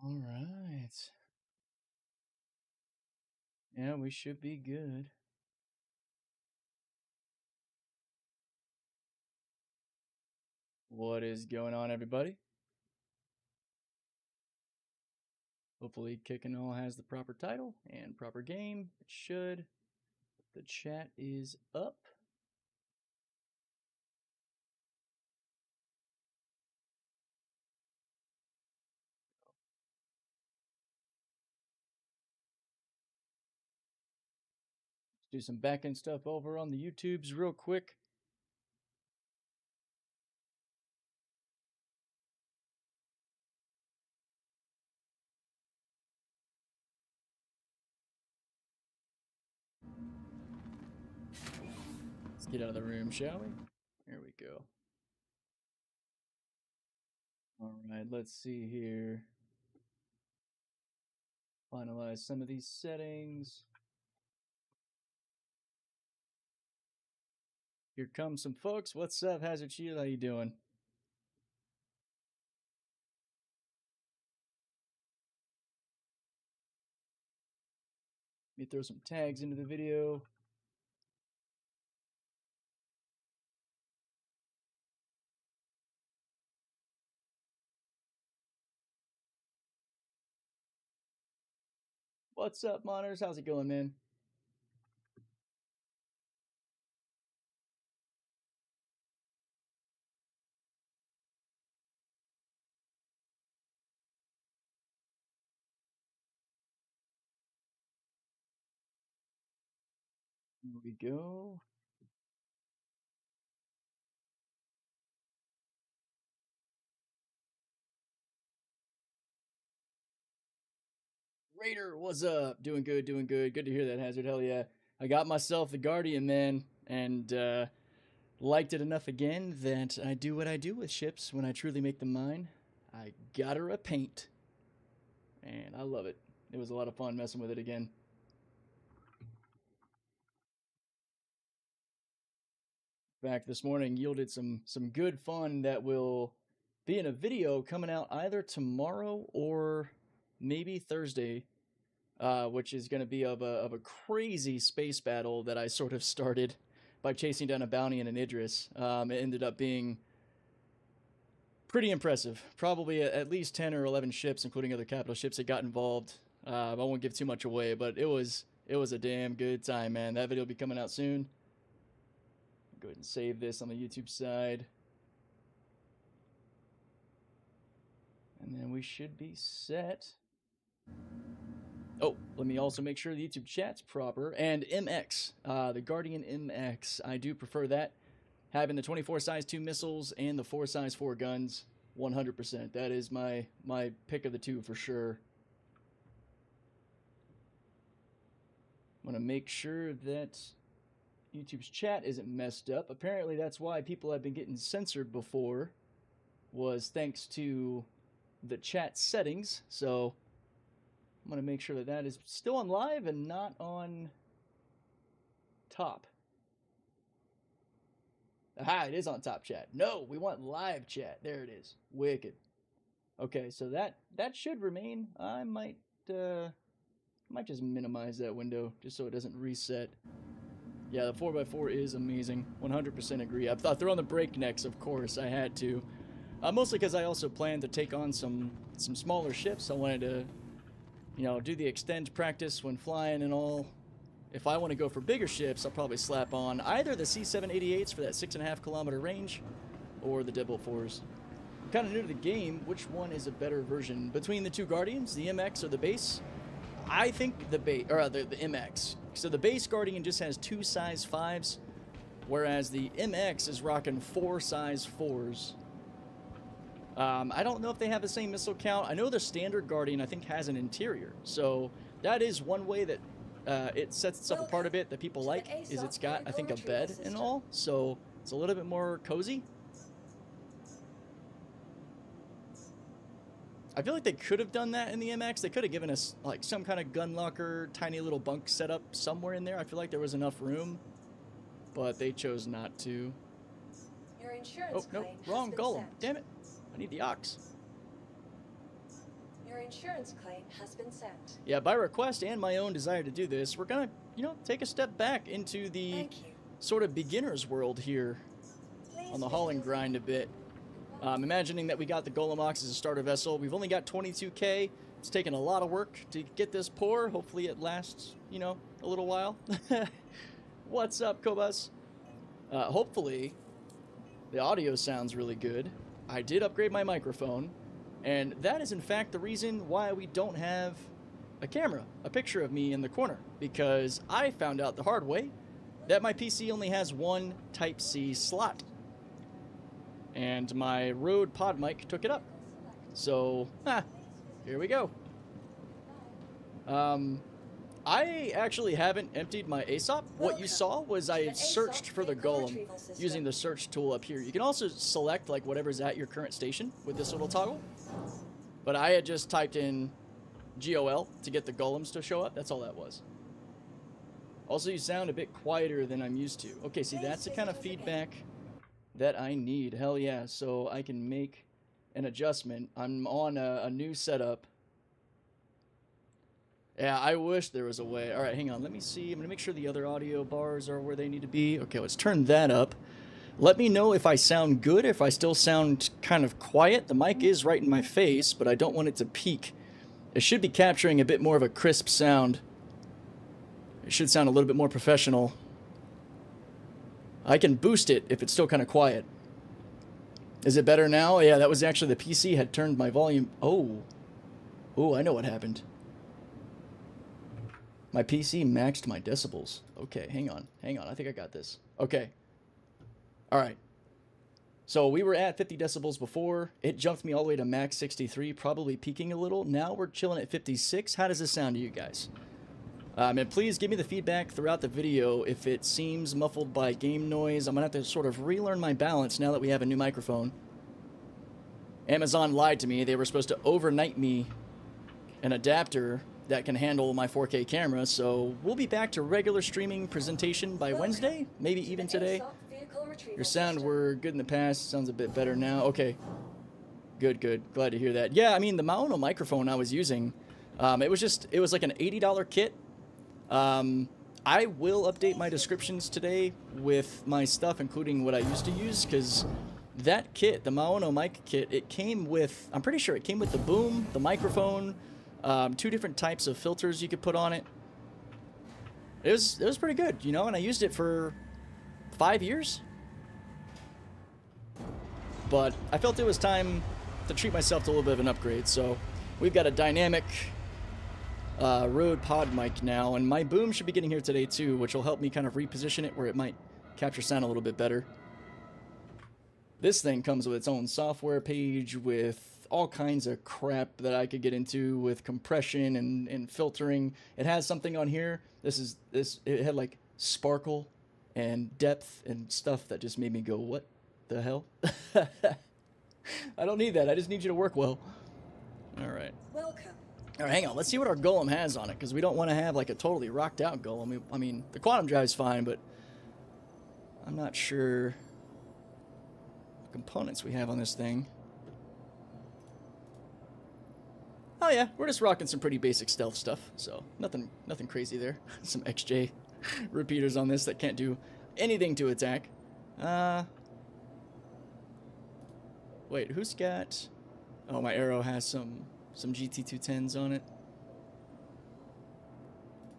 All right. Yeah, we should be good. What is going on, everybody? Hopefully, Kick and All has the proper title and proper game. It should. The chat is up. Let's do some back-end stuff over on the YouTubes real quick. Let's get out of the room, shall we? There we go. All right, let's see here. Finalize some of these settings. Here come some folks. What's up, Hazard Shield? How you doing? Let me throw some tags into the video. What's up, Monitors? How's it going, man? Here we go. Raider, what's up? Doing good, doing good. Good to hear that, Hazard. Hell yeah. I got myself the Guardian, man, and liked it enough again that I do what I do with ships when I truly make them mine. I got her a paint, and I love it. It was a lot of fun messing with it again. Back this morning yielded some good fun that will be in a video coming out either tomorrow or maybe Thursday, which is going to be of a crazy space battle that I sort of started by chasing down a bounty and an Idris. It ended up being pretty impressive. Probably at least 10 or 11 ships, including other capital ships, that got involved. I won't give too much away, but it was a damn good time, man. That video will be coming out soon. Go ahead and save this on the YouTube side. And then we should be set. Oh, let me also make sure the YouTube chat's proper. And MX, the Guardian MX, I do prefer that. Having the 24 size 2 missiles and the 4 size 4 guns, 100%. That is my pick of the two for sure. I'm going to make sure that YouTube's chat isn't messed up. Apparently that's why people have been getting censored before, was thanks to the chat settings. So I'm going to make sure that that is still on live and not on top. Aha, it is on top chat. No, we want live chat. There it is. Wicked. Okay, so that should remain. I might just minimize that window just so it doesn't reset. Yeah, the 4x4 is amazing. 100% agree. I thought they're on the breaknecks, of course. I had to. Mostly because I also planned to take on some smaller ships. I wanted to, you know, do the extend practice when flying and all. If I want to go for bigger ships, I'll probably slap on either the C788s for that 6.5 kilometer range, or the Deadwake 4s. I'm kind of new to the game. Which one is a better version between the two Guardians, the MX or the base? I think the base, or the MX. So the base Guardian just has 2 size 5s, whereas the MX is rocking 4 size 4s. I don't know if they have the same missile count. I know the standard Guardian, I think, has an interior. So that is one way that it sets itself apart a bit that people like, is it's got, I think, a bed and all. So it's a little bit more cozy. I feel like they could have done that in the MX. They could have given us like some kind of gun locker, tiny little bunk setup somewhere in there. I feel like there was enough room, but they chose not to. Your insurance no, wrong golem. Damn it. I need the ox. Your insurance claim has been sent. Yeah, by request and my own desire to do this, we're gonna, you know, take a step back into the sort of beginner's world here on the haul and grind a bit. Imagining that we got the Golemox as a starter vessel. We've only got 22K. It's taken a lot of work to get this pour. Hopefully it lasts, you know, a little while. What's up, Kobus? Hopefully the audio sounds really good. I did upgrade my microphone, and that is in fact the reason why we don't have a camera, a picture of me in the corner, because I found out the hard way that my PC only has one Type-C slot. And my Rode pod mic took it up. So, here we go. I actually haven't emptied my ASOP. What you saw was I had searched for the Golem using the search tool up here. You can also select like whatever's at your current station with this little toggle. But I had just typed in GOL to get the Golems to show up. That's all that was. Also, you sound a bit quieter than I'm used to. Okay, see, that's the kind of feedback that I need. Hell yeah. So I can make an adjustment. I'm on a new setup. Yeah, I wish there was a way. All right, hang on. Let me see. I'm going to make sure the other audio bars are where they need to be. Okay, let's turn that up. Let me know if I sound good, if I still sound kind of quiet. The mic is right in my face, but I don't want it to peak. It should be capturing a bit more of a crisp sound. It should sound a little bit more professional. I can boost it if it's still kind of quiet. Is it better now? Yeah, that was actually the PC had turned my volume. Oh, I know what happened. My PC maxed my decibels. Okay, hang on. I think I got this. Okay. All right. So we were at 50 decibels before. It jumped me all the way to max 63, probably peaking a little. Now we're chilling at 56. How does this sound to you guys? And please give me the feedback throughout the video if it seems muffled by game noise. I'm going to have to sort of relearn my balance now that we have a new microphone. Amazon lied to me. They were supposed to overnight me an adapter that can handle my 4K camera, so we'll be back to regular streaming presentation by Wednesday, maybe even today. Your sound were good in the past, sounds a bit better now. Okay, good, glad to hear that. Yeah, I mean, the Maono microphone I was using, it was like an $80 kit. I will update my descriptions today with my stuff, including what I used to use, because that kit, the Maono mic kit, it came with, I'm pretty sure it came with the boom, the microphone, 2 different types of filters you could put on it. It was pretty good, you know, and I used it for 5 years. But I felt it was time to treat myself to a little bit of an upgrade, so we've got a dynamic Rode pod mic now, and my boom should be getting here today too, which will help me kind of reposition it where it might capture sound a little bit better. This thing comes with its own software page with all kinds of crap that I could get into with compression and filtering. It has something on here. It had like sparkle and depth and stuff that just made me go, what the hell? I don't need that. I just need you to work well. All right. Welcome. All right, hang on. Let's see what our Golem has on it, because we don't want to have like a totally rocked out Golem. I mean, the quantum drive's fine, but I'm not sure what components we have on this thing. Oh yeah, we're just rocking some pretty basic stealth stuff, so nothing crazy there. Some XJ repeaters on this that can't do anything to attack. Wait, who's got... Oh, my Arrow has some GT210s on it.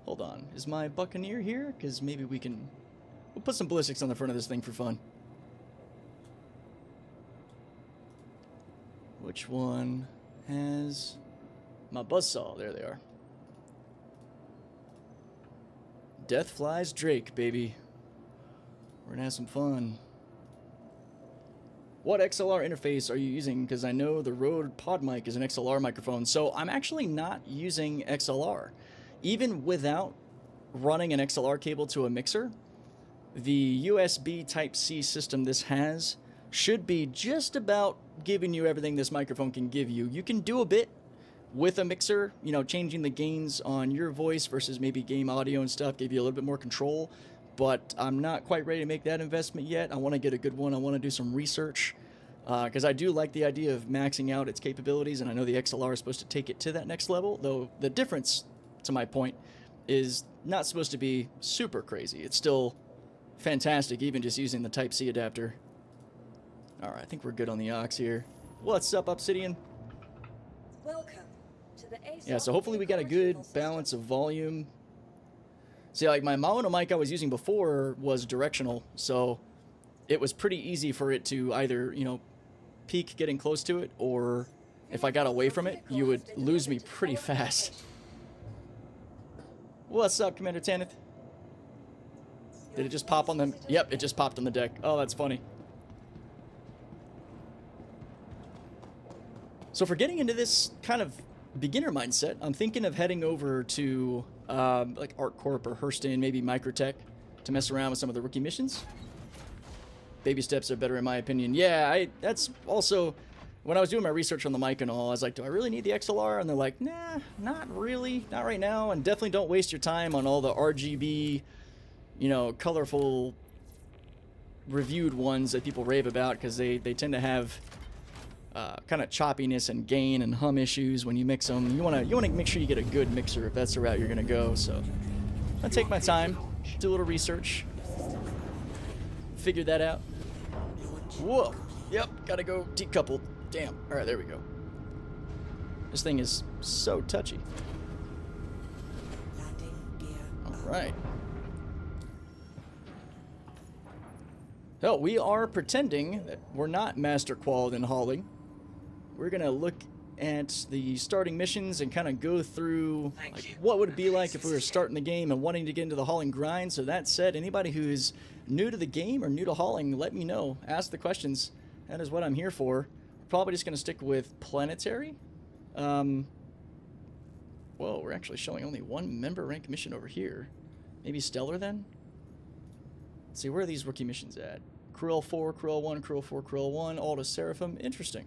Hold on, is my Buccaneer here? Because maybe we'll put some ballistics on the front of this thing for fun. Which one has my buzzsaw? There they are. Death flies Drake, baby. We're gonna have some fun. What XLR interface are you using? Because I know the Rode pod mic is an XLR microphone, so I'm actually not using XLR. Even without running an XLR cable to a mixer, the USB Type-C system this has should be just about giving you everything this microphone can give you. You can do a bit with a mixer, you know, changing the gains on your voice versus maybe game audio and stuff, give you a little bit more control. But I'm not quite ready to make that investment yet. I want to get a good one. I want to do some research because I do like the idea of maxing out its capabilities, and I know the XLR is supposed to take it to that next level, though the difference, to my point, is not supposed to be super crazy. It's still fantastic, even just using the Type-C adapter. Alright, I think we're good on the aux here. What's up, Obsidian? Welcome to the ASOS. Yeah, so hopefully we got a good balance of volume. See, like my mono mic I was using before was directional, so it was pretty easy for it to either, you know, peak getting close to it, or if I got away from it, you would lose me pretty fast. What's up, Commander Tanith? Did it just pop on them? Yep, it just popped on the deck. Oh, that's funny. So for getting into this kind of beginner mindset, I'm thinking of heading over to like ARC Corp or Hurston, maybe Microtech, to mess around with some of the rookie missions. Baby steps are better in my opinion. Yeah, that's also, when I was doing my research on the mic and all, I was like, do I really need the XLR? And they're like, nah, not really, not right now. And definitely don't waste your time on all the RGB, you know, colorful reviewed ones that people rave about, because they tend to have kind of choppiness and gain and hum issues when you mix them. You want to make sure you get a good mixer if that's the route you're going to go. So I'll take my time, do a little research, figure that out. Whoa. Yep, gotta go decoupled. Damn. Alright, there we go. This thing is so touchy. Alright. So, we are pretending that we're not master qualified in hauling. We're gonna look at the starting missions and kind of go through like, what would it be like if we were starting the game and wanting to get into the hauling grind. So that said, anybody who's new to the game or new to hauling, let me know. Ask the questions. That is what I'm here for. We're probably just going to stick with planetary. Whoa, we're actually showing only one member rank mission over here. Maybe stellar then? Let's see, where are these rookie missions at? Cruel 4, Cruel 1, Cruel 4, Cruel 1, Alta Seraphim. Interesting.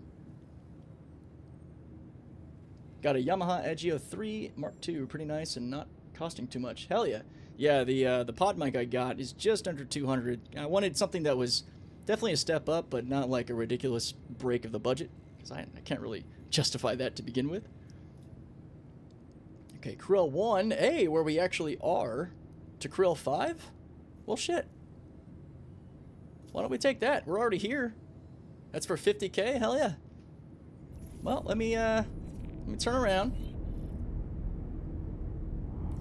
Got a Yamaha Edgeo 3 Mark II. Pretty nice and not costing too much. Hell yeah. Yeah, the pod mic I got is just under 200. I wanted something that was definitely a step up, but not like a ridiculous break of the budget, because I can't really justify that to begin with. Okay, Krill 1, hey, where we actually are, to Krill 5? Well, shit. Why don't we take that? We're already here. That's for 50K? Hell yeah. Well, let me turn around.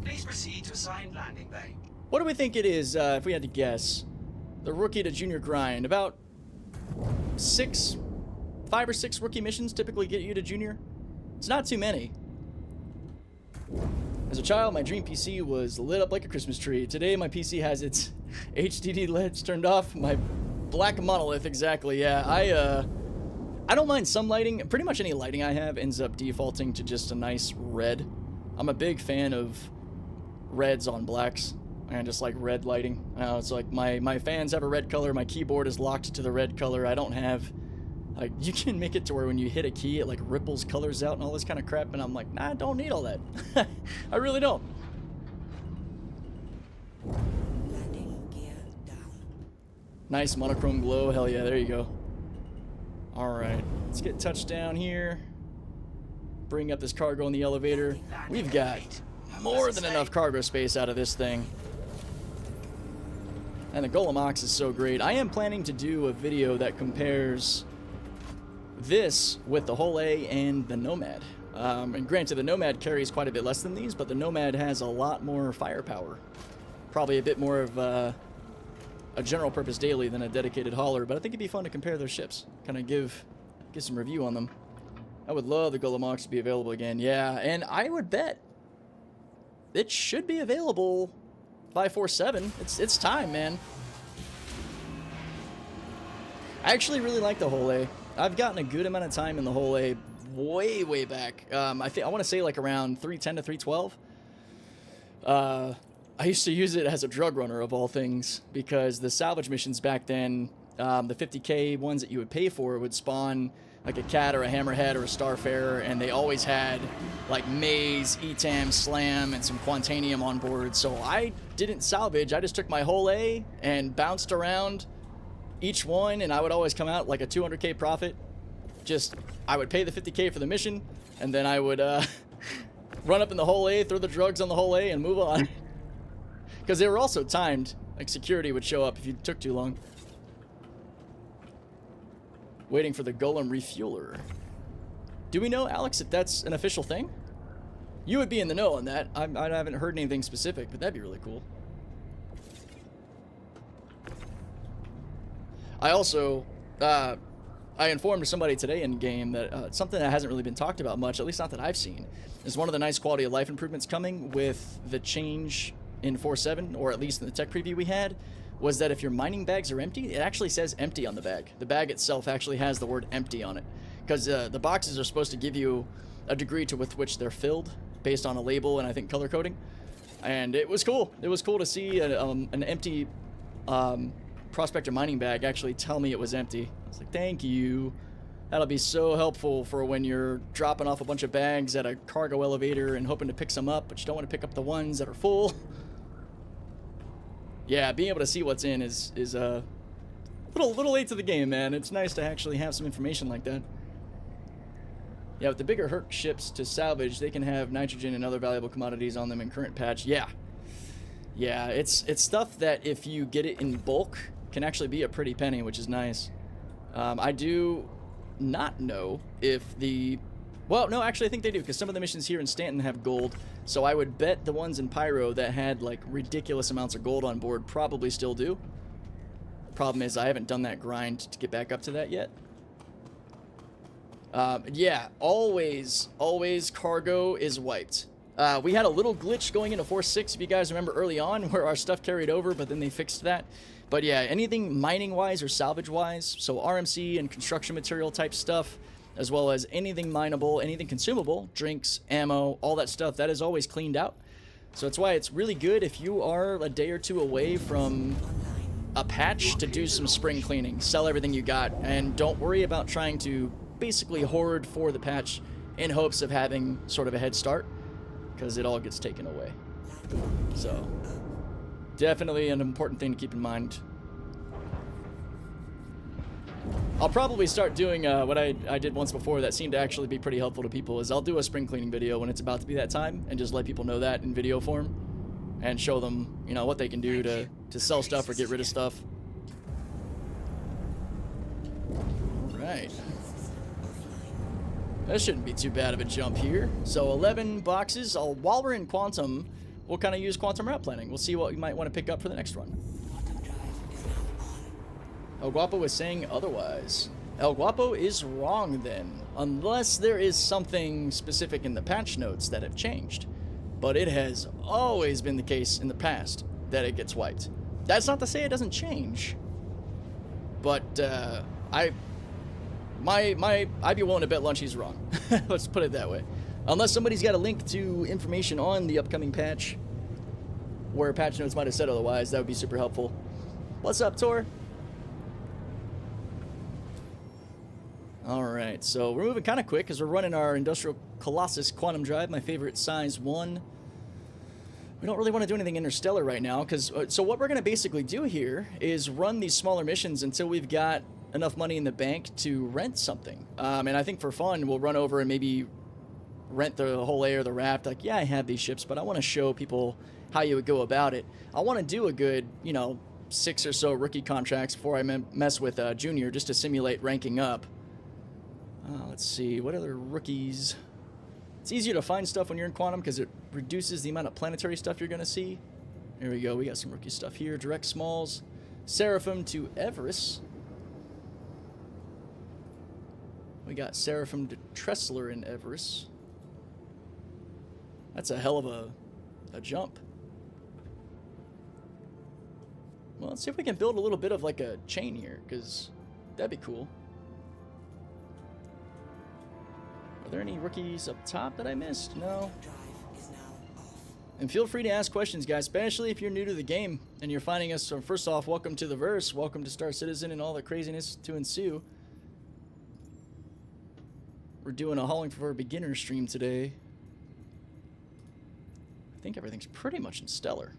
Please proceed to assigned landing bay. What do we think it is, if we had to guess? The rookie to junior grind. About 5 or 6 rookie missions typically get you to junior. It's not too many. As a child, my dream PC was lit up like a Christmas tree. Today, my PC has its HDD LEDs turned off. My black monolith, exactly, yeah. I don't mind some lighting. Pretty much any lighting I have ends up defaulting to just a nice red. I'm a big fan of reds on blacks. I just like red lighting. It's like my fans have a red color. My keyboard is locked to the red color. I don't have, like, you can make it to where when you hit a key, it like ripples colors out and all this kind of crap. And I'm like, nah, I don't need all that. I really don't. Landing gear down. Nice monochrome glow. Hell yeah, there you go. All right, let's get touchdown here. Bring up this cargo in the elevator. We've got more than enough cargo space out of this thing. And the Golem Ox is so great. I am planning to do a video that compares this with the Whole A and the Nomad. And granted, the Nomad carries quite a bit less than these, but the Nomad has a lot more firepower. Probably a bit more of a general purpose daily than a dedicated hauler, but I think it'd be fun to compare their ships. Kind of give some review on them. I would love the Golem Ox to be available again. Yeah, and I would bet it should be available by 4.7. It's time, man. I actually really like the Whole A. I've gotten a good amount of time in the Whole A way back. I want to say like around 310 to 312. I used to use it as a drug runner of all things, because the salvage missions back then, the 50K ones that you would pay for would spawn like a Cat or a Hammerhead or a Starfarer, and they always had like Maze, ETAM, Slam, and some Quantanium on board. So I didn't salvage. I just took my Whole A and bounced around each one, and I would always come out like a 200K profit. Just, I would pay the 50K for the mission, and then I would run up in the hole A, throw the drugs on the hole A, and move on. Because they were also timed. Like, security would show up if you took too long. Waiting for the Golem refueler. Do we know, Alex, if that's an official thing? You would be in the know on that. I haven't heard anything specific, but that'd be really cool. I also, I informed somebody today in game that something that hasn't really been talked about much, at least not that I've seen, is one of the nice quality of life improvements coming with the change in 4.7, or at least in the tech preview we had, was that if your mining bags are empty, it actually says empty on the bag. The bag itself actually has the word empty on it. Because the boxes are supposed to give you a degree to with which they're filled based on a label and I think color coding. And it was cool. It was cool to see an empty prospector mining bag actually tell me it was empty. I was like, thank you. That'll be so helpful for when you're dropping off a bunch of bags at a cargo elevator and hoping to pick some up, but you don't want to pick up the ones that are full. Yeah, being able to see what's in is a little late to the game, man. It's nice to actually have some information like that. Yeah, with the bigger Herc ships to salvage, they can have nitrogen and other valuable commodities on them in current patch. Yeah. Yeah, it's stuff that if you get it in bulk can actually be a pretty penny, which is nice. I do not know if the... Well, no, actually I think they do, because some of the missions here in Stanton have gold. So I would bet the ones in Pyro that had like ridiculous amounts of gold on board probably still do. Problem is I haven't done that grind to get back up to that yet. Yeah, always cargo is wiped. We had a little glitch going into 4.6, if you guys remember early on, where our stuff carried over, but then they fixed that. But yeah, anything mining-wise or salvage-wise, so RMC and construction material type stuff, as well as anything mineable, anything consumable, drinks, ammo, all that stuff, that is always cleaned out. So that's why it's really good if you are a day or two away from a patch to do some spring cleaning. Sell everything you got, and don't worry about trying to basically hoard for the patch in hopes of having sort of a head start, because it all gets taken away. So definitely an important thing to keep in mind. I'll probably start doing what I did once before that seemed to actually be pretty helpful to people, is I'll do a spring cleaning video when it's about to be that time and just let people know that in video form and show them, you know, what they can do to sell stuff or get rid of stuff. All right. That shouldn't be too bad of a jump here. So 11 boxes. While we're in Quantum, we'll kind of use Quantum route planning. We'll see what we might want to pick up for the next run. El Guapo is saying otherwise. El Guapo is wrong then, unless there is something specific in the patch notes that have changed. But it has always been the case in the past that it gets wiped. That's not to say it doesn't change, but I'd be willing to bet Lunchy's wrong. Let's put it that way. Unless somebody's got a link to information on the upcoming patch where patch notes might have said otherwise, that would be super helpful. What's up, Tor? Alright, so we're moving kind of quick because we're running our Industrial Colossus Quantum Drive, my favorite size 1. We don't really want to do anything interstellar right now, because so what we're going to basically do here is run these smaller missions until we've got enough money in the bank to rent something. And I think for fun, we'll run over and maybe rent the whole A or the raft. Like, yeah, I have these ships, but I want to show people how you would go about it. I want to do a good, you know, 6 or so rookie contracts before I mess with Junior, just to simulate ranking up. Let's see, what other rookies? It's easier to find stuff when you're in Quantum because it reduces the amount of planetary stuff you're going to see. Here we go, we got some rookie stuff here. Direct Smalls, Seraphim to Everest. We got Seraphim to Tressler in Everest. That's a hell of a jump. Well, let's see if we can build a little bit of like a chain here, because that'd be cool. Are there any rookies up top that I missed? No. And feel free to ask questions, guys, especially if you're new to the game and you're finding us. So first off, welcome to the verse. Welcome to Star Citizen and all the craziness to ensue. We're doing a Hauling for a Beginner stream today. I think everything's pretty much in Stellar.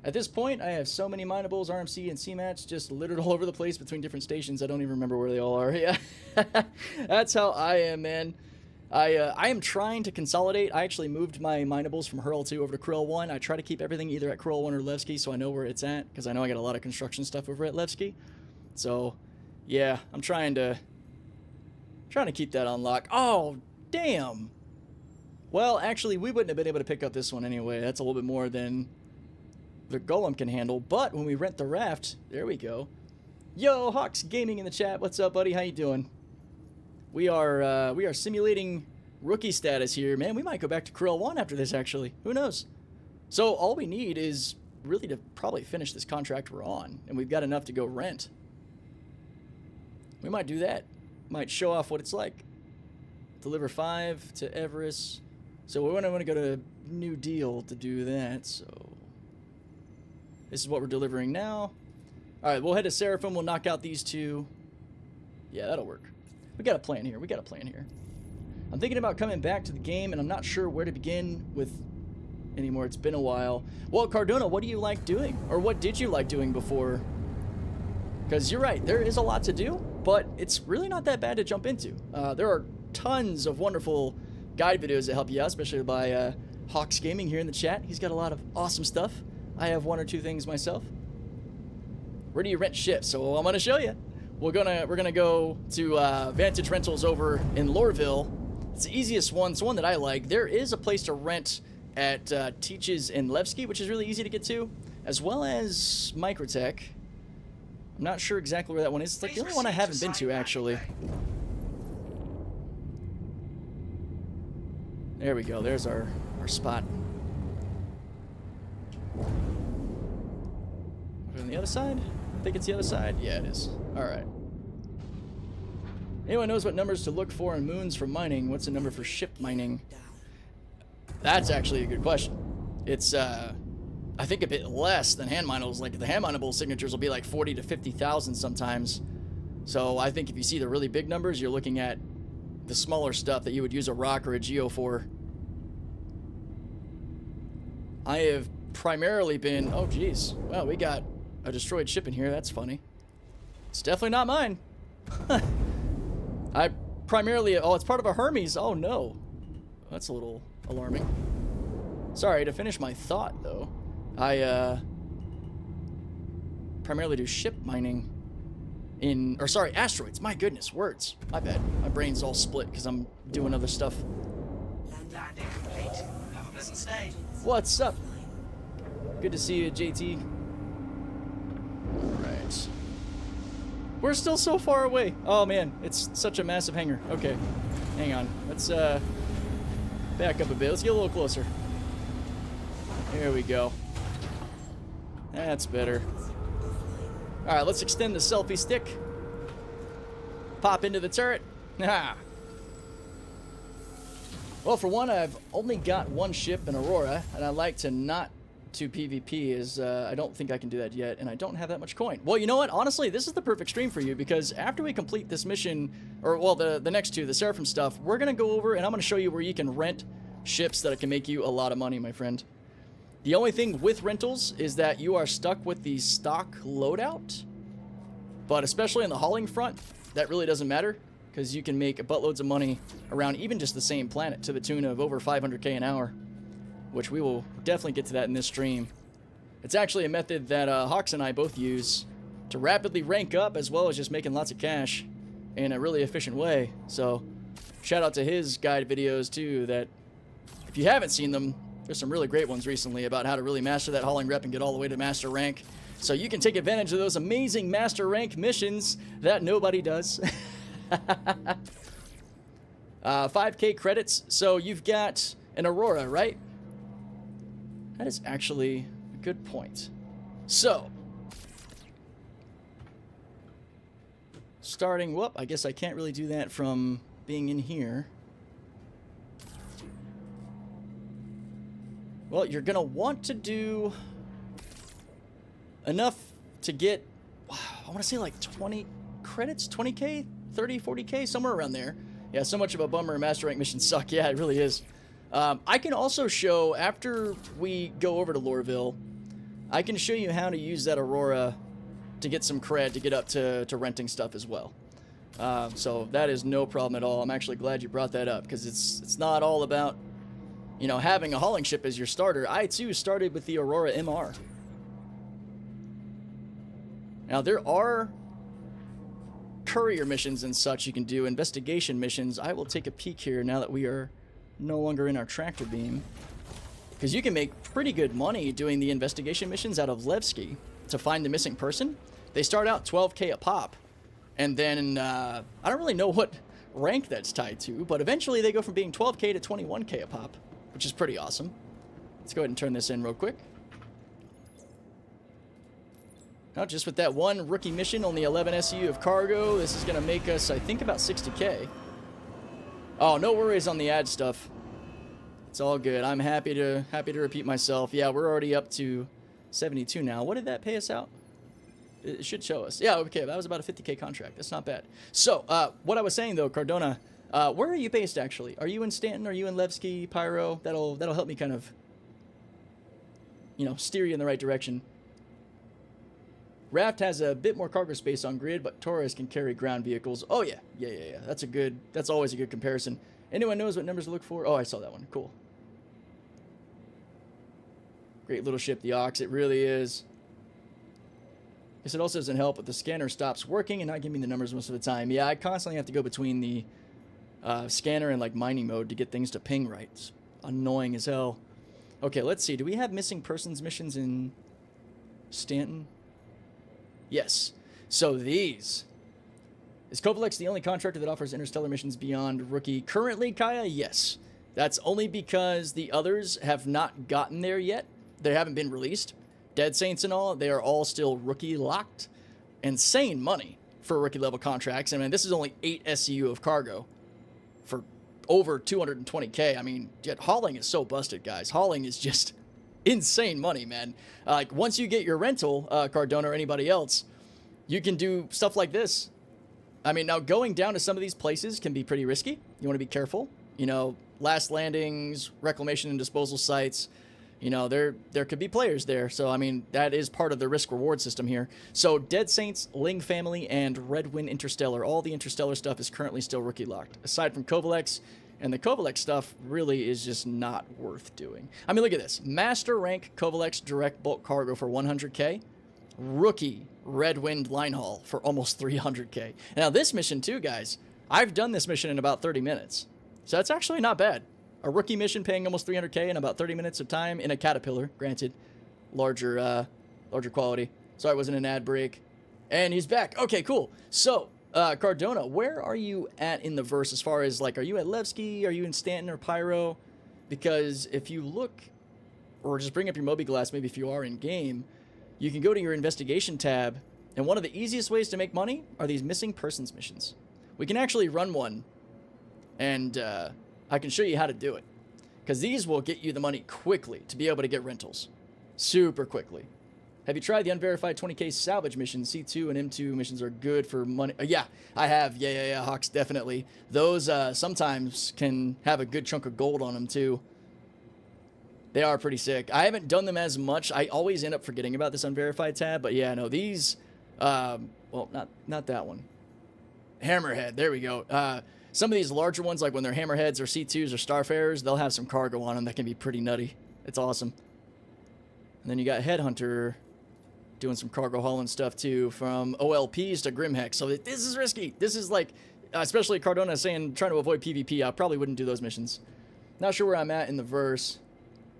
At this point, I have so many minables, RMC, and CMATs just littered all over the place between different stations. I don't even remember where they all are. Yeah, that's how I am, man. I am trying to consolidate. I actually moved my minables from Hurl 2 over to Krill 1. I try to keep everything either at Krill 1 or Levski, so I know where it's at, because I know I got a lot of construction stuff over at Levski. So, yeah, I'm trying to keep that on lock. Oh, damn. Well, actually, we wouldn't have been able to pick up this one anyway. That's a little bit more than the Golem can handle. But when we rent the raft, there we go. Yo, Hawks Gaming in the chat. What's up, buddy? How you doing? We are simulating rookie status here. Man, we might go back to Krill 1 after this, actually. Who knows? So all we need is really to probably finish this contract we're on, and we've got enough to go rent. We might do that. Might show off what it's like. Deliver 5 to Everest. So we want to go to New Deal to do that, so this is what we're delivering now. All right, we'll head to Seraphim. We'll knock out these two. Yeah, that'll work. We got a plan here. We got a plan here. I'm thinking about coming back to the game, and I'm not sure where to begin with anymore. It's been a while. Well, Cardona, what do you like doing? Or what did you like doing before? Because you're right, there is a lot to do, but it's really not that bad to jump into. There are tons of wonderful guide videos that help you out, especially by Hawks Gaming here in the chat. He's got a lot of awesome stuff. I have 1 or 2 things myself. Where do you rent ships? So I'm gonna show you. We're gonna go to Vantage Rentals over in Lorville. It's the easiest one. It's one that I like. There is a place to rent at Teach's in Levski, which is really easy to get to, as well as Microtech. I'm not sure exactly where that one is. It's like the only one I haven't been to, actually. There we go. There's our spot. On the other side? I think it's the other side. Yeah, it is. All right. Anyone knows what numbers to look for in moons for mining? What's the number for ship mining? That's actually a good question. It's, I think a bit less than hand minables. Like the hand mineable signatures will be like 40 to 50,000 sometimes. So I think if you see the really big numbers, you're looking at the smaller stuff that you would use a rock or a geo for. I have primarily been... Oh, geez. Well, we got a destroyed ship in here. That's funny. It's definitely not mine. I primarily... Oh, it's part of a Hermes. Oh, no. That's a little alarming. Sorry, to finish my thought, though. I primarily do ship mining in... Or, sorry, asteroids. My goodness, words. My bad. My brain's all split because I'm doing other stuff. Landing complete. Have a pleasant stay. What's up? Good to see you, JT. Alright. We're still so far away. Oh, man. It's such a massive hangar. Okay. Hang on. Let's back up a bit. Let's get a little closer. There we go. That's better. Alright, let's extend the selfie stick. Pop into the turret. Ah. Well, for one, I've only got 1 ship in Aurora, and I like to not to PvP, as I don't think I can do that yet, and I don't have that much coin. Well, you know what? Honestly, this is the perfect stream for you, because after we complete this mission, or, well, the next 2, the Seraphim stuff, we're going to go over, and I'm going to show you where you can rent ships that can make you a lot of money, my friend. The only thing with rentals is that you are stuck with the stock loadout, but especially on the hauling front, that really doesn't matter, because you can make buttloads of money around even just the same planet to the tune of over 500k an hour, which we will definitely get to that in this stream. It's actually a method that Hawks and I both use to rapidly rank up, as well as just making lots of cash in a really efficient way. So shout out to his guide videos too, that if you haven't seen them, there's some really great ones recently about how to really master that hauling rep and get all the way to master rank. So you can take advantage of those amazing master rank missions that nobody does. 5k credits. So you've got an Aurora, right? That is actually a good point. So, starting, whoop, I guess I can't really do that from being in here. Well, you're going to want to do enough to get, I want to say like 20 credits, 20k, 30, 40k, somewhere around there. Yeah, so much of a bummer master rank missions suck. Yeah, it really is. I can also show, after we go over to Lorville, I can show you how to use that Aurora to get some cred to get up to renting stuff as well. So that is no problem at all. I'm actually glad you brought that up, because it's not all about, you know, having a hauling ship as your starter. I too started with the Aurora MR. Now there are courier missions and such you can do, investigation missions. I will take a peek here now that we are no longer in our tractor beam, because you can make pretty good money doing the investigation missions out of Levski to find the missing person. They start out 12K a pop, and then I don't really know what rank that's tied to, but eventually they go from being 12K to 21K a pop, which is pretty awesome. Let's go ahead and turn this in real quick. Now, just with that one rookie mission on the 11 SU of cargo, this is going to make us, I think, about 60K. Oh, no worries on the ad stuff. It's all good. I'm happy to repeat myself. Yeah, we're already up to 72 now. What did that pay us out? It should show us. Yeah, okay, that was about a 50K contract. That's not bad. So, what I was saying, though, Cardona, where are you based, actually? Are you in Stanton? Are you in Levski, Pyro? That'll help me kind of, you know, steer you in the right direction. Raft has a bit more cargo space on grid, but Taurus can carry ground vehicles. Oh, yeah. Yeah. That's always a good comparison. Anyone knows what numbers to look for? Oh, I saw that one. Cool. Great little ship, the Ox. It really is. Guess it also doesn't help if the scanner stops working and not giving me the numbers most of the time. Yeah, I constantly have to go between the scanner and, like, mining mode to get things to ping right. It's annoying as hell. Okay, let's see. Do we have missing persons missions in Stanton? Yes. So these. Is Kovalex the only contractor that offers interstellar missions beyond rookie currently, Kaya? Yes. That's only because the others have not gotten there yet. They haven't been released. Dead Saints and all, they are all still rookie locked. Insane money for rookie level contracts. I mean, this is only 8 SCU of cargo for over 220K. I mean, hauling is so busted, guys. Hauling is just insane money, man. Like, once you get your rental, Cardona or anybody else, you can do stuff like this. I mean, now going down to some of these places can be pretty risky. You want to be careful. You know, last landings, reclamation and disposal sites. You know, there could be players there. So, I mean, that is part of the risk-reward system here. So, Dead Saints, Ling Family, and Red Wind Interstellar. All the Interstellar stuff is currently still rookie locked. Aside from Kovalex. And the Kovalex stuff really is just not worth doing. I mean, look at this. Master rank Kovalex direct bulk cargo for 100K. Rookie Red Wind line haul for almost 300K. Now, this mission too, guys. I've done this mission in about 30 minutes. So that's actually not bad. A rookie mission paying almost 300K in about 30 minutes of time in a Caterpillar. Granted, larger quality. Sorry, it wasn't an ad break. And he's back. Okay, cool. So, Cardona, where are you at in the verse as far as, like, are you at Levski? Are you in Stanton or Pyro? Because if you look, or just bring up your Mobi-Glass, maybe if you are in game, you can go to your investigation tab, and one of the easiest ways to make money are these missing persons missions. We can actually run one, and I can show you how to do it. Because these will get you the money quickly to be able to get rentals. Super quickly. Have you tried the unverified 20K salvage mission? C2 and M2 missions are good for money. Yeah, I have. Yeah, Hawks, definitely. Those sometimes can have a good chunk of gold on them, too. They are pretty sick. I haven't done them as much. I always end up forgetting about this unverified tab. But yeah, no, these... well, not that one. Hammerhead. There we go. Some of these larger ones, like when they're Hammerheads or C2s or Starfarers, they'll have some cargo on them that can be pretty nutty. It's awesome. And then you got Headhunter doing some cargo hauling stuff too, from OLPs to Grimhex. So this is risky. This is like, especially Cardona saying trying to avoid PvP. I probably wouldn't do those missions. Not sure where I'm at in the verse.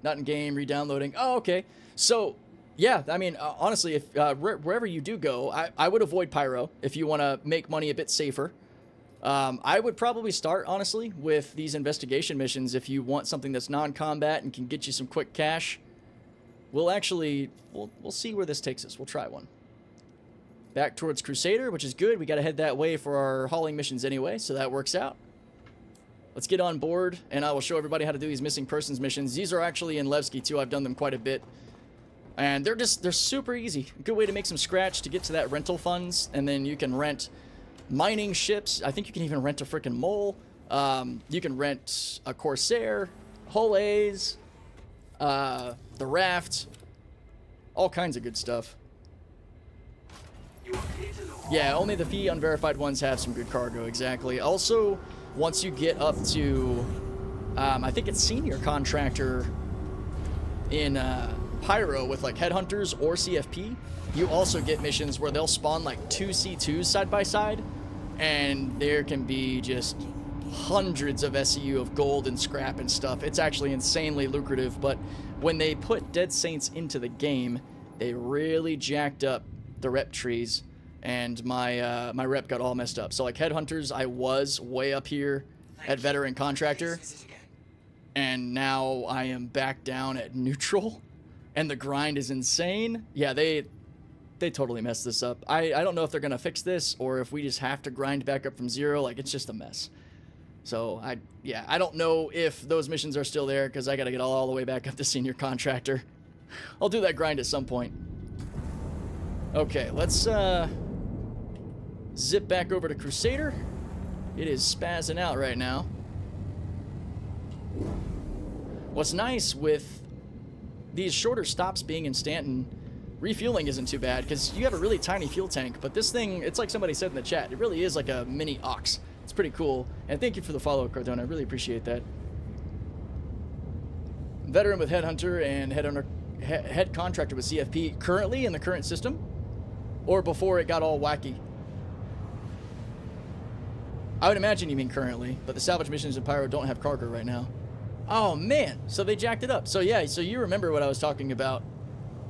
Not in game, re-downloading. Oh, okay. So, yeah, I mean, honestly, if wherever you do go, I would avoid Pyro if you want to make money a bit safer. I would probably start, honestly, with these investigation missions if you want something that's non-combat and can get you some quick cash. We'll see where this takes us. We'll try one. Back towards Crusader, which is good. We got to head that way for our hauling missions anyway, so that works out. Let's get on board, and I will show everybody how to do these missing persons missions. These are actually in Levski, too. I've done them quite a bit. And they're super easy. A good way to make some scratch to get to that rental funds, and then you can rent mining ships. I think you can even rent a freaking mole. You can rent a Corsair, Hull A's, the Raft, all kinds of good stuff. You are clear to launch. Yeah, only the fee unverified ones have some good cargo, exactly. Also, once you get up to, I think it's senior contractor in Pyro with like headhunters or CFP, you also get missions where they'll spawn like 2 C2s side by side, and there can be just hundreds of SEU of gold and scrap and stuff. It's actually insanely lucrative, but when they put Dead Saints into the game, they really jacked up the rep trees, and my my rep got all messed up. So like headhunters, I was way up here at veteran contractor, Visit again. and now I am back down at neutral, and the grind is insane. Yeah, they totally messed this up. I don't know if they're gonna fix this or if we just have to grind back up from 0. Like, it's just a mess. So I don't know if those missions are still there, because I gotta get all the way back up to senior contractor. I'll do that grind at some point. Okay, let's zip back over to Crusader. It is spazzing out right now. What's nice with these shorter stops being in Stanton, refueling isn't too bad, because you have a really tiny fuel tank, but this thing, it's like somebody said in the chat, it really is like a mini ox. It's pretty cool, and thank you for the follow, Cardona. I really appreciate that. Veteran with Headhunter and head contractor with CFP, currently in the current system, or before it got all wacky? I would imagine you mean currently, but the salvage missions in Pyro don't have cargo right now. Oh man, so they jacked it up. So yeah, so you remember what I was talking about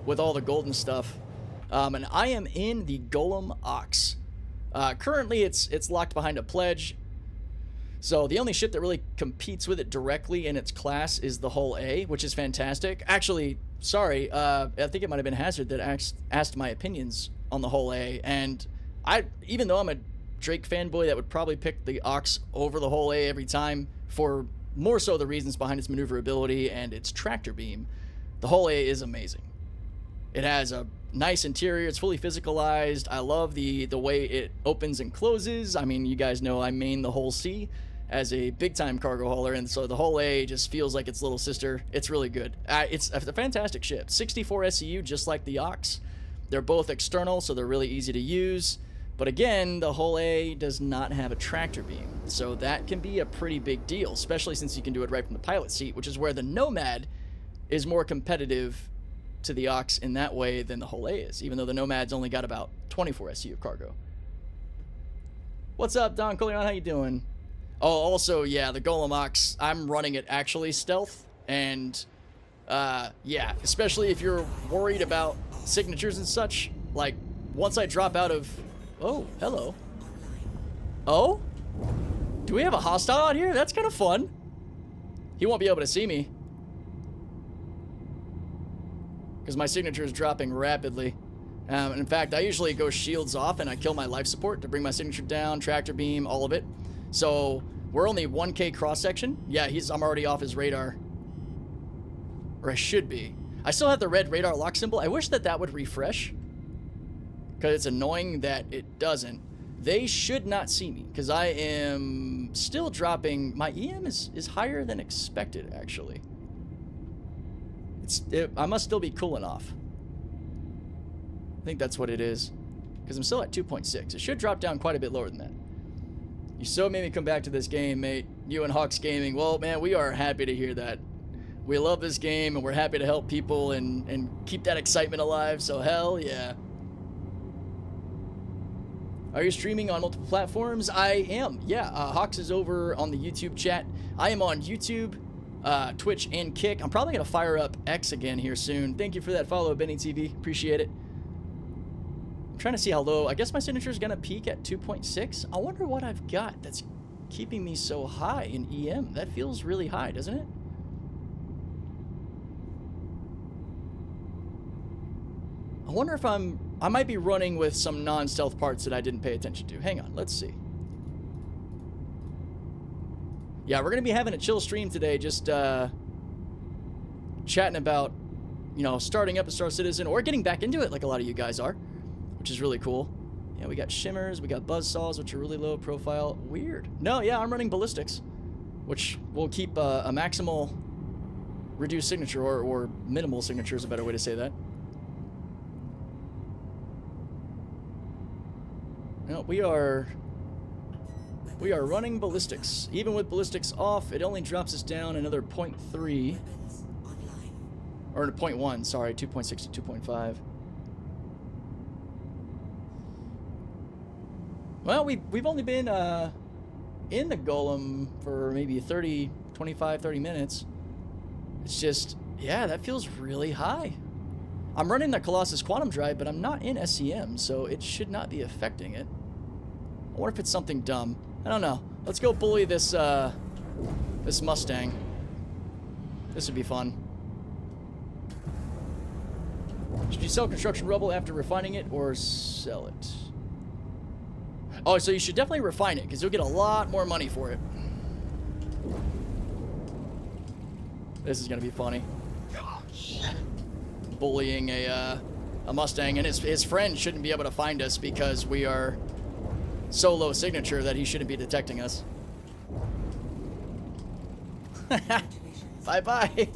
with all the golden stuff. And I am in the Golem Ox. Currently it's locked behind a pledge. So the only ship that really competes with it directly in its class is the Hull A, which is fantastic. Actually, sorry, I think it might have been Hazard that asked my opinions on the Hull A, and even though I'm a Drake fanboy that would probably pick the Ox over the Hull A every time, for more so the reasons behind its maneuverability and its tractor beam, the Hull A is amazing. It has a nice interior, it's fully physicalized. I love the way it opens and closes. I mean, you guys know I main the Hull C as a big-time cargo hauler, and so the Hull A just feels like its little sister. It's really good. It's a fantastic ship. 64 SEU, just like the Ox. They're both external, so they're really easy to use. But again, the Hull A does not have a tractor beam, so that can be a pretty big deal, especially since you can do it right from the pilot seat, which is where the Nomad is more competitive to the Ox in that way than the Hull A is, even though the Nomad's only got about 24 SEU of cargo. What's up, Don Coleon? How you doing? Oh, also, yeah, the Golem Ox, I'm running it actually stealth, and yeah, especially if you're worried about signatures and such, like, once I drop out of... Oh, hello. Oh? Do we have a hostile out here? That's kind of fun. He won't be able to see me, because my signature is dropping rapidly. In fact, I usually go shields off and I kill my life support to bring my signature down, tractor beam, all of it. So we're only 1K cross section. Yeah, I'm already off his radar. Or I should be. I still have the red radar lock symbol. I wish that would refresh, because it's annoying that it doesn't. They should not see me, because I am still dropping. My EM is higher than expected, actually. I must still be cooling off. I think that's what it is, because I'm still at 2.6. It should drop down quite a bit lower than that. You so made me come back to this game, mate. You and Hawks Gaming. Well, man, we are happy to hear that. We love this game, and we're happy to help people and keep that excitement alive, so hell yeah. Are you streaming on multiple platforms? I am, yeah. Hawks is over on the YouTube chat. I am on YouTube, Twitch, and Kick. I'm probably going to fire up X again here soon. Thank you for that follow, Benny TV. Appreciate it. I'm trying to see how low. I guess my signature is going to peak at 2.6. I wonder what I've got that's keeping me so high in EM. That feels really high, doesn't it? I wonder if I might be running with some non-stealth parts that I didn't pay attention to. Hang on, let's see. Yeah, we're going to be having a chill stream today, just chatting about, you know, starting up a Star Citizen or getting back into it like a lot of you guys are, which is really cool. Yeah, we got shimmers, we got buzzsaws, which are really low profile. Weird. No, yeah, I'm running ballistics, which will keep a maximal reduced signature, or minimal signature is a better way to say that. No, we are running ballistics. Even with ballistics off, it only drops us down another 0.3. Or 0.1, sorry, 2.6 to 2.5. Well, we've only been in the golem for maybe 25, 30 minutes. It's just, yeah, that feels really high. I'm running the Colossus Quantum Drive, but I'm not in SCM, so it should not be affecting it. I wonder if it's something dumb. I don't know. Let's go bully this this Mustang. This would be fun. Should you sell construction rubble after refining it or sell it? Oh, so you should definitely refine it because you'll get a lot more money for it. This is gonna be funny. Bullying a Mustang, and his friend shouldn't be able to find us because we are so low signature that he shouldn't be detecting us. Bye-bye.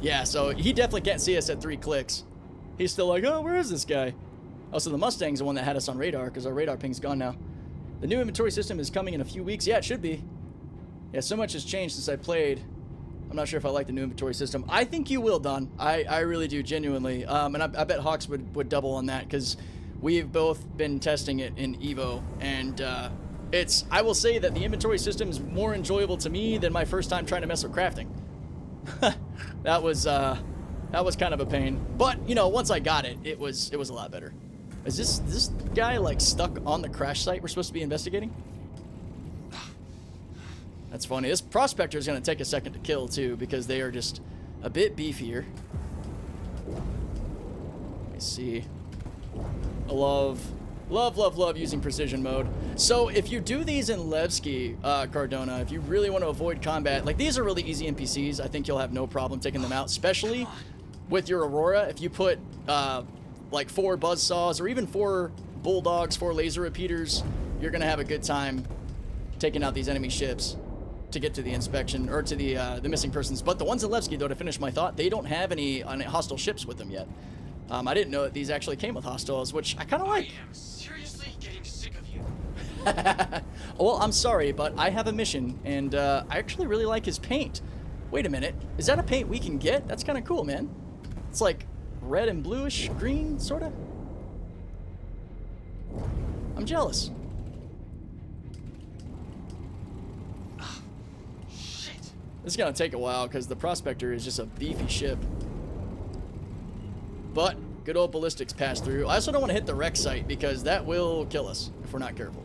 Yeah, so he definitely can't see us at 3 clicks. He's still like, oh, where is this guy? Oh, so the Mustang's the one that had us on radar because our radar ping's gone now. The new inventory system is coming in a few weeks. Yeah, it should be. Yeah, so much has changed since I played. I'm not sure if I like the new inventory system. I think you will, Don. I really do, genuinely. And I bet Hawks would double on that because we've both been testing it in Evo. And I will say that the inventory system is more enjoyable to me than my first time trying to mess with crafting. That was kind of a pain. But, you know, once I got it, it was a lot better. Is this guy, like, stuck on the crash site we're supposed to be investigating? That's funny. This prospector is going to take a second to kill, too, because they are just a bit beefier. Let me see. I love using precision mode. So if you do these in Levski, Cardona, if you really want to avoid combat, like, these are really easy NPCs. I think you'll have no problem taking them out, especially with your Aurora. If you put, like, 4 buzzsaws or even 4 bulldogs, 4 laser repeaters, you're going to have a good time taking out these enemy ships to get to the inspection, or to the missing persons. But the ones in Levski, though, to finish my thought, they don't have any hostile ships with them yet. I didn't know that these actually came with hostiles, which I kind of like. I am seriously getting sick of you. Well, I'm sorry, but I have a mission, and I actually really like his paint. Wait a minute. Is that a paint we can get? That's kind of cool, man. It's like red and bluish green, sort of. I'm jealous. This is going to take a while because the Prospector is just a beefy ship. But good old ballistics pass through. I also don't want to hit the wreck site because that will kill us if we're not careful.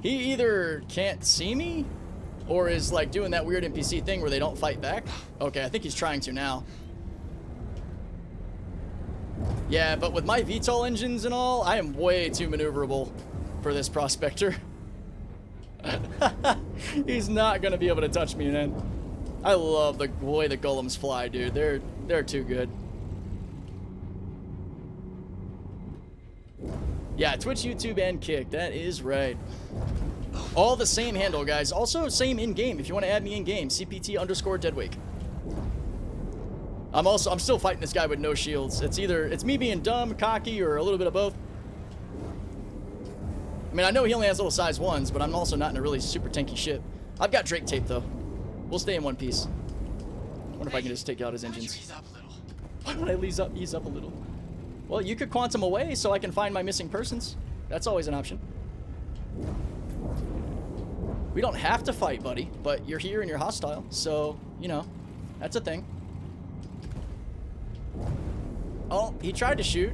He either can't see me or is like doing that weird NPC thing where they don't fight back. Okay, I think he's trying to now. Yeah, but with my VTOL engines and all, I am way too maneuverable for this Prospector. He's not gonna be able to touch me, man. I love the way the golems fly, dude. They're too good. Yeah, Twitch, YouTube, and Kick. That is right. All the same handle, guys. Also, same in-game. If you want to add me in-game, CPT_Deadwake. I'm still fighting this guy with no shields. It's me being dumb, cocky, or a little bit of both. I mean, I know he only has little size 1s, but I'm also not in a really super tanky ship. I've got Drake tape, though. We'll stay in one piece. I wonder if I can just take out his engines. Why would I ease up a little? Well, you could quantum away so I can find my missing persons. That's always an option. We don't have to fight, buddy, but you're here and you're hostile, so, you know, that's a thing. Oh, he tried to shoot.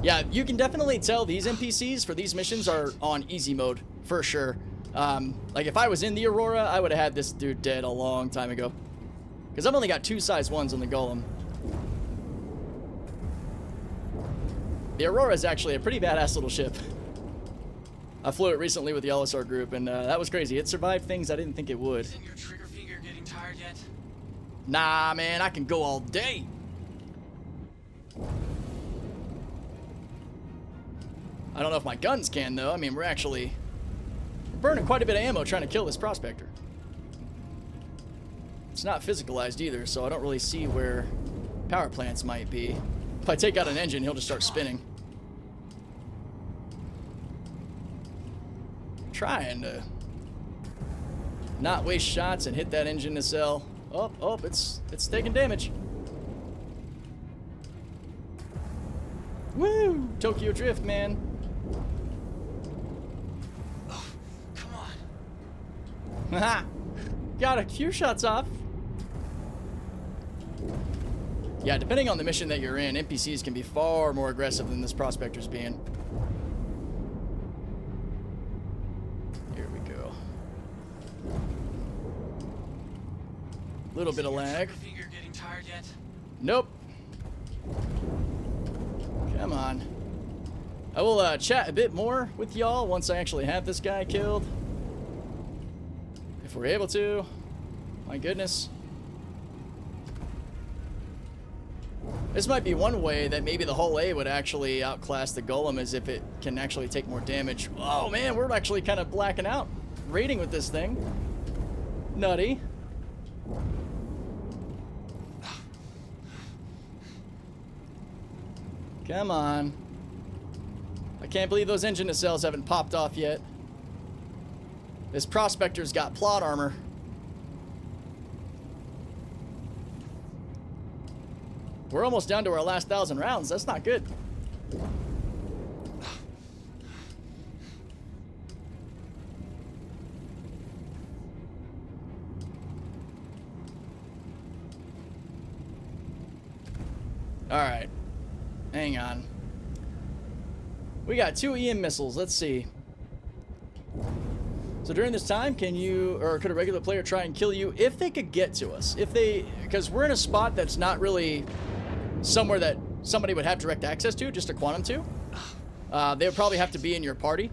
Yeah, you can definitely tell these NPCs for these missions are on easy mode, for sure. Like, if I was in the Aurora, I would have had this dude dead a long time ago. Because I've only got 2 size 1s on the Golem. The Aurora is actually a pretty badass little ship. I flew it recently with the OLISAR group, and that was crazy. It survived things I didn't think it would. Isn't your trigger finger getting tired yet? Nah, man, I can go all day. I don't know if my guns can, though. I mean, we're burning quite a bit of ammo trying to kill this Prospector. It's not physicalized either, so I don't really see where Power plants might be. If I take out an engine, he'll just start spinning. Trying to not waste shots and hit that engine nacelle. Oh, it's taking damage. Woo! Tokyo Drift, man. Oh, come on. Haha! Got a few shots off. Yeah, depending on the mission that you're in, NPCs can be far more aggressive than this prospector's being. Here we go. Little bit of lag. Finger getting tired yet? Nope. Come on. I will chat a bit more with y'all once I actually have this guy killed. If we're able to. My goodness. This might be one way that maybe the Hull A would actually outclass the Golem, is if it can actually take more damage. Oh man, we're actually kind of blacking out rating with this thing. Nutty. Come on. I can't believe those engine nacelles haven't popped off yet. This prospector's got plot armor. We're almost down to our last 1,000 rounds. That's not good. All right. Hang on. We got 2 EM missiles. Let's see. So during this time, can you, or could a regular player try and kill you if they could get to us? If they, because we're in a spot that's not really somewhere that somebody would have direct access to, just a quantum to. They would probably have to be in your party.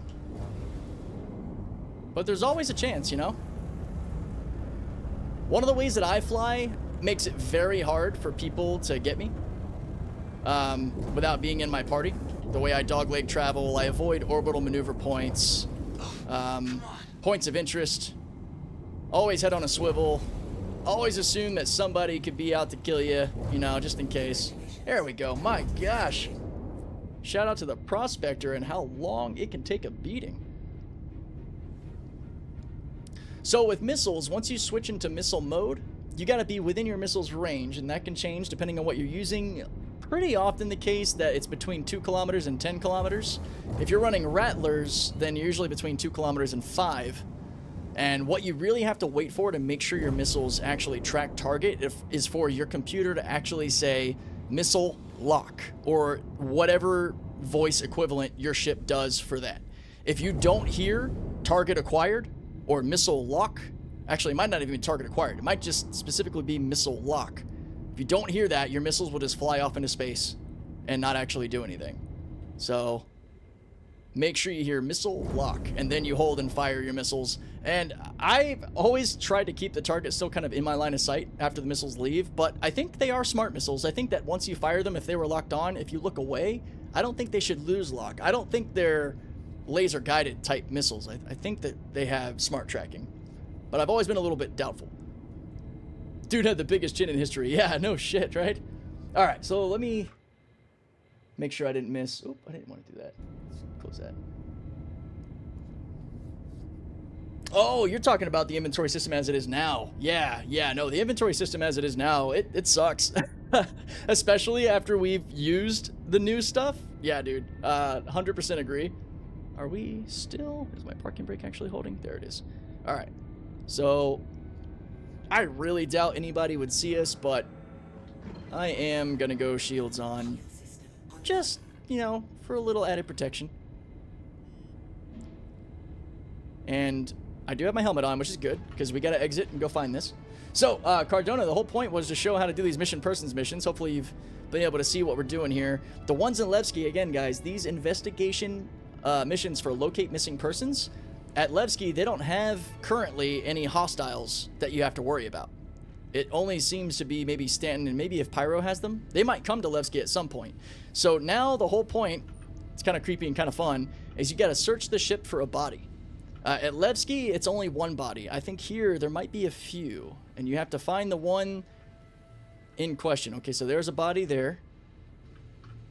But there's always a chance, you know? One of the ways that I fly makes it very hard for people to get me without being in my party. The way I dogleg travel, I avoid orbital maneuver points, points of interest, always head on a swivel, always assume that somebody could be out to kill you, you know, just in case. There we go. My gosh. Shout out to the prospector and how long it can take a beating. So with missiles, once you switch into missile mode, you got to be within your missile's range, and that can change depending on what you're using. Pretty often the case that it's between 2 kilometers and 10 kilometers. If you're running Rattlers, then you're usually between 2 kilometers and 5. And what you really have to wait for to make sure your missiles actually track target is for your computer to actually say missile lock, or whatever voice equivalent your ship does for that. If you don't hear target acquired or missile lock, actually it might not even be target acquired, it might just specifically be missile lock. If you don't hear that, your missiles will just fly off into space and not actually do anything. So make sure you hear missile lock, and then you hold and fire your missiles. And I've always tried to keep the target still kind of in my line of sight after the missiles leave, but I think they are smart missiles. I think that once you fire them, if they were locked on, if you look away, I don't think they should lose lock. I don't think they're laser guided type missiles. I think that they have smart tracking, but I've always been a little bit doubtful. Dude had the biggest chin in history. Yeah, no shit, right? All right, so let me make sure I didn't miss. Oop, I didn't want to do that. Let's close that. Oh, you're talking about the inventory system as it is now. Yeah, no, the inventory system as it is now, it sucks. Especially after we've used the new stuff. Yeah, dude, 100% agree. Are we still, is my parking brake actually holding? There it is. All right, so I really doubt anybody would see us, but I am gonna go shields on, just, you know, for a little added protection. And I do have my helmet on, which is good, because we got to exit and go find this. So, Cardona, the whole point was to show how to do these mission persons missions. Hopefully you've been able to see what we're doing here. The ones in Levski, again, guys, these investigation missions for locate missing persons, at Levski, they don't have currently any hostiles that you have to worry about. It only seems to be maybe Stanton, and maybe if Pyro has them, they might come to Levski at some point. So now the whole point, it's kind of creepy and kind of fun, is you got to search the ship for a body. At Levski, it's only one body. I think here there might be a few, and you have to find the one in question. Okay, so there's a body there.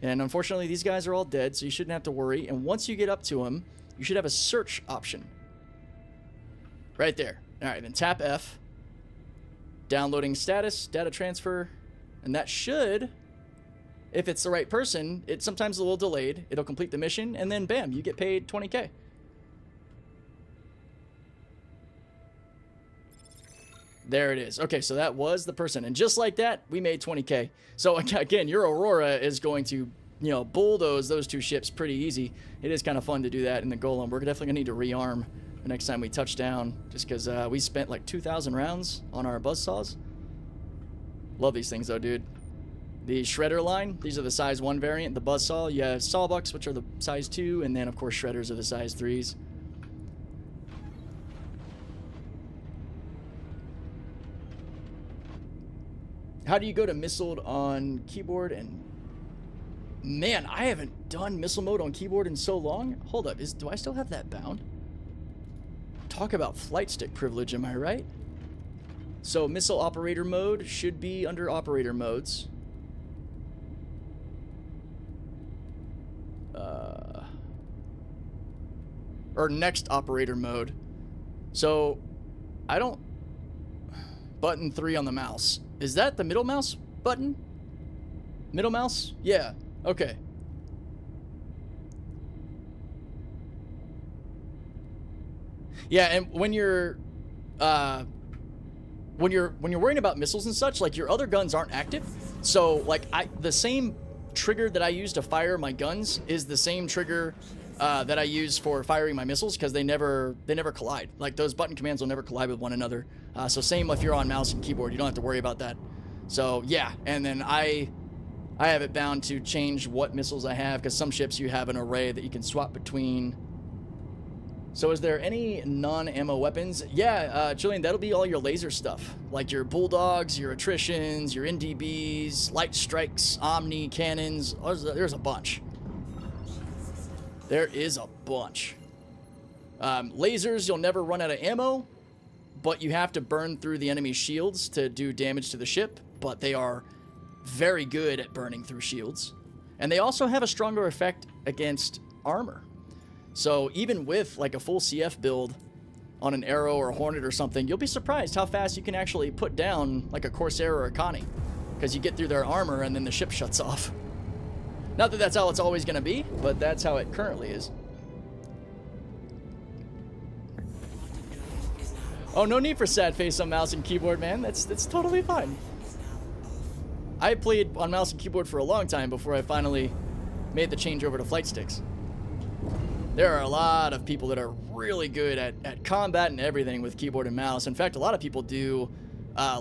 And unfortunately, these guys are all dead, so you shouldn't have to worry. And once you get up to them, you should have a search option. Right there. All right, then tap F. Downloading status, data transfer. And that should, if it's the right person, it's sometimes a little delayed. It'll complete the mission, and then bam, you get paid 20K. There it is. Okay, so that was the person. And just like that, we made 20K. So again, your Aurora is going to, you know, bulldoze those two ships pretty easy. It is kind of fun to do that in the Golem. We're definitely going to need to rearm the next time we touch down, just because we spent like 2,000 rounds on our buzzsaws. Love these things though, dude. The Shredder line, these are the size 1 variant. The buzzsaw, you have sawbucks, which are the size 2, and then of course Shredders are the size 3s. How do you go to missile on keyboard? And man, I haven't done missile mode on keyboard in so long. Hold up, do I still have that bound? Talk about flight stick privilege, am I right? So missile operator mode should be under operator modes. Or next operator mode. So I don't... Button 3 on the mouse. Is that the middle mouse button? Middle mouse? Yeah. Okay. Yeah, and when you're worrying about missiles and such, like, your other guns aren't active. So like the same trigger that I use to fire my guns is the same trigger that I use for firing my missiles, because they never collide. Like, those button commands will never collide with one another. So same if you're on mouse and keyboard, you don't have to worry about that. So yeah, and then I have it bound to change what missiles I have, because some ships you have an array that you can swap between. So is there any non-ammo weapons? Yeah, Julian, that'll be all your laser stuff. Like your Bulldogs, your Attritions, your NDBs, Light Strikes, Omni, Cannons. There's a bunch. There is a bunch. Lasers, you'll never run out of ammo, but you have to burn through the enemy's shields to do damage to the ship, but they are very good at burning through shields. And they also have a stronger effect against armor. So even with like a full CF build on an Arrow or a Hornet or something, you'll be surprised how fast you can actually put down like a Corsair or a Connie, because you get through their armor and then the ship shuts off. Not that that's how it's always going to be, but that's how it currently is. Oh, no need for sad face on mouse and keyboard, man. That's totally fine. I played on mouse and keyboard for a long time before I finally made the change over to flight sticks. There are a lot of people that are really good at combat and everything with keyboard and mouse. In fact, a lot of people do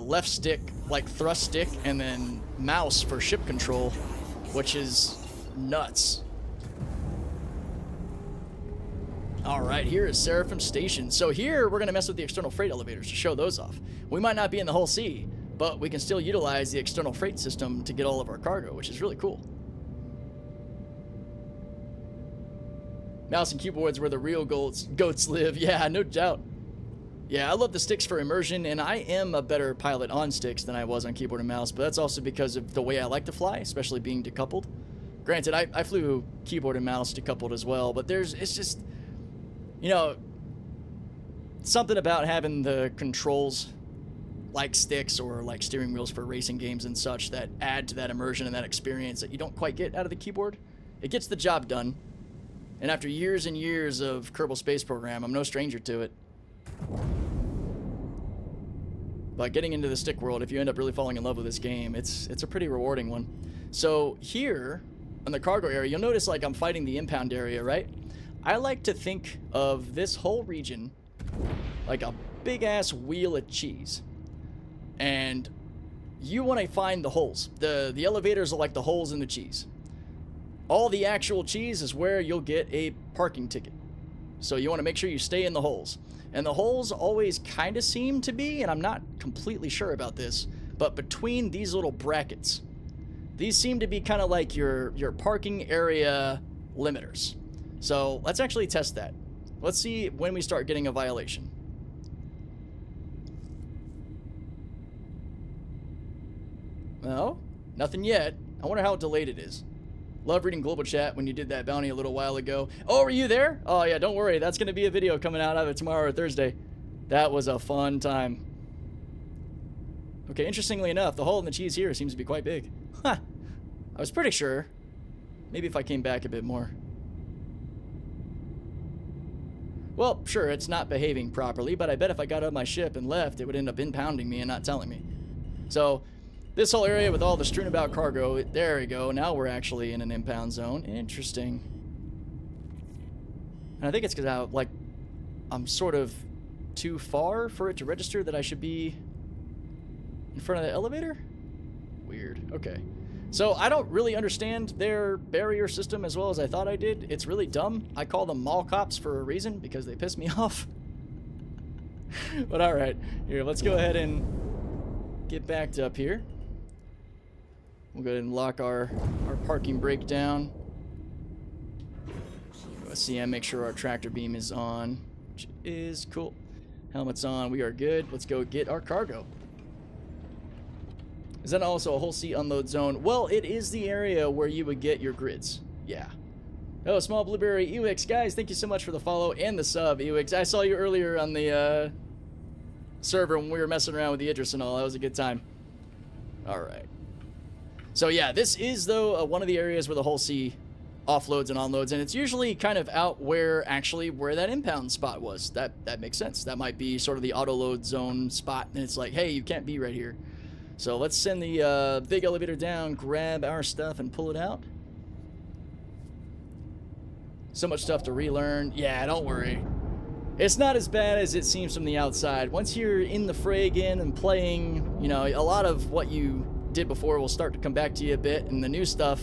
left stick, like thrust stick, and then mouse for ship control, which is nuts. All right, here is Seraphim Station. So here we're going to mess with the external freight elevators to show those off. We might not be in the whole sea, but we can still utilize the external freight system to get all of our cargo, which is really cool. Mouse and keyboards where the real goats live. Yeah, no doubt. Yeah, I love the sticks for immersion, and I am a better pilot on sticks than I was on keyboard and mouse, but that's also because of the way I like to fly, especially being decoupled. Granted, I flew keyboard and mouse decoupled as well, but it's just, you know, something about having the controls like sticks or like steering wheels for racing games and such that add to that immersion and that experience that you don't quite get out of the keyboard. It gets the job done. And after years and years of Kerbal Space Program, I'm no stranger to it. But getting into the stick world, if you end up really falling in love with this game, it's a pretty rewarding one. So here, on the cargo area, you'll notice like I'm fighting the impound area, right? I like to think of this whole region like a big-ass wheel of cheese. And you want to find the holes. The elevators are like the holes in the cheese. All the actual cheese is where you'll get a parking ticket. So you want to make sure you stay in the holes. And the holes always kind of seem to be, and I'm not completely sure about this, but between these little brackets. These seem to be kind of like your parking area limiters. So let's actually test that. Let's see when we start getting a violation. No, nothing yet. I wonder how delayed it is. Love reading global chat when you did that bounty a little while ago. Oh, were you there? Oh, yeah, don't worry. That's going to be a video coming out of it tomorrow or Thursday. That was a fun time. Okay, interestingly enough, the hole in the cheese here seems to be quite big. Huh. I was pretty sure. Maybe if I came back a bit more. Well, sure, it's not behaving properly, but I bet if I got up my ship and left, it would end up impounding me and not telling me. So, this whole area with all the strewn about cargo, there we go. Now we're actually in an impound zone. Interesting. And I think it's because I'm sort of too far for it to register that I should be in front of the elevator? Weird. Okay. So I don't really understand their barrier system as well as I thought I did. It's really dumb. I call them mall cops for a reason because they piss me off. But alright. Here, let's go ahead and get backed up here. We'll go ahead and lock our parking brake down. Go CM, make sure our tractor beam is on, which is cool. Helmet's on, we are good. Let's go get our cargo. Is that also a whole sea unload zone? Well, it is the area where you would get your grids. Yeah. Oh, Small Blueberry UEX. Guys, thank you so much for the follow and the sub, UEX. I saw you earlier on the server when we were messing around with the Idris and all. That was a good time. Alright. So yeah, this is, though, one of the areas where the whole sea offloads and onloads, and it's usually kind of out where that impound spot was. That makes sense. That might be sort of the auto load zone spot, and it's like, hey, you can't be right here. So let's send the big elevator down, grab our stuff, and pull it out. So much stuff to relearn. Yeah, don't worry. It's not as bad as it seems from the outside. Once you're in the fray again and playing, you know, a lot of what you did before will start to come back to you a bit, and the new stuff,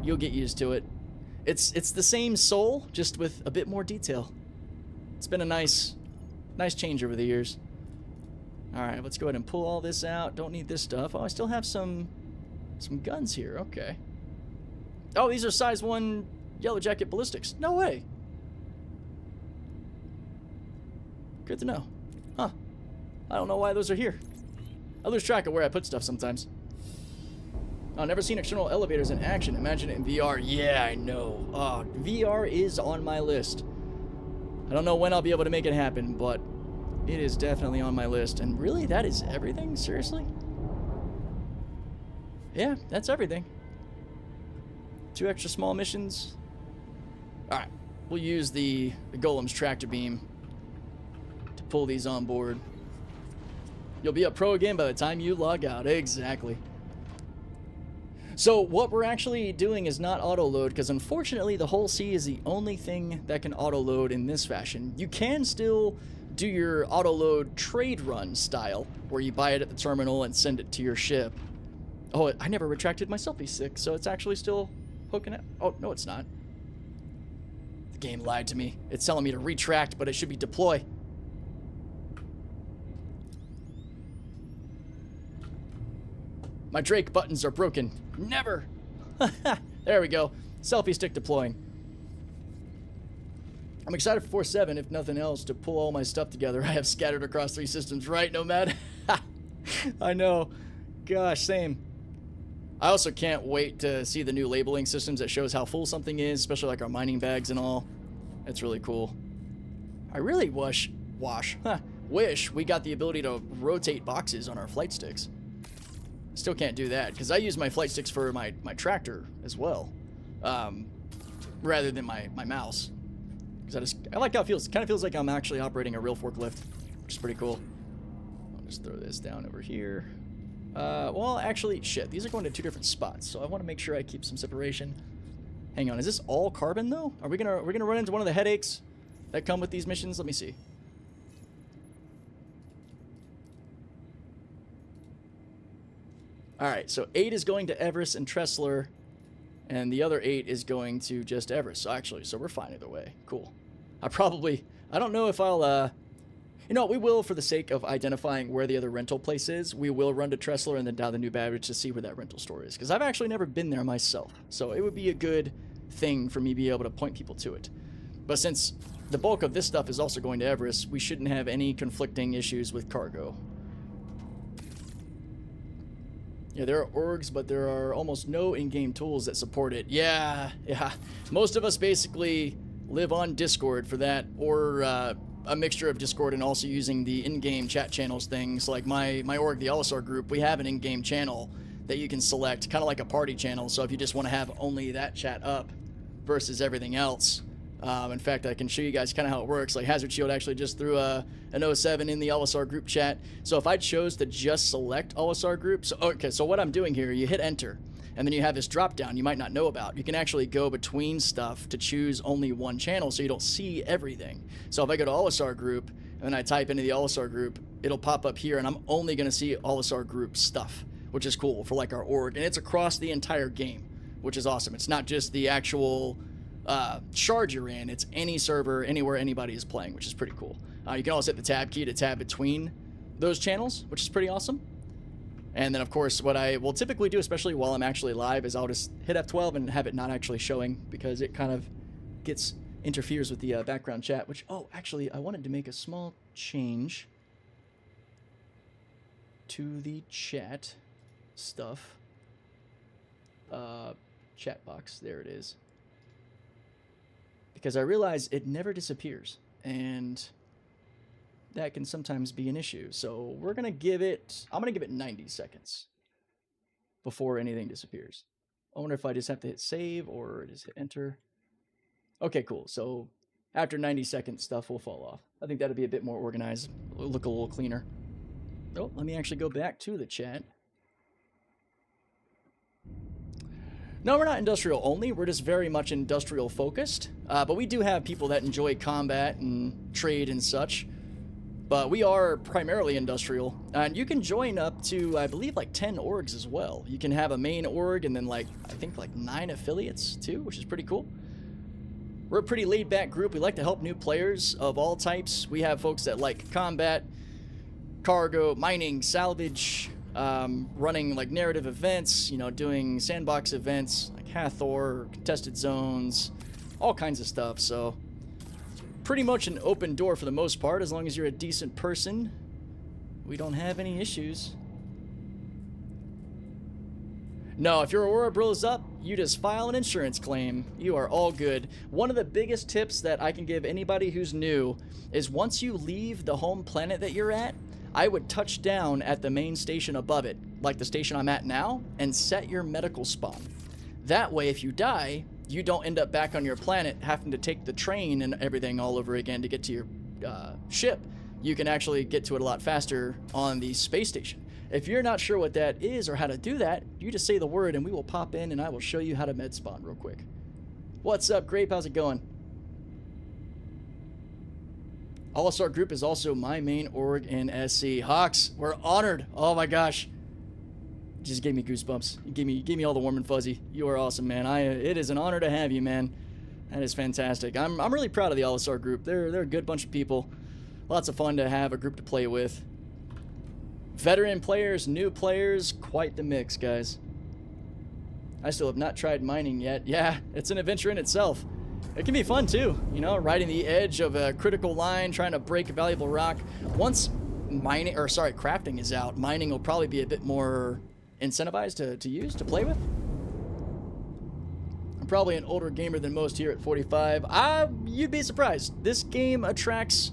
you'll get used to it. It's the same soul, just with a bit more detail. It's been a nice change over the years. Alright, let's go ahead and pull all this out. Don't need this stuff. Oh, I still have some guns here. Okay. Oh, these are size 1 Yellow Jacket ballistics. No way. Good to know. Huh. I don't know why those are here. I lose track of where I put stuff sometimes. Oh, never seen external elevators in action. Imagine it in VR. Yeah, I know. Oh, VR is on my list. I don't know when I'll be able to make it happen, but it is definitely on my list. And really, that is everything? Seriously? Yeah, that's everything. 2 extra small missions. Alright, we'll use the Golem's tractor beam to pull these on board. You'll be a pro again by the time you log out. Exactly. So what we're actually doing is not auto-load, because unfortunately the whole sea is the only thing that can auto-load in this fashion. You can still do your auto-load trade run style, where you buy it at the terminal and send it to your ship. Oh, I never retracted my selfie stick, so it's actually still hooking up. Oh, no, it's not. The game lied to me. It's telling me to retract, but it should be deploy. My Drake buttons are broken. Never! There we go. Selfie stick deploying. I'm excited for 4.7, if nothing else, to pull all my stuff together. I have scattered across 3 systems, right, Nomad? I know. Gosh, same. I also can't wait to see the new labeling systems that shows how full something is, especially like our mining bags and all. It's really cool. I really wish we got the ability to rotate boxes on our flight sticks. Still can't do that, because I use my flight sticks for my tractor as well, rather than my mouse. Because I like how it feels. It kind of feels like I'm actually operating a real forklift, which is pretty cool. I'll just throw this down over here. Well, actually, shit, these are going to 2 different spots, so I want to make sure I keep some separation. Hang on, is this all carbon though? Are we gonna run into one of the headaches that come with these missions? Let me see. All right, so 8 is going to Everest and Tressler, and the other 8 is going to just Everest. So actually, so we're fine either way. Cool. I don't know if I'll, you know, we will, for the sake of identifying where the other rental place is, we will run to Tressler and then down the New Babbage to see where that rental store is. Because I've actually never been there myself. So it would be a good thing for me to be able to point people to it. But since the bulk of this stuff is also going to Everest, we shouldn't have any conflicting issues with cargo. Yeah, there are orgs, but there are almost no in-game tools that support it. Yeah. Most of us basically live on Discord for that, or a mixture of Discord and also using the in-game chat channels things. Like my org, the OLISAR group, we have an in-game channel that you can select, kind of like a party channel. So if you just want to have only that chat up versus everything else. In fact, I can show you guys kind of how it works. Like Hazard Shield actually just threw an 07 in the OLISAR group chat. So if I chose to just select OLISAR group, so what I'm doing here, you hit enter, and then you have this drop down you might not know about. You can actually go between stuff to choose only one channel so you don't see everything. So if I go to OLISAR group and I type into the OLISAR group, it'll pop up here, and I'm only going to see OLISAR group stuff, which is cool for like our org, and it's across the entire game, which is awesome. It's not just the actual shard you're in, it's any server, anywhere anybody is playing, which is pretty cool. You can also hit the tab key to tab between those channels, which is pretty awesome. And then, of course, what I will typically do, especially while I'm actually live, is I'll just hit F12 and have it not actually showing, because it kind of interferes with the background chat, which, actually, I wanted to make a small change to the chat stuff. Chat box, there it is. Because I realize it never disappears, and that can sometimes be an issue. So I'm gonna give it 90 seconds before anything disappears. I wonder if I just have to hit save or just hit enter. Okay, cool. So after 90 seconds, stuff will fall off. I think that'll be a bit more organized, look a little cleaner. Oh, let me actually go back to the chat. No, we're not industrial only. We're just very much industrial focused. But we do have people that enjoy combat and trade and such. But we are primarily industrial. And you can join up to, I believe, like 10 orgs as well. You can have a main org and then I think 9 affiliates too, which is pretty cool. We're a pretty laid back group. We like to help new players of all types. We have folks that like combat, cargo, mining, salvage, running like narrative events, doing sandbox events like Hathor, contested zones, all kinds of stuff. So pretty much an open door for the most part, as long as you're a decent person. We don't have any issues. No, if your Aurora blows up, you just file an insurance claim. You are all good. One of the biggest tips that I can give anybody who's new is once you leave the home planet that you're at, I would touch down at the main station above it, like the station I'm at now, and set your medical spawn. That way, if you die, you don't end up back on your planet having to take the train and everything all over again to get to your ship. You can actually get to it a lot faster on the space station. If you're not sure what that is or how to do that, you just say the word and we will pop in and I will show you how to med spawn real quick. What's up, Grape? How's it going? OLISAR Group is also my main org in SC. Hawks, we're honored. Oh my gosh. Just gave me goosebumps. You gave me all the warm and fuzzy. You are awesome, man. It is an honor to have you, man. That is fantastic. I'm really proud of the OLISAR Group. They're a good bunch of people. Lots of fun to have a group to play with. Veteran players, new players, quite the mix, guys. I still have not tried mining yet. Yeah, it's an adventure in itself. It can be fun too, riding the edge of a critical line, trying to break a valuable rock. Once crafting is out, mining will probably be a bit more incentivized to play with. I'm probably an older gamer than most here at 45. You'd be surprised. This game attracts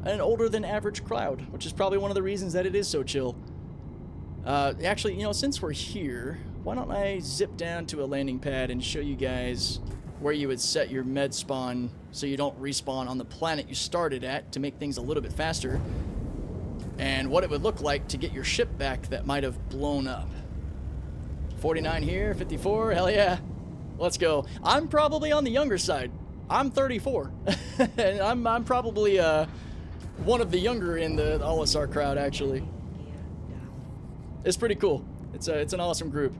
an older than average crowd, which is probably one of the reasons that it is so chill. Actually, since we're here, why don't I zip down to a landing pad and show you guys where you would set your med spawn so you don't respawn on the planet you started at to make things a little bit faster, and what it would look like to get your ship back that might have blown up. 49 here, 54, hell yeah. Let's go. I'm probably on the younger side. I'm 34. And I'm probably one of the younger in the OLISAR crowd, actually. It's pretty cool. It's an awesome group.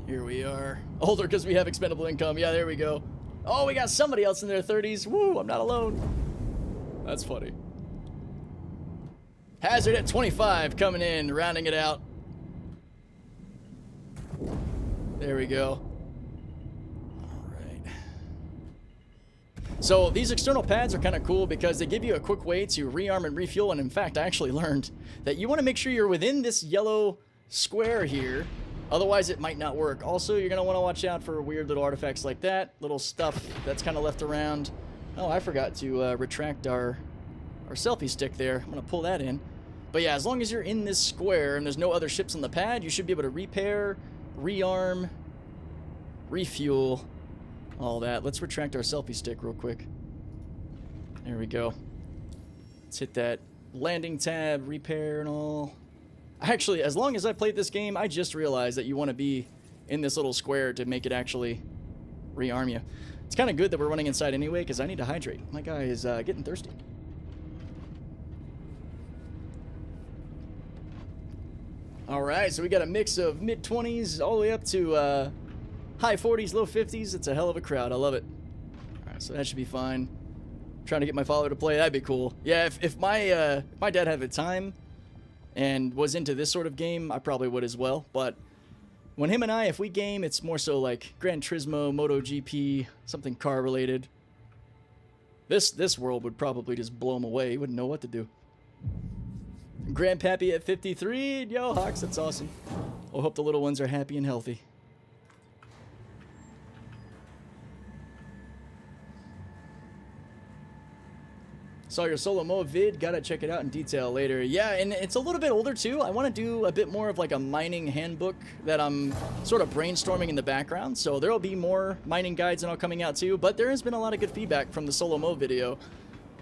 Here we are. Older because we have expendable income. Yeah, there we go. Oh, we got somebody else in their 30s. Woo, I'm not alone. That's funny. Hazard at 25 coming in, rounding it out. There we go. All right. So these external pads are kind of cool because they give you a quick way to rearm and refuel. And in fact, I actually learned that you want to make sure you're within this yellow square here. Otherwise, it might not work. Also, you're going to want to watch out for weird little artifacts like that. Little stuff that's kind of left around. Oh, I forgot to retract our selfie stick there. I'm going to pull that in. But yeah, as long as you're in this square and there's no other ships on the pad, you should be able to repair, rearm, refuel, all that. Let's retract our selfie stick real quick. There we go. Let's hit that landing tab, repair and all. Actually, as long as I played this game, I just realized that you want to be in this little square to make it actually rearm you. It's kind of good that we're running inside anyway, because I need to hydrate. My guy is getting thirsty. Alright, so we got a mix of mid-20s all the way up to high 40s, low 50s. It's a hell of a crowd. I love it. Alright, so that should be fine. I'm trying to get my father to play. That'd be cool. Yeah, if my dad had the time and was into this sort of game, I probably would as well. But when him and I, if we game, it's more so like Gran Turismo, MotoGP, something car related. This world would probably just blow him away. He wouldn't know what to do. Grandpappy at 53. Yo, Hawks, that's awesome. We'll hope the little ones are happy and healthy. Saw your solo mo vid. Gotta check it out in detail later. Yeah, and it's a little bit older too. I want to do a bit more of like a mining handbook that I'm sort of brainstorming in the background. So there will be more mining guides and all coming out too. But there has been a lot of good feedback from the solo mo video.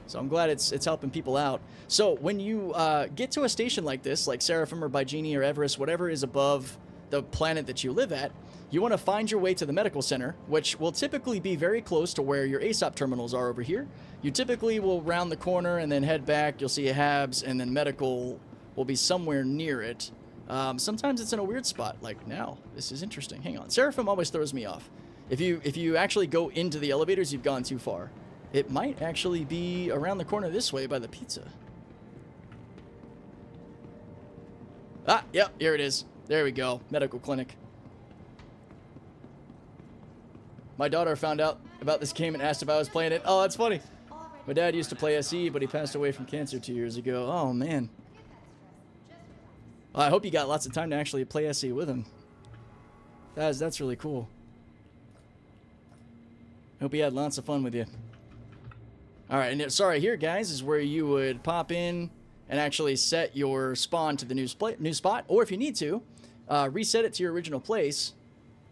So I'm glad it's helping people out. So when you get to a station like this, like Seraphim or Bygenie or Everest, whatever is above the planet that you live at, you want to find your way to the medical center, which will typically be very close to where your ASOP terminals are over here. You typically will round the corner and then head back. You'll see a Habs, and then medical will be somewhere near it. Sometimes it's in a weird spot, like now. This is interesting. Hang on. Seraphim always throws me off. If you actually go into the elevators, you've gone too far. It might actually be around the corner this way by the pizza. Ah, yep, here it is. There we go. Medical clinic. My daughter found out about this game and asked if I was playing it. Oh, that's funny. My dad used to play SE, but he passed away from cancer 2 years ago. Oh, man. Well, I hope you got lots of time to actually play SE with him. That's really cool. Hope he had lots of fun with you. Alright, and sorry, here, guys, is where you would pop in and actually set your spawn to the new spot. Or if you need to, reset it to your original place.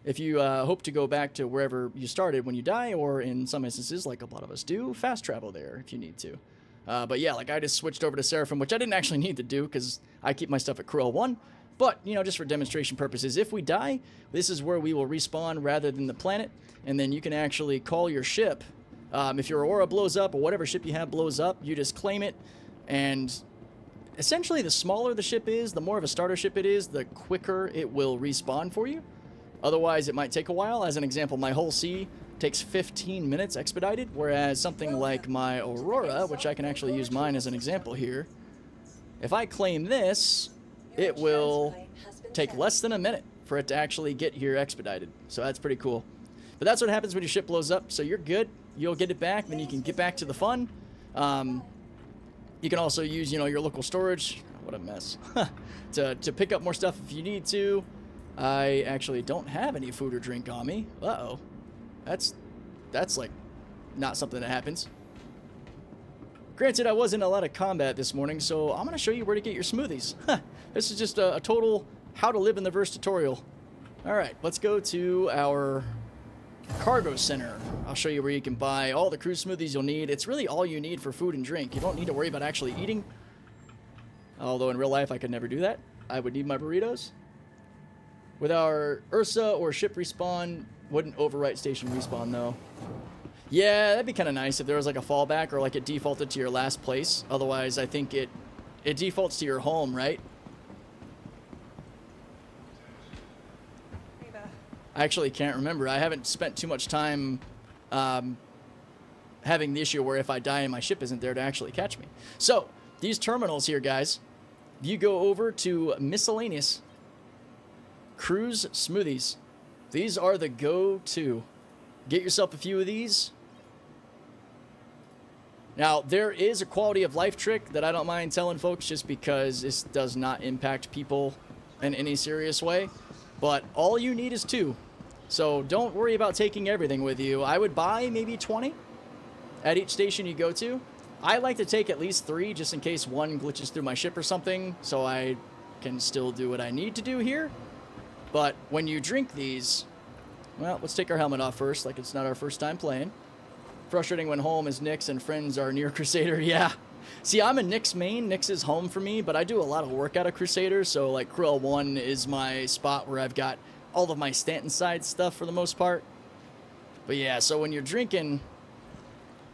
If you hope to go back to wherever you started when you die, or in some instances, like a lot of us do, fast travel there if you need to. But yeah, like I just switched over to Seraphim, which I didn't actually need to do because I keep my stuff at Crew L1. But, you know, just for demonstration purposes, if we die, this is where we will respawn rather than the planet. And then you can actually call your ship. If your aura blows up or whatever ship you have blows up, you just claim it. And essentially, the smaller the ship is, the more of a starter ship it is, the quicker it will respawn for you. Otherwise, it might take a while. As an example, my Hull C takes 15 minutes expedited, whereas something like my Aurora, which I can actually use mine as an example here, if I claim this, it will take less than a minute for it to actually get here expedited. So that's pretty cool. But that's what happens when your ship blows up, so you're good. You'll get it back, then you can get back to the fun. You can also use, you know, your local storage. What a mess. to pick up more stuff if you need to. I actually don't have any food or drink on me. Uh-oh. That's like not something that happens. Granted, I was in a lot of combat this morning, so I'm going to show you where to get your smoothies. This is just a total how to live in the verse tutorial. Alright, let's go to our cargo center. I'll show you where you can buy all the cruise smoothies you'll need. It's really all you need for food and drink. You don't need to worry about actually eating. Although in real life I could never do that. I would need my burritos. With our Ursa or ship respawn, wouldn't overwrite station respawn though. Yeah, that'd be kind of nice if there was like a fallback or like it defaulted to your last place. Otherwise, I think it defaults to your home, right? I actually can't remember. I haven't spent too much time having the issue where if I die and my ship isn't there to actually catch me. So, these terminals here, guys, you go over to miscellaneous cruise smoothies. These are the go-to. Get yourself a few of these. Now, there is a quality of life trick that I don't mind telling folks just because this does not impact people in any serious way. But all you need is 2. So don't worry about taking everything with you. I would buy maybe 20 at each station you go to. I like to take at least 3 just in case one glitches through my ship or something, so I can still do what I need to do here. But when you drink these, well, let's take our helmet off first, like it's not our first time playing. Frustrating when home is Nyx and friends are near Crusader. Yeah. See, I'm a Nyx main. Nyx is home for me, but I do a lot of work out of Crusader, so like Krill 1 is my spot where I've got all of my Stanton side stuff for the most part. But yeah, so when you're drinking,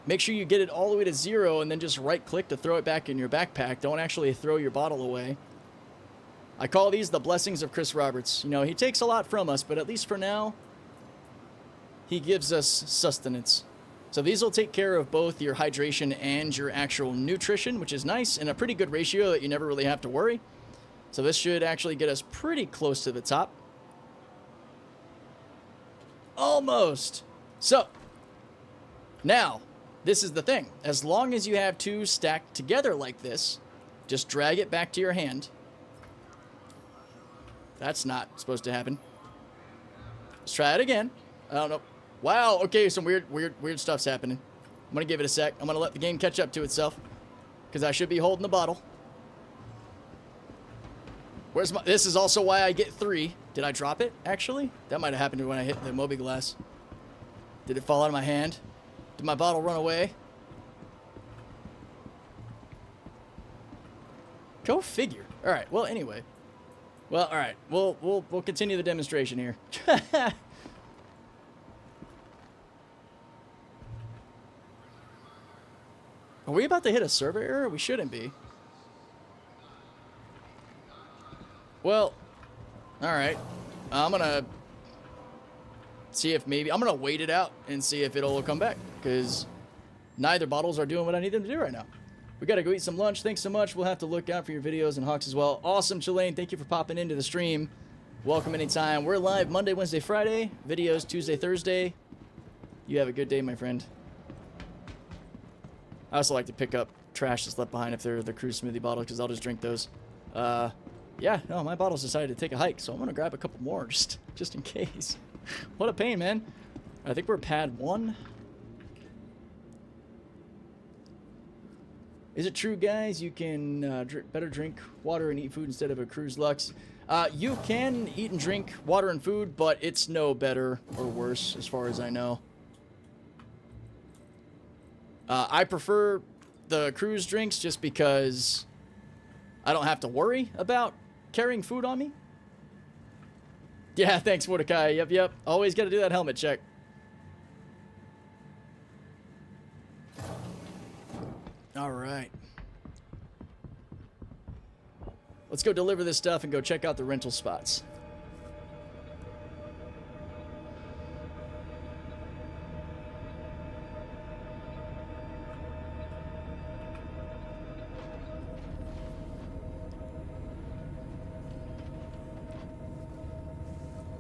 make sure you get it all the way to 0 and then just right click to throw it back in your backpack. Don't actually throw your bottle away. I call these the blessings of Chris Roberts. You know, he takes a lot from us, but at least for now, he gives us sustenance. So these will take care of both your hydration and your actual nutrition, which is nice, and a pretty good ratio that you never really have to worry. So this should actually get us pretty close to the top. Almost. So, now, this is the thing. As long as you have 2 stacked together like this, just drag it back to your hand. That's not supposed to happen. Let's try it again. I don't know. Wow, okay, some weird stuff's happening. I'm going to give it a sec. I'm going to let the game catch up to itself. Because I should be holding the bottle. Where's my... This is also why I get 3. Did I drop it, actually? That might have happened when I hit the Mobi-Glass. Did it fall out of my hand? Did my bottle run away? Go figure. Alright, well, anyway. Well, alright. We'll continue the demonstration here. Are we about to hit a server error? We shouldn't be. Well, alright. I'm gonna see if maybe... I'm gonna wait it out and see if it'll come back. Because neither bottles are doing what I need them to do right now. We gotta go eat some lunch. Thanks so much. We'll have to look out for your videos and Hawks as well. Awesome, Chilane. Thank you for popping into the stream. Welcome anytime. We're live Monday, Wednesday, Friday. Videos Tuesday, Thursday. You have a good day, my friend. I also like to pick up trash that's left behind if they're the cruise smoothie bottle, because I'll just drink those. Yeah, no, my bottle's decided to take a hike, so I'm gonna grab a couple more just in case. What a pain, man. I think we're pad 1. Is it true, guys, you can better drink water and eat food instead of a cruise Lux? You can eat and drink water and food, but it's no better or worse as far as I know. I prefer the cruise drinks just because I don't have to worry about carrying food on me. Yeah, thanks, Mordecai. Yep. Always got to do that helmet check. All right. Let's go deliver this stuff and go check out the rental spots.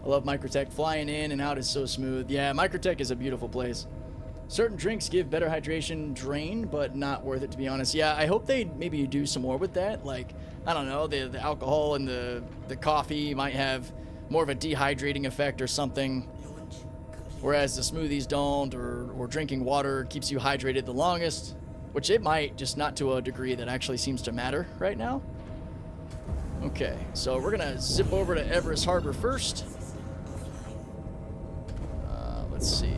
I love Microtech. Flying in and out is so smooth. Yeah, Microtech is a beautiful place. Certain drinks give better hydration drain, but not worth it, to be honest. Yeah, I hope they maybe do some more with that. Like, I don't know, the alcohol and the coffee might have more of a dehydrating effect or something. Whereas the smoothies don't, or drinking water keeps you hydrated the longest. Which it might, just not to a degree that actually seems to matter right now. Okay, so we're going to zip over to Everest Harbor first. Let's see.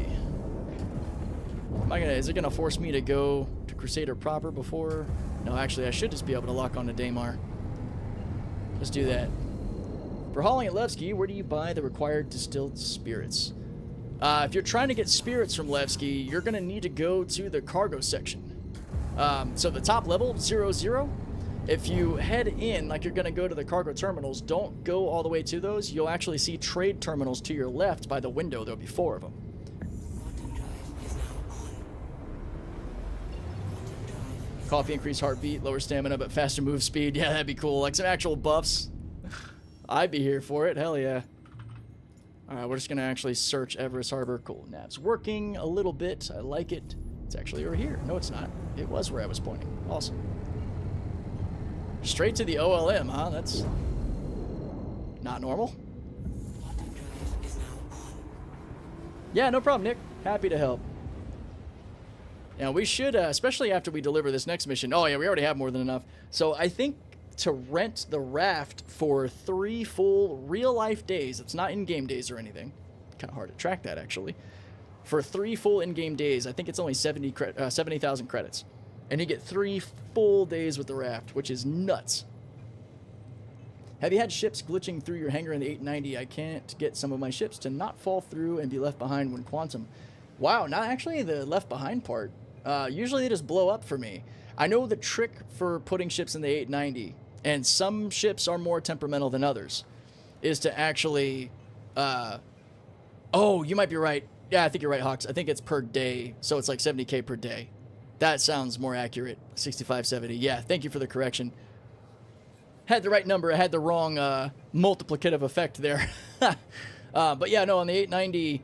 Is it gonna force me to go to Crusader proper before? No, actually, I should just be able to lock on to Daymar. Let's do that. For hauling at Levski, where do you buy the required distilled spirits? If you're trying to get spirits from Levski, you're gonna need to go to the cargo section. So the top level, 00. If you head in like you're gonna go to the cargo terminals, don't go all the way to those. You'll actually see trade terminals to your left by the window. There'll be 4 of them. Coffee increase heartbeat, lower stamina, but faster move speed. Yeah, that'd be cool. Like some actual buffs. I'd be here for it. Hell yeah. Alright, we're just going to actually search Everest Harbor. Cool. Nav's working a little bit. I like it. It's actually over here. No, it's not. It was where I was pointing. Awesome. Straight to the OLM, huh? That's not normal. Yeah, no problem, Nick. Happy to help. Now, we should, especially after we deliver this next mission. Oh, yeah, we already have more than enough. So I think to rent the raft for 3 full real-life days, it's not in-game days or anything. Kind of hard to track that, actually. For 3 full in-game days, I think it's only 70,000 credits. And you get 3 full days with the raft, which is nuts. Have you had ships glitching through your hangar in the 890? I can't get some of my ships to not fall through and be left behind when quantum. Wow, not actually the left behind part. Usually they just blow up for me. I know the trick for putting ships in the 890, and some ships are more temperamental than others, is to actually... oh, you might be right. Yeah, I think you're right, Hawks. I think it's per day, so it's like 70k per day. That sounds more accurate. 6570. Yeah, thank you for the correction. Had the right number. I had the wrong multiplicative effect there. But yeah, no, on the 890,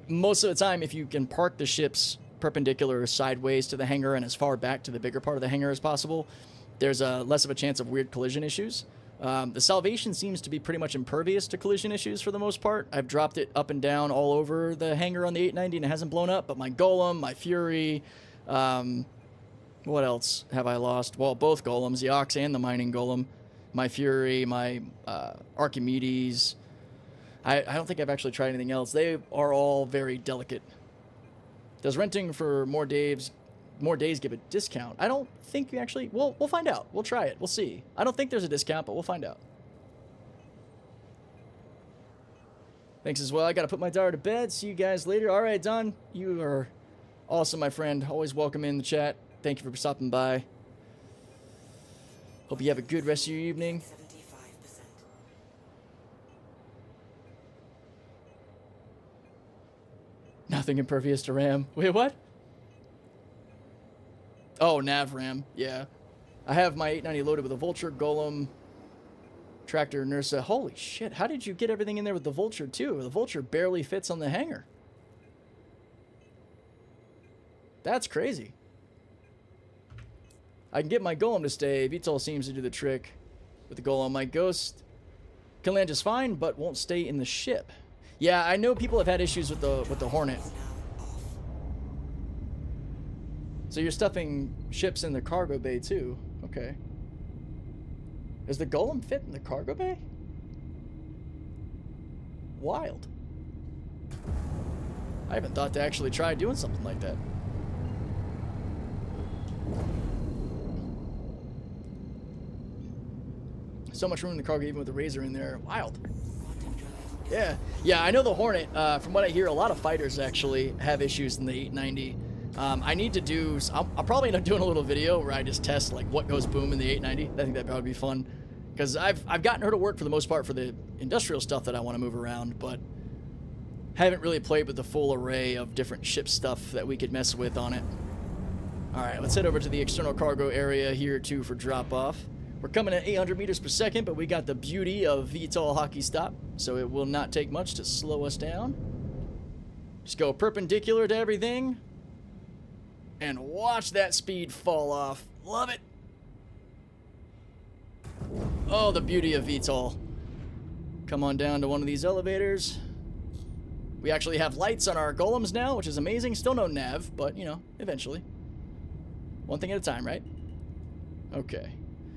most of the time, if you can park the ships perpendicular or sideways to the hangar and as far back to the bigger part of the hangar as possible, there's less of a chance of weird collision issues. The Salvation seems to be pretty much impervious to collision issues for the most part. I've dropped it up and down all over the hangar on the 890 and it hasn't blown up, but my Golem, my Fury, what else have I lost? Well, both Golems, the Ox and the Mining Golem, my Fury, my Archimedes. I don't think I've actually tried anything else. They are all very delicate. Does renting for more days give a discount? I don't think you actually... We'll find out. We'll try it. We'll see. I don't think there's a discount, but we'll find out. Thanks as well. I got to put my daughter to bed. See you guys later. All right, Don. You are awesome, my friend. Always welcome in the chat. Thank you for stopping by. Hope you have a good rest of your evening. 75%. Nothing impervious to RAM. Wait, what? Oh, nav RAM. Yeah. I have my 890 loaded with a Vulture, Golem, Tractor, Nursa. Holy shit. How did you get everything in there with the Vulture, too? The Vulture barely fits on the hangar. That's crazy. I can get my Golem to stay. VTOL seems to do the trick with the Golem. My Ghost can land just fine, but won't stay in the ship. Yeah, I know people have had issues with the Hornet. So you're stuffing ships in the cargo bay too. Okay. Does the Golem fit in the cargo bay? Wild. I haven't thought to actually try doing something like that. So much room in the cargo even with the Razer in there. Wild. Yeah. Yeah, I know the Hornet, from what I hear, a lot of fighters actually have issues in the 890. I need to do... I'll probably end up doing a little video where I just test like what goes boom in the 890. I think that'd probably be fun. Because I've gotten her to work for the most part for the industrial stuff that I want to move around, but haven't really played with the full array of different ship stuff that we could mess with on it. Alright, let's head over to the external cargo area here too for drop-off. We're coming at 800 meters per second, but we got the beauty of VTOL hockey stop, so it will not take much to slow us down. Just go perpendicular to everything, and watch that speed fall off. Love it. Oh, the beauty of VTOL. Come on down to one of these elevators. We actually have lights on our golems now, which is amazing. Still no nav, but, you know, eventually. One thing at a time, right? Okay.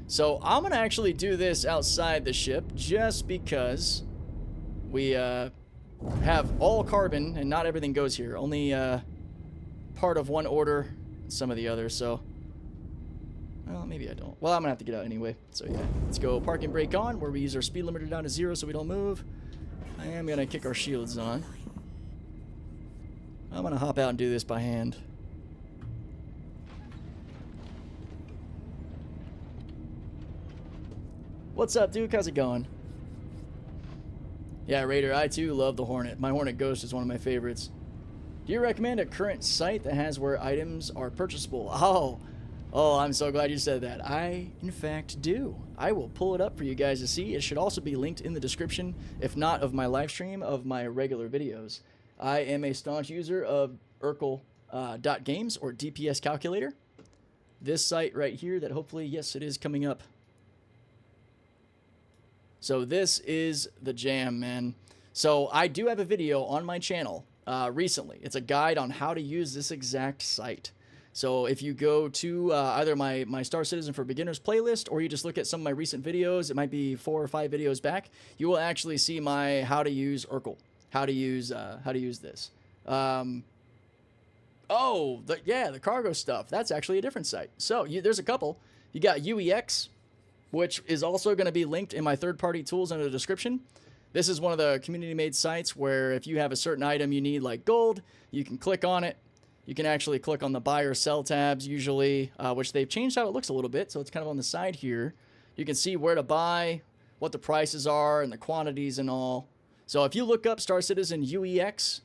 So I'm going to actually do this outside the ship just because we have all carbon and not everything goes here. Only part of one order, some of the others, so... Well, maybe I don't. Well, I'm going to have to get out anyway. So, yeah. Let's go parking brake on, where we use our speed limiter down to 0 so we don't move. I am going to kick our shields on. I'm going to hop out and do this by hand. What's up, Duke? How's it going? Yeah, Raider, I too love the Hornet. My Hornet Ghost is one of my favorites. Do you recommend a current site that has where items are purchasable? Oh, I'm so glad you said that. I, in fact, do. I will pull it up for you guys to see. It should also be linked in the description, if not of my live stream, of my regular videos. I am a staunch user of Erkul.games or DPS calculator. This site right here that hopefully, yes, it is coming up. So this is the jam, man. So I do have a video on my channel recently. It's a guide on how to use this exact site. So if you go to either my Star Citizen for Beginners playlist, or you just look at some of my recent videos, it might be 4 or 5 videos back, you will actually see my how to use Erkul, how to use this. The cargo stuff. That's actually a different site. So there's a couple. You got UEX, which is also going to be linked in my third-party tools in the description. This is one of the community-made sites where if you have a certain item you need, like gold, you can click on it. You can actually click on the buy or sell tabs usually, which they've changed how it looks a little bit. So it's kind of on the side here. You can see where to buy, what the prices are, and the quantities and all. So if you look up Star Citizen UEX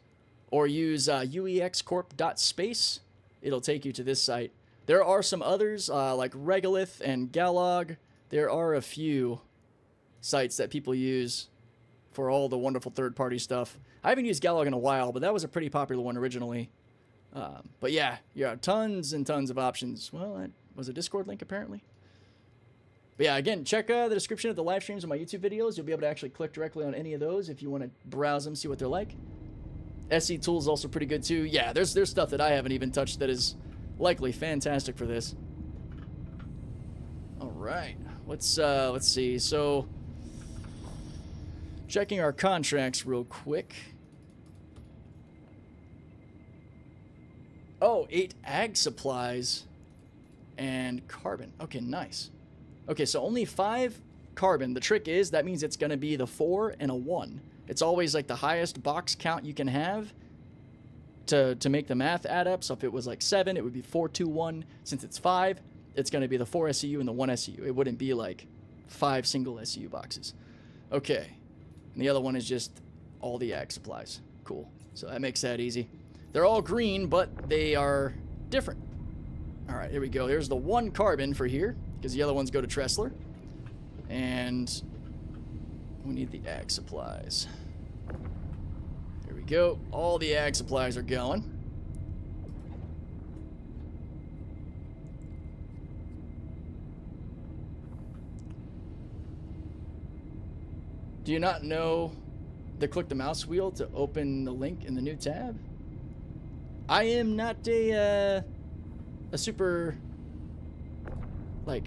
or use uexcorp.space, it'll take you to this site. There are some others like Regolith and Galog. There are a few sites that people use for all the wonderful third-party stuff. I haven't used Galog in a while, but that was a pretty popular one originally. But yeah, tons and tons of options. Well, that was a Discord link apparently. But yeah, again, check the description of the live streams of my YouTube videos. You'll be able to actually click directly on any of those if you want to browse them, see what they're like. SE Tools is also pretty good too. Yeah, there's stuff that I haven't even touched that is likely fantastic for this. All right, let's see. So, checking our contracts real quick. Oh, 8 ag supplies and carbon. Okay, nice. Okay, so only 5 carbon. The trick is that means it's going to be the 4 and a 1. It's always like the highest box count you can have to make the math add up. So if it was like 7, it would be 4, 2, 1. Since it's 5, it's going to be the 4 SCU and the 1 SCU. It wouldn't be like 5 single SCU boxes. Okay. And the other one is just all the ag supplies. Cool. So that makes that easy. They're all green, but they are different. All right, here we go. Here's the 1 carbon for here, because the other ones go to Tressler. And we need the ag supplies. Here we go. All the ag supplies are going. Do you not know to click the mouse wheel to open the link in the new tab? I am not a super, like,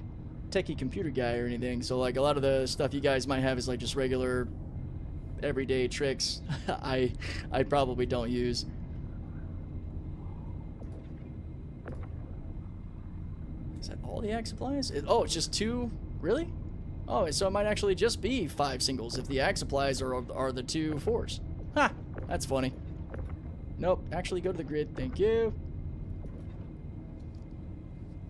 techie computer guy or anything, so like a lot of the stuff you guys might have is like just regular everyday tricks I probably don't use. Is that all the ag supplies? Oh, it's just 2? Really? Oh, so it might actually just be 5 singles if the ag supplies are the 2 4s. Ha! That's funny. Nope, actually go to the grid, thank you.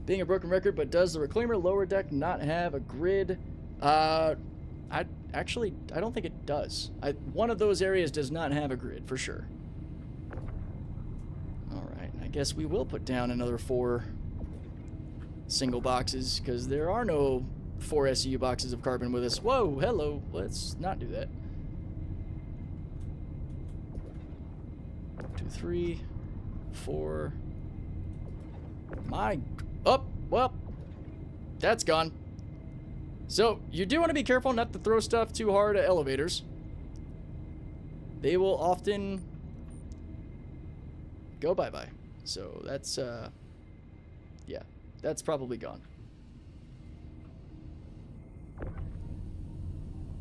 Being a broken record, but does the Reclaimer lower deck not have a grid? I don't think it does. One of those areas does not have a grid, for sure. Alright, I guess we will put down another 4 single boxes, because there are no 4 SCU boxes of carbon with us. Whoa, hello, let's not do that. 2, 3, 4. Well, that's gone. So, you do want to be careful not to throw stuff too hard at elevators. They will often go bye-bye. So, that's, yeah, that's probably gone.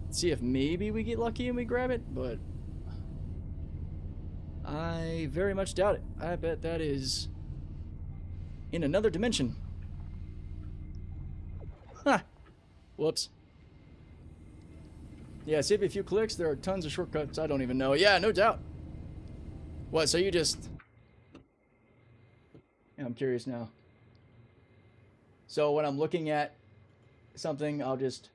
Let's see if maybe we get lucky and we grab it, but I very much doubt it. I bet that is in another dimension. Huh. Whoops. Yeah, save a few clicks. There are tons of shortcuts. I don't even know. Yeah, no doubt. What, so you just... Yeah, I'm curious now. So when I'm looking at something, I'll just...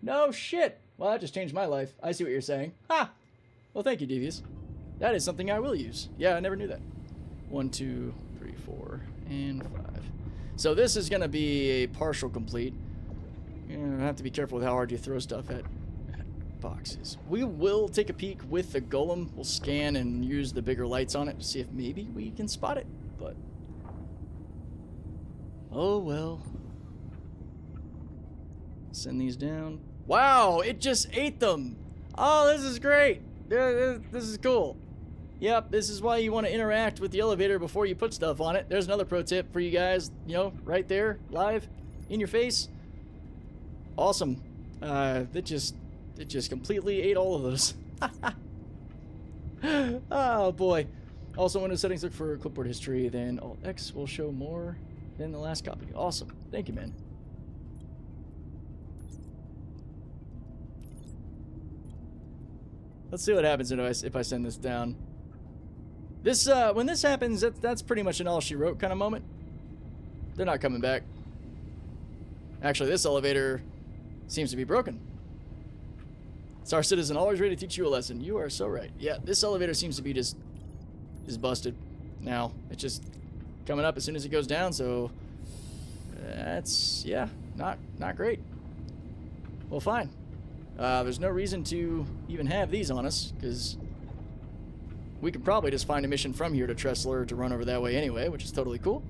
No shit! Well, that just changed my life. I see what you're saying. Ha! Well, thank you, Devious. That is something I will use. Yeah, I never knew that. 1, 2, 3, 4, and 5. So this is going to be a partial complete. You're going to have to be careful with how hard you throw stuff at boxes. We will take a peek with the golem. We'll scan and use the bigger lights on it to see if maybe we can spot it. but oh well. Send these down. Wow, it just ate them. Oh, this is great. This is cool. Yep, this is why you want to interact with the elevator before you put stuff on it. There's another pro tip for you guys, you know, right there, live, in your face. Awesome. It just completely ate all of those. Oh boy. Also, Windows settings, look for clipboard history, then Alt X will show more than the last copy. Awesome. Thank you, man. Let's see what happens if I send this down. This when this happens, that's pretty much an all she wrote kind of moment. They're not coming back. Actually, this elevator seems to be broken. Star Citizen, always ready to teach you a lesson. You are so right. Yeah, this elevator seems to be just busted. Now it's just coming up as soon as it goes down. So that's, yeah, not great. Well, fine. There's no reason to even have these on us, because we could probably just find a mission from here to Tressler to run over that way anyway, which is totally cool.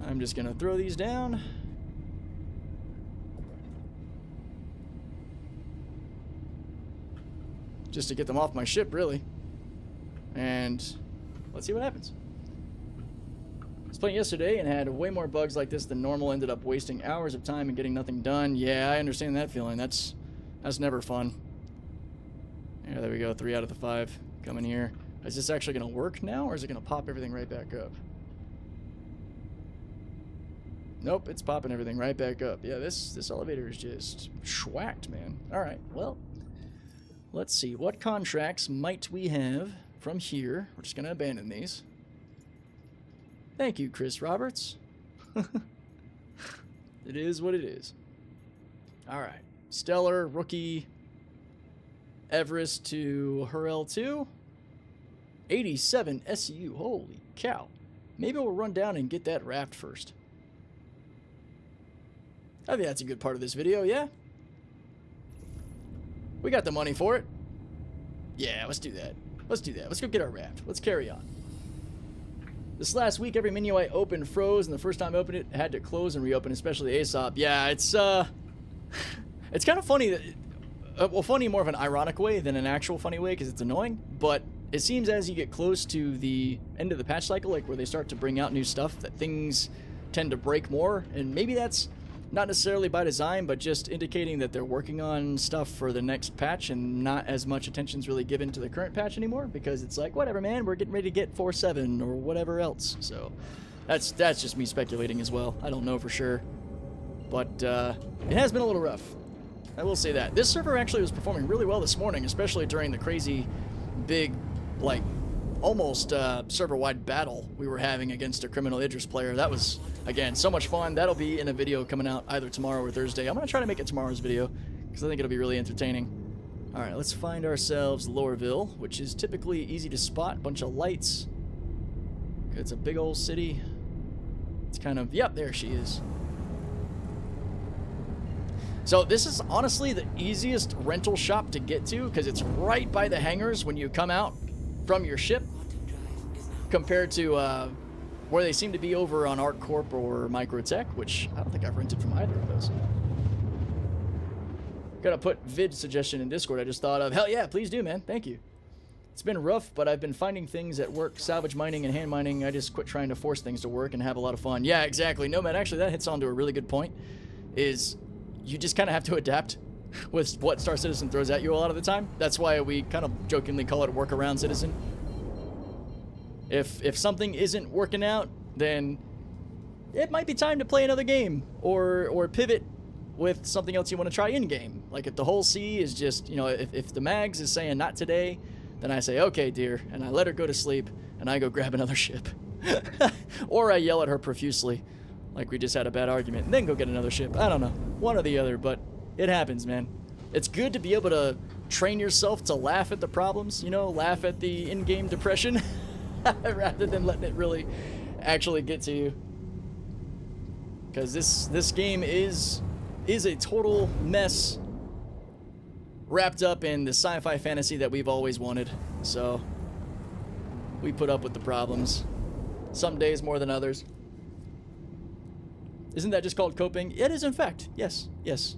I'm just going to throw these down. Just to get them off my ship, really. And let's see what happens. I was playing yesterday and had way more bugs like this than normal. Ended up wasting hours of time and getting nothing done. Yeah, I understand that feeling. That's never fun. Yeah, there we go. 3 out of the 5 coming here. Is this actually going to work now, or is it going to pop everything right back up? Nope, it's popping everything right back up. Yeah, this elevator is just schwacked, man. All right, well, let's see. What contracts might we have from here? We're just going to abandon these. Thank you, Chris Roberts. It is what it is. All right. Stellar, Rookie, Everest to Hurrell 2. 87 SU. Holy cow. Maybe we'll run down and get that raft first. I think that's a good part of this video, yeah? We got the money for it. Yeah, let's do that. Let's do that. Let's go get our raft. Let's carry on. This last week, every menu I opened froze, and the first time I opened it, I had to close and reopen, especially ASOP. Yeah, it's kind of funny that, well, funny more of an ironic way than an actual funny way, because it's annoying, but it seems as you get close to the end of the patch cycle, like where they start to bring out new stuff, that things tend to break more, and maybe that's not necessarily by design, but just indicating that they're working on stuff for the next patch and not as much attention's really given to the current patch anymore, because it's like, whatever, man, we're getting ready to get 4.7 or whatever else. So that's just me speculating as well. I don't know for sure, but it has been a little rough. I will say that. This server actually was performing really well this morning, especially during the crazy big, like, almost server-wide battle we were having against a Criminal Idris player. That was, again, so much fun. That'll be in a video coming out either tomorrow or Thursday. I'm going to try to make it tomorrow's video, because I think it'll be really entertaining. Alright, let's find ourselves Loreville, which is typically easy to spot. Bunch of lights. It's a big old city. It's kind of, yep, there she is. So this is honestly the easiest rental shop to get to, because it's right by the hangars when you come out from your ship, compared to where they seem to be over on Arc Corp or Microtech, which I don't think I've rented from either of those. Gotta put vid suggestion in Discord I just thought of. Hell yeah, please do, man. Thank you. It's been rough, but I've been finding things at work, salvage mining and hand mining. I just quit trying to force things to work and have a lot of fun. Yeah, exactly. Nomad, actually, that hits onto a really good point, is you just kind of have to adapt with what Star Citizen throws at you a lot of the time. That's why we kind of jokingly call it workaround Citizen. If something isn't working out, then it might be time to play another game, or pivot with something else you want to try in-game. Like if the whole sea is just, you know, if the Mags is saying not today, then I say, okay, dear, and I let her go to sleep, and I go grab another ship. Or I yell at her profusely, like we just had a bad argument, and then go get another ship. I don't know. One or the other, but it happens, man. It's good to be able to train yourself to laugh at the problems, you know, laugh at the in-game depression, rather than letting it really actually get to you. Because this game is a total mess wrapped up in the sci-fi fantasy that we've always wanted. So We put up with the problems. Some days more than others. Isn't that just called coping? It is, in fact. Yes, yes.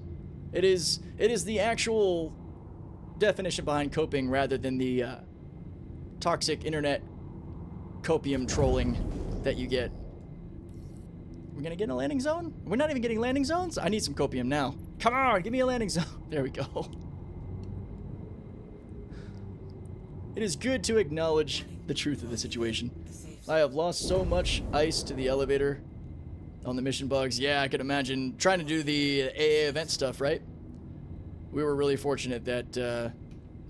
It is the actual definition behind coping rather than the toxic internet copium trolling that you get. We're gonna get in a landing zone? We're not even getting landing zones? I need some copium now. Come on, give me a landing zone. There we go. It is good to acknowledge the truth of the situation. I have lost so much ice to the elevator on the mission bugs. Yeah, I could imagine trying to do the AA event stuff, right? We were really fortunate that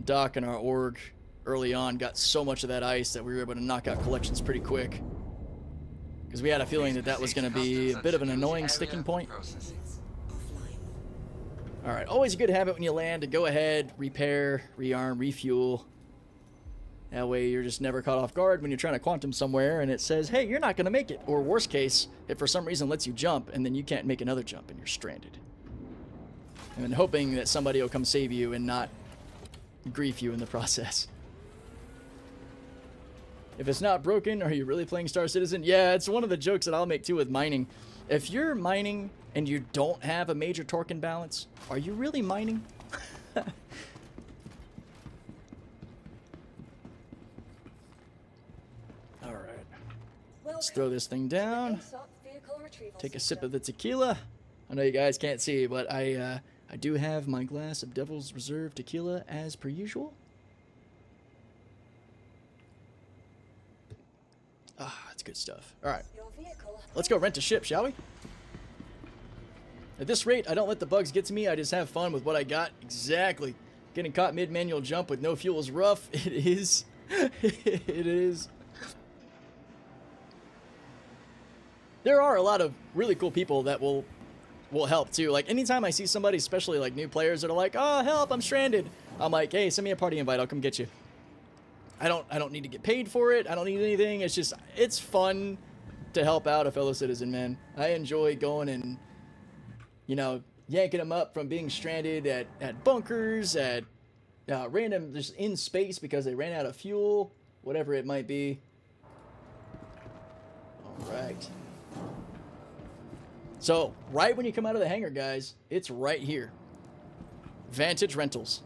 Doc and our org early on got so much of that ice that we were able to knock out collections pretty quick. Because we had a feeling that that was going to be a bit of an annoying sticking point. Alright, always a good habit when you land to go ahead, repair, rearm, refuel. That way you're just never caught off guard when you're trying to quantum somewhere and it says, hey, you're not going to make it. Or worst case, it for some reason lets you jump and then you can't make another jump and you're stranded. And then hoping that somebody will come save you and not grief you in the process. If it's not broken, are you really playing Star Citizen? Yeah, it's one of the jokes that I'll make too with mining. If you're mining and you don't have a major torque imbalance, are you really mining? Alright. Let's throw this thing down. Take a sip of the tequila. I know you guys can't see, but I do have my glass of Devil's Reserve tequila as per usual. Ah, that's good stuff. Alright. Let's go rent a ship, shall we? At this rate, I don't let the bugs get to me. I just have fun with what I got. Exactly. Getting caught mid-manual jump with no fuel is rough. It is. It is. There are a lot of really cool people that will help too. Like anytime I see somebody, especially like new players that are like, oh help, I'm stranded. I'm like, hey, send me a party invite, I'll come get you. I don't need to get paid for it. I don't need anything. It's just, it's fun to help out a fellow citizen, man. I enjoy going and, you know, yanking them up from being stranded at bunkers, at random, just in space because they ran out of fuel, whatever it might be. All right. So, right when you come out of the hangar, guys, it's right here. Vantage Rentals.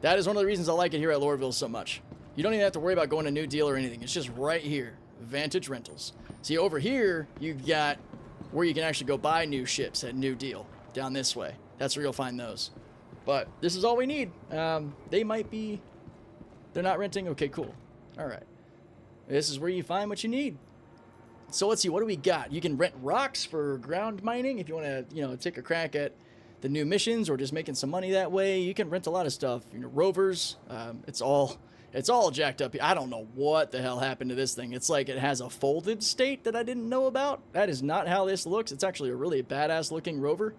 That is one of the reasons I like it here at Lorville so much. You don't even have to worry about going to New Deal or anything. It's just right here. Vantage Rentals. See, over here, you've got where you can actually go buy new ships at New Deal. Down this way. That's where you'll find those. But this is all we need. They might be... They're not renting? Okay, cool. Alright. This is where you find what you need. So let's see, what do we got? You can rent rocks for ground mining if you want to, you know, take a crack at the new missions or just making some money that way. You can rent a lot of stuff. You know, rovers. It's all jacked up. I don't know what the hell happened to this thing. It's like it has a folded state that I didn't know about. That is not how this looks. It's actually a really badass looking rover.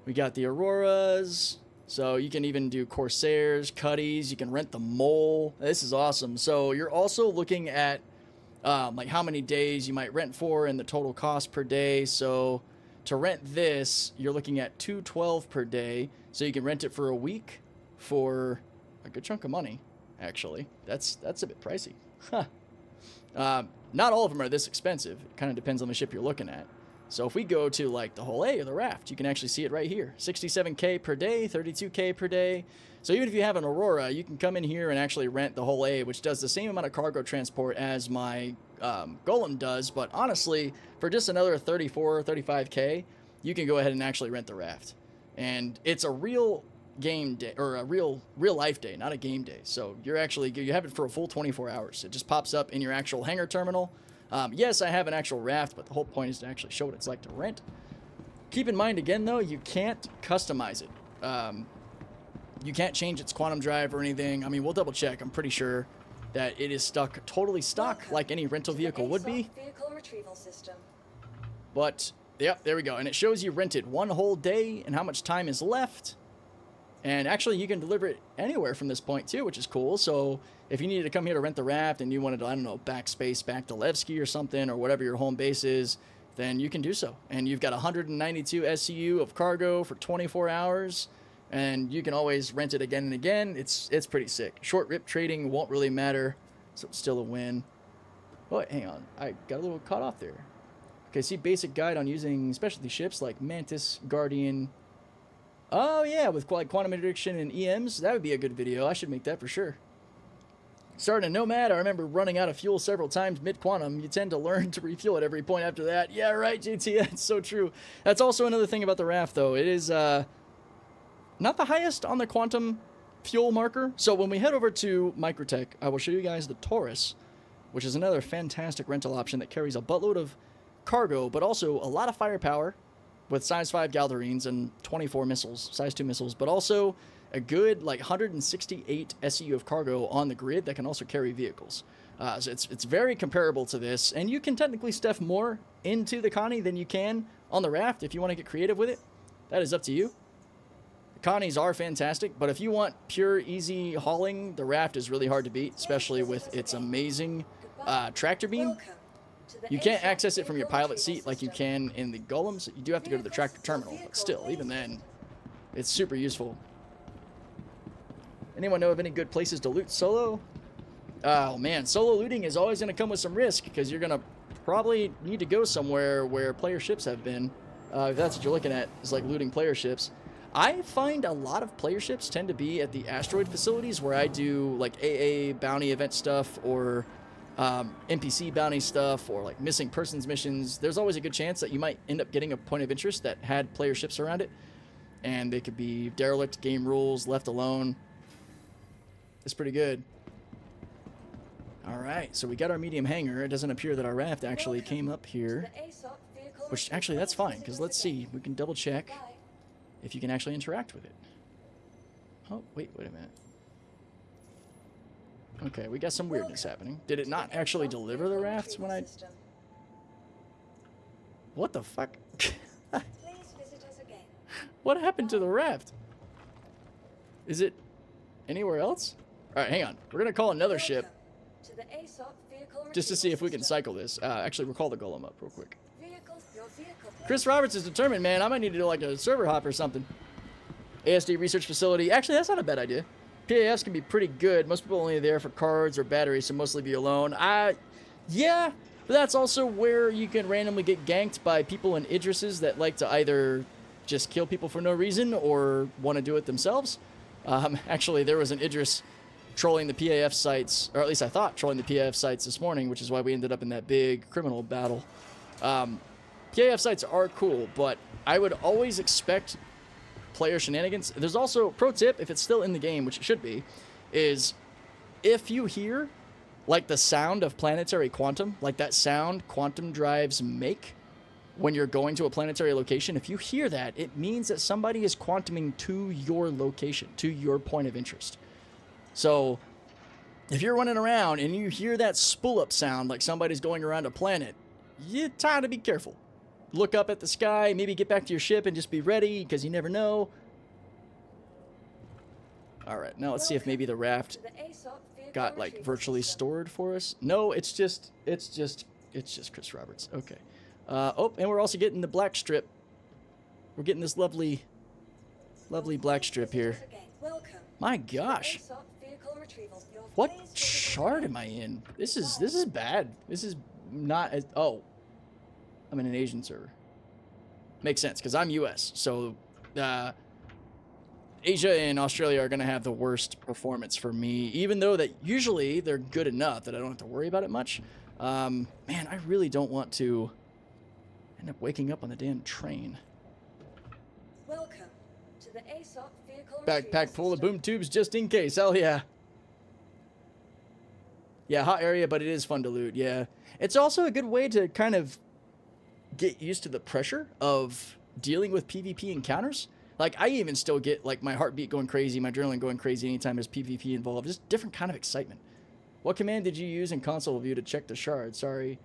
We got the Auroras. So you can even do Corsairs, Cuddies. You can rent the Mole. This is awesome. So you're also looking at like how many days you might rent for and the total cost per day. So to rent this, you're looking at $212 per day. So you can rent it for a week for a good chunk of money, actually. That's a bit pricey. Huh. Not all of them are this expensive. It kind of depends on the ship you're looking at. So if we go to like the Hull A or the Raft, you can actually see it right here. $67K per day, $32K per day. So even if you have an Aurora, you can come in here and actually rent the Hull A, which does the same amount of cargo transport as my Golem does. But honestly, for just another 34, 35K, you can go ahead and actually rent the Raft. And it's a real game day, or a real life day, not a game day. So you have it for a full 24 hours. It just pops up in your actual hangar terminal. Yes, I have an actual Raft, but the whole point is to actually show what it's like to rent. Keep in mind, again, though, you can't customize it. You can't change its quantum drive or anything. I mean, we'll double check. I'm pretty sure that it is totally stock like any rental vehicle would be. Vehicle retrieval system. But, yep, there we go. And it shows you rented one whole day and how much time is left. And actually, you can deliver it anywhere from this point, too, which is cool. So if you needed to come here to rent the Raft and you wanted to, I don't know, backspace back to Levski or something, or whatever your home base is, then you can do so. And you've got 192 SCU of cargo for 24 hours. and you can always rent it again and again. It's pretty sick. Short rip trading won't really matter, so it's still a win. Oh, hang on. I got a little caught off there. Okay, see basic guide on using specialty ships like Mantis, Guardian. Oh, yeah, with like quantum addiction and EMs. That would be a good video. I should make that for sure. Starting a Nomad, I remember running out of fuel several times mid-quantum. You tend to learn to refuel at every point after that. Yeah, right, JT. That's so true. That's also another thing about the raft, though. It is not the highest on the quantum fuel marker. So when we head over to Microtech, I will show you guys the Taurus, which is another fantastic rental option that carries a buttload of cargo, but also a lot of firepower with size 5 Galderines and 24 missiles, size 2 missiles, but also a good like 168 SEU of cargo on the grid that can also carry vehicles. So it's very comparable to this, and you can technically stuff more into the Connie than you can on the raft if you want to get creative with it. That is up to you. The Connies are fantastic, but if you want pure easy hauling, the raft is really hard to beat, especially with its amazing tractor beam. You can't access it from your pilot seat like you can in the Golems. You do have to go to the tractor terminal, but still, even then, it's super useful. Anyone know of any good places to loot solo? Oh man, solo looting is always going to come with some risk because you're going to probably need to go somewhere where player ships have been. If that's what you're looking at, is like looting player ships. I find a lot of player ships tend to be at the asteroid facilities where I do like AA bounty event stuff or NPC bounty stuff or like missing persons missions. There's always a good chance that you might end up getting a point of interest that had player ships around it, and they could be derelict, game rules, left alone. It's pretty good. Alright, so we got our medium hangar. It doesn't appear that our raft actually came up here, which actually that's fine, because let's see, we can double check if you can actually interact with it. Oh, wait a minute. Okay, we got some weirdness happening. Did it not actually deliver the rafts when I... What the fuck? What happened to the raft? Is it anywhere else? Alright, hang on. We're going to call another ship just to see if we can cycle this. Actually, we'll call the Golem up real quick. Chris Roberts is determined, man. I might need to do like a server hop or something. ASD research facility. Actually, that's not a bad idea. PAFs can be pretty good. Most people only are there for cards or batteries, so mostly be alone. Yeah, but that's also where you can randomly get ganked by people in Idrises that like to either just kill people for no reason or want to do it themselves. Actually, there was an Idris trolling the PAF sites, or at least I thought trolling the PAF sites this morning, which is why we ended up in that big criminal battle. PAF sites are cool, but I would always expect player shenanigans. There's also, pro tip, if it's still in the game, which it should be, is if you hear like the sound of planetary quantum, like that sound quantum drives make when you're going to a planetary location, if you hear that, it means that somebody is quantuming to your location, to your point of interest. So if you're running around and you hear that spool up sound like somebody's going around a planet, you try to be careful. Look up at the sky, maybe get back to your ship and just be ready, because you never know. Alright, now let's see if maybe the raft got like virtually stored for us. No, it's just Chris Roberts. Okay. Oh, and we're also getting the black strip. We're getting this lovely black strip here. My gosh. What shard am I in? This is bad. This is not as... Oh. I'm in an Asian server. Makes sense, because I'm US. So, Asia and Australia are going to have the worst performance for me, even though that usually they're good enough that I don't have to worry about it much. Man, I really don't want to end up waking up on the damn train. Welcome to the ASOP vehicle Backpack full of boom tubes just in case. Hell yeah. Yeah, hot area, but it is fun to loot. Yeah. It's also a good way to kind of get used to the pressure of dealing with PvP encounters. Like, I even still get, like, my heartbeat going crazy, my adrenaline going crazy anytime there's PvP involved. Just different kind of excitement. What command did you use in console view to check the shard? Sorry,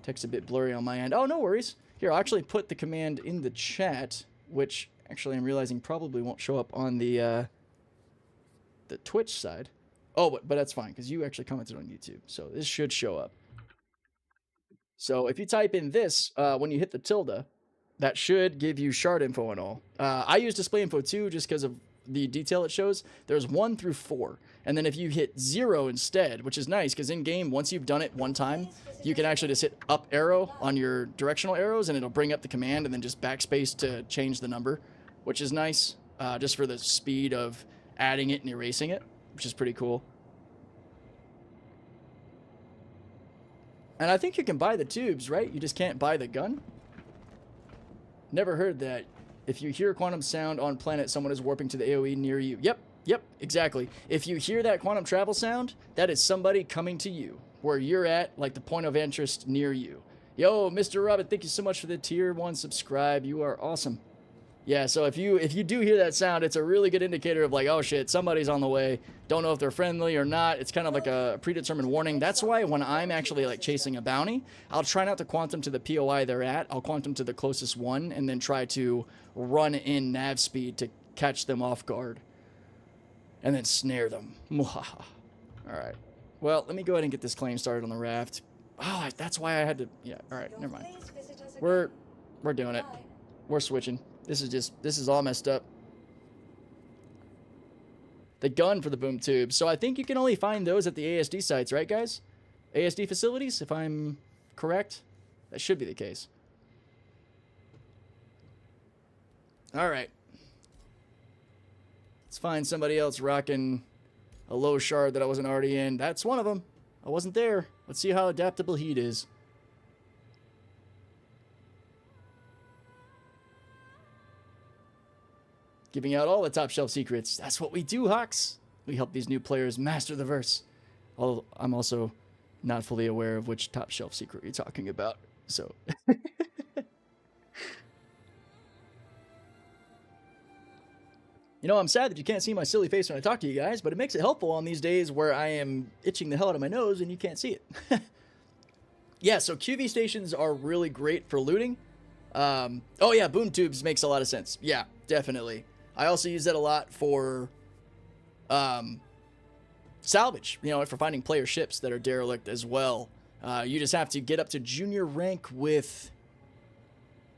text a bit blurry on my end. Oh, no worries. Here, I'll actually put the command in the chat, which actually I'm realizing probably won't show up on the Twitch side. Oh, but that's fine, because you actually commented on YouTube, so this should show up. So if you type in this, when you hit the tilde, that should give you shard info and all. I use display info too, just because of the detail it shows, there's 1 through 4. And then if you hit 0 instead, which is nice because in game, once you've done it one time, you can actually just hit up arrow on your directional arrows and it'll bring up the command and then just backspace to change the number, which is nice just for the speed of adding it and erasing it, which is pretty cool. And I think you can buy the tubes, right? You just can't buy the gun? Never heard that. If you hear quantum sound on planet, someone is warping to the AoE near you. Yep, exactly. If you hear that quantum travel sound, that is somebody coming to you, where you're at, like the point of interest near you. Yo, Mr. Robert, thank you so much for the tier 1 subscribe. You are awesome. Yeah, so if you do hear that sound, it's a really good indicator of like, oh shit, somebody's on the way. Don't know if they're friendly or not. It's kind of like a predetermined warning. That's why when I'm actually like chasing a bounty, I'll try not to quantum to the POI they're at. I'll quantum to the closest one and then try to run in nav speed to catch them off guard. And then snare them. Alright. Well, let me go ahead and get this claim started on the raft. Oh, that's why I had to... Yeah, alright, never mind. We're doing it. We're switching. This is all messed up. The gun for the boom tube. So I think you can only find those at the ASD sites, right, guys? ASD facilities, if I'm correct. That should be the case. Alright. Let's find somebody else rocking a low shard that I wasn't already in. That's one of them. I wasn't there. Let's see how adaptable he is. Giving out all the top shelf secrets. That's what we do, Hawks. We help these new players master the verse. Although I'm also not fully aware of which top shelf secret you're talking about. So... You know, I'm sad that you can't see my silly face when I talk to you guys, but it makes it helpful on these days where I am itching the hell out of my nose and you can't see it. Yeah, so QV stations are really great for looting. Oh yeah, boom tubes makes a lot of sense. Yeah, definitely. I also use that a lot for salvage, you know, for finding player ships that are derelict as well. You just have to get up to junior rank with...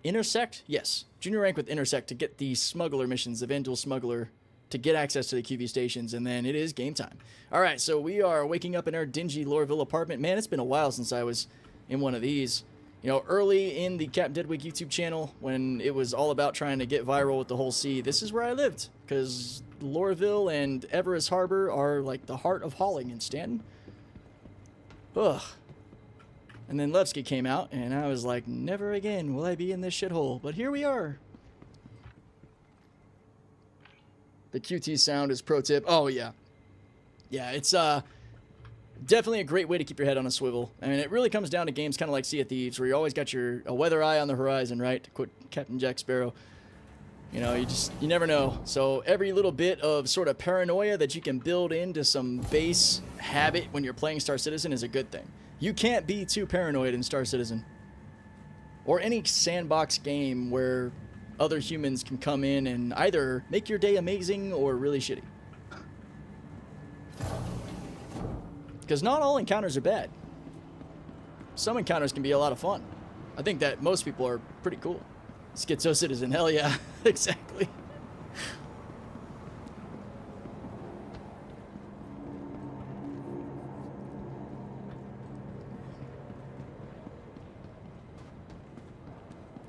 Intersect? Yes. Junior rank with Intersect to get the smuggler missions, the Vandal Smuggler, to get access to the QV stations, and then it is game time. Alright, so we are waking up in our dingy Loreville apartment. Man, it's been a while since I was in one of these. You know, early in the Captain Deadwake YouTube channel, when it was all about trying to get viral with the whole sea, this is where I lived, because Loreville and Everest Harbor are like the heart of hauling in Stanton. Ugh. And then Levski came out, and I was like, never again will I be in this shithole. But here we are. The QT sound is pro tip. Oh, yeah. Yeah, it's definitely a great way to keep your head on a swivel. I mean, it really comes down to games kind of like Sea of Thieves, where you always got a weather eye on the horizon, right? To quote Captain Jack Sparrow. You know, you never know. So every little bit of sort of paranoia that you can build into some base habit when you're playing Star Citizen is a good thing. You can't be too paranoid in Star Citizen. Or any sandbox game where other humans can come in and either make your day amazing or really shitty. Because not all encounters are bad. Some encounters can be a lot of fun. I think that most people are pretty cool. Schizo Citizen, hell yeah. Exactly.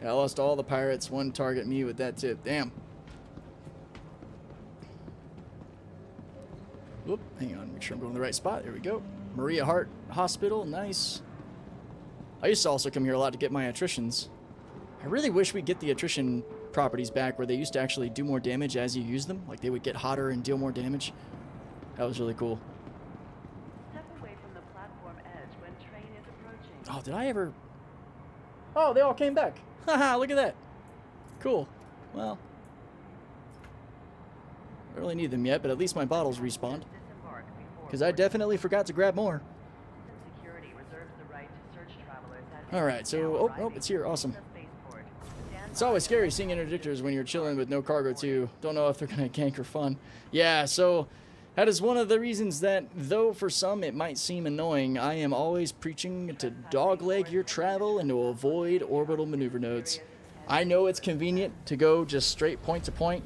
I lost all the pirates. One target me with that tip. Damn. Whoop. Hang on. Make sure I'm going to the right spot. There we go. Maria Hart Hospital. Nice. I used to also come here a lot to get my attritions. I really wish we'd get the attrition properties back where they used to actually do more damage as you use them. Like they would get hotter and deal more damage. That was really cool. Step away from the platform edge when train is approaching. Oh, did I ever... Oh, they all came back. Haha, look at that. Cool. Well, I don't really need them yet, but at least my bottles respawned. Because I definitely forgot to grab more. Alright, so... Oh, it's here. Awesome. It's always scary seeing interdictors when you're chilling with no cargo, too. Don't know if they're going to gank or fun. Yeah, so... That is one of the reasons that, though for some it might seem annoying, I am always preaching to dogleg your travel and to avoid orbital maneuver nodes. I know it's convenient to go just straight point to point,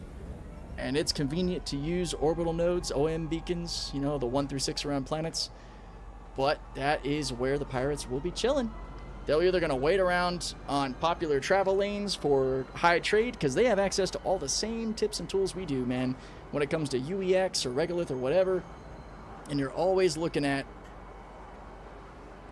and it's convenient to use orbital nodes, OM beacons, you know, the 1 through 6 around planets. But that is where the pirates will be chilling. They're either going to wait around on popular travel lanes for high trade, because they have access to all the same tips and tools we do, man, when it comes to UEX or Regolith or whatever. And you're always looking at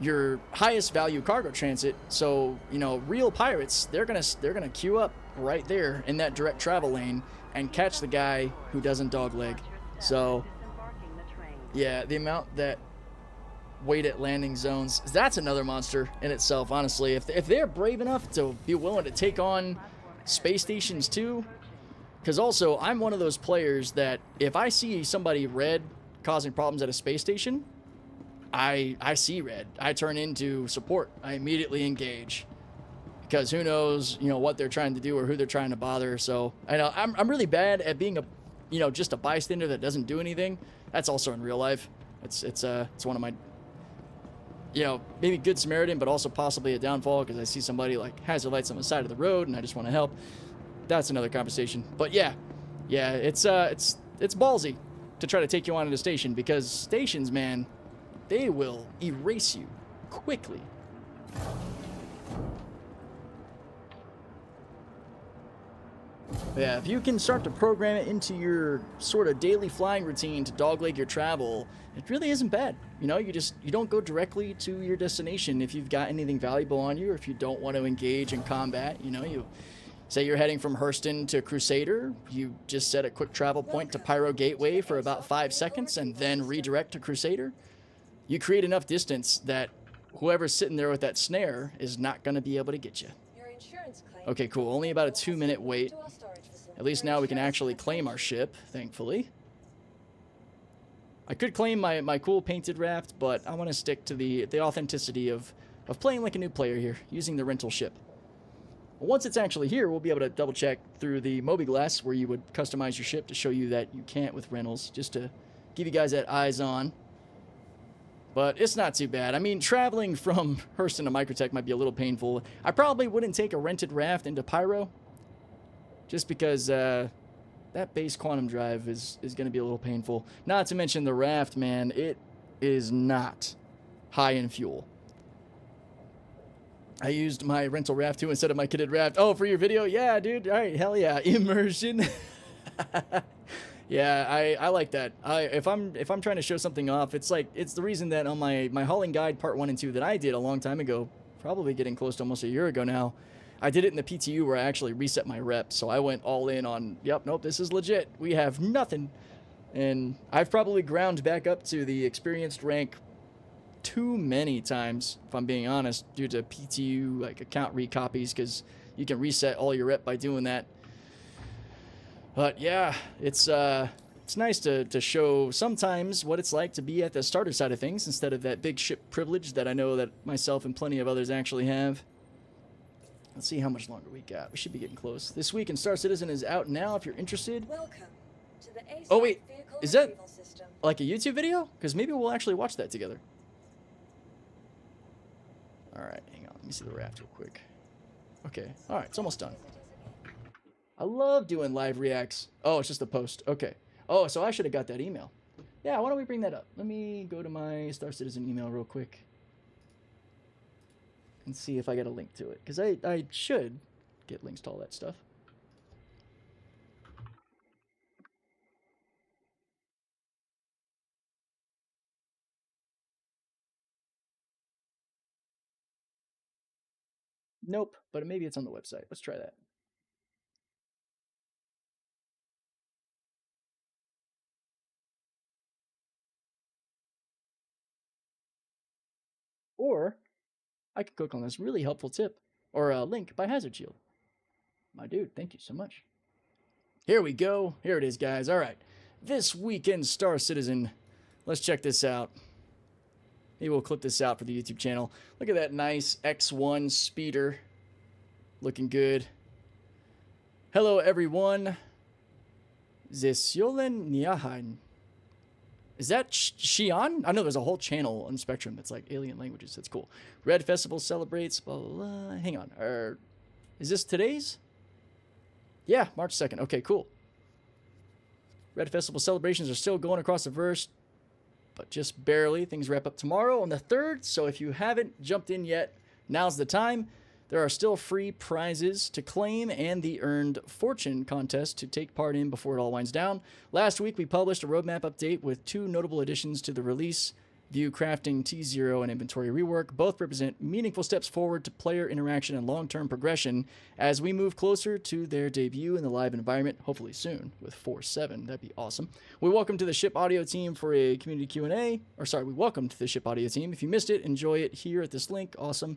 your highest value cargo transit. So, you know, real pirates, they're gonna queue up right there in that direct travel lane and catch the guy who doesn't dogleg. So, yeah, the amount that wait at landing zones, that's another monster in itself, honestly. If they're brave enough to be willing to take on space stations too, because also I'm one of those players that if I see somebody red causing problems at a space station, I see red. I turn into support. I immediately engage, because who knows, you know, what they're trying to do or who they're trying to bother. So I know I'm really bad at being a, you know, just a bystander that doesn't do anything. That's also in real life. It's one of my, you know, maybe good Samaritan, but also possibly a downfall, because I see somebody like hazard lights on the side of the road and I just want to help. That's another conversation. But yeah, it's ballsy to try to take you on at a station, because stations, man, they will erase you quickly. Yeah, if you can start to program it into your sort of daily flying routine to dogleg your travel, it really isn't bad. You know, you don't go directly to your destination if you've got anything valuable on you, or if you don't want to engage in combat. You know, you say you're heading from Hurston to Crusader, you just set a quick travel point to Pyro Gateway for about 5 seconds and then redirect to Crusader. You create enough distance that whoever's sitting there with that snare is not going to be able to get you. Okay, cool. Only about a 2-minute wait. At least now we can actually claim our ship, thankfully. I could claim my cool painted raft, but I want to stick to the authenticity of playing like a new player here, using the rental ship. Once it's actually here, we'll be able to double check through the Mobiglass, where you would customize your ship to show you that you can't with rentals, just to give you guys that eyes on. But it's not too bad. I mean, traveling from Hurston to Microtech might be a little painful. I probably wouldn't take a rented raft into Pyro, just because that base quantum drive is going to be a little painful. Not to mention the raft, man, it is not high in fuel. I used my rental raft too instead of my kitted raft. Oh, for your video? Yeah, dude. All right, hell yeah. Immersion. Yeah, I like that. If I'm trying to show something off, it's the reason that on my hauling guide part 1 and 2 that I did a long time ago, probably getting close to almost a year ago now, I did it in the PTU where I actually reset my rep. So I went all in on, yep, nope, this is legit. We have nothing. And I've probably ground back up to the experienced rank too many times, if I'm being honest, due to PTU like account recopies, because you can reset all your rep by doing that. But yeah, it's nice to show sometimes what it's like to be at the starter side of things instead of that big ship privilege that I know that myself and plenty of others actually have. Let's see how much longer we got. We should be getting close. This Week in Star Citizen is out now if you're interested. Welcome to the ASOC Oh wait, vehicle is that retrieval system. like a YouTube video? Because maybe we'll actually watch that together. Alright, hang on. Let me see the raft real quick. Okay, alright, it's almost done. I love doing live reacts. Oh, it's just a post. Okay. Oh, so I should have got that email. Yeah, why don't we bring that up? Let me go to my Star Citizen email real quick and see if I get a link to it. Because I should get links to all that stuff. Nope, but maybe it's on the website. Let's try that. Or I could click on this really helpful tip or a link by Hazard Shield. My dude, thank you so much. Here we go. Here it is, guys. All right. This Weekend Star Citizen. Let's check this out. Maybe we'll clip this out for the YouTube channel. Look at that nice X1 speeder. Looking good. Hello, everyone. Zesiolen Niahan. Is that Xi'an? I know there's a whole channel on Spectrum that's like alien languages. That's cool. Red Festival celebrates. Blah, blah, blah. Hang on. Is this today's? Yeah, March 2nd. Okay, cool. Red Festival celebrations are still going across the verse, but just barely. Things wrap up tomorrow on the 3rd, so if you haven't jumped in yet, now's the time. There are still free prizes to claim and the Earned Fortune contest to take part in before it all winds down. Last week, we published a roadmap update with 2 notable additions to the release: View Crafting T0 and Inventory Rework. Both represent meaningful steps forward to player interaction and long-term progression as we move closer to their debut in the live environment, hopefully soon, with 4.7. That'd be awesome. We welcome to the Ship Audio team for a community Q&A. We welcome to the Ship Audio team. If you missed it, enjoy it here at this link. Awesome.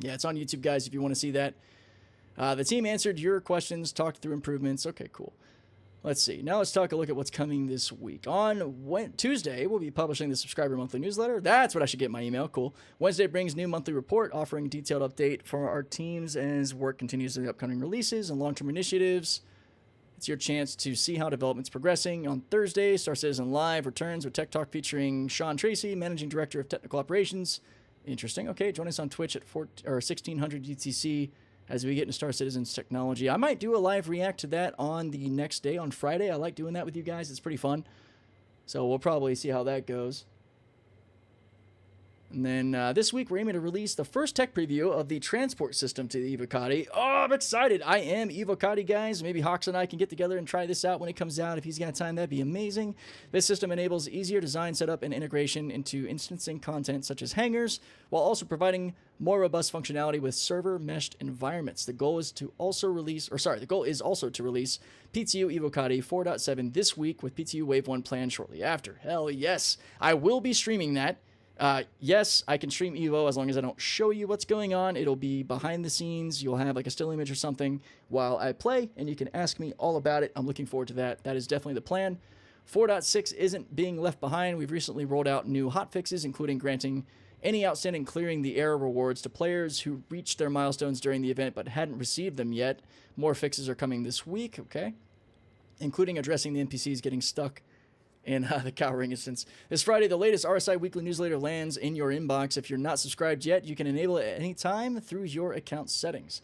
Yeah, it's on YouTube, guys, if you want to see that. The team answered your questions, talked through improvements. Okay, cool. Let's see. Now let's take a look at what's coming this week. On Tuesday, we'll be publishing the subscriber monthly newsletter. That's what I should get in my email. Cool. Wednesday brings new monthly report offering detailed update for our teams as work continues in the upcoming releases and long-term initiatives. It's your chance to see how development's progressing. On Thursday, Star Citizen Live returns with Tech Talk featuring Sean Tracy, Managing Director of Technical Operations. Interesting. Okay, join us on Twitch at 1600 UTC as we get into Star Citizen's technology. I might do a live react to that on the next day, on Friday. I like doing that with you guys. It's pretty fun. So we'll probably see how that goes. And then this week, we're aiming to release the first tech preview of the transport system to the Evocati. Oh, I'm excited. I am Evocati, guys. Maybe Hawks and I can get together and try this out when it comes out. If he's got time, that'd be amazing. This system enables easier design, setup, and integration into instancing content such as hangars, while also providing more robust functionality with server-meshed environments. The goal is to also release PTU Evocati 4.7 this week, with PTU Wave 1 planned shortly after. Hell yes. I will be streaming that. Yes, I can stream Evo as long as I don't show you what's going on. It'll be behind the scenes. You'll have like a still image or something while I play, and you can ask me all about it. I'm looking forward to that. That is definitely the plan. 4.6 isn't being left behind. We've recently rolled out new hotfixes, including granting any outstanding clearing the error rewards to players who reached their milestones during the event but hadn't received them yet. More fixes are coming this week, okay? Including addressing the NPCs getting stuck in the cowering instance. This Friday, the latest RSI weekly newsletter lands in your inbox. If you're not subscribed yet, you can enable it at any time through your account settings.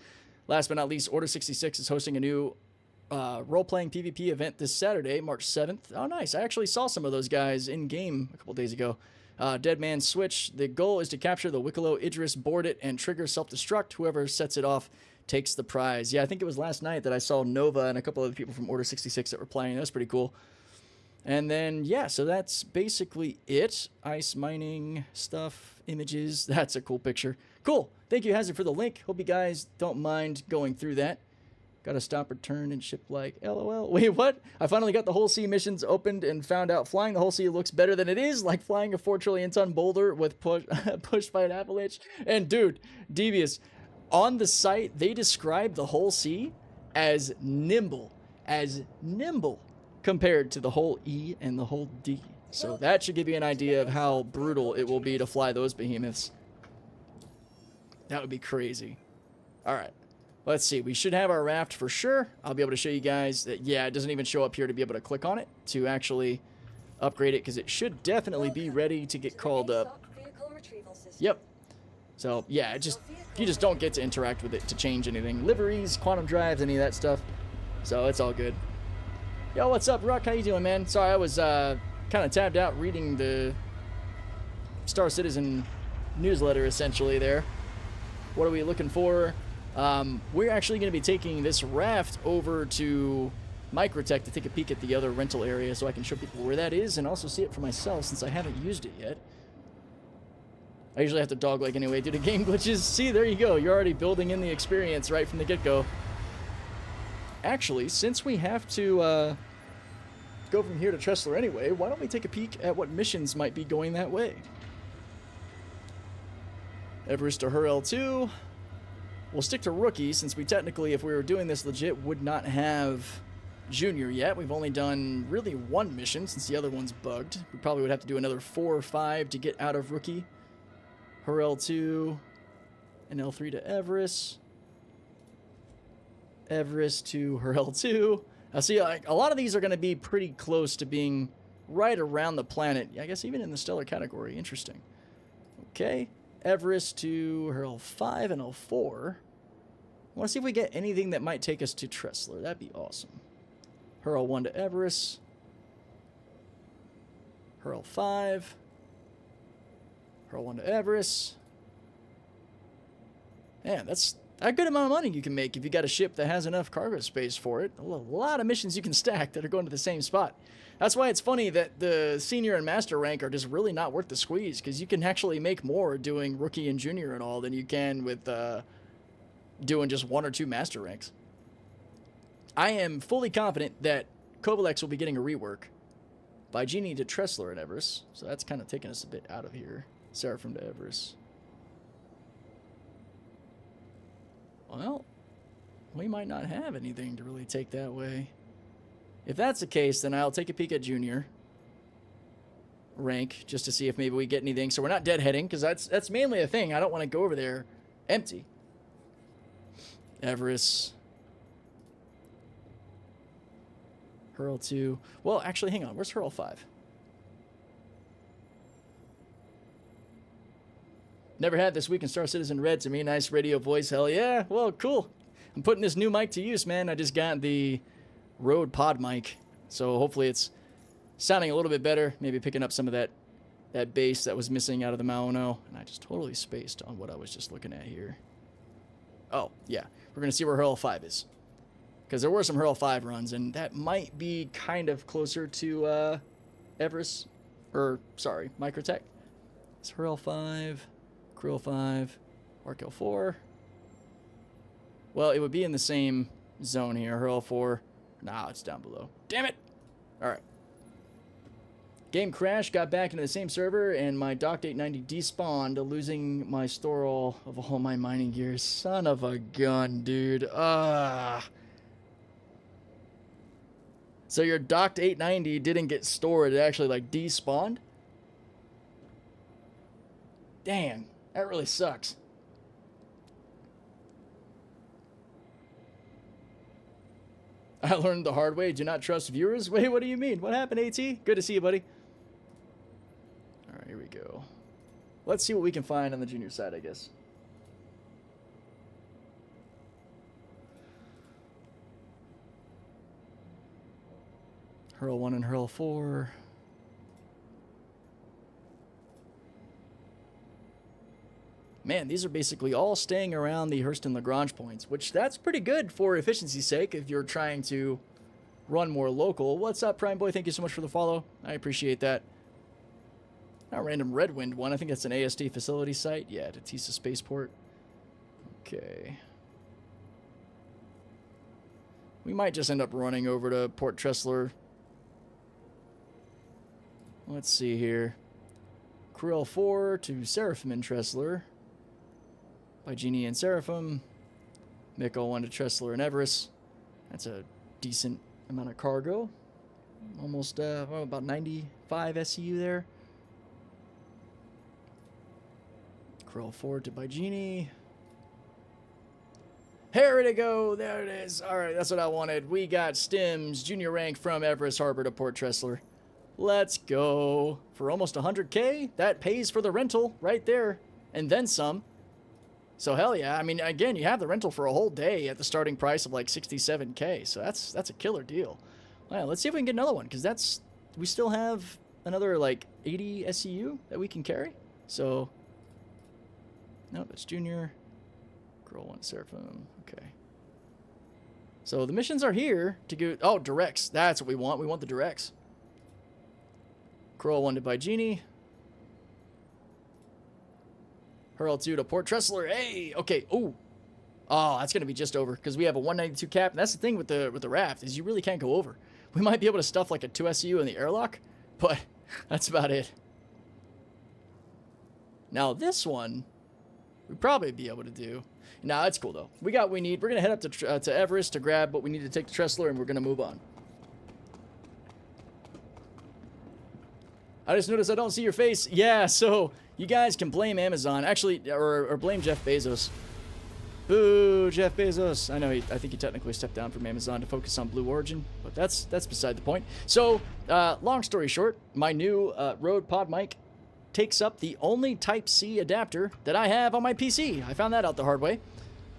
Last but not least, Order 66 is hosting a new role-playing PvP event this Saturday, March 7th. Oh, nice. I actually saw some of those guys in-game a couple days ago. Dead Man Switch. The goal is to capture the Wicklow Idris, board it, and trigger self-destruct. Whoever sets it off takes the prize. Yeah, I think it was last night that I saw Nova and a couple other people from Order 66 that were playing. That was pretty cool. And then, yeah, so that's basically it. Ice mining stuff, images. That's a cool picture. Cool. Thank you, Hazard, for the link. Hope you guys don't mind going through that. Got to stop, return, and ship like LOL. Wait, what? I finally got the Whole Sea missions opened and found out flying the Whole Sea looks better than it is, like flying a 4 trillion ton boulder with pushed by an avalanche. And dude, Devious, on the site, they describe the Whole Sea as nimble compared to the whole E and the whole D. So that should give you an idea of how brutal it will be to fly those behemoths. That would be crazy. All right. Let's see. We should have our raft for sure. I'll be able to show you guys that, yeah, it doesn't even show up here to be able to click on it to actually upgrade it, because it should definitely be ready to get called up. Yep. So, yeah, you just don't get to interact with it to change anything. Liveries, quantum drives, any of that stuff. So it's all good. Yo, what's up, Ruck? How you doing, man? Sorry, I was kind of tabbed out reading the Star Citizen newsletter, essentially, there. What are we looking for? We're actually going to be taking this raft over to Microtech to take a peek at the other rental area so I can show people where that is and also see it for myself since I haven't used it yet. I usually have to dogleg anyway due to game glitches. See, there you go. You're already building in the experience right from the get-go. Actually, since we have to go from here to Tressler anyway, why don't we take a peek at what missions might be going that way? Everest to Hurl 2. We'll stick to Rookie since we technically, if we were doing this legit, would not have Junior yet. We've only done really one mission since the other one's bugged. We probably would have to do another 4 or 5 to get out of Rookie. Hurl 2 and L3 to Everest. Everest to Hurl 2. I see, like, a lot of these are going to be pretty close to being right around the planet. I guess even in the stellar category. Interesting. Okay. Everest to Hurl 5 and L4. I want to see if we get anything that might take us to Tressler. That'd be awesome. Hurl 1 to Everest. Hurl 5. Hurl 1 to Aorus. Man, that's a good amount of money you can make if you got a ship that has enough cargo space for it. A lot of missions you can stack that are going to the same spot. That's why it's funny that the senior and master rank are just really not worth the squeeze, because you can actually make more doing rookie and junior and all than you can with doing just 1 or 2 master ranks. I am fully confident that Kovalex will be getting a rework by Genie to Tressler and Aorus, so that's kind of taking us a bit out of here. Seraphim to Aorus. Well, we might not have anything to really take that way. If that's the case, then I'll take a peek at junior rank just to see if maybe we get anything. So we're not deadheading, because that's mainly a thing. I don't want to go over there empty. Aorus. Hurl 2. Well, actually, hang on. Where's Hurl 5? Never had This Week in Star Citizen read to me. Nice radio voice. Hell yeah. Well, cool. I'm putting this new mic to use, man. I just got the Rode Pod mic, so hopefully it's sounding a little bit better. Maybe picking up some of that bass that was missing out of the Maono. And I just totally spaced on what I was just looking at here. Oh, yeah. We're going to see where Hurl 5 is, because there were some Hurl 5 runs, and that might be kind of closer to Aorus, or sorry, Microtech. It's Hurl 5, Krill 5, Arkel 4. Well, it would be in the same zone here. Hurl 4. Nah, it's down below. Damn it! Alright. Game crashed, got back into the same server, and my docked 890 despawned, losing my store of all my mining gear. Son of a gun, dude. So your docked 890 didn't get stored, it actually like despawned? Damn, that really sucks. I learned the hard way. Do not trust viewers. Wait, what do you mean? What happened, AT? Good to see you, buddy. All right, here we go. Let's see what we can find on the junior side, I guess. Hurl 1 and Hurl 4. Man, these are basically all staying around the Hurston-Lagrange points, which that's pretty good for efficiency's sake if you're trying to run more local. What's up, Prime Boy? Thank you so much for the follow. I appreciate that. Now, random Redwind one. I think that's an ASD facility site. Yeah, to Tisa Spaceport. Okay. We might just end up running over to Port Tressler. Let's see here. Krill 4 to Seraphim and Tressler. By Genie and Seraphim. Mikko 1 to Tressler and Aorus. That's a decent amount of cargo. Almost about 95 SCU there. Krill 4 to by Genie. Here we go. There it is. All right, that's what I wanted. We got Stims, junior rank from Everest Harbor to Port Tressler. Let's go. For almost 100K, that pays for the rental right there. And then some. So hell yeah. I mean, again, you have the rental for a whole day at the starting price of like 67K. So that's a killer deal. Well, let's see if we can get another one, because we still have another like 80 SCU that we can carry. So, no, that's junior. Girl 1 Seraphim. Okay. So the missions are here to go. Oh, directs. That's what we want. We want the directs. Kroll 1 to by Genie. Hurl 2 to Port Tressler. Hey, okay. Ooh. Oh, that's going to be just over, because we have a 192 cap. And that's the thing with the raft, is you really can't go over. We might be able to stuff like a 2 SCU in the airlock, but that's about it. Now this one, we'd probably be able to do. Nah, that's cool though. We got what we need. We're going to head up to Everest to grab what we need to take to Tressler, and we're going to move on. I just noticed I don't see your face. Yeah, so you guys can blame Amazon. Actually, or blame Jeff Bezos. Boo, Jeff Bezos. I know I think he technically stepped down from Amazon to focus on Blue Origin, but that's beside the point. So, long story short, my new Rode Pod mic takes up the only Type-C adapter that I have on my PC. I found that out the hard way.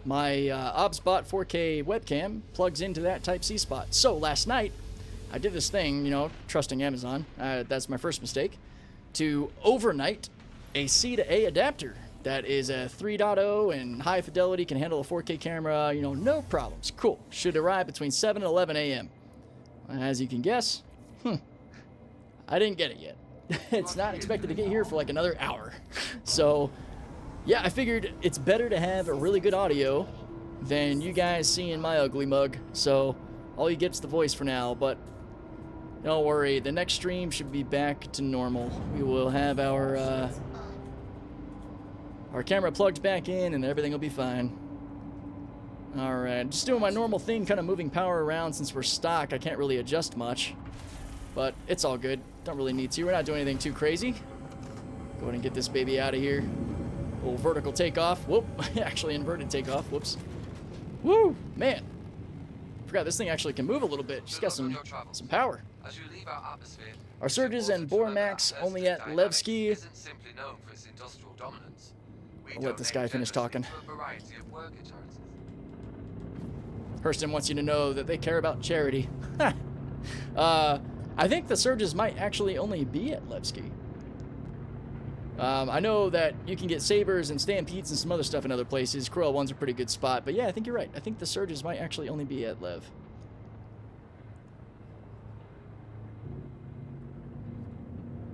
My OBSBot 4K webcam plugs into that Type-C spot. So last night, I did this thing, you know, trusting Amazon. That's my first mistake. To overnight a C to A adapter that is a 3.0 and high fidelity, can handle a 4K camera, you know, no problems. Cool. Should arrive between 7 and 11 a.m. As you can guess, I didn't get it yet. It's not expected to get here for like another hour. So, yeah, I figured it's better to have a really good audio than you guys seeing my ugly mug. So, all you get's the voice for now, but don't worry, the next stream should be back to normal. We will have our camera plugged back in and everything will be fine. Alright, just doing my normal thing, kind of moving power around. Since we're stock, I can't really adjust much. But it's all good. Don't really need to. We're not doing anything too crazy. Go ahead and get this baby out of here. A little vertical takeoff. Whoop. Actually inverted takeoff. Whoops. Woo! Man. Forgot this thing actually can move a little bit. Just got some power. Our surges and bore max only at Levski. I'll let this guy finish talking. Hurston wants you to know that they care about charity. I think the surges might actually only be at Levski. I know that you can get sabers and stampedes and some other stuff in other places. Cruel one's a pretty good spot, but yeah, I think you're right. I think the surges might actually only be at Lev.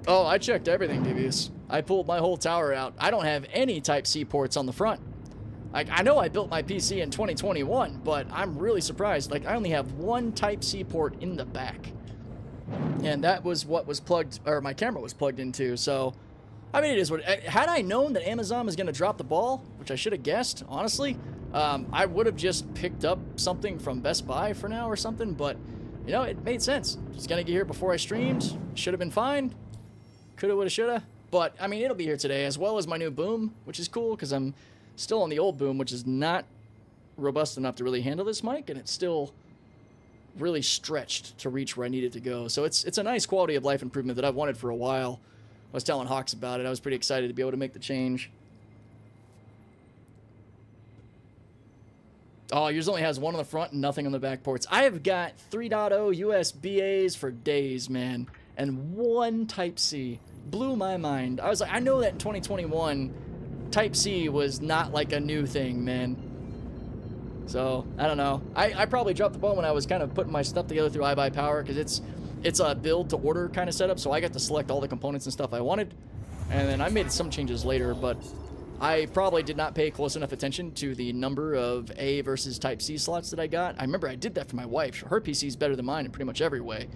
Oh, I checked everything, Devious. I pulled my whole tower out. I don't have any Type-C ports on the front. Like, I know I built my PC in 2021, but I'm really surprised. Like, I only have one Type-C port in the back. And that was what was plugged, or my camera was plugged into, so... I mean, it is what... Had I known that Amazon was going to drop the ball, which I should have guessed, honestly, I would have just picked up something from Best Buy for now or something, but, you know, it made sense. Just going to get here before I streamed. Should have been fine. Coulda, woulda, shoulda. But, I mean, it'll be here today, as well as my new boom, which is cool, because I'm still on the old boom, which is not robust enough to really handle this mic, and it's still really stretched to reach where I need it to go. So it's a nice quality of life improvement that I've wanted for a while. I was telling Hawks about it. I was pretty excited to be able to make the change. Oh, yours only has one on the front and nothing on the back ports. I have got 3.0 USB-As for days, man. And one Type-C. Blew my mind. I was like, I know that in 2021, Type-C was not like a new thing, man. So, I don't know. I probably dropped the ball when I was kind of putting my stuff together through iBuyPower, because it's a build-to-order kind of setup, so I got to select all the components and stuff I wanted. And then I made some changes later, but I probably did not pay close enough attention to the number of A versus Type-C slots that I got. I remember I did that for my wife. Her PC is better than mine in pretty much every way.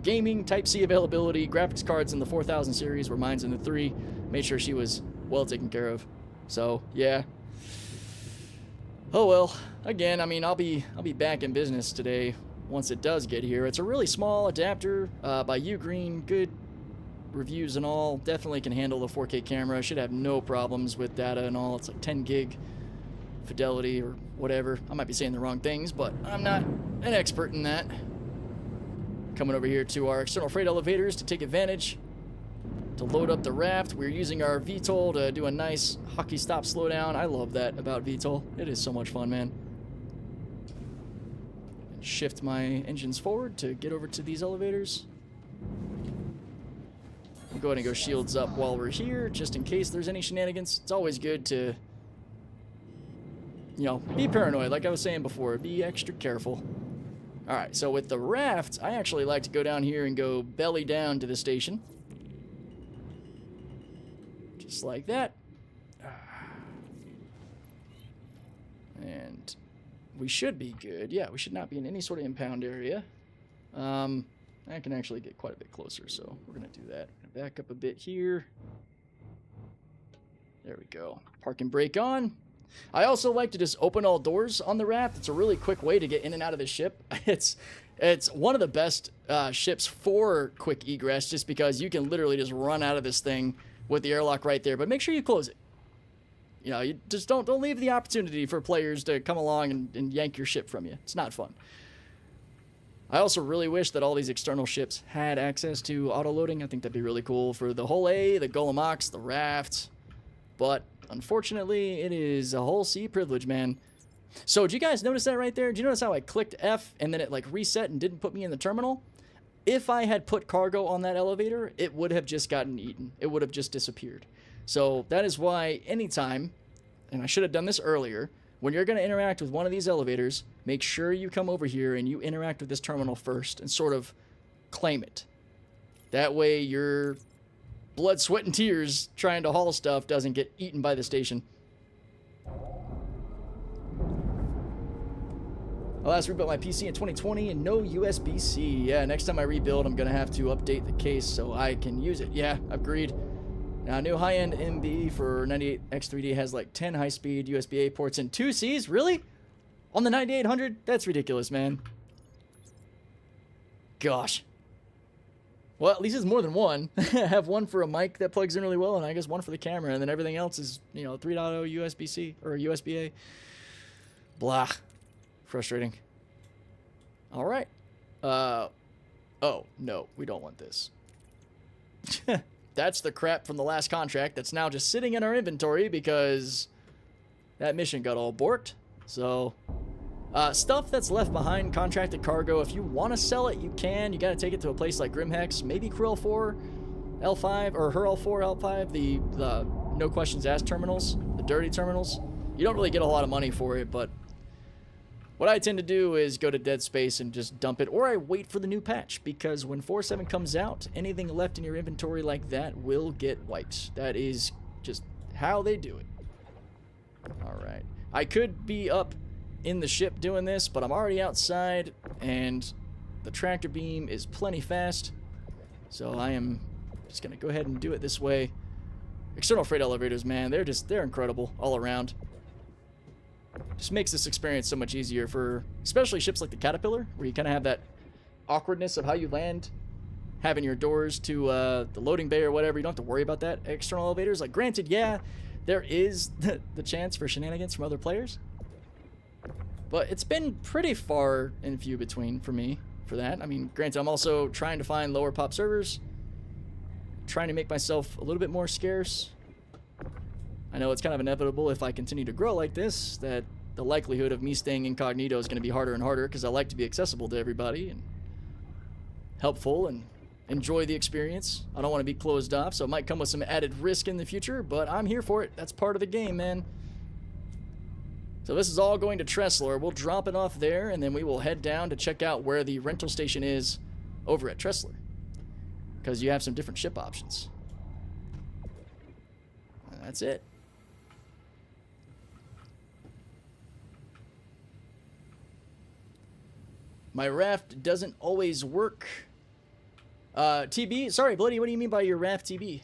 Gaming, Type-C availability, graphics cards in the 4000 series, where mine's in the 3. Made sure she was well taken care of. So, yeah. Oh well. Again, I mean, I'll be back in business today once it does get here. It's a really small adapter by Ugreen. Good reviews and all. Definitely can handle the 4K camera. Should have no problems with data and all. It's like 10 gig fidelity or whatever. I might be saying the wrong things, but I'm not an expert in that. Coming over here to our external freight elevators to take advantage to load up the raft. We're using our VTOL to do a nice hockey stop slowdown. I love that about VTOL. It is so much fun, man. Shift my engines forward to get over to these elevators. We'll go ahead and go shields up while we're here, just in case there's any shenanigans. It's always good to, you know, be paranoid, like I was saying before. Be extra careful. Alright, so with the raft, I actually like to go down here and go belly down to the station. Just like that. And we should be good. Yeah, we should not be in any sort of impound area. I can actually get quite a bit closer, so we're going to do that. Back up a bit here. There we go. Park and brake on. I also like to just open all doors on the raft. It's a really quick way to get in and out of the ship. It's one of the best ships for quick egress, just because you can literally just run out of this thing with the airlock right there. But make sure you close it. You know, you just don't leave the opportunity for players to come along and yank your ship from you. It's not fun. I also really wish that all these external ships had access to auto-loading. I think that'd be really cool for the Hull A, the Golem Ox, the Raft. But unfortunately, it is a Hull C privilege, man. So, did you guys notice that right there? Did you notice how I clicked F and then it like reset and didn't put me in the terminal? if I had put cargo on that elevator, it would have just gotten eaten. It would have just disappeared. So that is why anytime, and I should have done this earlier, when you're going to interact with one of these elevators, make sure you come over here and you interact with this terminal first and sort of claim it. That way your blood, sweat, and tears trying to haul stuff doesn't get eaten by the station. I last rebuilt my PC in 2020 and no USB-C. Yeah, next time I rebuild, I'm going to have to update the case so I can use it. Yeah, agreed. Now, new high-end MB for 98X3D has like 10 high-speed USB-A ports and 2 Cs? Really? On the 9800? That's ridiculous, man. Gosh. Well, at least it's more than one. I have one for a mic that plugs in really well, and I guess one for the camera, and then everything else is, you know, 3.0 USB-C or USB-A. Blah. Frustrating. All right. Oh, no, we don't want this. That's the crap from the last contract that's now just sitting in our inventory because that mission got all borked. So, stuff that's left behind, contracted cargo, if you want to sell it, you can. You got to take it to a place like Grimhex, maybe Krill 4, L5, or her L4, L5, the no questions asked terminals, the dirty terminals. You don't really get a lot of money for it, but what I tend to do is go to Dead Space and just dump it, or I wait for the new patch, because when 4.7 comes out, anything left in your inventory like that will get wiped. That is just how they do it. Alright. I could be up in the ship doing this, but I'm already outside, and the tractor beam is plenty fast, so I am just going to go ahead and do it this way. External freight elevators, man, they're incredible all around. Just makes this experience so much easier for especially ships like the Caterpillar, where you kind of have that awkwardness of how you land, having your doors to the loading bay or whatever. You don't have to worry about that. External elevators, like, granted, yeah, there is the chance for shenanigans from other players, but it's been pretty far and few between for me for that. I mean, granted, I'm also trying to find lower pop servers, trying to make myself a little bit more scarce. I know it's kind of inevitable if I continue to grow like this, that the likelihood of me staying incognito is going to be harder and harder, because I like to be accessible to everybody and helpful and enjoy the experience. I don't want to be closed off, so it might come with some added risk in the future, but I'm here for it. That's part of the game, man. So this is all going to Tressler. We'll drop it off there, and then we will head down to check out where the rental station is over at Tressler, because you have some different ship options. And that's it. My raft doesn't always work. TB? Sorry, Bloody, what do you mean by your raft TB?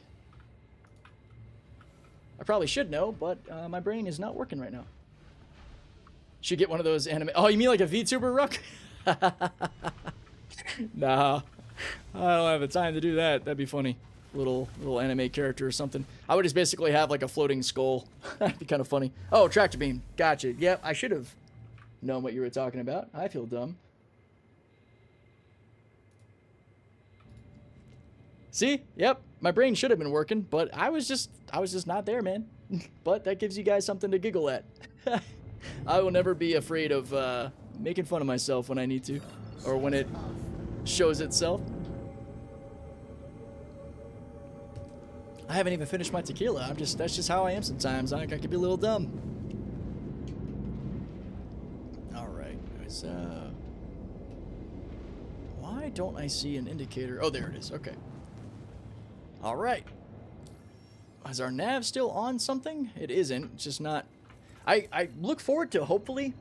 I probably should know, but my brain is not working right now. Should get one of those anime... Oh, you mean like a VTuber, Ruck? Nah. I don't have the time to do that. That'd be funny. Little anime character or something. I would just basically have like a floating skull. That'd be kind of funny. Oh, tractor beam. Gotcha. Yep, I should have known what you were talking about. I feel dumb. See? Yep. My brain should have been working, but I was just not there, man. But that gives you guys something to giggle at. I will never be afraid of making fun of myself when I need to, or when it shows itself. I haven't even finished my tequila. That's just how I am sometimes. I could be a little dumb. All right. Why don't I see an indicator? Oh, there it is. Okay. All right. Is our nav still on something? It isn't. It's just not. I look forward to, hopefully,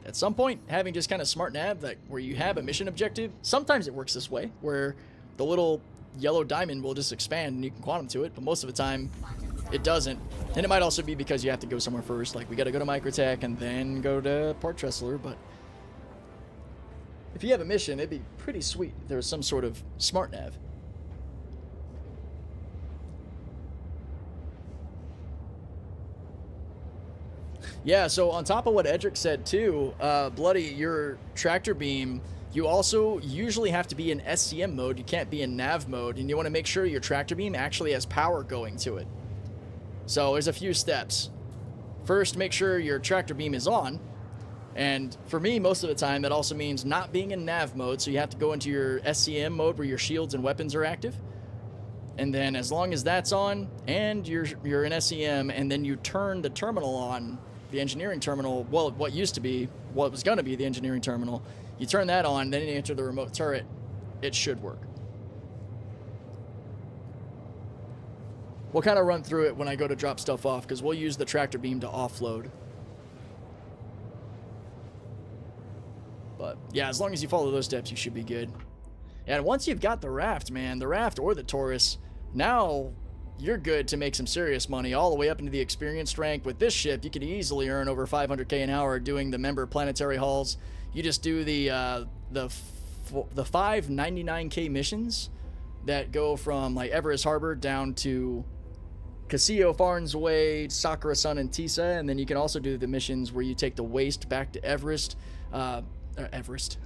at some point, having just kind of smart nav that where you have a mission objective. Sometimes it works this way, where the little yellow diamond will just expand and you can quantum to it, but most of the time it doesn't. And it might also be because you have to go somewhere first. Like, we got to go to Microtech and then go to Port Tressler, but if you have a mission, it'd be pretty sweet if there was some sort of smart nav. Yeah, so on top of what Edric said too, Bloody, your tractor beam, you also usually have to be in SCM mode. You can't be in nav mode, and you want to make sure your tractor beam actually has power going to it. So there's a few steps. First, make sure your tractor beam is on, And for me, most of the time, that also means not being in nav mode. So you have to go into your SCM mode where your shields and weapons are active. And then as long as that's on and you're in SCM, and then you turn the terminal on, the engineering terminal, well, what used to be, what was going to be the engineering terminal, you turn that on, then you enter the remote turret, it should work. We'll kind of run through it when I go to drop stuff off, because we'll use the tractor beam to offload. But yeah, as long as you follow those steps, you should be good. And once you've got the raft, man, the raft or the Taurus, now you're good to make some serious money all the way up into the experienced rank. With this ship, you could easily earn over 500k an hour doing the member planetary hauls. You just do the 599k missions that go from like Everest Harbor down to Casio, Farnsway, Sakura Sun, and Tisa. And then you can also do the missions where you take the waste back to Everest. Everest.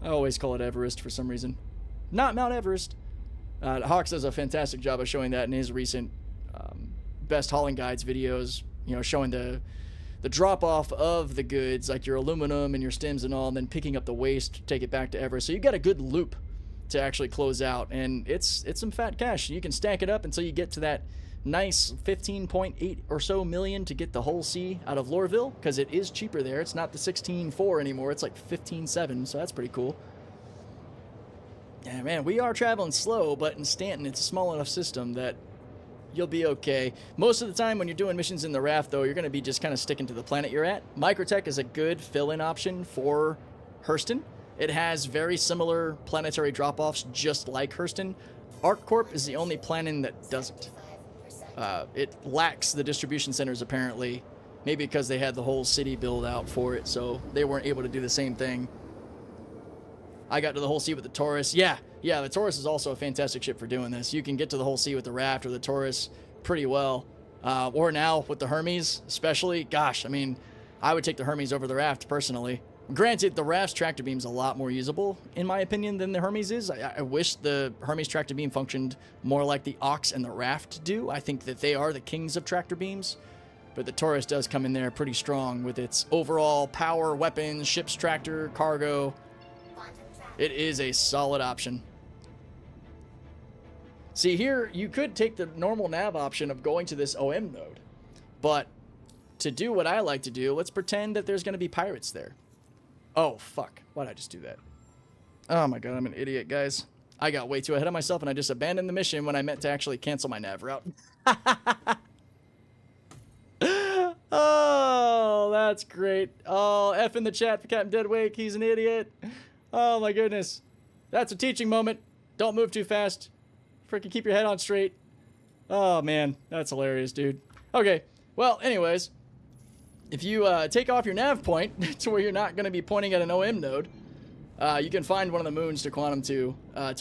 I always call it Everest for some reason. Not Mount Everest. Hawks does a fantastic job of showing that in his recent best hauling guides videos, you know, showing the drop-off of the goods, like your aluminum and your stems and all, and then picking up the waste to take it back to Everest. So you got a good loop to actually close out, and it's some fat cash. You can stack it up until you get to that nice 15.8 or so million to get the whole sea out of Lorville, because it is cheaper there. It's not the 16.4 anymore. It's like 15.7, so that's pretty cool. Yeah, man, we are traveling slow, but in Stanton, it's a small enough system that you'll be okay. Most of the time when you're doing missions in the raft, though, you're going to be just kind of sticking to the planet you're at. Microtech is a good fill-in option for Hurston. It has very similar planetary drop-offs just like Hurston. ArcCorp is the only planet that doesn't. It lacks the distribution centers, apparently. Maybe because they had the whole city build out for it, so they weren't able to do the same thing. I got to the whole sea with the Taurus. Yeah, the Taurus is also a fantastic ship for doing this. You can get to the whole sea with the raft or the Taurus pretty well. Or now with the Hermes, especially. Gosh, I mean, I would take the Hermes over the raft personally. Granted, the raft's tractor beam's a lot more usable, in my opinion, than the Hermes is. I wish the Hermes tractor beam functioned more like the Ox and the Raft do. I think that they are the kings of tractor beams. But the Taurus does come in there pretty strong with its overall power, weapons, ship's tractor, cargo. It is a solid option. See, here, you could take the normal nav option of going to this OM node. But to do what I like to do, let's pretend that there's going to be pirates there. Oh, fuck. Why'd I just do that? Oh, my God. I'm an idiot, guys. I got way too ahead of myself, and I just abandoned the mission when I meant to actually cancel my nav route. Oh, that's great. Oh, F in the chat for Captain Deadwake. He's an idiot. Oh, my goodness. That's a teaching moment. Don't move too fast. Freaking keep your head on straight. Oh, man. That's hilarious, dude. Okay. Well, anyways. If you take off your nav point to where you're not going to be pointing at an OM node, you can find one of the moons to quantum to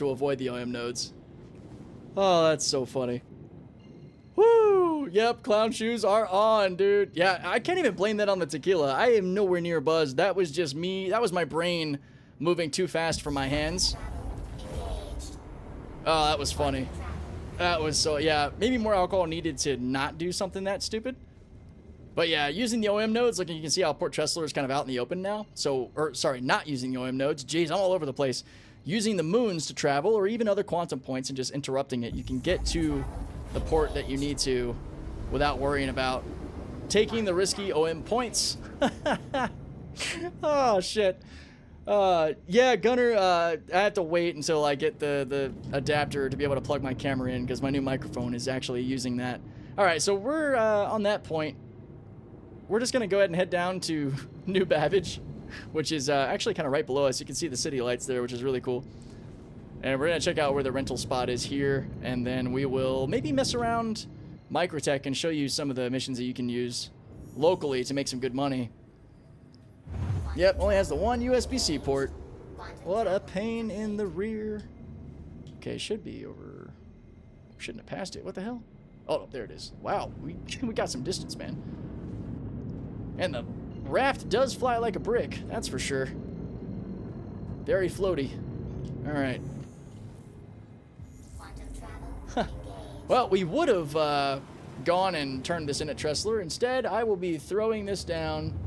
avoid the OM nodes. Oh, that's so funny. Woo! Yep, clown shoes are on, dude. Yeah, I can't even blame that on the tequila. I am nowhere near buzzed. That was just me. That was my brain moving too fast for my hands. Oh, that was funny. That was so, yeah, maybe more alcohol needed to not do something that stupid. But yeah, using the OM nodes, like you can see how Port Tressler is kind of out in the open now. So, or sorry, not using the OM nodes. Jeez, I'm all over the place. Using the moons to travel, or even other quantum points and just interrupting it, you can get to the port that you need to without worrying about taking the risky OM points. Oh, shit. Yeah, Gunner, I have to wait until I get the adapter to be able to plug my camera in, because my new microphone is actually using that. All right, so we're on that point. We're just going to go ahead and head down to New Babbage, which is actually kind of right below us. You can see the city lights there, which is really cool. And we're going to check out where the rental spot is here, and then we will maybe mess around Microtech and show you some of the missions that you can use locally to make some good money. Yep, only has the one USB-C port. What a pain in the rear. Okay, should be over. Shouldn't have passed it. What the hell? Oh, there it is. Wow, we got some distance, man. And the raft does fly like a brick, that's for sure. Very floaty. All right. Huh. Well, we would have gone and turned this in at Tressler. Instead, I will be throwing this down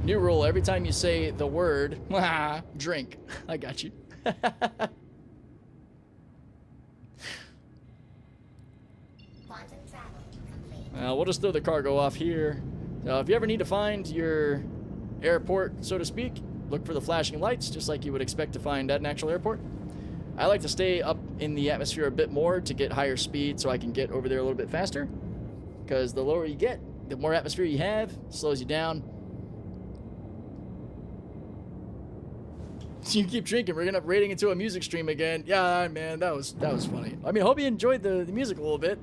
New rule, every time you say the word, drink. I got you. We'll just throw the cargo off here. If you ever need to find your airport, so to speak, look for the flashing lights, just like you would expect to find at an actual airport. I like to stay up in the atmosphere a bit more to get higher speed so I can get over there a little bit faster. Because the lower you get, the more atmosphere you have, slows you down. So you keep drinking, we're gonna up raiding into a music stream again. Yeah, man, that was funny. I mean, I hope you enjoyed the music a little bit.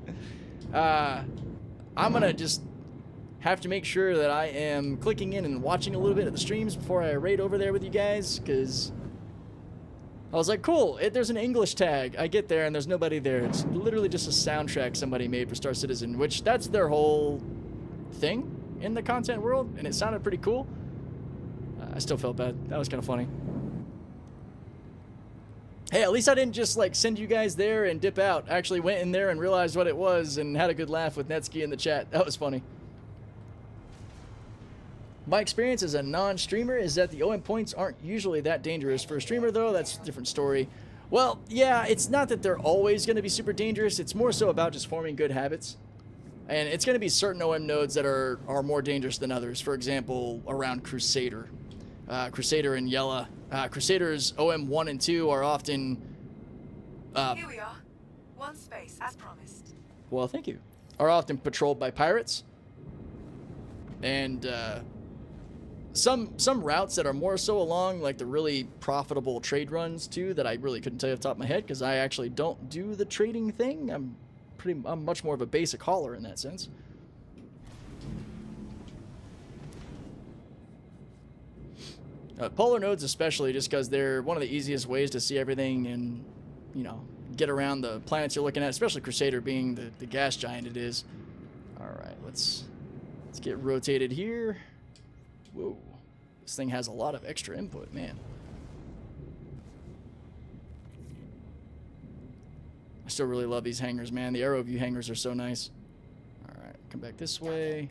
I'm gonna just have to make sure that I am clicking in and watching a little bit of the streams before I raid over there with you guys, because I was like, cool, there's an English tag. I get there and there's nobody there. It's literally just a soundtrack somebody made for Star Citizen, which that's their whole thing in the content world, and it sounded pretty cool. I still felt bad. That was kind of funny. Hey, at least I didn't just like send you guys there and dip out. I actually went in there and realized what it was and had a good laugh with Netsky in the chat. That was funny. My experience as a non-streamer is that the OM points aren't usually that dangerous. For a streamer, though, that's a different story. Well, yeah, it's not that they're always going to be super dangerous. It's more so about just forming good habits. And it's going to be certain OM nodes that are more dangerous than others. For example, around Crusader. Crusader and Yella. Crusader's OM 1 and 2 are often... Here we are. One space, as promised. Well, thank you. Are often patrolled by pirates. And... Some routes that are more so along like the really profitable trade runs too that I really couldn't tell you off the top of my head because I actually don't do the trading thing. I'm much more of a basic hauler in that sense. Polar nodes especially just because they're one of the easiest ways to see everything and, you know, get around the planets you're looking at, especially Crusader being the gas giant it is. All right, let's get rotated here. Whoa, this thing has a lot of extra input, man. I still really love these hangars, man. The AeroView hangars are so nice. All right, come back this way.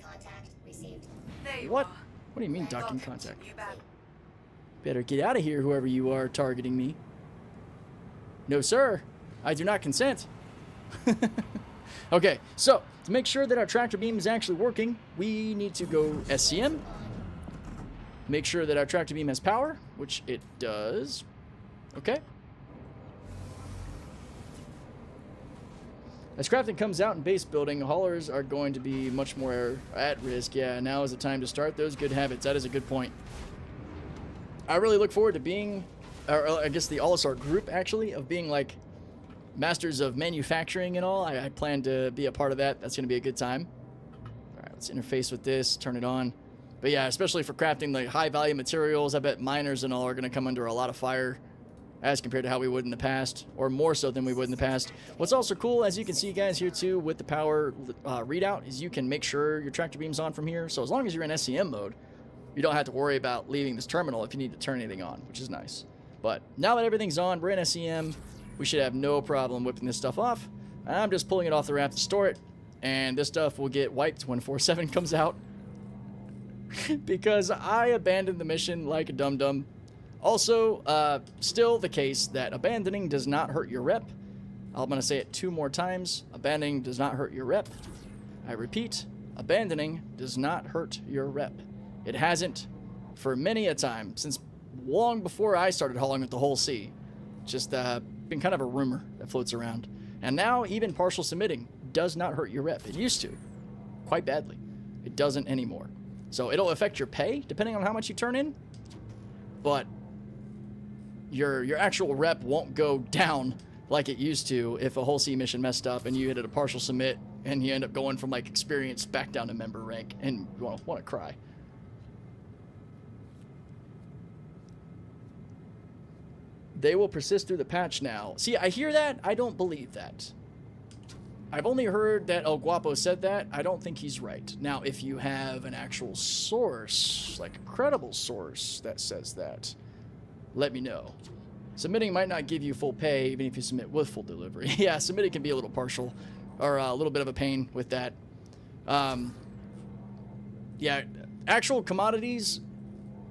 What? What do you mean docking contact? Better get out of here, whoever you are targeting me. No, sir. I do not consent. Okay, so to make sure that our tractor beam is actually working, we need to go SCM. Make sure that our tractor beam has power, which it does. Okay. As crafting comes out in base building, haulers are going to be much more at risk. Yeah, now is the time to start those good habits. That is a good point. I really look forward to being, or I guess the OLISAR group actually, of being like masters of manufacturing and all. I plan to be a part of that. That's going to be a good time. All right, let's interface with this, turn it on. But yeah, especially for crafting the high value materials, I bet miners and all are going to come under a lot of fire as compared to how we would in the past, or more so than we would in the past. What's also cool, as you can see guys here too, with the power readout, is you can make sure your tractor beam's on from here. So as long as you're in SCM mode, you don't have to worry about leaving this terminal if you need to turn anything on, which is nice. But now that everything's on, we're in SCM, we should have no problem whipping this stuff off. I'm just pulling it off the raft to store it, and this stuff will get wiped when 4.7 comes out. Because I abandoned the mission like a dum-dum. Also, still the case that abandoning does not hurt your rep. I'm going to say it 2 more times. Abandoning does not hurt your rep. I repeat, abandoning does not hurt your rep. It hasn't for many a time, since long before I started hauling with the whole sea. Just been kind of a rumor that floats around. And now, even partial submitting does not hurt your rep. It used to, quite badly. It doesn't anymore. So it'll affect your pay, depending on how much you turn in. But your actual rep won't go down like it used to if a whole sea mission messed up and you hit a partial submit and you end up going from like experienced back down to member rank and you want to cry. They will persist through the patch now. See, I hear that. I don't believe that. I've only heard that El Guapo said that. I don't think he's right. Now, if you have an actual source, like a credible source that says that, let me know. Submitting might not give you full pay, even if you submit with full delivery. Yeah, submitting can be a little partial, or a little bit of a pain with that. Yeah, actual commodities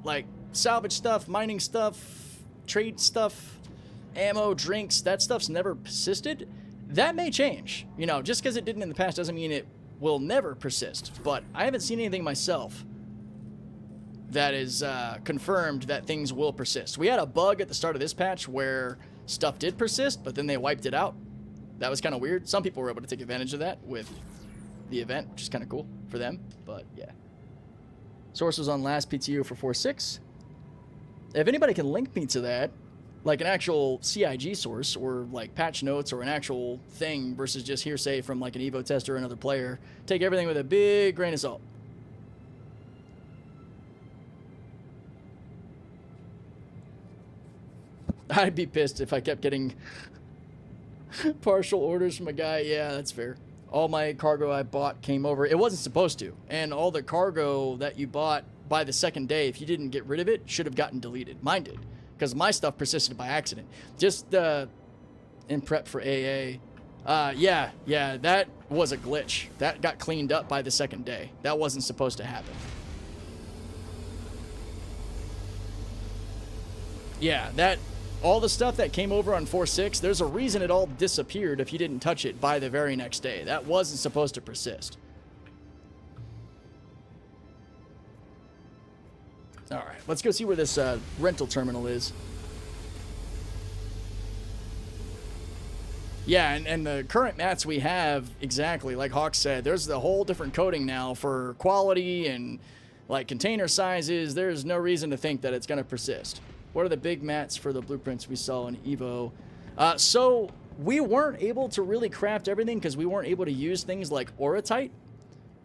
like salvage stuff, mining stuff, trade stuff, ammo, drinks, that stuff's never persisted. That may change. You know, just because it didn't in the past doesn't mean it will never persist. But I haven't seen anything myself that is confirmed that things will persist. We had a bug at the start of this patch where stuff did persist, but then they wiped it out. That was kind of weird. Some people were able to take advantage of that with the event, which is kind of cool for them. But yeah. Source was on last PTU for 4.6. If anybody can link me to that, like an actual CIG source or like patch notes or an actual thing versus just hearsay from like an Evo tester or another player, take everything with a big grain of salt. I'd be pissed if I kept getting partial orders from a guy. Yeah, that's fair. All my cargo I bought came over. It wasn't supposed to. And all the cargo that you bought by the second day, if you didn't get rid of it, should have gotten deleted. Mine did. Because my stuff persisted by accident. Just in prep for AA. Yeah, that was a glitch. That got cleaned up by the second day. That wasn't supposed to happen. Yeah, that... all the stuff that came over on 4.6, there's a reason it all disappeared if you didn't touch it by the very next day. That wasn't supposed to persist. All right, let's go see where this rental terminal is. Yeah, and the current mats we have, exactly, like Hawk said, there's the whole different coding now for quality and like container sizes. There's no reason to think that it's going to persist. What are the big mats for the blueprints we saw in Evo? So we weren't able to really craft everything because we weren't able to use things like Aurotite.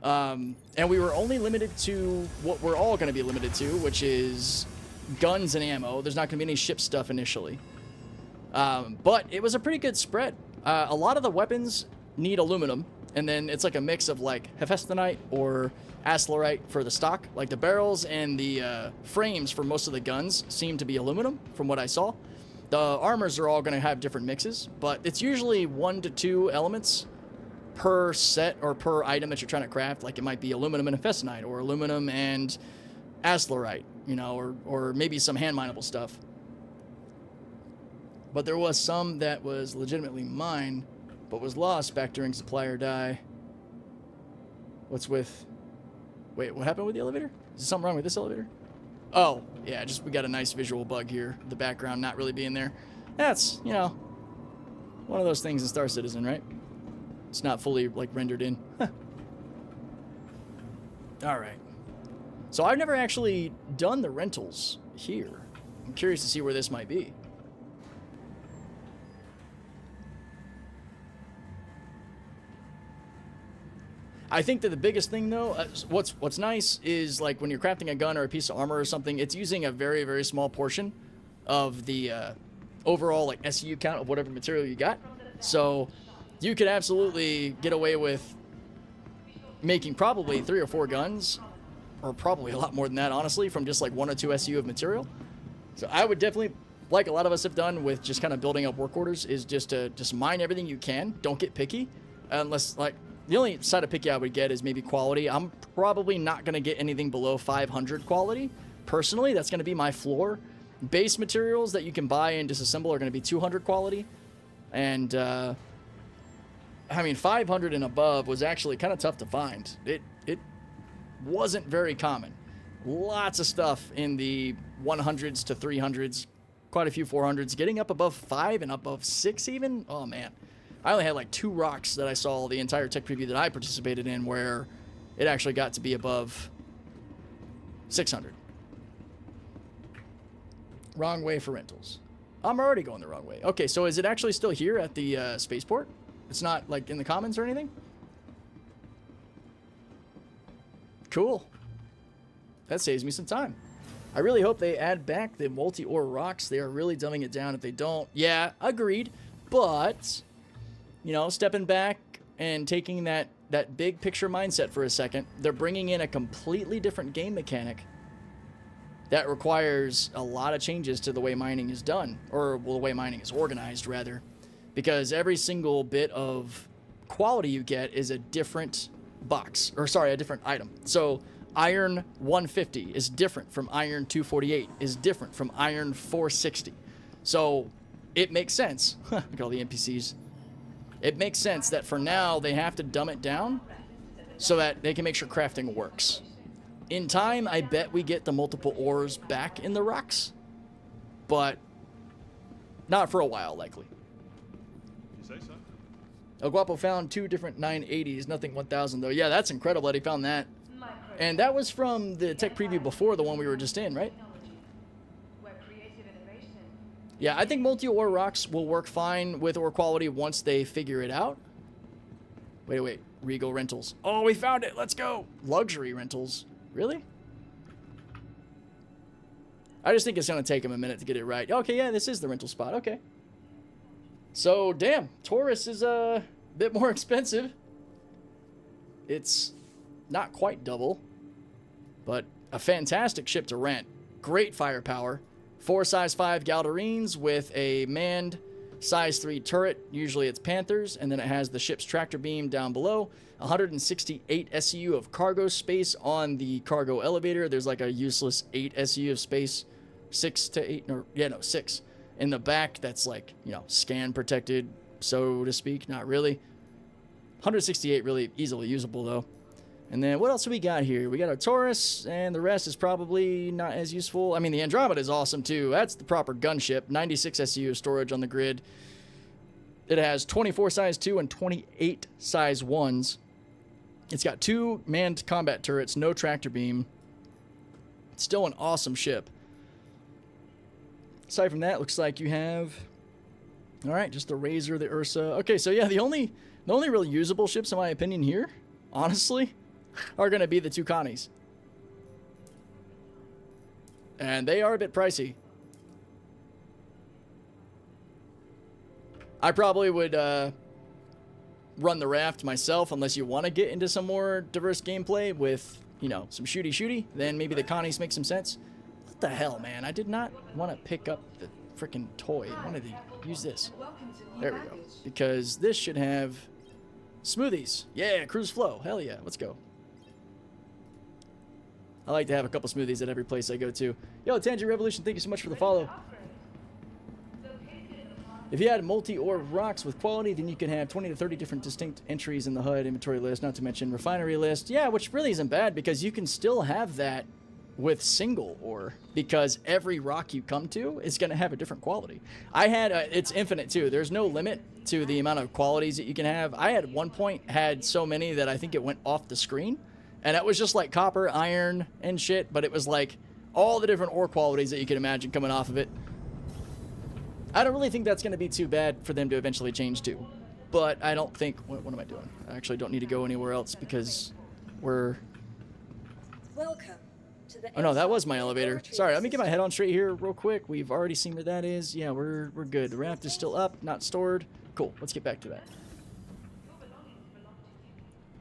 And we were only limited to what we're all going to be limited to, which is guns and ammo. There's not going to be any ship stuff initially. But it was a pretty good spread. A lot of the weapons need aluminum, and then it's like a mix of like Hephaestonite or Aslarite for the stock. Like the barrels and the frames for most of the guns seem to be aluminum from what I saw. The armors are all going to have different mixes, but it's usually 1 to 2 elements per set or per item that you're trying to craft. Like it might be aluminum and Hephaestonite or aluminum and Aslarite, you know, or maybe some hand mineable stuff. But there was some that was legitimately mine, but was lost back during supply or die. What's with... wait, what happened with the elevator? Is there something wrong with this elevator? Oh, yeah, just we got a nice visual bug here. The background not really being there. That's, you know, one of those things in Star Citizen, right? It's not fully, like, rendered in. All right. So I've never actually done the rentals here. I'm curious to see where this might be. I think that the biggest thing, though, what's nice is, like, when you're crafting a gun or a piece of armor or something, it's using a very, very small portion of the overall, like, SU count of whatever material you got. So you could absolutely get away with making probably 3 or 4 guns, or probably a lot more than that, honestly, from just, like, 1 or 2 SU of material. So I would definitely, like a lot of us have done with just kind of building up work orders, is just to just mine everything you can. Don't get picky, unless, like... the only side of picky I would get is maybe quality. I'm probably not going to get anything below 500 quality. Personally, that's going to be my floor. Base materials that you can buy and disassemble are going to be 200 quality. And, I mean, 500 and above was actually kind of tough to find. It wasn't very common. Lots of stuff in the 100s to 300s. Quite a few 400s. Getting up above 5 and above 6 even? Oh, man. I only had like 2 rocks that I saw the entire tech preview that I participated in where it actually got to be above 600. Wrong way for rentals. I'm already going the wrong way. Okay, so is it actually still here at the spaceport? It's not like in the commons or anything? Cool. That saves me some time. I really hope they add back the multi-ore rocks. They are really dumbing it down if they don't. Yeah, agreed. But... you know, stepping back and taking that big picture mindset for a second, they're bringing in a completely different game mechanic that requires a lot of changes to the way mining is done, or well, the way mining is organized, rather, because every single bit of quality you get is a different box, or sorry, a different item. So Iron 150 is different from Iron 248, is different from Iron 460. So it makes sense. Look at all the NPCs. It makes sense that for now they have to dumb it down so that they can make sure crafting works. In time, I bet we get the multiple ores back in the rocks, but not for a while, likely. You say so? El Guapo found 2 different 980s, nothing 1000 though. Yeah, that's incredible that he found that. And that was from the tech preview before the one we were just in, right? Yeah, I think multi-ore rocks will work fine with ore quality once they figure it out. Wait. Regal rentals. Oh, we found it. Let's go. Luxury rentals. Really? I just think it's going to take them a minute to get it right. Okay, yeah, this is the rental spot. Okay. So, damn. Taurus is a bit more expensive. It's not quite double, but a fantastic ship to rent. Great firepower. 4 size 5 Galderines with a manned size 3 turret. Usually it's Panthers, and then it has the ship's tractor beam down below. 168 SU of cargo space on the cargo elevator. There's like a useless 8 SU of space. 6 to 8, or yeah, no, 6 in the back. That's like, you know, scan protected, so to speak. Not really. 168 really easily usable though. And then what else do we got here? We got our Taurus, and the rest is probably not as useful. I mean, the Andromeda is awesome too. That's the proper gunship. 96 SU of storage on the grid. It has 24 size 2 and 28 size 1s. It's got 2 manned combat turrets, no tractor beam. It's still an awesome ship. Aside from that, looks like you have, all right, just the Razer, the Ursa. Okay, so yeah, the only really usable ships in my opinion here, honestly, are going to be the 2 Connies. And they are a bit pricey. I probably would run the Raft myself unless you want to get into some more diverse gameplay with, you know, some shooty. Then maybe the Connies make some sense. What the hell, man? I did not want to pick up the freaking toy. I wanted to use this. There we go. Because this should have smoothies. Yeah, cruise flow. Hell yeah. Let's go. I like to have a couple smoothies at every place I go to. Yo, Tangent Revolution, thank you so much for the follow. If you had multi-ore rocks with quality, then you can have 20 to 30 different distinct entries in the HUD inventory list, not to mention refinery list. Yeah, which really isn't bad because you can still have that with single ore because every rock you come to is going to have a different quality. I had, it's infinite too. There's no limit to the amount of qualities that you can have. I at one point had so many that I think it went off the screen. And that was just like copper, iron, and shit. But it was like all the different ore qualities that you can imagine coming off of it. I don't really think that's going to be too bad for them to eventually change to. But I don't think... What am I doing? I actually don't need to go anywhere else because we're... Welcome to the... Oh no, that was my elevator. Sorry, let me get my head on straight here real quick. We've already seen where that is. Yeah, we're good. The raft is still up, not stored. Cool, let's get back to that.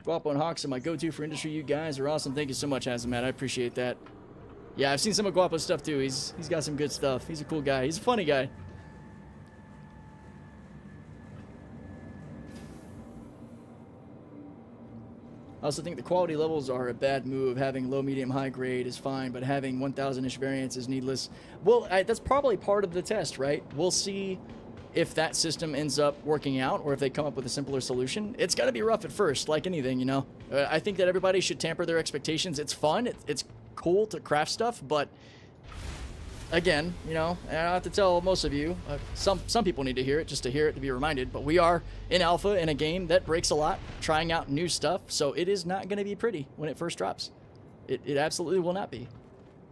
Guapo and Hawks are my go-to for industry. You guys are awesome. Thank you so much, Azamat. I appreciate that. Yeah, I've seen some of Guapo's stuff too. He's got some good stuff. He's a cool guy. He's a funny guy. I also think the quality levels are a bad move. Having low, medium, high grade is fine, but having 1,000-ish variants is needless. Well, that's probably part of the test, right? We'll see if that system ends up working out or if they come up with a simpler solution. It's got to be rough at first, like anything, you know. I think that everybody should temper their expectations. It's fun. It's cool to craft stuff, but again, you know, I don't have to tell most of you. Some people need to hear it just to hear it to be reminded, but we are in alpha in a game that breaks a lot, trying out new stuff, so it is not going to be pretty when it first drops. It absolutely will not be.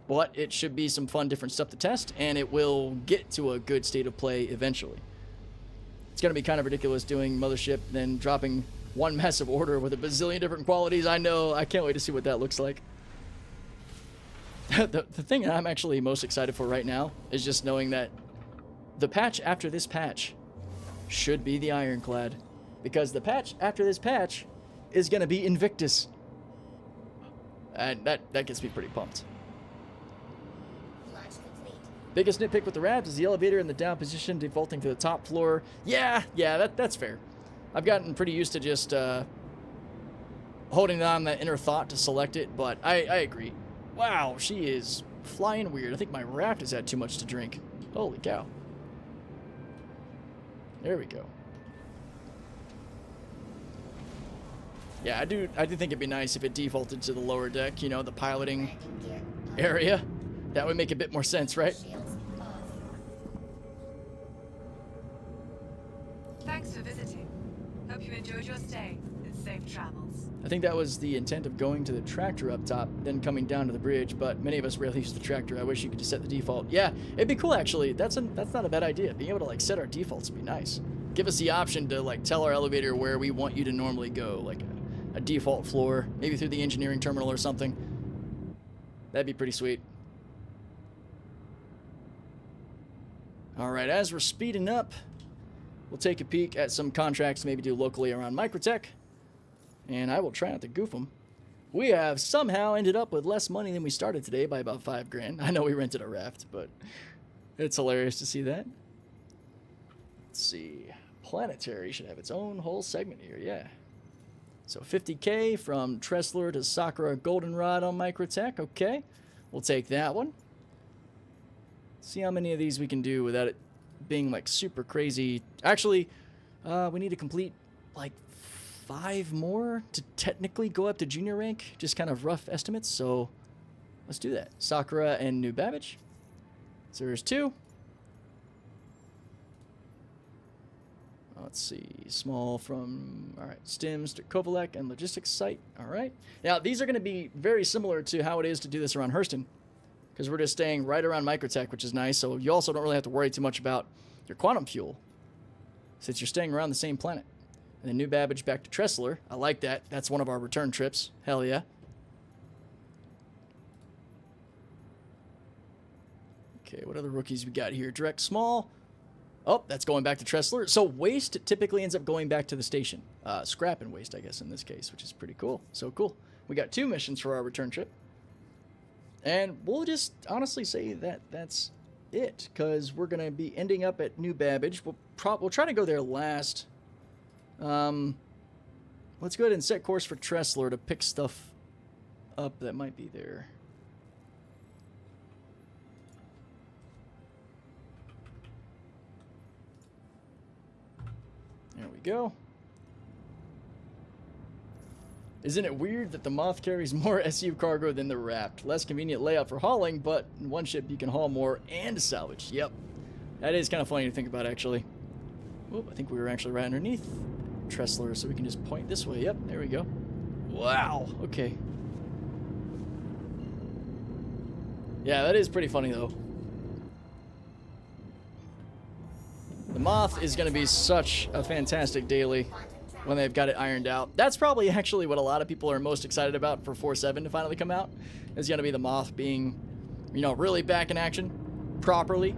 But it should be some fun, different stuff to test, and it will get to a good state of play eventually. It's going to be kind of ridiculous doing Mothership, then dropping one massive order with a bazillion different qualities. I know. I can't wait to see what that looks like. The thing that I'm actually most excited for right now is just knowing that the patch after this patch should be the Ironclad. Because the patch after this patch is going to be Invictus. And that gets me pretty pumped. Biggest nitpick with the Raft is the elevator in the down position defaulting to the top floor. Yeah, that's fair. I've gotten pretty used to just holding on that inner thought to select it, but I agree. Wow, she is flying weird. I think my raft has had too much to drink. Holy cow. There we go. Yeah, I do think it'd be nice if it defaulted to the lower deck, you know, the piloting area. That would make a bit more sense, right? Thanks for visiting. Hope you enjoyed your stay and safe travels. I think that was the intent of going to the tractor up top, then coming down to the bridge, but many of us rarely use the tractor. I wish you could just set the default. Yeah, it'd be cool, actually. That's not a bad idea. Being able to, like, set our defaults would be nice. Give us the option to, like, tell our elevator where we want you to normally go, like a default floor, maybe through the engineering terminal or something. That'd be pretty sweet. All right, as we're speeding up, we'll take a peek at some contracts maybe do locally around Microtech, and I will try not to goof them. We have somehow ended up with less money than we started today by about $5 grand. I know we rented a raft, but it's hilarious to see that. Let's see. Planetary should have its own whole segment here, yeah. So $50K from Tressler to Sakura Goldenrod on Microtech. Okay, we'll take that one. See how many of these we can do without it being like super crazy. Actually, we need to complete like 5 more to technically go up to junior rank. Just kind of rough estimates. So let's do that. Sakura and New Babbage. So there's 2. Let's see, small from, all right, Stims to Kovalek and logistics site. All right. Now, these are going to be very similar to how it is to do this around Hurston, because we're just staying right around Microtech, which is nice. So you also don't really have to worry too much about your quantum fuel, since you're staying around the same planet. And then New Babbage back to Tressler. I like that. That's one of our return trips. Hell yeah. Okay, what other rookies we got here? Direct Small. Oh, that's going back to Tressler. So waste typically ends up going back to the station. Scrap and waste, I guess, in this case, which is pretty cool. So cool. We got 2 missions for our return trip. And we'll just honestly say that that's it, because we're going to be ending up at New Babbage. We'll try to go there last. Let's go ahead and set course for Tressler to pick stuff up that might be there. There we go. Isn't it weird that the Moth carries more SU cargo than the Raft? Less convenient layout for hauling, but in one ship you can haul more and salvage. Yep. That is kind of funny to think about, actually. Whoop, I think we were actually right underneath Tressler, so we can just point this way. Yep, there we go. Wow, okay. Yeah, that is pretty funny, though. The Moth is going to be such a fantastic daily when they've got it ironed out. That's probably actually what a lot of people are most excited about for 4.7 to finally come out. Is going to be the Moth being, you know, really back in action properly.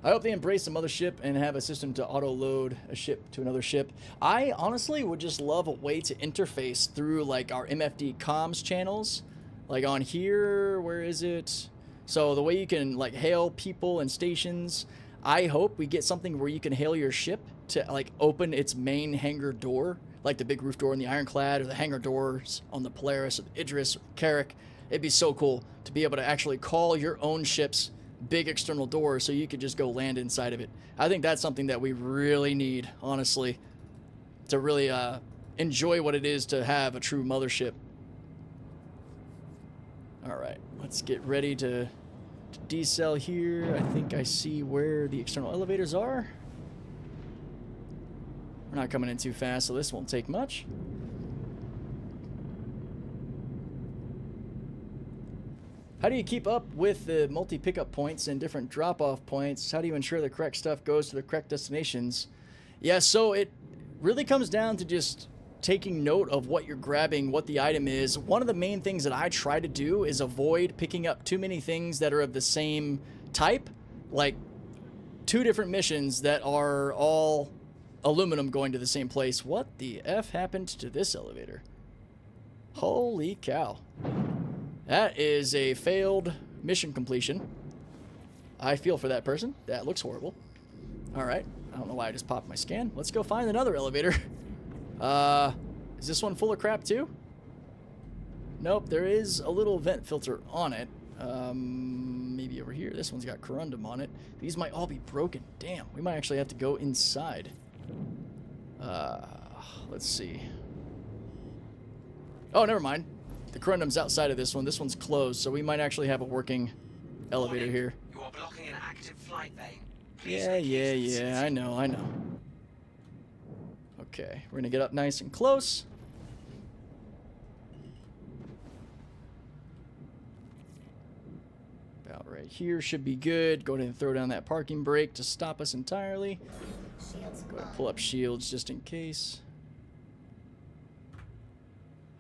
I hope they embrace the mothership and have a system to auto-load a ship to another ship. I honestly would just love a way to interface through, like, our MFD comms channels. Like on here, where is it? So the way you can, like, hail people and stations. I hope we get something where you can hail your ship to, like, open its main hangar door, like the big roof door in the Ironclad, or the hangar doors on the Polaris or the Idris or Carrack. It'd be so cool to be able to actually call your own ship's big external door so you could just go land inside of it. I think that's something that we really need, honestly, to really enjoy what it is to have a true mothership. All right, let's get ready to decel here. I think I see where the external elevators are. We're not coming in too fast, so this won't take much. How do you keep up with the multi-pickup points and different drop-off points? How do you ensure the correct stuff goes to the correct destinations? Yeah, so it really comes down to just taking note of what you're grabbing, what the item is. One of the main things that I try to do is avoid picking up too many things that are of the same type, like 2 different missions that are all aluminum going to the same place. What the F happened to this elevator? Holy cow. That is a failed mission completion. I feel for that person. That looks horrible. All right. I don't know why I just popped my scan. Let's go find another elevator. Is this one full of crap too? Nope, there is a little vent filter on it. Maybe over here. This one's got corundum on it. These might all be broken. Damn, we might actually have to go inside. Let's see. Oh, never mind. The corundum's outside of this one. This one's closed, so we might actually have a working elevator here. You are blocking an active flight lane. Yeah, I know. Okay, we're gonna get up nice and close. About right here should be good. Go ahead and throw down that parking brake to stop us entirely. Go ahead and pull up shields just in case.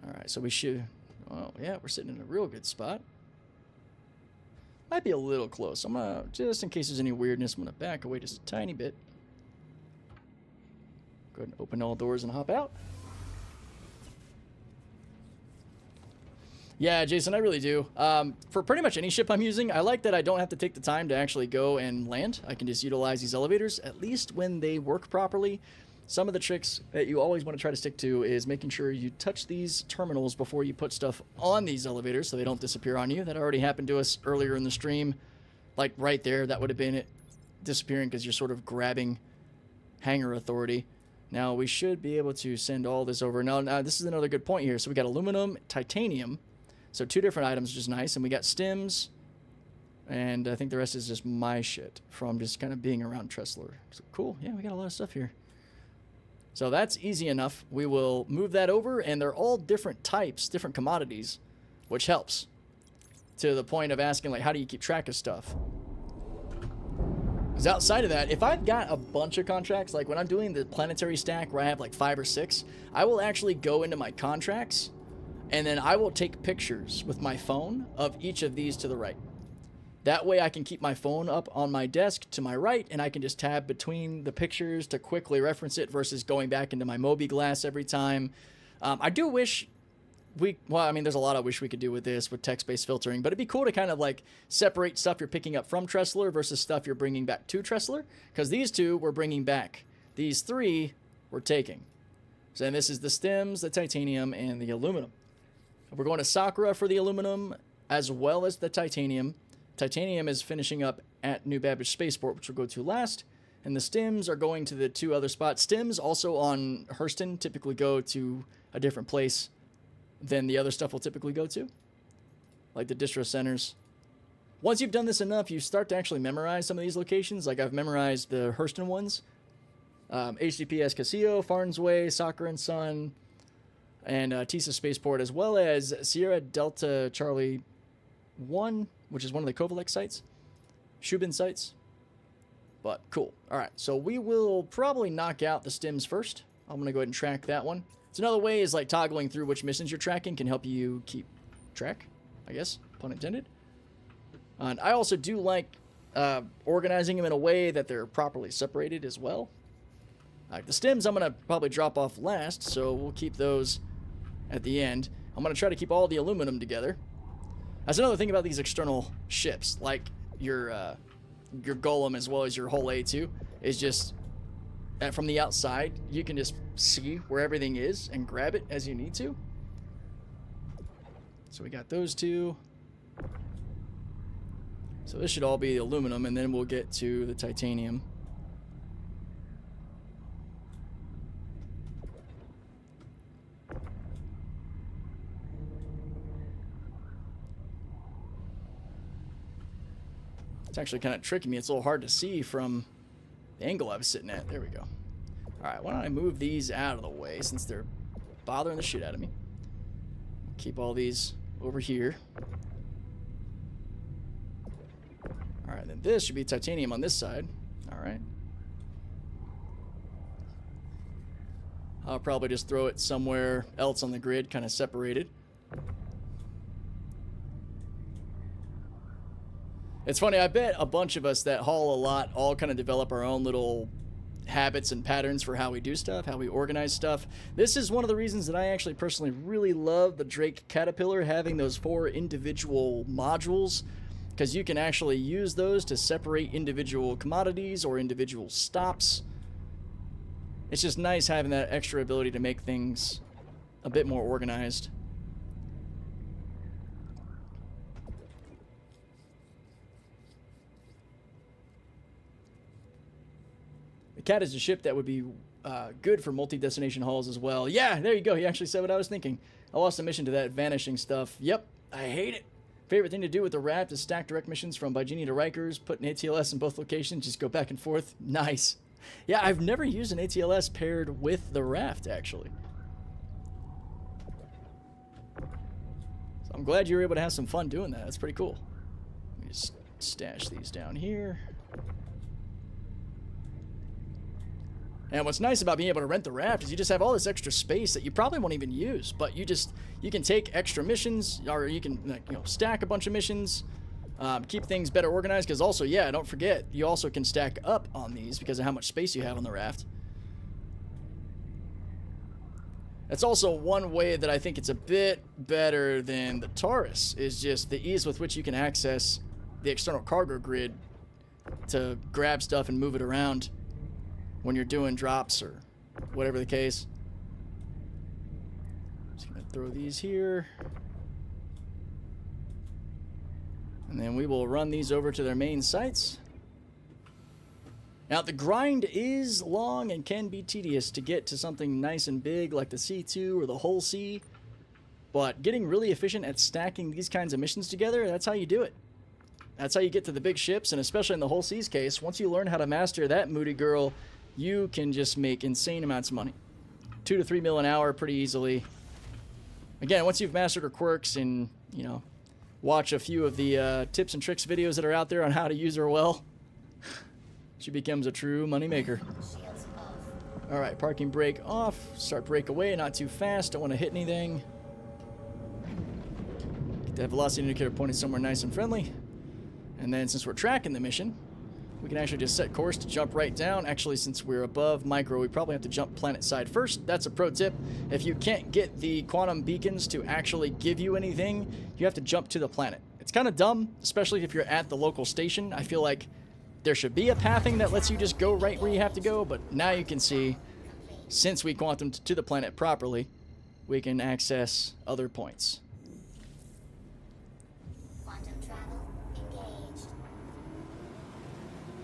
Alright, so we should... Oh, yeah, we're sitting in a real good spot. Might be a little close. I'm gonna, just in case there's any weirdness, I'm gonna back away just a tiny bit. Go ahead and open all doors and hop out. Yeah, Jason, I really do. For pretty much any ship I'm using, I like that I don't have to take the time to actually go and land. I can just utilize these elevators, at least when they work properly. Some of the tricks that you always want to try to stick to is making sure you touch these terminals before you put stuff on these elevators so they don't disappear on you. That already happened to us earlier in the stream. Like right there, that would have been it disappearing because you're sort of grabbing Hangar authority. Now we should be able to send all this over. Now this is another good point here. So we got aluminum, titanium. So 2 different items, which is nice. And we got stems. And I think the rest is just my shit from just kind of being around Tressler. So cool. Yeah, we got a lot of stuff here. So that's easy enough. We will move that over, and they're all different types, different commodities, which helps. To the point of asking, like, how do you keep track of stuff? Because outside of that, if I've got a bunch of contracts, like when I'm doing the planetary stack where I have like 5 or 6, I will actually go into my contracts, and then I will take pictures with my phone of each of these to the right. That way I can keep my phone up on my desk to my right, and I can just tab between the pictures to quickly reference it versus going back into my Mobi glass every time. I do wish well, I mean, there's a lot I wish we could do with this, with text-based filtering, but it'd be cool to kind of like separate stuff you're picking up from Tressler versus stuff you're bringing back to Tressler, because these 2 we're bringing back. These 3 we're taking. So this is the stems, the titanium, and the aluminum. We're going to Sakura for the aluminum as well as the titanium. Titanium is finishing up at New Babbage Spaceport, which we'll go to last. And the stems are going to the 2 other spots. Stems also on Hurston typically go to a different place than the other stuff will typically go to. Like the distro centers. Once you've done this enough, you start to actually memorize some of these locations. Like I've memorized the Hurston ones. HDPS Casillo, Farnsway, Sakura and Sun, and Tisa Spaceport, as well as Sierra Delta Charlie 1, which is one of the Kovalek sites, Shubin sites. But cool. All right, so we will probably knock out the stems first. I'm going to go ahead and track that one. It's another way is like toggling through which missions you're tracking can help you keep track, I guess, pun intended. And I also do like organizing them in a way that they're properly separated as well. The stems I'm going to probably drop off last, so we'll keep those at the end. I'm going to try to keep all the aluminum together. That's another thing about these external ships, like your Golem as well as your whole A2, is just from the outside, you can just see where everything is and grab it as you need to. So we got those 2. So this should all be aluminum, and then we'll get to the titanium. It's actually kind of tricking me. It's a little hard to see from the angle I was sitting at. There we go. Alright, why don't I move these out of the way since they're bothering the shit out of me. Keep all these over here. Alright, then this should be titanium on this side. Alright. I'll probably just throw it somewhere else on the grid, kind of separated. It's funny, I bet a bunch of us that haul a lot all kind of develop our own little habits and patterns for how we do stuff, how we organize stuff. This is one of the reasons that I actually personally really love the Drake Caterpillar, having those 4 individual modules, because you can actually use those to separate individual commodities or individual stops. It's just nice having that extra ability to make things a bit more organized. The Cat is a ship that would be good for multi-destination hauls as well. Yeah, there you go. He actually said what I was thinking. I lost a mission to that vanishing stuff. Yep, I hate it. Favorite thing to do with the raft is stack direct missions from Bajini to Rikers, put an ATLS in both locations, just go back and forth. Nice. Yeah, I've never used an ATLS paired with the raft, actually. So I'm glad you were able to have some fun doing that. That's pretty cool. Let me just stash these down here. And what's nice about being able to rent the raft is you just have all this extra space that you probably won't even use, but you can take extra missions, or you can, like, you know, stack a bunch of missions, keep things better organized. Because also, yeah, don't forget, you also can stack up on these because of how much space you have on the raft. That's also one way that I think it's a bit better than the Taurus, is just the ease with which you can access the external cargo grid to grab stuff and move it around when you're doing drops or whatever the case. Just gonna throw these here. And then we will run these over to their main sites. Now, the grind is long and can be tedious to get to something nice and big like the C2 or the Hull C. But getting really efficient at stacking these kinds of missions together, that's how you do it. That's how you get to the big ships, and especially in the Hull C's case, once you learn how to master that moody girl, you can just make insane amounts of money. 2 to 3 mil an hour pretty easily. Again, once you've mastered her quirks and, you know, watch a few of the tips and tricks videos that are out there on how to use her well, she becomes a true moneymaker. Alright, parking brake off. Start brake away, not too fast. Don't want to hit anything. Get that velocity indicator pointed somewhere nice and friendly. And then since we're tracking the mission, we can actually just set course to jump right down. Actually, since we're above micro, we probably have to jump planet side first. That's a pro tip. If you can't get the quantum beacons to actually give you anything, you have to jump to the planet. It's kind of dumb, especially if you're at the local station. I feel like there should be a pathing that lets you just go right where you have to go, but now you can see, since we quantumed to the planet properly, we can access other points.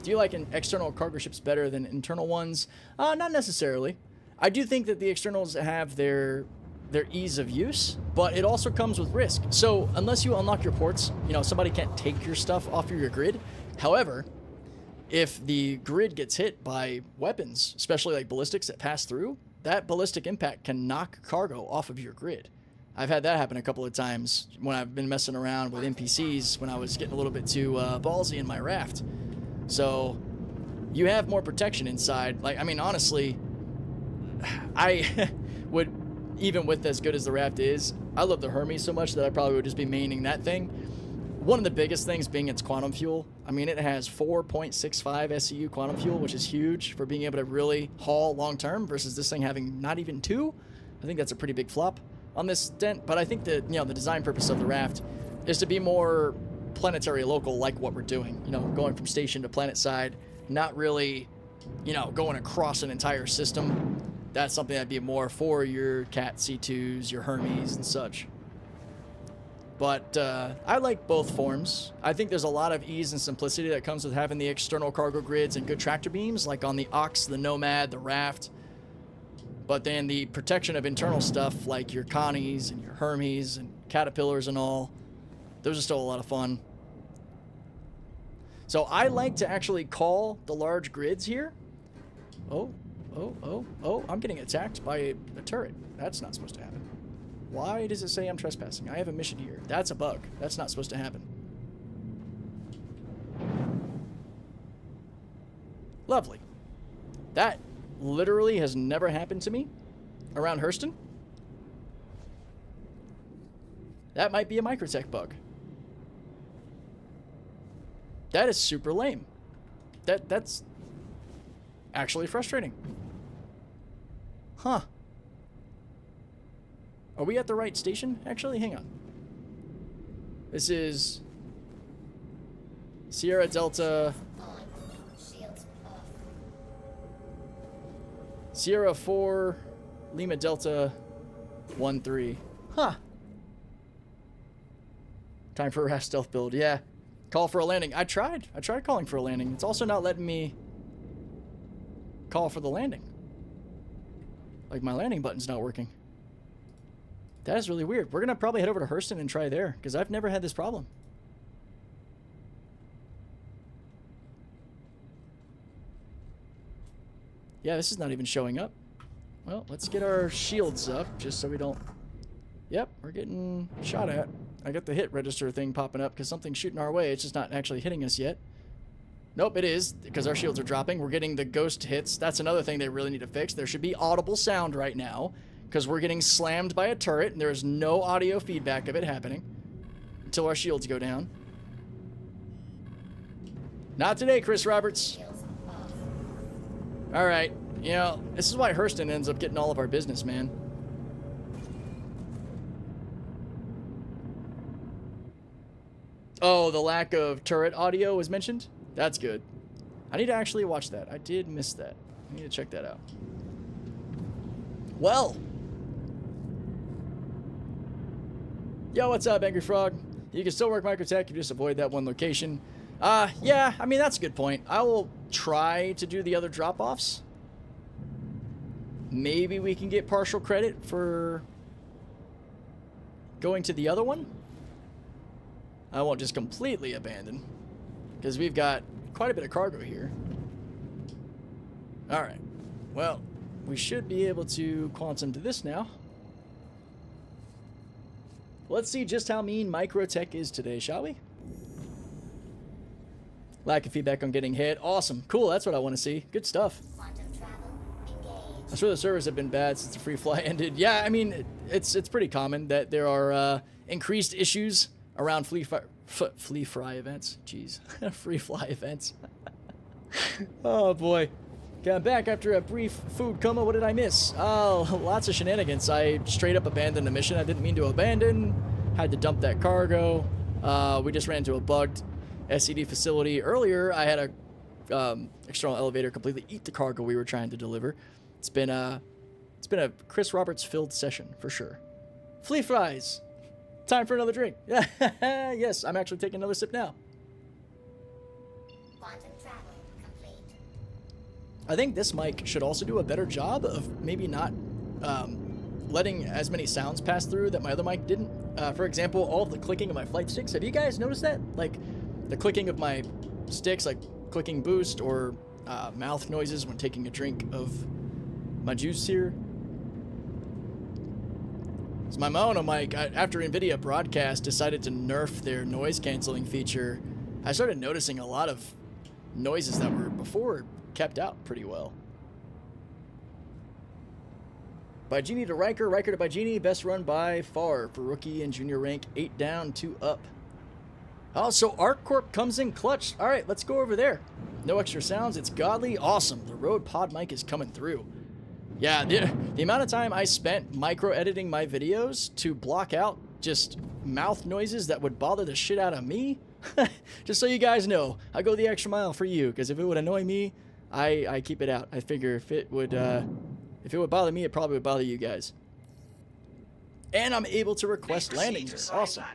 Do you like external cargo ships better than internal ones? Not necessarily. I do think that the externals have their ease of use, but it also comes with risk. So unless you unlock your ports, you know, somebody can't take your stuff off of your grid. However, if the grid gets hit by weapons, especially like ballistics that pass through, that ballistic impact can knock cargo off of your grid. I've had that happen a couple of times when I've been messing around with NPCs when I was getting a little bit too ballsy in my raft. So you have more protection inside. Like, I mean, honestly, I would, even with as good as the raft is, I love the Hermes so much that I probably would just be maining that thing. One of the biggest things being its quantum fuel. I mean, it has 4.65 SCU quantum fuel, which is huge for being able to really haul long term versus this thing having not even 2. I think that's a pretty big flop on this dent. But I think that, you know, the design purpose of the raft is to be more planetary local, like what we're doing, you know, going from station to planet side, not really, you know, going across an entire system. That's something that'd be more for your Cat C2s, your Hermes and such. But I like both forms. I think there's a lot of ease and simplicity that comes with having the external cargo grids and good tractor beams, like on the Ox, the Nomad, the Raft. But then the protection of internal stuff, like your Connies and your Hermes and Caterpillars and all, those are still a lot of fun. So I like to actually call the large grids here. Oh, I'm getting attacked by a turret. That's not supposed to happen. Why does it say I'm trespassing? I have a mission here. That's a bug. That's not supposed to happen. Lovely. That literally has never happened to me around Hurston. That might be a Microtech bug. That is super lame. That's actually frustrating. Huh. Are we at the right station? Actually, hang on. This is Sierra Delta. Sierra 4, Lima Delta 1-3. Huh. Time for a RAF stealth build. Yeah. Call for a landing. I tried calling for a landing. It's also not letting me call for the landing. Like, my landing button's not working. That is really weird. We're going to probably head over to Hurston and try there, because I've never had this problem. Yeah, this is not even showing up. Well, let's get our shields up, just so we don't... Yep, we're getting shot at. I got the hit register thing popping up because something's shooting our way. It's just not actually hitting us yet. Nope, it is, because our shields are dropping. We're getting the ghost hits. That's another thing they really need to fix. There should be audible sound right now, because we're getting slammed by a turret, and there's no audio feedback of it happening until our shields go down. Not today, Chris Roberts. All right, you know, this is why Hurston ends up getting all of our business, man. Oh, the lack of turret audio was mentioned? That's good. I need to actually watch that. I did miss that. I need to check that out. Well. Yo, what's up, Angry Frog? You can still work Microtech, you just avoid that one location. Yeah, I mean, that's a good point. I will try to do the other drop-offs. Maybe we can get partial credit for going to the other one. I won't just completely abandon, because we've got quite a bit of cargo here. Alright, well, we should be able to quantum to this now. Let's see just how mean Microtech is today, shall we? Lack of feedback on getting hit. Awesome. Cool, that's what I want to see. Good stuff. I'm sure the servers have been bad since the free fly ended. Yeah, I mean, it's pretty common that there are increased issues around flea fry events. Jeez. Free fly events. Oh, boy. Got back after a brief food coma. What did I miss? Oh, lots of shenanigans. I straight up abandoned the mission I didn't mean to abandon. Had to dump that cargo. We just ran into a bugged SCD facility. Earlier, I had a external elevator completely eat the cargo we were trying to deliver. It's been a Chris Roberts filled session for sure. Flea fries. Time for another drink. Yes, I'm actually taking another sip now. Quantum travel complete. I think this mic should also do a better job of maybe not letting as many sounds pass through that my other mic didn't. For example, all of the clicking of my flight sticks. Have you guys noticed that? Like the clicking of my sticks, like clicking boost or mouth noises when taking a drink of my juice here. So my mono mic, after Nvidia Broadcast decided to nerf their noise canceling feature, I started noticing a lot of noises that were before kept out pretty well. By Genie to Riker, Riker to by Genie, best run by far for rookie and junior rank, 8 down, 2 up. Oh, so Arc Corp comes in clutch. All right, let's go over there. No extra sounds, it's godly, awesome. The Rode Pod mic is coming through. Yeah, the amount of time I spent micro-editing my videos to block out just mouth noises that would bother the shit out of me. Just so you guys know, I go the extra mile for you, because if it would annoy me, I keep it out. I figure if it would bother me, it probably would bother you guys. And I'm able to request landing here. Awesome.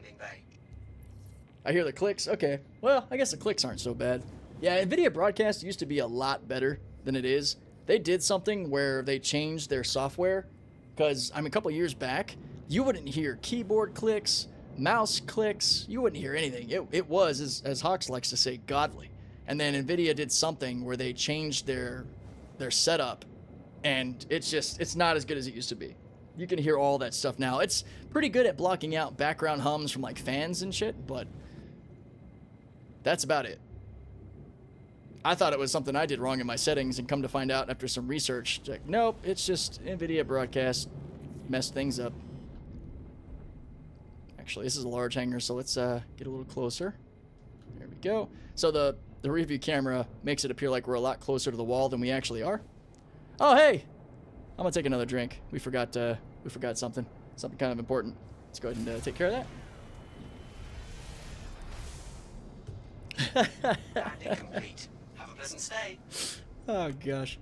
I hear the clicks. Okay, well, I guess the clicks aren't so bad. Yeah, Nvidia Broadcast used to be a lot better than it is. They did something where they changed their software, because, I mean, a couple years back, you wouldn't hear keyboard clicks, mouse clicks, you wouldn't hear anything. It was, as Hawks likes to say, godly. And then Nvidia did something where they changed their setup, and it's not as good as it used to be. You can hear all that stuff now. It's pretty good at blocking out background hums from, like, fans and shit, but that's about it. I thought it was something I did wrong in my settings, and come to find out after some research, like, nope, it's just Nvidia Broadcast messed things up. Actually, this is a large hangar, so let's get a little closer. There we go. So the review camera makes it appear like we're a lot closer to the wall than we actually are. Oh, hey! I'm gonna take another drink. We forgot something kind of important. Let's go ahead and take care of that. Landing complete. Have a pleasant stay. Oh gosh.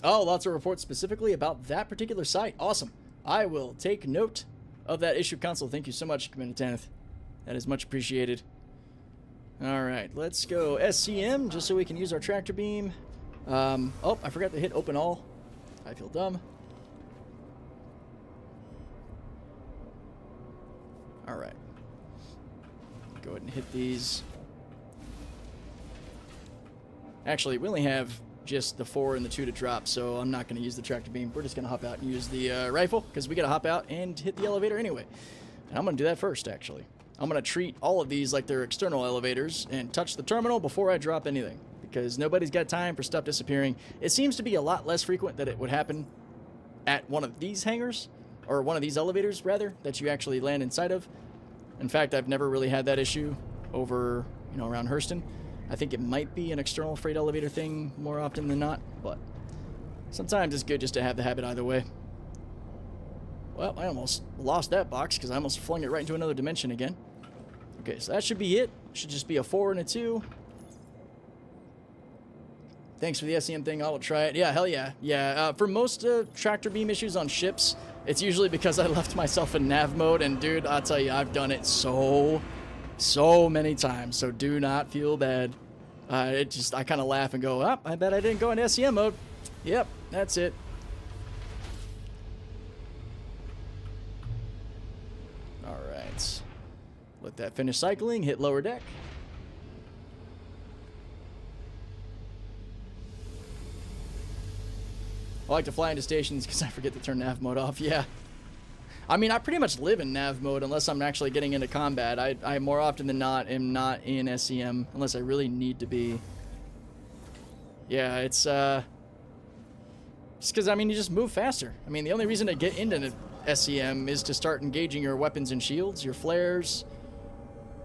Oh, lots of reports specifically about that particular site. Awesome. I will take note of that issue console. Thank you so much, Commander Tanith. That is much appreciated. All right, let's go SCM just so we can use our tractor beam. Oh, I forgot to hit open all. I feel dumb. All right. Go ahead and hit these. Actually, we only have just the 4 and the 2 to drop, so I'm not going to use the tractor beam. We're just going to hop out and use the rifle, because we got to hop out and hit the elevator anyway. And I'm going to do that first, actually. I'm going to treat all of these like they're external elevators and touch the terminal before I drop anything, because nobody's got time for stuff disappearing. It seems to be a lot less frequent that it would happen at one of these hangars, or one of these elevators, rather, that you actually land inside of. In fact, I've never really had that issue over, you know, around Hurston. I think it might be an external freight elevator thing more often than not, but sometimes it's good just to have the habit either way. Well, I almost lost that box because I almost flung it right into another dimension again. Okay, so that should be it. Should just be a 4 and a 2. Thanks for the SEM thing. I will try it. Yeah, hell yeah. Yeah, for most tractor beam issues on ships, it's usually because I left myself in nav mode, and dude, I'll tell you, I've done it so many times, so do not feel bad. I kind of laugh and go, oh, I bet I didn't go into SEM mode. Yep, that's it. All right. Let that finish cycling, hit lower deck. I like to fly into stations because I forget to turn nav mode off. Yeah. I mean, I pretty much live in nav mode unless I'm actually getting into combat. I more often than not am not in SCM unless I really need to be. Yeah, it's just because, I mean, you just move faster. I mean, the only reason to get into SCM is to start engaging your weapons and shields, your flares,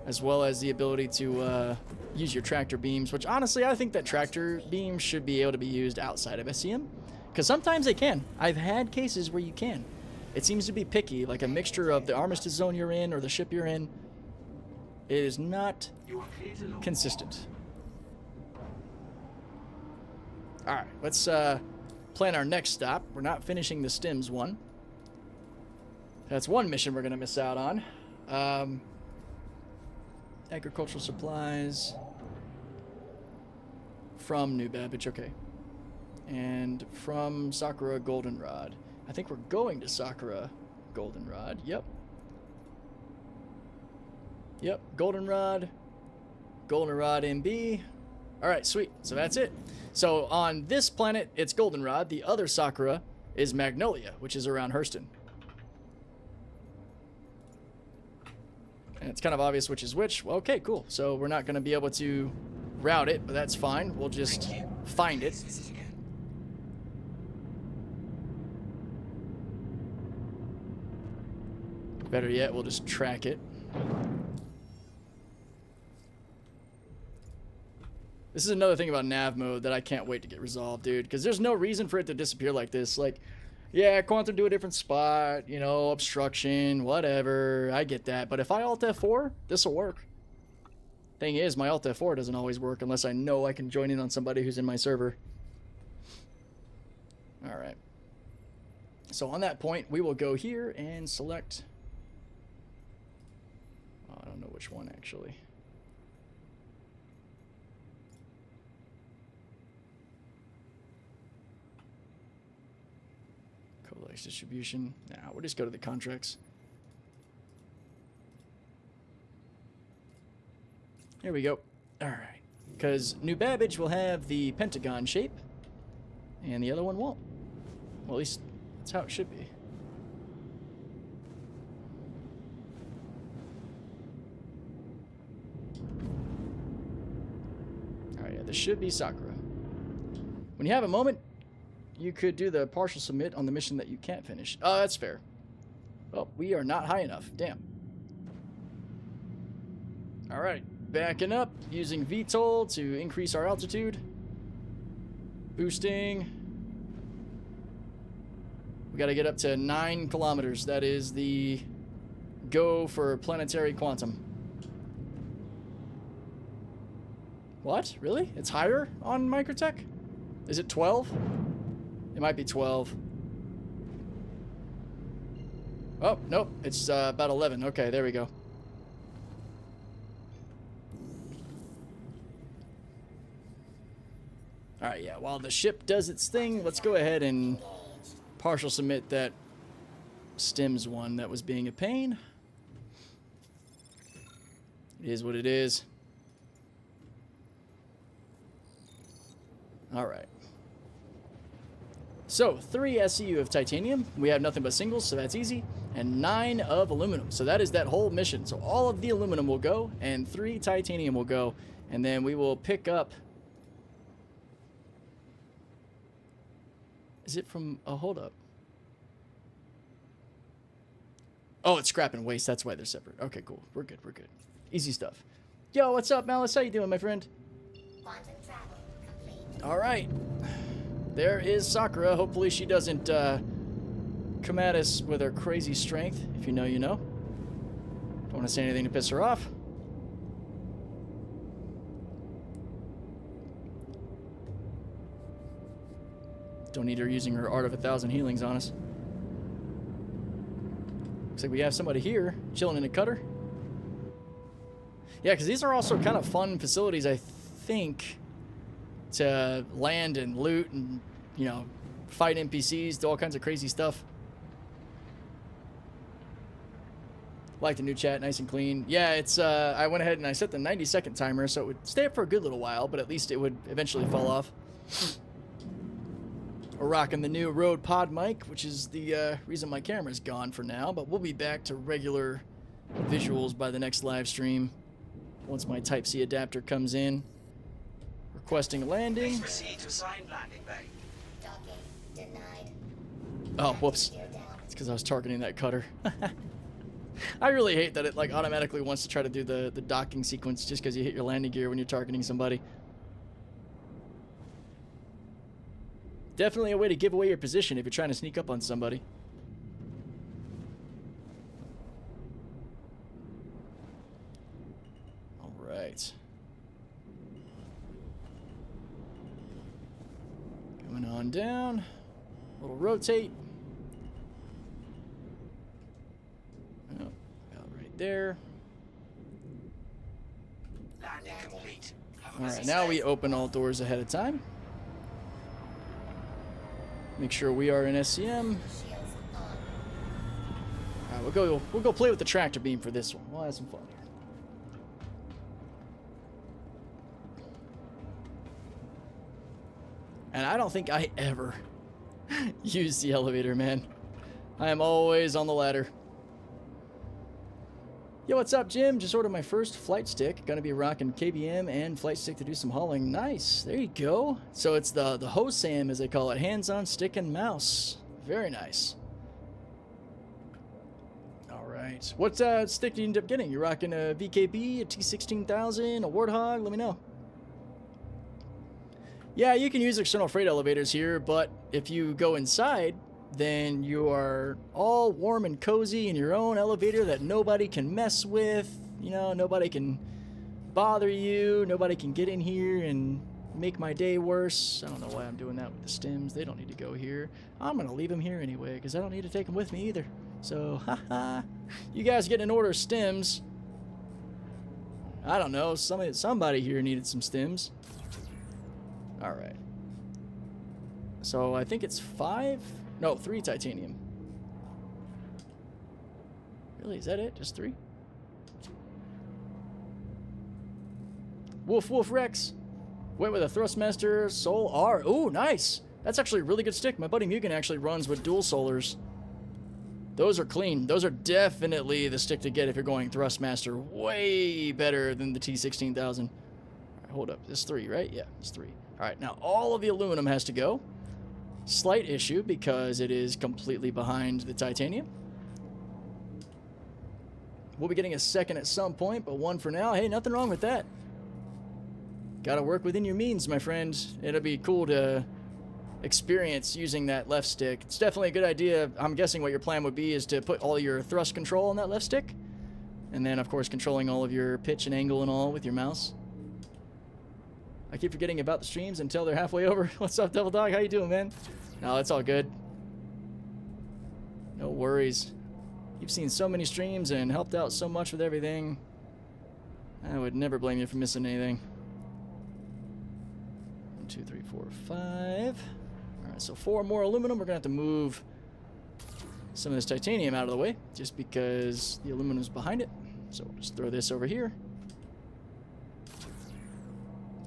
as well as the ability to use your tractor beams, which honestly, I think that tractor beams should be able to be used outside of SCM. Because sometimes they can. I've had cases where you can. It seems to be picky, like a mixture of the armistice zone you're in or the ship you're in. It is not consistent. Alright, let's plan our next stop. We're not finishing the stims one. That's one mission we're going to miss out on. Agricultural supplies from New Babbage, okay. And from Sakura Goldenrod. I think we're going to Sakura Goldenrod. Yep. Yep, Goldenrod. Goldenrod MB. Alright, sweet. So that's it. So on this planet, it's Goldenrod. The other Sakura is Magnolia, which is around Hurston. And it's kind of obvious which is which. Well, okay, cool. So we're not going to be able to route it, but that's fine. We'll just find it. Better yet, we'll just track it. This is another thing about nav mode that I can't wait to get resolved, dude. Because there's no reason for it to disappear like this. Like, yeah, quantum to a different spot, you know, obstruction, whatever. I get that. But if I Alt F4, this will work. Thing is, my Alt F4 doesn't always work unless I know I can join in on somebody who's in my server. Alright. So on that point, we will go here and select... I don't know which one, actually. Codex distribution. Nah, we'll just go to the contracts. There we go. Alright. Because New Babbage will have the pentagon shape, and the other one won't. Well, at least that's how it should be. This should be Sakura. When you have a moment, you could do the partial submit on the mission that you can't finish. Oh, that's fair. Oh, we are not high enough. Damn. Alright, backing up, using VTOL to increase our altitude. Boosting. We gotta get up to 9 kilometers. That is the go for planetary quantum. What? Really? It's higher on Microtech? Is it 12? It might be 12. Oh, nope. It's about 11. Okay, there we go. Alright, yeah. While the ship does its thing, let's go ahead and partial submit that Stims one that was being a pain. It is what it is. Alright. So, 3 SCU of titanium. We have nothing but singles, so that's easy. And 9 of aluminum. So that is that whole mission. So all of the aluminum will go, and 3 titanium will go. And then we will pick up... Is it from... Oh, hold up. Oh, it's scrap and waste. That's why they're separate. Okay, cool. We're good. We're good. Easy stuff. Yo, what's up, Malice? How you doing, my friend? All right. There is Sakura. Hopefully she doesn't come at us with her crazy strength. If you know, you know. Don't want to say anything to piss her off. Don't need her using her Art of 1,000 healings on us. Looks like we have somebody here chilling in a cutter. Yeah, because these are also kind of fun facilities, I think, to land and loot and, you know, fight NPCs, do all kinds of crazy stuff. Like the new chat, nice and clean. Yeah, it's, I went ahead and I set the 90-second timer, so it would stay up for a good little while, but at least it would eventually fall off. We're rocking the new Rode Pod mic, which is the reason my camera's gone for now, but we'll be back to regular visuals by the next live stream once my Type-C adapter comes in. Requesting a landing. Please proceed to assigned landing bay. Docking denied. Oh, whoops. It's because I was targeting that cutter. I really hate that it like automatically wants to try to do the docking sequence just because you hit your landing gear when you're targeting somebody. Definitely a way to give away your position if you're trying to sneak up on somebody. All right. Coming on down. A little rotate. Oh, about right there. Landing complete. All right, now we open all doors ahead of time. Make sure we are in SCM. All right, we'll go play with the tractor beam for this one. We'll have some fun here. And I don't think I ever use the elevator, man. I am always on the ladder. Yo, what's up, Jim? Just ordered my first flight stick. Gonna be rocking KBM and flight stick to do some hauling. Nice. There you go. So it's the HOSAM, as they call it. Hands-on stick and mouse. Very nice. All right. What stick did you end up getting? You rocking a VKB, a T16000, a Warthog? Let me know. Yeah, you can use external freight elevators here, but if you go inside, then you are all warm and cozy in your own elevator that nobody can mess with. You know, nobody can bother you. Nobody can get in here and make my day worse. I don't know why I'm doing that with the Stims. They don't need to go here. I'm going to leave them here anyway because I don't need to take them with me either. So, haha. You guys getting an order of Stims. I don't know. Somebody here needed some Stims. All right. So I think it's 5... No, 3 titanium. Really? Is that it? Just 3? Woof Woof Rex. Went with a Thrustmaster Sol R. Ooh, nice. That's actually a really good stick. My buddy Mugen actually runs with dual solars. Those are clean. Those are definitely the stick to get if you're going Thrustmaster. Way better than the T16000. All right, hold up. This 3, right? Yeah, it's 3. All right, now all of the aluminum has to go. Slight issue because it is completely behind the titanium. We'll be getting a second at some point, but 1 for now. Hey, nothing wrong with that. Gotta work within your means, my friend. It'll be cool to experience using that left stick. It's definitely a good idea. I'm guessing what your plan would be is to put all your thrust control on that left stick. And then, of course, controlling all of your pitch and angle and all with your mouse. I keep forgetting about the streams until they're halfway over. What's up, Devil Dog? How you doing, man? No, that's all good. No worries. You've seen so many streams and helped out so much with everything. I would never blame you for missing anything. 1, 2, 3, 4, 5. Alright, so 4 more aluminum. We're going to have to move some of this titanium out of the way, just because the aluminum's behind it. So we'll just throw this over here.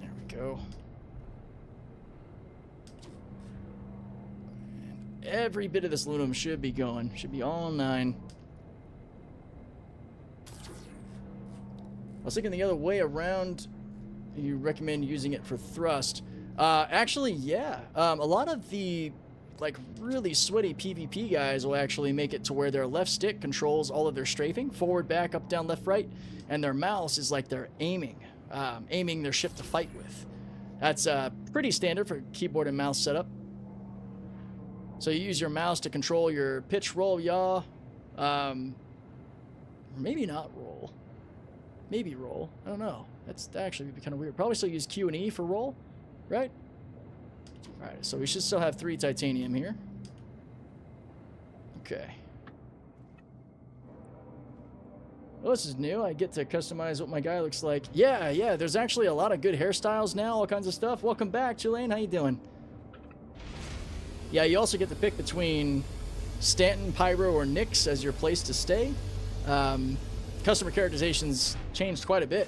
There we go. And every bit of this aluminum should be going. Should be all 9. I was thinking the other way around. You recommend using it for thrust. Actually, yeah. A lot of the like really sweaty PvP guys will actually make it to where their left stick controls all of their strafing, forward, back, up, down, left, right, and their mouse is like they're aiming their ship to fight with. That's pretty standard for keyboard and mouse setup. So you use your mouse to control your pitch, roll, yaw, maybe not roll, maybe roll. I don't know. That actually would be kind of weird. Probably still use Q and E for roll, right? Alright, so we should still have 3 titanium here. Okay. Well, this is new. I get to customize what my guy looks like. Yeah, there's actually a lot of good hairstyles now, all kinds of stuff. Welcome back, Jelaine. How you doing? Yeah, you also get to pick between Stanton, Pyro, or Nyx as your place to stay. Customer characterization's changed quite a bit.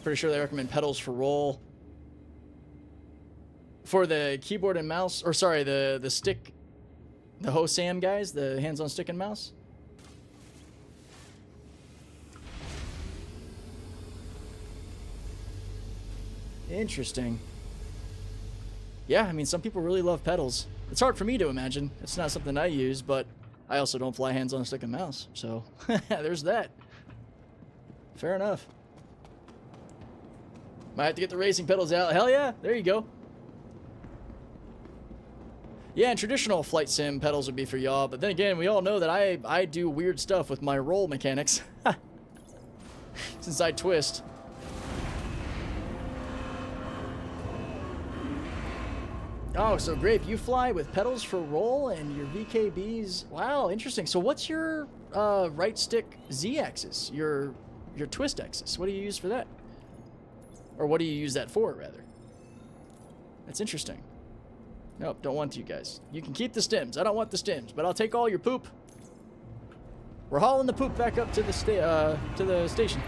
Pretty sure they recommend pedals for roll. For the keyboard and mouse, or sorry, the stick, the HOSAM guys, the hands-on stick and mouse. Interesting. Yeah, I mean, some people really love pedals. It's hard for me to imagine. It's not something I use, but I also don't fly hands-on stick and mouse, so there's that. Fair enough. Might have to get the racing pedals out. Hell yeah, there you go. Yeah, and traditional flight sim pedals would be for y'all, but then again, we all know that I do weird stuff with my roll mechanics. Since I twist. Oh, so Grape, you fly with pedals for roll and your VKBs. Wow, interesting. So what's your right stick Z-axis? Your twist axis? What do you use for that? Or what do you use that for, rather? That's interesting. Nope, don't want you guys. You can keep the stems. I don't want the stems, but I'll take all your poop. We're hauling the poop back up to the station.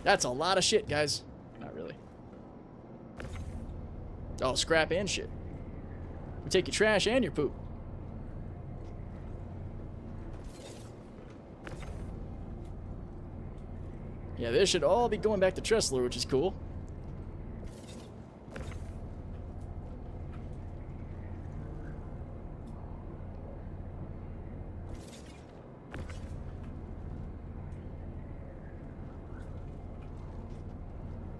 That's a lot of shit, guys. Not really. Oh, scrap and shit. We take your trash and your poop. Yeah, this should all be going back to Tressler, which is cool.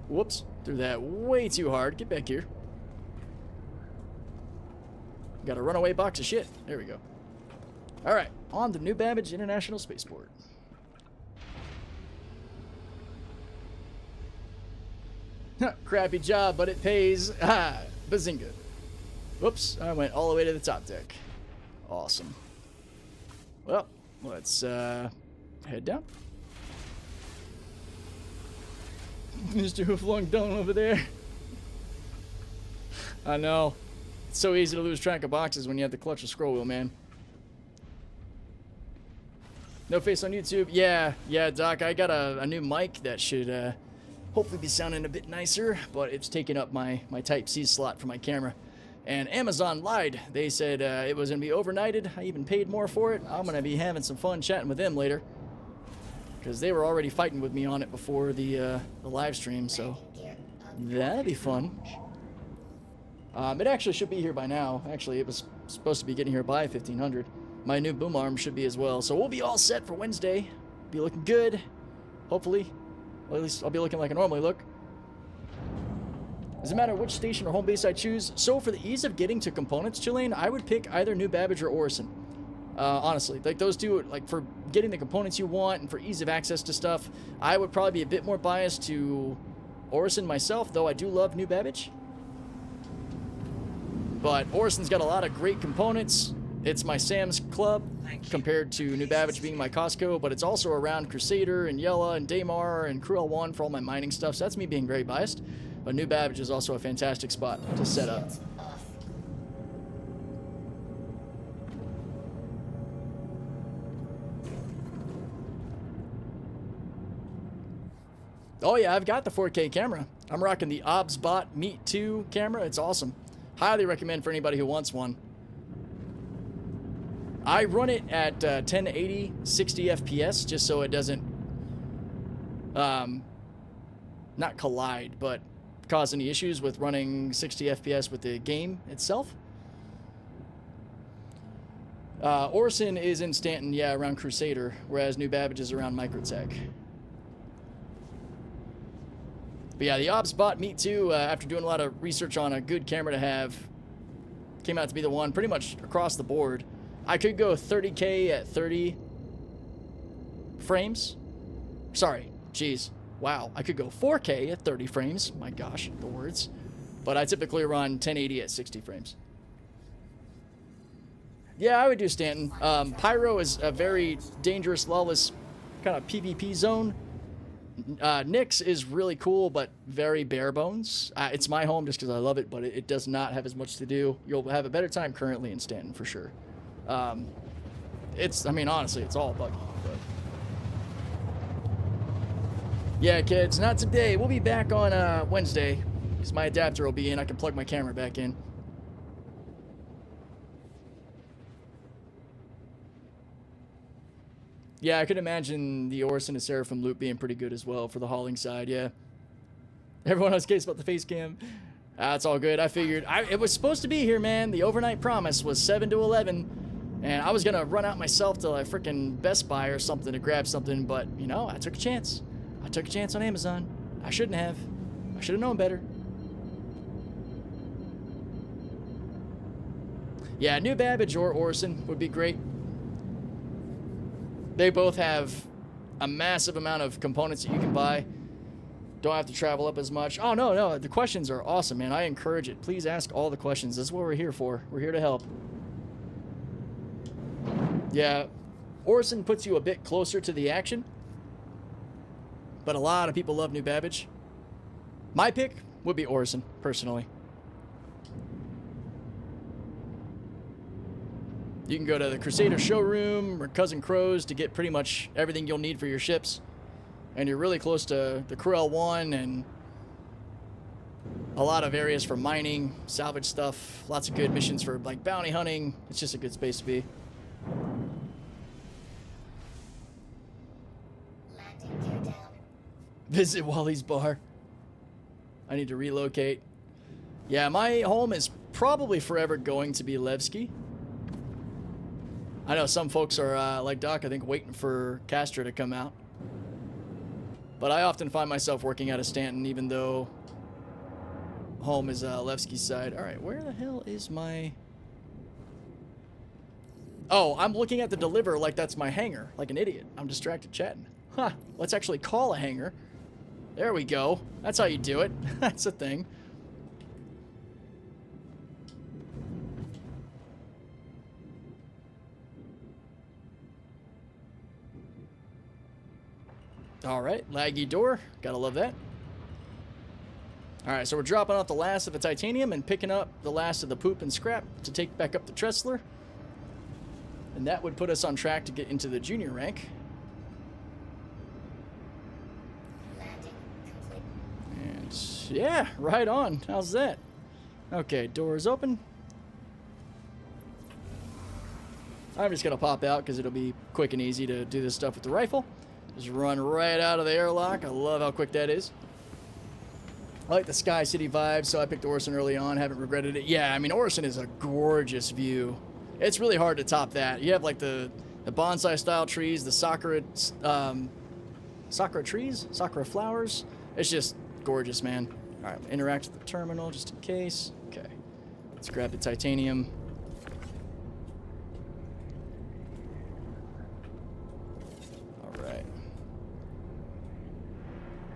Whoops, threw that way too hard. Get back here. Got a runaway box of shit. There we go. All right, on to New Babbage International Spaceport. Crappy job, but it pays. Ah, bazinga. Whoops, I went all the way to the top deck. Awesome. Well, let's head down. Mr. Hooflong down over there. I know. It's so easy to lose track of boxes when you have to clutch a scroll wheel, man. No face on YouTube. Yeah, Doc, I got a new mic that should hopefully be sounding a bit nicer, but it's taking up my Type-C slot for my camera. And Amazon lied. They said it was going to be overnighted. I even paid more for it. I'm going to be having some fun chatting with them later, because they were already fighting with me on it before the live stream, so that'll be fun. It actually should be here by now. Actually, it was supposed to be getting here by 1500. My new boom arm should be as well, so we'll be all set for Wednesday. Be looking good, hopefully. Well, at least I'll be looking like I normally look. Doesn't matter which station or home base I choose. So for the ease of getting to components, Chilean, I would pick either New Babbage or Orison. Honestly, like those two, like for getting the components you want and for ease of access to stuff, I would probably be a bit more biased to Orison myself, though I do love New Babbage. But Orison's got a lot of great components. It's my Sam's Club compared to New Babbage being my Costco, but it's also around Crusader and Yella and Daymar and Cruel One for all my mining stuff, so that's me being very biased. But New Babbage is also a fantastic spot to set up. Oh yeah, I've got the 4K camera. I'm rocking the OBSBot Meet 2 camera. It's awesome. Highly recommend for anybody who wants one. I run it at 1080 60 FPS just so it doesn't not collide, but cause any issues with running 60 FPS with the game itself. Orison is in Stanton, yeah, around Crusader, whereas New Babbage is around Microtech. But yeah, the OBSBot Meet 2, after doing a lot of research on a good camera to have, came out to be the one pretty much across the board. I could go 30K at 30 frames. Sorry, jeez. Wow, I could go 4K at 30 frames. My gosh, the words. But I typically run 1080 at 60 frames. Yeah, I would do Stanton. Pyro is a very dangerous, lawless kind of PvP zone. Nyx is really cool, but very bare bones. It's my home just because I love it, but it does not have as much to do. You'll have a better time currently in Stanton for sure. I mean, honestly, it's all buggy. But... yeah, kids, not today. We'll be back on Wednesday because my adapter will be in. I can plug my camera back in. Yeah, I could imagine the Orison and Seraphim loop being pretty good as well for the hauling side, yeah. Everyone has case about the face cam. That's all good. I figured it was supposed to be here, man. The overnight promise was 7 to 11. And I was going to run out myself to like freaking Best Buy or something to grab something. But, you know, I took a chance. I took a chance on Amazon. I shouldn't have. I should have known better. Yeah, New Babbage or Orison would be great. They both have a massive amount of components that you can buy. Don't have to travel up as much. Oh, no. The questions are awesome, man. I encourage it. Please ask all the questions. That's what we're here for. We're here to help. Yeah, Orison puts you a bit closer to the action. But a lot of people love New Babbage. My pick would be Orison, personally. You can go to the Crusader showroom or Cousin Crow's to get pretty much everything you'll need for your ships. And you're really close to the Cruel One and a lot of areas for mining, salvage stuff, lots of good missions for like bounty hunting. It's just a good space to be. Landing gear down. Visit Wally's bar. I need to relocate. Yeah, my home is probably forever going to be Levski. I know some folks are, like Doc, I think, waiting for Castro to come out. But I often find myself working out of Stanton, even though home is Levski's side. All right, where the hell is my... oh, I'm looking at the deliver like that's my hangar, like an idiot. I'm distracted chatting. Huh, let's actually call a hangar. There we go. That's how you do it. That's a thing. All right, laggy door. Gotta love that. All right, so we're dropping off the last of the titanium and picking up the last of the poop and scrap to take back up the Tressler. And that would put us on track to get into the junior rank. Landing complete. And yeah, right on. How's that? Okay, doors open. I'm just gonna pop out because it'll be quick and easy to do this stuff with the rifle. Just run right out of the airlock. I love how quick that is. I like the Sky City vibe, so I picked Orison early on. Haven't regretted it. Yeah, I mean, Orison is a gorgeous view. It's really hard to top that. You have like the bonsai-style trees, the sakura trees, sakura flowers. It's just gorgeous, man. All right, interact with the terminal just in case. Okay, let's grab the titanium.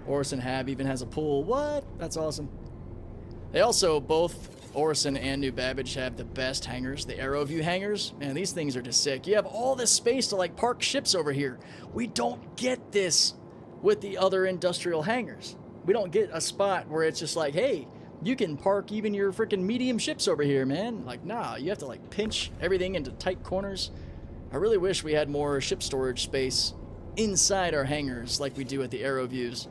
Aorus and Hab even has a pool. What? That's awesome. They also, both Orison and New Babbage, have the best hangars, the AeroView hangars. Man, these things are just sick. You have all this space to like park ships over here. We don't get this with the other industrial hangars. We don't get a spot where it's just like, hey, you can park even your freaking medium ships over here, man. Like, nah, you have to like pinch everything into tight corners. I really wish we had more ship storage space inside our hangars like we do at the AeroViews.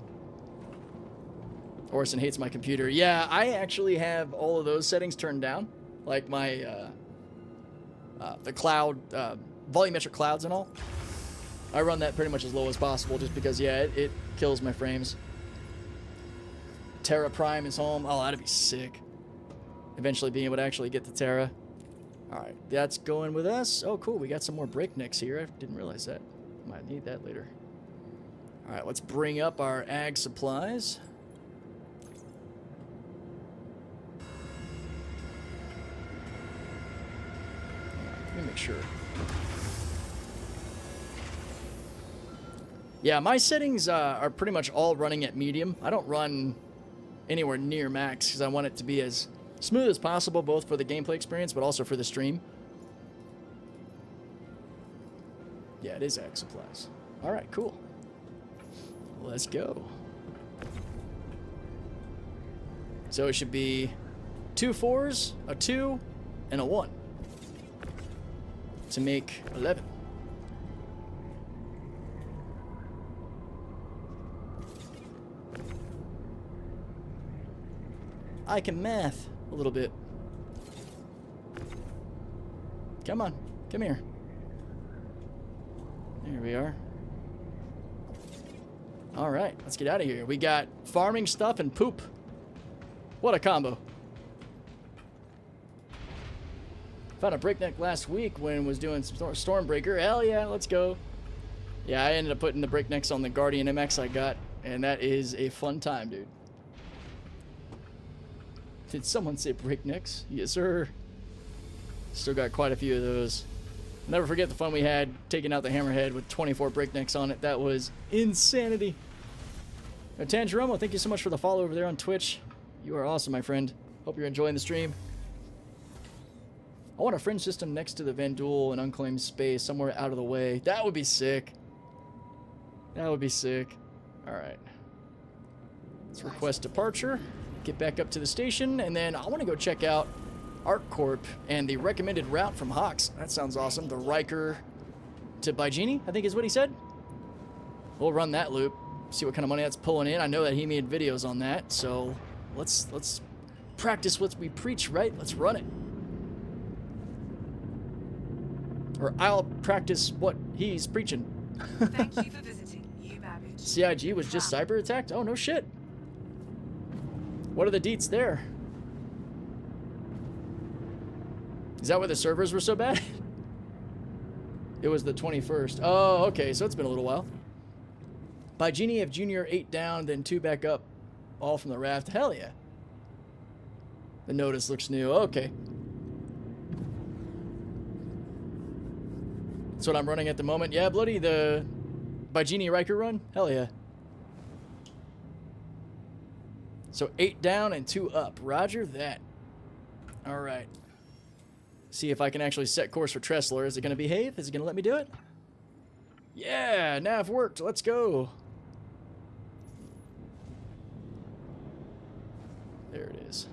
Orson hates my computer. Yeah, I actually have all of those settings turned down. Like my, the cloud, volumetric clouds and all. I run that pretty much as low as possible just because, yeah, it kills my frames. Terra Prime is home. Oh, that'd be sick. Eventually being able to actually get to Terra. Alright, that's going with us. Oh, cool. We got some more breaknecks here. I didn't realize that. Might need that later. Alright, let's bring up our ag supplies. Let me make sure. Yeah, my settings are pretty much all running at medium. I don't run anywhere near max because I want it to be as smooth as possible, both for the gameplay experience but also for the stream. Yeah, it is ag supplies. Alright, cool. Let's go. So it should be 2 4s, a 2, and a 1 to make 11. I can math a little bit. Come on, come here. There we are. All right, let's get out of here. We got farming stuff and poop. What a combo. Found a breakneck last week when was doing some Stormbreaker. Hell yeah, let's go. Yeah, I ended up putting the breaknecks on the Guardian MX I got, and that is a fun time, dude. Did someone say breaknecks? Yes, sir. Still got quite a few of those. Never forget the fun we had taking out the Hammerhead with 24 breaknecks on it. That was insanity. Tangeromo, thank you so much for the follow over there on Twitch. You are awesome, my friend. Hope you're enjoying the stream. I want a fringe system next to the Vandul and unclaimed space, somewhere out of the way. That would be sick. That would be sick. Alright. Let's request departure. Get back up to the station, and then I want to go check out Arc Corp and the recommended route from Hawks. That sounds awesome. The Riker to Baijini, I think is what he said. We'll run that loop, see what kind of money that's pulling in. I know that he made videos on that, so let's practice what we preach, right? Let's run it. Or I'll practice what he's preaching. Thank you for visiting New Babbage. CIG was just cyber attacked? Oh, no shit. What are the deets there? Is that why the servers were so bad? It was the 21st. Oh, okay, so it's been a little while. By Genie, if Junior 8 down, then 2 back up, all from the raft. Hell yeah. The notice looks new. Okay. That's what I'm running at the moment. Yeah, bloody the by Genie Riker run. Hell yeah. So 8 down and 2 up. Roger that. All right. See if I can actually set course for Tressler. Is it going to behave? Is it going to let me do it? Yeah, nav worked. Let's go. There it is.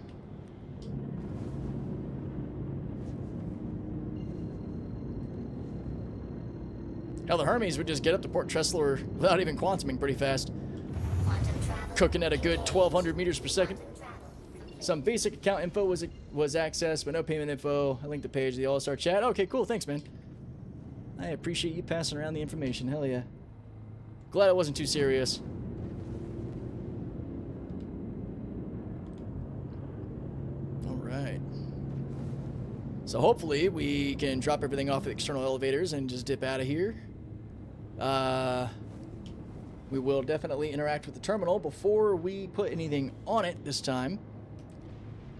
Hell, the Hermes would just get up to Port Tressler without even quantuming pretty fast. Cooking at a good 1,200 meters per second. Some basic account info was accessed, but no payment info. I linked the page to the OLISAR chat. Okay, cool. Thanks, man. I appreciate you passing around the information. Hell yeah. Glad it wasn't too serious. All right. So hopefully we can drop everything off at external elevators and just dip out of here. We will definitely interact with the terminal before we put anything on it this time.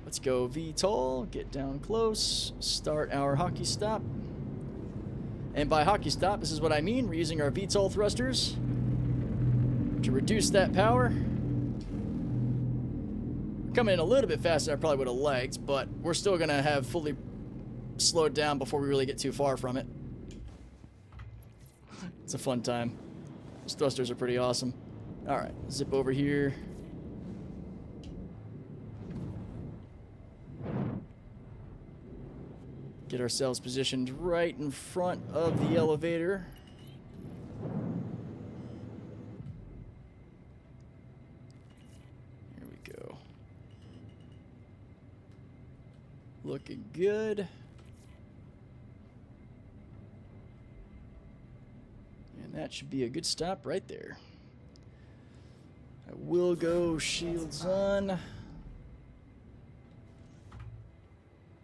Let's go VTOL, get down close, start our hockey stop. And by hockey stop, this is what I mean. We're using our VTOL thrusters. to reduce that power. Coming in a little bit faster than I probably would have liked, but we're still going to have fully slowed down before we really get too far from it. It's a fun time. Those thrusters are pretty awesome. Alright, zip over here. Get ourselves positioned right in front of the elevator. Here we go. Looking good. And that should be a good stop right there. I will go shields on.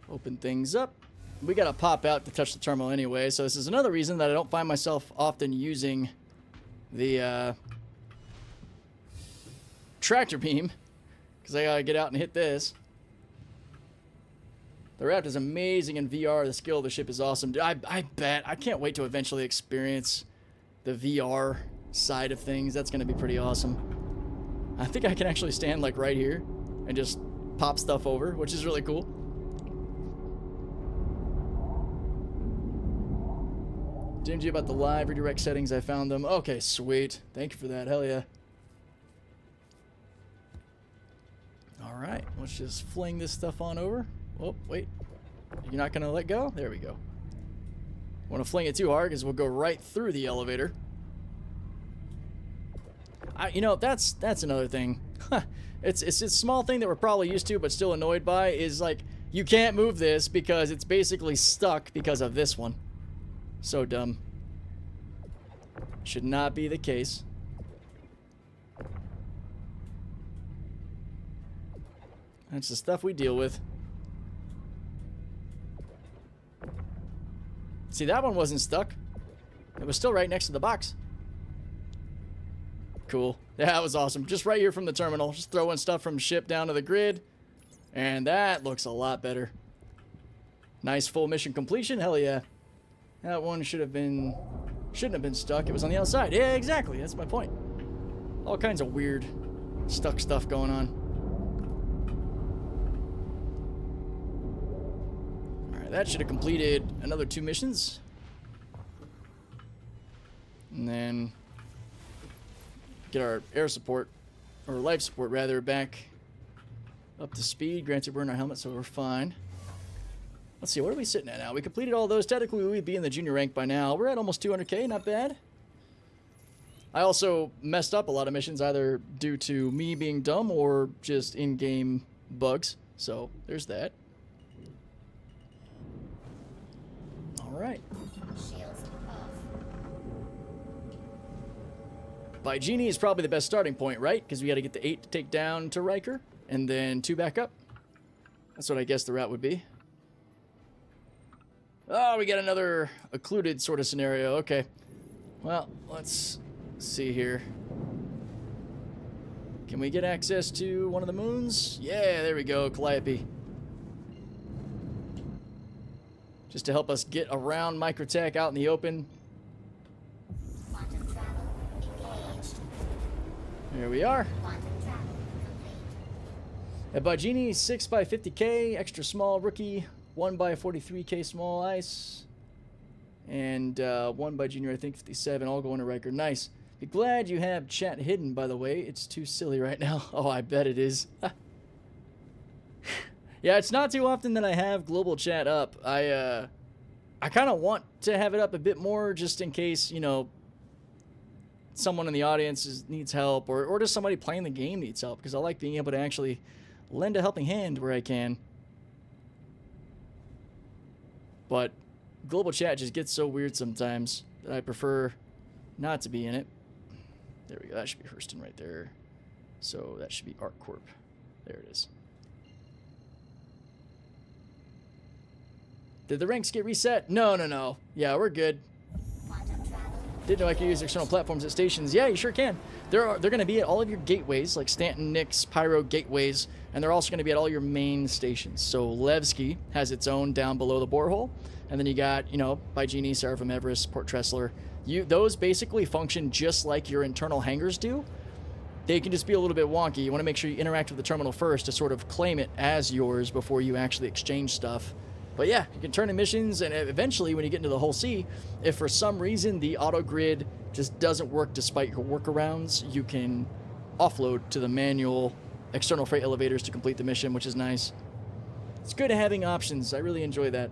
Open things up. We gotta pop out to touch the terminal anyway, so this is another reason that I don't find myself often using the tractor beam, because I gotta get out and hit this. The Raft is amazing in VR. The skill of the ship is awesome. I bet. I can't wait to eventually experience the VR side of things. That's gonna be pretty awesome. I think I can actually stand like right here and just pop stuff over, which is really cool. DMG about the live redirect settings. I found them. Okay, sweet. Thank you for that. Hell yeah. Alright, let's just fling this stuff on over. Oh, wait. You're not going to let go? There we go. Want to fling it too hard because we'll go right through the elevator. You know, that's another thing. It's a small thing that we're probably used to but still annoyed by is like, you can't move this because it's basically stuck because of this one. So dumb. Should not be the case. That's the stuff we deal with. See, that one wasn't stuck. It was still right next to the box. Cool. Yeah, that was awesome. Just right here from the terminal. Just throwing stuff from ship down to the grid. And that looks a lot better. Nice full mission completion. Hell yeah. That one shouldn't have been stuck. It was on the outside. Yeah, exactly. That's my point. All kinds of weird stuck stuff going on. Alright, that should have completed another 2 missions. And then get our air support, or life support rather, back up to speed. Granted, we're in our helmet, so we're fine. Let's see, what are we sitting at now? We completed all those. Technically, we'd be in the junior rank by now. We're at almost 200k, not bad. I also messed up a lot of missions, either due to me being dumb or just in-game bugs. So, there's that. Alright. Shields off. By Genie is probably the best starting point, right? Because we got to get the 8 to take down to Riker, and then 2 back up. That's what I guess the route would be. Oh, we got another occluded sort of scenario. Okay. Well, let's see here. Can we get access to one of the moons? Yeah, there we go. Calliope. Just to help us get around Microtech out in the open. Quantum travel engaged. Here we are. Quantum travel complete. At Bajini, 6x50k, extra small rookie. 1x43k small ice, and 1 by junior, I think 57, all going to Riker. Nice. Be glad you have chat hidden, by the way. It's too silly right now. Oh, I bet it is. Yeah, it's not too often that I have global chat up. I kind of want to have it up a bit more just in case, you know, someone in the audience needs help, or just somebody playing the game needs help, because I like being able to actually lend a helping hand where I can. But global chat just gets so weird sometimes that I prefer not to be in it. There we go. That should be Hurston right there. So that should be ARC Corp. There it is. Did the ranks get reset? No. Yeah, we're good. Didn't know I could use external platforms at stations. Yeah, you sure can. They're going to be at all of your gateways, like Stanton, Nix, Pyro gateways, and they're also going to be at all your main stations. So Levski has its own down below the borehole, and then you got, you know, Bygenie, Seraphim, Everest, Port Tressler. Those basically function just like your internal hangars do, they can just be a little bit wonky. You want to make sure you interact with the terminal first to sort of claim it as yours before you actually exchange stuff. But yeah, you can turn in missions, and eventually when you get into the whole sea, if for some reason the auto grid just doesn't work despite your workarounds, you can offload to the manual external freight elevators to complete the mission, which is nice. It's good having options. I really enjoy that.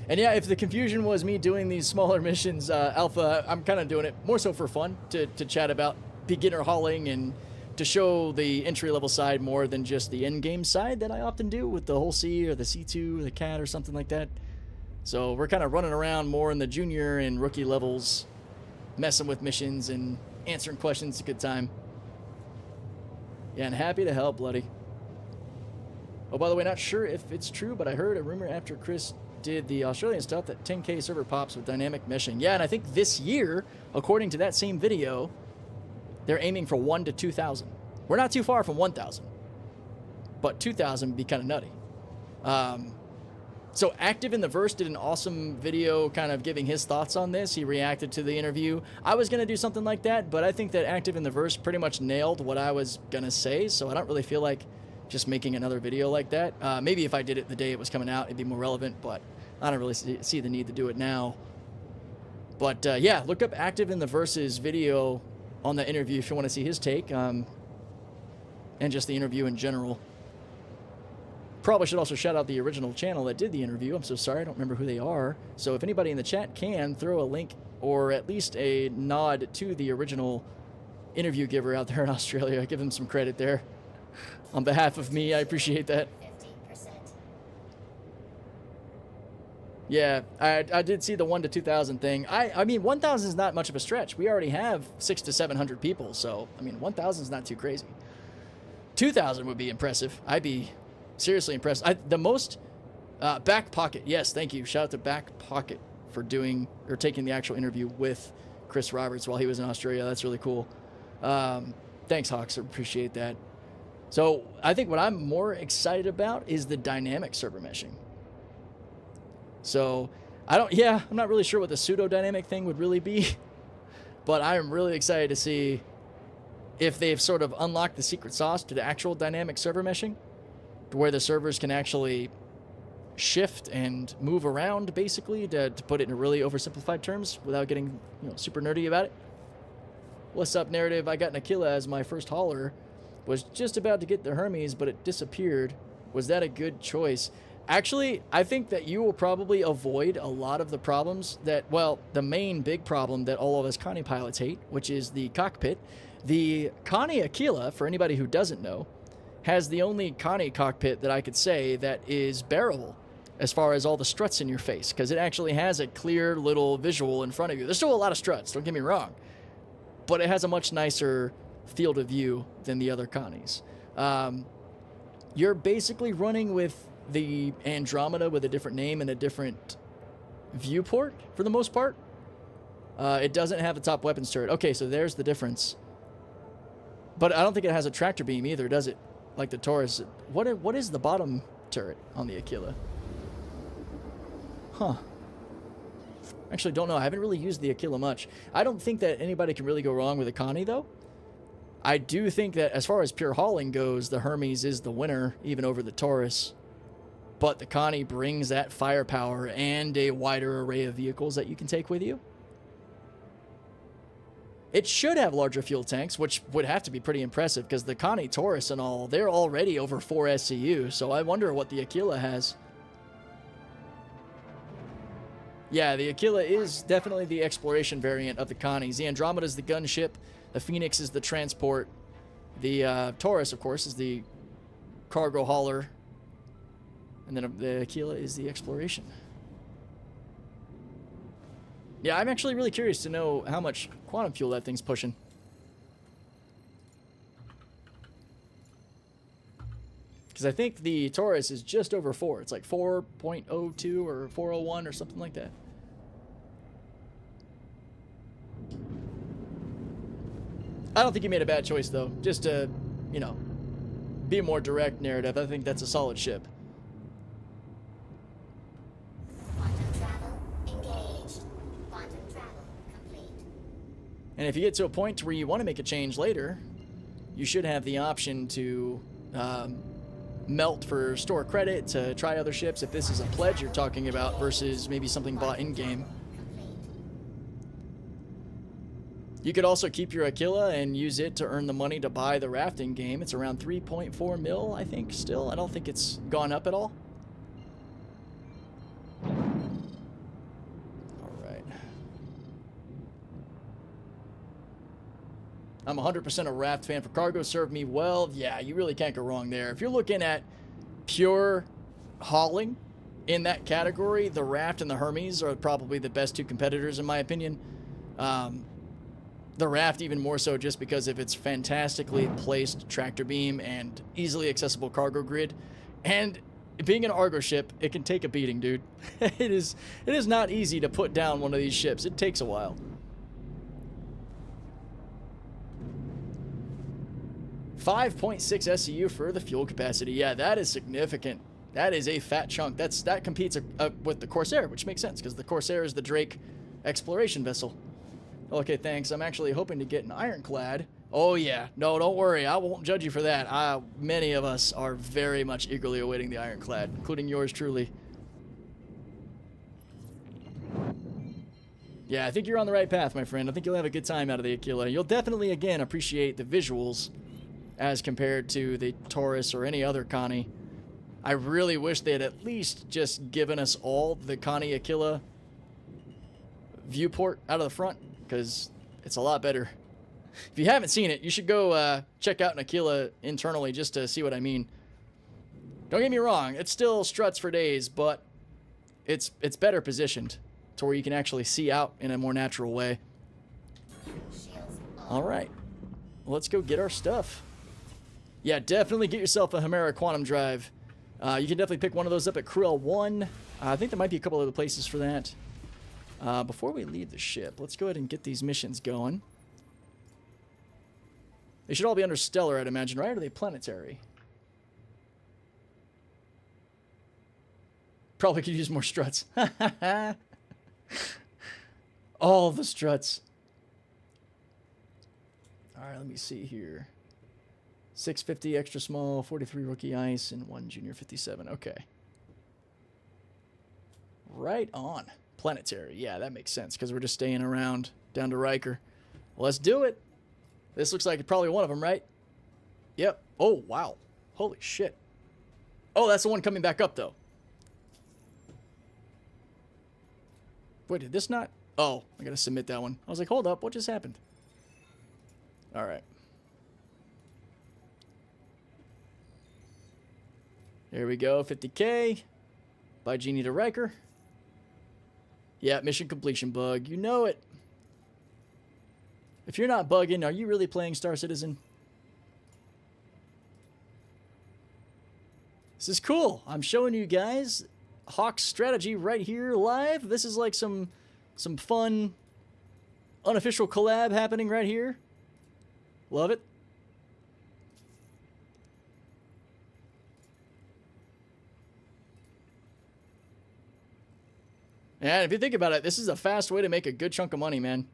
And yeah, if the confusion was me doing these smaller missions, Alpha, I'm kind of doing it more so for fun, to chat about beginner hauling and to show the entry-level side more than just the end-game side that I often do with the whole C or the C2 or the CAT or something like that. So we're kind of running around more in the junior and rookie levels, messing with missions and answering questions. It's a good time. Yeah, and happy to help, Bloody. Oh, by the way, not sure if it's true, but I heard a rumor after Chris did the Australian stuff that 10K server pops with dynamic meshing. Yeah, and I think this year, according to that same video, they're aiming for 1 to 2,000. We're not too far from 1,000, but 2,000 would be kind of nutty. So Active in the Verse did an awesome video kind of giving his thoughts on this. He reacted to the interview. I was going to do something like that, but I think that Active in the Verse pretty much nailed what I was going to say, so I don't really feel like just making another video like that. Maybe if I did it the day it was coming out, it'd be more relevant, but I don't really see the need to do it now. But yeah, look up Active in the Verse's video on the interview if you want to see his take, and just the interview in general. Probably should also shout out the original channel that did the interview. I'm so sorry, I don't remember who they are. So if anybody in the chat can, throw a link or at least a nod to the original interview giver out there in Australia. Give him some credit there. On behalf of me, I appreciate that. 15%. Yeah, I did see the 1 to 2,000 thing. I mean, 1,000 is not much of a stretch. We already have 600 to 700 people, so, I mean, 1,000 is not too crazy. 2,000 would be impressive. I'd be seriously impressed. The most, Back Pocket, yes, thank you. Shout out to Back Pocket for doing, or taking the actual interview with Chris Roberts while he was in Australia. That's really cool. Thanks, Hawks, I appreciate that. So I think what I'm more excited about is the dynamic server meshing. So I'm not really sure what the pseudo dynamic thing would really be, but I'm really excited to see if they've sort of unlocked the secret sauce to the actual dynamic server meshing, to where the servers can actually shift and move around, basically, to put it in really oversimplified terms without getting super nerdy about it. What's up, Narrative? I got an Aquila as my first hauler. Was just about to get the Hermes, but it disappeared. Was that a good choice? Actually, I think that you will probably avoid a lot of the problems that, well, the main big problem that all of us Connie pilots hate, which is the cockpit. The Connie Aquila, for anybody who doesn't know, has the only Connie cockpit that I could say that is bearable as far as all the struts in your face, because it actually has a clear little visual in front of you. There's still a lot of struts, don't get me wrong, but it has a much nicer field of view than the other Connies. You're basically running with the Andromeda with a different name and a different viewport for the most part. It doesn't have a top weapons turret. Okay, so there's the difference. But I don't think it has a tractor beam either, does it? Like the Taurus. What is the bottom turret on the Aquila? Huh. Actually, don't know. I haven't really used the Aquila much. I don't think that anybody can really go wrong with a Connie, though. I do think that as far as pure hauling goes, the Hermes is the winner, even over the Taurus. But the Connie brings that firepower and a wider array of vehicles that you can take with you. It should have larger fuel tanks, which would have to be pretty impressive, because the Connie Taurus and all, they're already over 4 SCU, so I wonder what the Aquila has. Yeah, the Aquila is definitely the exploration variant of the Connies. The Andromeda is the gunship. The Phoenix is the transport. The Taurus, of course, is the cargo hauler. And then the Aquila is the exploration. Yeah, I'm actually really curious to know how much quantum fuel that thing's pushing. Because I think the Taurus is just over 4. It's like 4.02 or 401 or something like that. I don't think you made a bad choice, though. Just to, be a more direct narrative. I think that's a solid ship. Quantum travel engaged. Quantum travel complete. And if you get to a point where you want to make a change later, you should have the option to melt for store credit to try other ships if this is a pledge you're talking about versus maybe something bought in-game. You could also keep your Aquila and use it to earn the money to buy the rafting game. It's around 3.4 mil, I think, still. I don't think it's gone up at all. Alright. I'm 100% a raft fan for cargo. Served me well. Yeah, you really can't go wrong there. If you're looking at pure hauling in that category, the raft and the Hermes are probably the best two competitors in my opinion. The raft even more so just because of its fantastically placed tractor beam and easily accessible cargo grid. And being an Argo ship, it can take a beating, dude. It is not easy to put down one of these ships. It takes a while. 5.6 SCU for the fuel capacity. Yeah, that is significant. That is a fat chunk. That competes with the Corsair, which makes sense because the Corsair is the Drake exploration vessel. Okay, thanks. I'm actually hoping to get an ironclad. Oh, yeah. No, don't worry. I won't judge you for that. Many of us are very much eagerly awaiting the ironclad, including yours truly. Yeah, I think you're on the right path, my friend. I think you'll have a good time out of the Aquila. You'll definitely, again, appreciate the visuals as compared to the Taurus or any other Connie. I really wish they had at least just given us all the Connie Aquila viewport out of the front, because it's a lot better. If you haven't seen it, you should go check out an Aquila internally just to see what I mean. Don't get me wrong, it's still struts for days, but it's better positioned to where you can actually see out in a more natural way. Alright, let's go get our stuff. Yeah, definitely get yourself a Hemera Quantum Drive. You can definitely pick one of those up at Cruel 1. I think there might be a couple other places for that. Before we leave the ship, let's go ahead and get these missions going. They should all be under Stellar, I'd imagine, right? Or are they planetary? Probably could use more struts. All the struts. Alright, let me see here. 650 extra small, 43 rookie ice, and 1 junior 57. Okay. Right on. Planetary. Yeah, that makes sense, because we're just staying around down to Riker. Well, let's do it. This looks like probably one of them, right? Yep. Oh, wow. Holy shit. Oh, that's the one coming back up, though. Wait, did this not? Oh, I gotta submit that one. I was like, hold up, what just happened? Alright. There we go, 50K. By Genie to Riker. Yeah, mission completion bug. You know it. If you're not bugging, are you really playing Star Citizen? This is cool. I'm showing you guys Hawk's strategy right here live. This is like some fun unofficial collab happening right here. Love it. And if you think about it, this is a fast way to make a good chunk of money, man.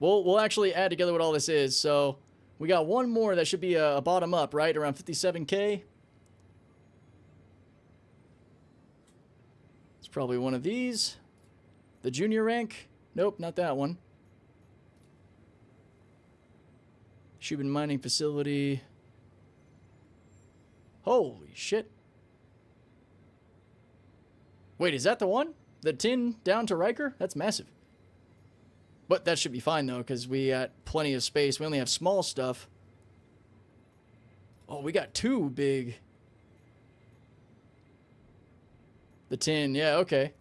We'll actually add together what all this is. So we got one more that should be a bottom up, right? Around 57K. It's probably one of these. The junior rank. Nope, not that one. Shubin mining facility. Holy shit. Wait, is that the one? The tin down to Riker? That's massive. But that should be fine, though, because we got plenty of space. We only have small stuff. Oh, we got two big. The tin, yeah, okay.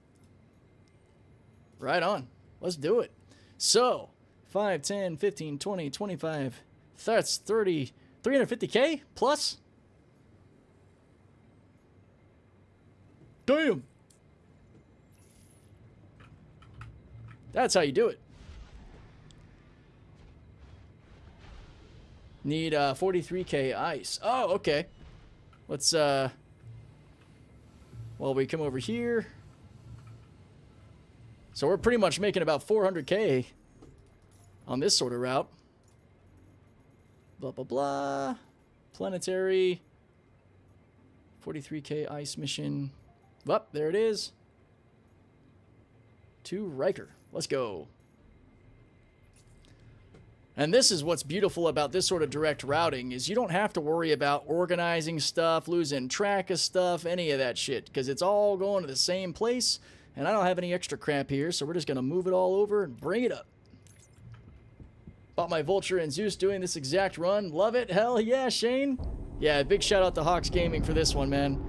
Right on. Let's do it. So, 5, 10, 15, 20, 25. That's 30. 350K plus? Damn. That's how you do it. Need 43K ice. Oh, okay. Let's well, we come over here. So we're pretty much making about 400K on this sort of route. Blah, blah, blah. Planetary. 43K ice mission. Up, there it is. To Riker. Let's go. And this is what's beautiful about this sort of direct routing is you don't have to worry about organizing stuff, losing track of stuff, any of that shit, because it's all going to the same place, and I don't have any extra crap here, so we're just going to move it all over and bring it up. Bought my Vulture and Zeus doing this exact run. Love it. Hell yeah, Shane. Yeah, big shout out to Hawks Gaming for this one, man.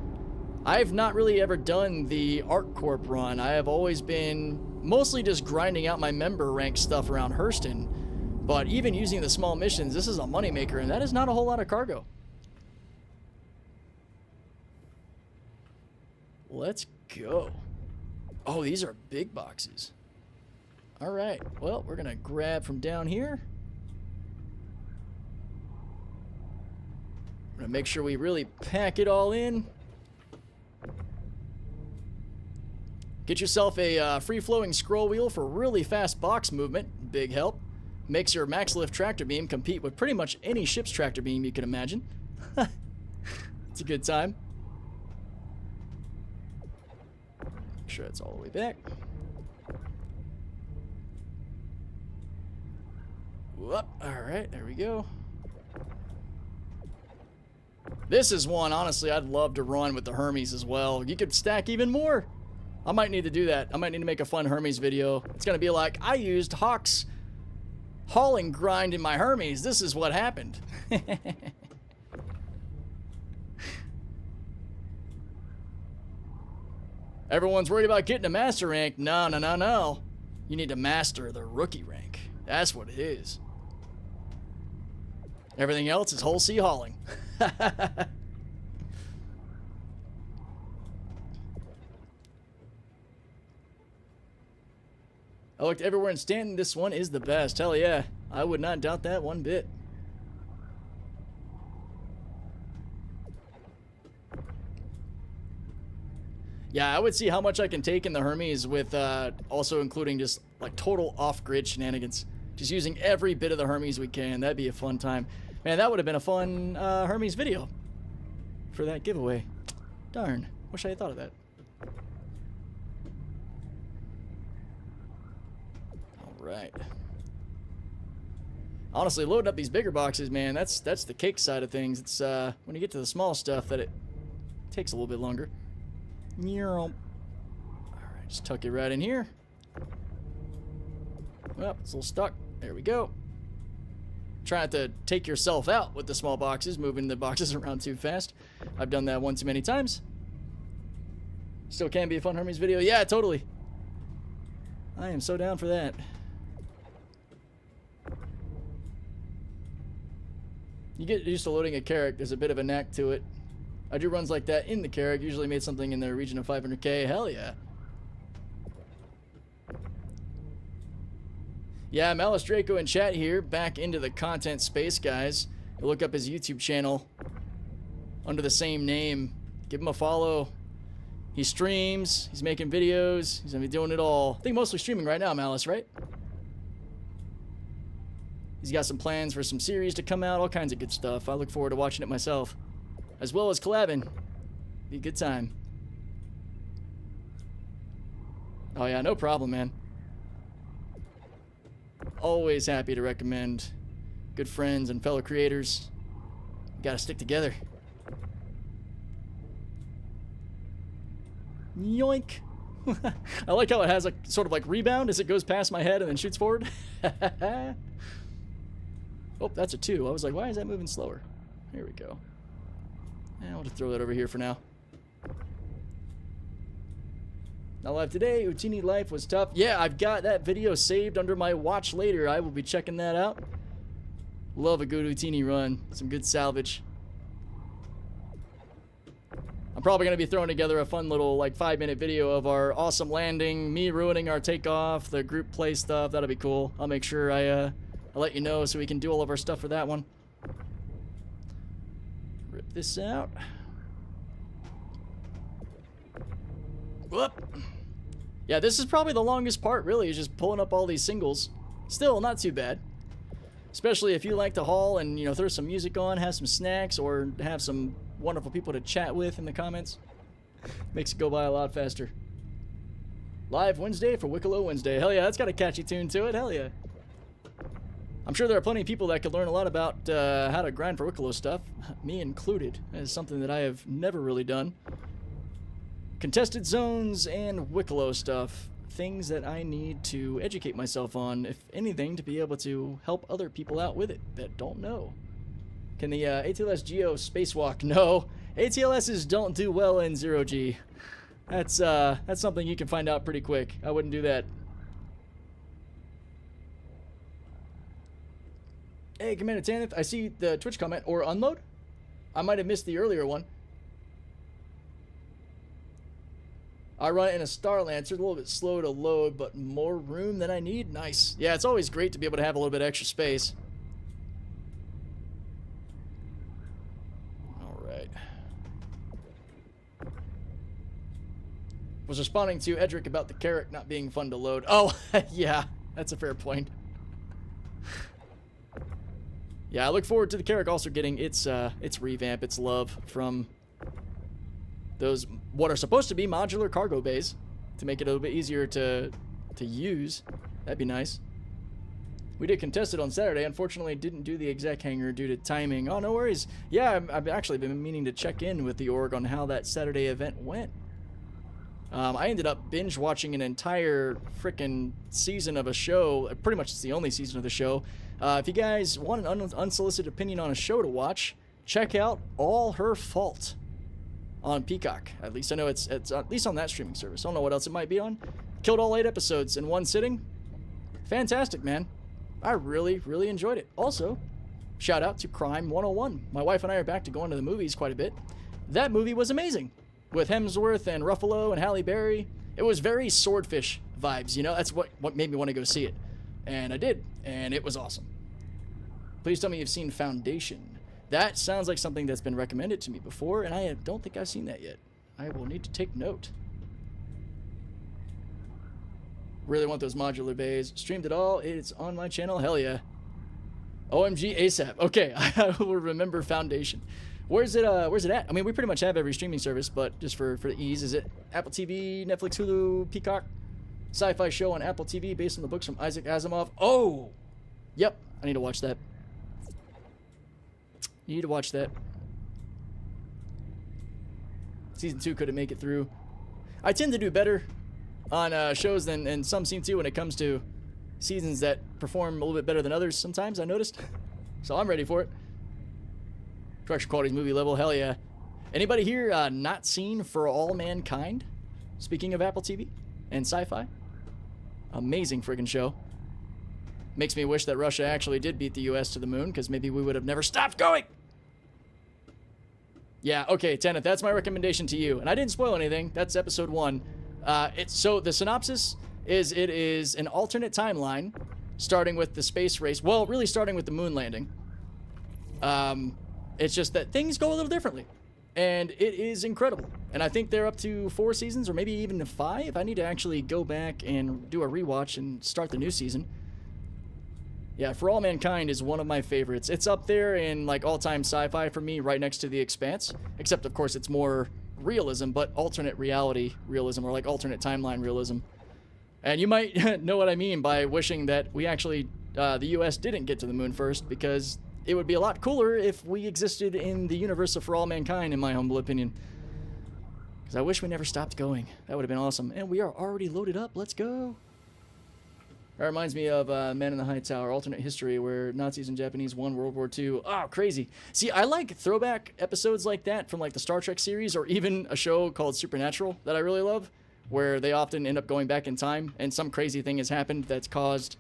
I've not really ever done the Arc Corp run. I have always been mostly just grinding out my member rank stuff around Hurston. But even using the small missions, this is a moneymaker, and that is not a whole lot of cargo. Let's go. Oh, these are big boxes. All right. Well, we're going to grab from down here. We're going to make sure we really pack it all in. Get yourself a free-flowing scroll wheel for really fast box movement. Big help. Makes your max lift tractor beam compete with pretty much any ship's tractor beam you can imagine. It's a good time. Make sure it's all the way back. Whoop. Alright, there we go. This is one, honestly, I'd love to run with the Hermes as well. You could stack even more. I might need to do that. I might need to make a fun Hermes video. It's going to be like, I used Hawk's hauling grind in my Hermes. This is what happened. Everyone's worried about getting a master rank. No, no, no, no. You need to master the rookie rank. That's what it is. Everything else is whole sea hauling. I looked everywhere in Stanton. This one is the best. Hell yeah. I would not doubt that one bit. Yeah, I would see how much I can take in the Hermes with also including just like total off-grid shenanigans. Just using every bit of the Hermes we can. That'd be a fun time. Man, that would have been a fun Hermes video for that giveaway. Darn. Wish I had thought of that. Right. Honestly, loading up these bigger boxes, man, that's the cake side of things. It's when you get to the small stuff that it takes a little bit longer. All right, just tuck it right in here. Well, it's a little stuck. There we go. Try not to take yourself out with the small boxes, moving the boxes around too fast. I've done that one too many times. Still can be a fun Hermes video. Yeah, totally. I am so down for that. You get used to loading a Carrack. There's a bit of a knack to it. I do runs like that in the Carrack. Usually made something in the region of 500k. Hell yeah. Yeah, Malice Draco in chat here. Back into the content space, guys. You look up his YouTube channel under the same name. Give him a follow. He streams. He's making videos. He's going to be doing it all. I think mostly streaming right now, Malice, right? He's got some plans for some series to come out, all kinds of good stuff. I look forward to watching it myself, as well as collabing. Be a good time. Oh yeah, no problem, man. Always happy to recommend good friends and fellow creators. We gotta stick together. Yoink. I like how it has a sort of like rebound as it goes past my head and then shoots forward. Oh, that's a 2. I was like, why is that moving slower? Here we go. I'll just throw that over here for now. Not live today. Utini life was tough. Yeah, I've got that video saved under my watch later. I will be checking that out. Love a good Utini run. Some good salvage. I'm probably going to be throwing together a fun little like 5-minute video of our awesome landing, me ruining our takeoff, the group play stuff. That'll be cool. I'll make sure I'll let you know so we can do all of our stuff for that one. Rip this out. Whoop. Yeah, this is probably the longest part, really, is just pulling up all these singles. Still, not too bad. Especially if you like to haul and, you know, throw some music on, have some snacks, or have some wonderful people to chat with in the comments. Makes it go by a lot faster. Live Wednesday for Wicklow Wednesday. Hell yeah, that's got a catchy tune to it. Hell yeah. I'm sure there are plenty of people that could learn a lot about how to grind for Wicklow stuff, me included. That is something that I have never really done. Contested zones and Wicklow stuff, things that I need to educate myself on, if anything, to be able to help other people out with it that don't know. Can the ATLS Geo spacewalk? No, ATLSs don't do well in 0G. That's something you can find out pretty quick. I wouldn't do that. Hey, Commander Tanith, I see the Twitch comment, or unload? I might have missed the earlier one. I run it in a Star Lancer, a little bit slow to load, but more room than I need. Nice. Yeah, it's always great to be able to have a little bit extra space. Alright. Was responding to Edric about the Carrack not being fun to load. Oh, yeah, that's a fair point. Yeah, I look forward to the Carrack also getting its revamp, its love from those what are supposed to be modular cargo bays to make it a little bit easier to use. That'd be nice. We did contest it on Saturday. Unfortunately, didn't do the exec hangar due to timing. Oh, no worries. Yeah, I've actually been meaning to check in with the org on how that Saturday event went. I ended up binge watching an entire frickin' season of a show. Pretty much it's the only season of the show. If you guys want an unsolicited opinion on a show to watch, check out All Her Fault on Peacock. At least I know it's at least on that streaming service. I don't know what else it might be on. Killed all 8 episodes in one sitting. Fantastic, man. I really, really enjoyed it. Also, shout out to Crime 101. My wife and I are back to going to the movies quite a bit. That movie was amazing. With Hemsworth and Ruffalo and Halle Berry. It was very Swordfish vibes, you know? That's what made me want to go see it. And I did, and it was awesome. Please tell me you've seen Foundation. That sounds like something that's been recommended to me before, and I don't think I've seen that yet. I will need to take note. Really want those modular bays. Streamed it all. It's on my channel. Hell yeah. OMG ASAP. Okay, I will remember Foundation. Where's it at? I mean, we pretty much have every streaming service, but just for the ease, is it Apple TV, Netflix, Hulu, Peacock? Sci-fi show on Apple TV based on the books from Isaac Asimov. Oh! Yep, I need to watch that. You need to watch that. Season 2 couldn't make it through. I tend to do better on shows than some seem to when it comes to seasons that perform a little bit better than others sometimes, I noticed. So I'm ready for it. Production quality's movie level, hell yeah. Anybody here not seen For All Mankind? Speaking of Apple TV and sci-fi. Amazing friggin' show. Makes me wish that Russia actually did beat the US to the moon, because maybe we would have never stopped going. Yeah, okay, Tenet, that's my recommendation to you. And I didn't spoil anything. That's episode 1. So the synopsis is it is an alternate timeline, starting with the space race. Well, really starting with the moon landing. It's just that things go a little differently. And it is incredible. And I think they're up to 4 seasons, or maybe even 5. I need to actually go back and do a rewatch and start the new season. Yeah, For All Mankind is one of my favorites. It's up there in like all-time sci-fi for me, right next to The Expanse. Except, of course, it's more realism, but alternate reality realism, or like alternate timeline realism. And you might know what I mean by wishing that we actually, the US didn't get to the moon first, because it would be a lot cooler if we existed in the universe of For All Mankind, in my humble opinion. Because I wish we never stopped going. That would have been awesome. And we are already loaded up. Let's go. That reminds me of Man in the High Tower, alternate history, where Nazis and Japanese won World War II. Oh, crazy. See, I like throwback episodes like that from like the Star Trek series, or even a show called Supernatural that I really love, where they often end up going back in time and some crazy thing has happened that's caused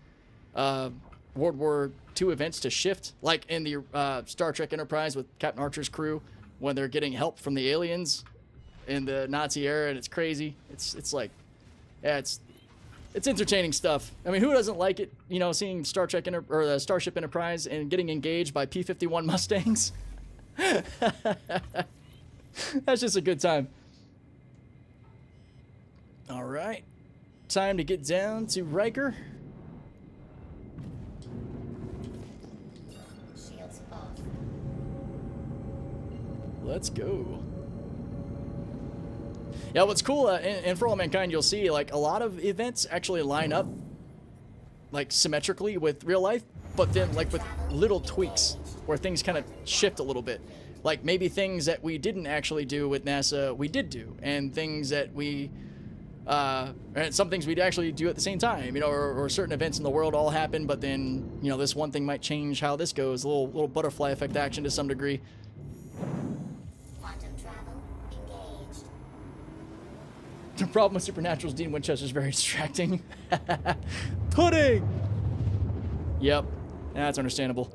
World War II events to shift, like in the Star Trek Enterprise with Captain Archer's crew when they're getting help from the aliens in the Nazi era, and it's crazy. It's like, yeah, it's entertaining stuff. I mean, who doesn't like it? You know, seeing Star Trek or the Starship Enterprise and getting engaged by P-51 Mustangs. That's just a good time. All right, time to get down to Riker. Let's go. Yeah, what's cool, and for all mankind, you'll see like a lot of events actually line up like symmetrically with real life, but then like with little tweaks where things kind of shift a little bit. Like maybe things that we didn't actually do with NASA, we did do, and things that we, and some things we'd actually do at the same time, you know, or certain events in the world all happen, but then, you know, this one thing might change how this goes, a little butterfly effect action to some degree. Quantum travel engaged. The problem with Supernatural's Dean Winchester is very distracting. Pudding! Yep, that's understandable.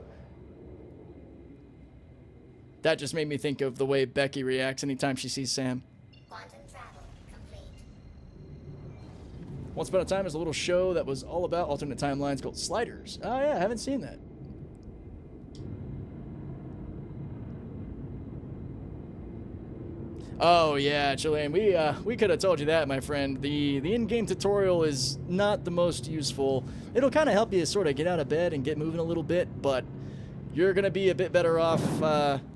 That just made me think of the way Becky reacts anytime she sees Sam. Quantum travel complete. Once Upon a Time is a little show that was all about alternate timelines called Sliders. Oh yeah, I haven't seen that. Oh yeah, Chilean, we could have told you that, my friend. The in-game tutorial is not the most useful. It'll kind of help you sort of get out of bed and get moving a little bit, but you're gonna be a bit better off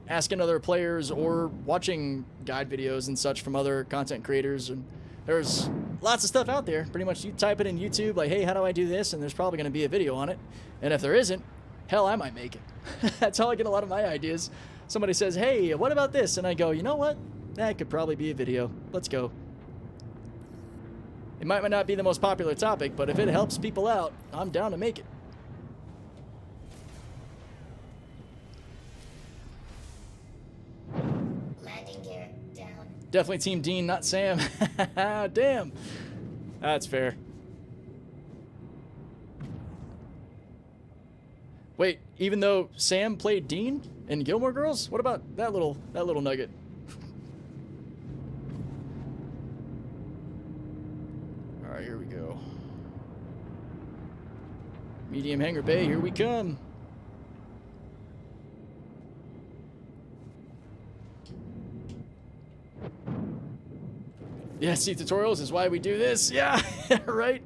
asking other players or watching guide videos and such from other content creators. And there's lots of stuff out there. Pretty much, you type it in YouTube, like, hey, how do I do this? And there's probably gonna be a video on it. And if there isn't, hell, I might make it. That's how I get a lot of my ideas. Somebody says, hey, what about this? And I go, you know what? That could probably be a video. Let's go. It might not be the most popular topic, but if it helps people out, I'm down to make it. Landing gear down. Definitely Team Dean, not Sam. Damn. That's fair. Wait, even though Sam played Dean in Gilmore Girls? What about that little nugget? All right, here we go. Medium hangar bay, here we come. Yeah, see, tutorials is why we do this. Yeah, right?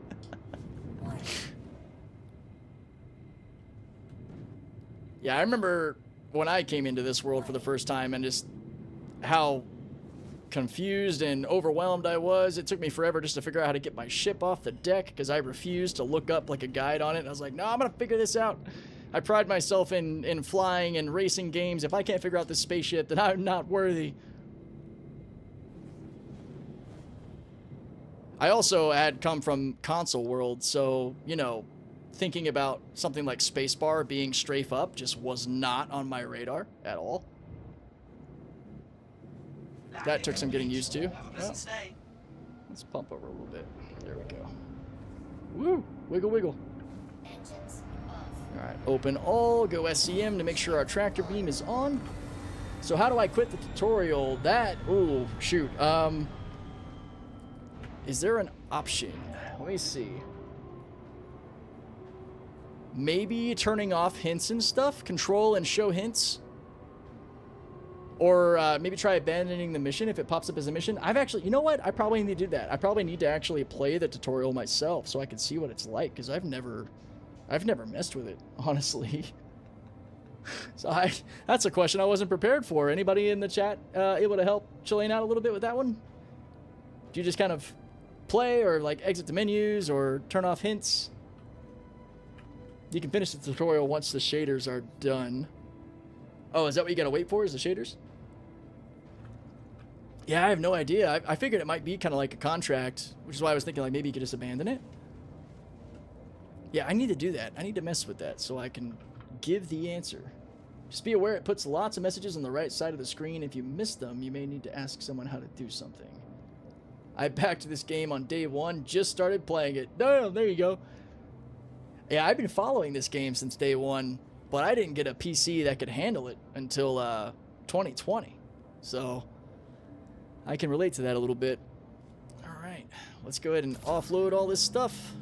Yeah, I remember when I came into this world for the first time and just how confused and overwhelmed I was. It took me forever just to figure out how to get my ship off the deck because I refused to look up like a guide on it. And I was like, no, I'm going to figure this out. I pride myself in flying and racing games. If I can't figure out this spaceship, then I'm not worthy. I also had come from console world, so, you know, thinking about something like Spacebar being strafe up just was not on my radar at all. That took some getting used to. Well, let's pump over a little bit. There we go. Woo! Wiggle, wiggle. Engines off. All right, open all, go SCM to make sure our tractor beam is on. So how do I quit the tutorial? That, ooh, shoot. Is there an option? Let me see. Maybe turning off hints and stuff? Control and show hints? Or maybe try abandoning the mission if it pops up as a mission. I've actually, you know what? I probably need to do that. I probably need to actually play the tutorial myself so I can see what it's like, because I've never messed with it, honestly. So that's a question I wasn't prepared for. Anybody in the chat able to help Chilean out a little bit with that one? Do you just kind of play or like exit the menus or turn off hints? You can finish the tutorial once the shaders are done. Oh, is that what you gotta wait for, is the shaders? Yeah, I have no idea. I figured it might be kind of like a contract, which is why I was thinking like maybe you could just abandon it. Yeah, I need to do that. I need to mess with that so I can give the answer. Just be aware it puts lots of messages on the right side of the screen. If you miss them, you may need to ask someone how to do something. I backed this game on day one, just started playing it. No, there you go. Yeah, I've been following this game since day one, but I didn't get a PC that could handle it until 2020. So I can relate to that a little bit. All right, let's go ahead and offload all this stuff.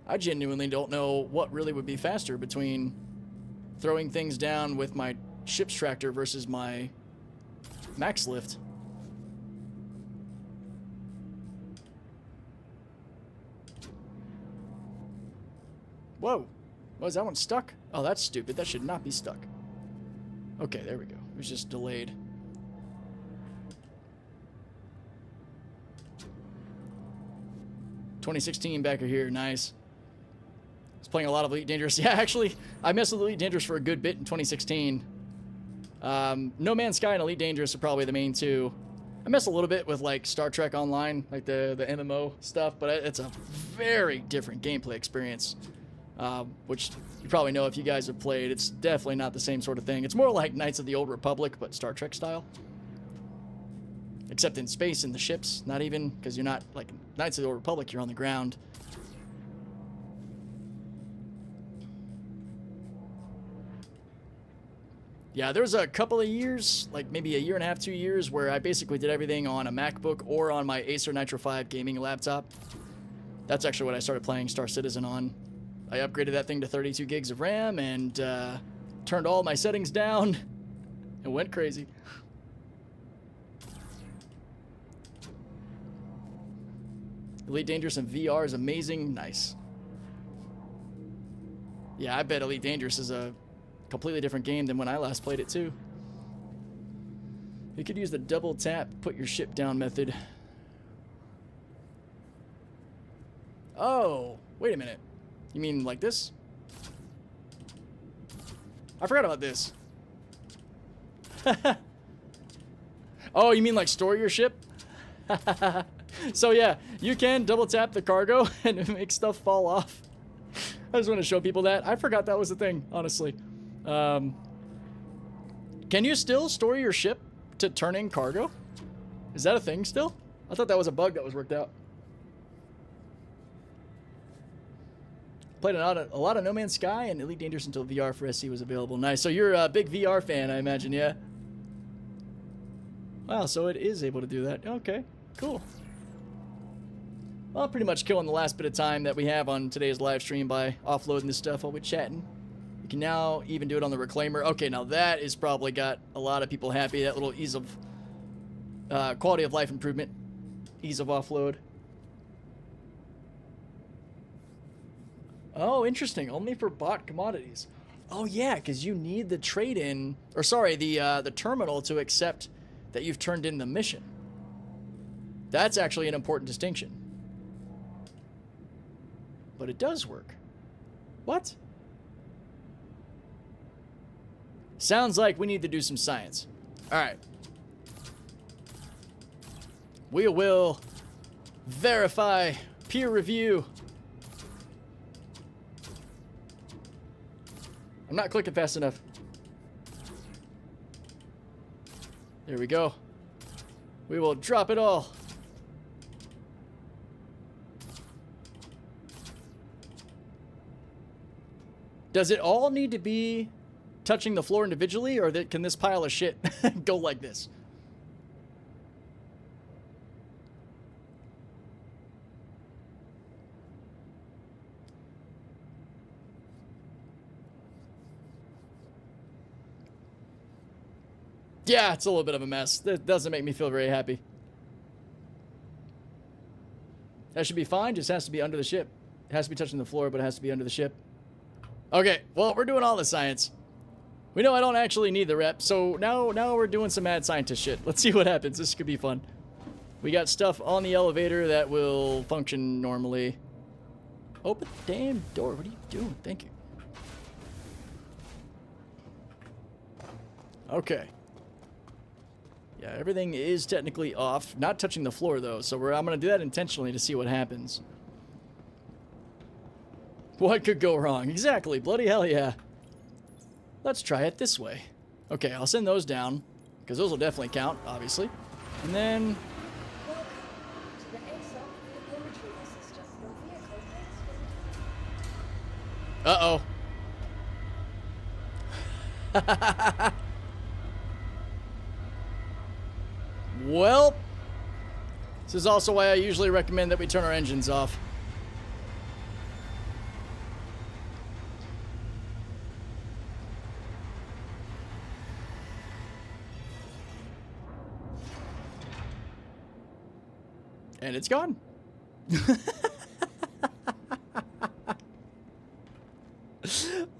I genuinely don't know what really would be faster between throwing things down with my ship's tractor versus my max lift. Whoa. Was that one stuck? Oh, that's stupid. That should not be stuck. Okay, there we go. It was just delayed. .2016 backer here. Nice. I was playing a lot of Elite Dangerous. Yeah, actually, I messed with Elite Dangerous for a good bit in 2016. No Man's Sky and Elite Dangerous are probably the main two. I mess a little bit with like Star Trek Online, like the MMO stuff, but it's a very different gameplay experience, which you probably know if you guys have played. It's definitely not the same sort of thing. It's more like Knights of the Old Republic, but Star Trek style. Except in space, in the ships. Not even, because you're not, like, Knights of the Old Republic, you're on the ground. Yeah, there was a couple of years, like maybe a year and a half, 2 years, where I basically did everything on a MacBook or on my Acer Nitro 5 gaming laptop. That's actually what I started playing Star Citizen on. I upgraded that thing to 32 gigs of RAM and turned all my settings down and went crazy. Elite Dangerous in VR is amazing. Nice. Yeah, I bet Elite Dangerous is a completely different game than when I last played it too. You could use the double tap, put your ship down method. Oh, wait a minute. You mean like this? I forgot about this. Oh, you mean like store your ship? So yeah, you can double tap the cargo and make stuff fall off. I just want to show people that. I forgot that was a thing, honestly. Can you still store your ship to turn in cargo? Is that a thing still? I thought that was a bug that was worked out. Played a lot of No Man's Sky and Elite Dangerous until VR for SC was available. Nice. So you're a big VR fan, I imagine, yeah? Wow, so it is able to do that. Okay, cool. Well, pretty much killing the last bit of time that we have on today's live stream by offloading this stuff while we're chatting. You can now even do it on the Reclaimer. Okay, now that is probably got a lot of people happy. That little ease of quality of life improvement, ease of offload. Oh, interesting. Only for bought commodities. Oh yeah, because you need the trade-in, or sorry, the terminal to accept that you've turned in the mission. That's actually an important distinction. But it does work. What? Sounds like we need to do some science. All right. We will verify, peer review. I'm not clicking fast enough. There we go. We will drop it all. Does it all need to be touching the floor individually, or can this pile of shit go like this? Yeah, it's a little bit of a mess. That doesn't make me feel very happy. That should be fine, just has to be under the ship. It has to be touching the floor, but it has to be under the ship. Okay, well, we're doing all the science. We know I don't actually need the rep, so now we're doing some mad scientist shit. Let's see what happens. This could be fun. We got stuff on the elevator that will function normally. Open the damn door. What are you doing? Thank you. Okay. Yeah, everything is technically off. Not touching the floor, though, so I'm going to do that intentionally to see what happens. What could go wrong? Exactly. Bloody hell yeah. Let's try it this way. Okay, I'll send those down, because those will definitely count, obviously. And then... Welcome to the ASOP vehicle retrieval system. Your vehicle has been... Uh-oh. Well, this is also why I usually recommend that we turn our engines off. And it's gone.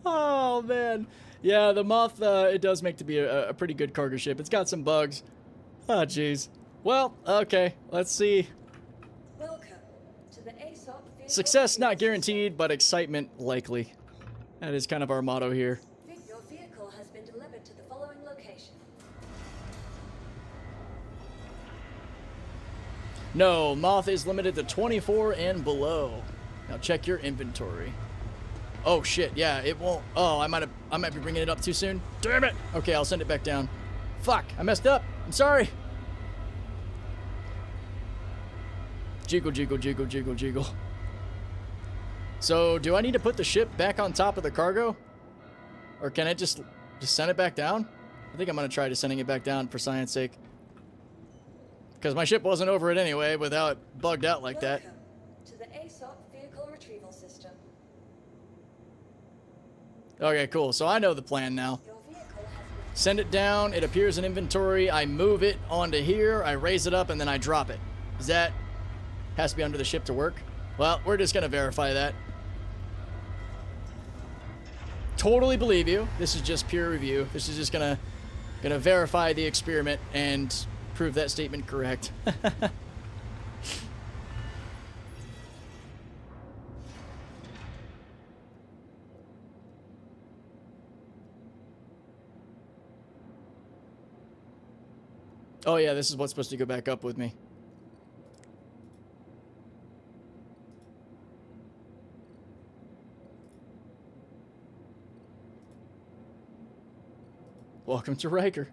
Oh, man. Yeah, the Moth, it does make to be a pretty good cargo ship. It's got some bugs. Oh, jeez. Well, okay. Let's see. Welcome to the ASOP vehicle Success not retrieval guaranteed, but excitement likely. That is kind of our motto here. system. Your vehicle has been delivered to the following location. No, Moth is limited to 24 and below. Now check your inventory. Oh shit, yeah, it won't. Oh, I might be bringing it up too soon. Damn it. Okay, I'll send it back down. Fuck, I messed up. I'm sorry. Jiggle, jiggle, jiggle, jiggle, jiggle. So, do I need to put the ship back on top of the cargo? Or can I just send it back down? I think I'm going to try just sending it back down for science sake. Because my ship wasn't over it anyway without it bugged out like that. Welcome to the ASOP vehicle retrieval system. Okay, cool. So I know the plan now. Your vehicle has been Send it down, it appears in inventory, I move it onto here, I raise it up, and then I drop it. Is that... has to be under the ship to work? Well, we're just going to verify that. Totally believe you. This is just pure review. This is just gonna verify the experiment and prove that statement correct. Oh yeah, this is what's supposed to go back up with me. Welcome to Riker.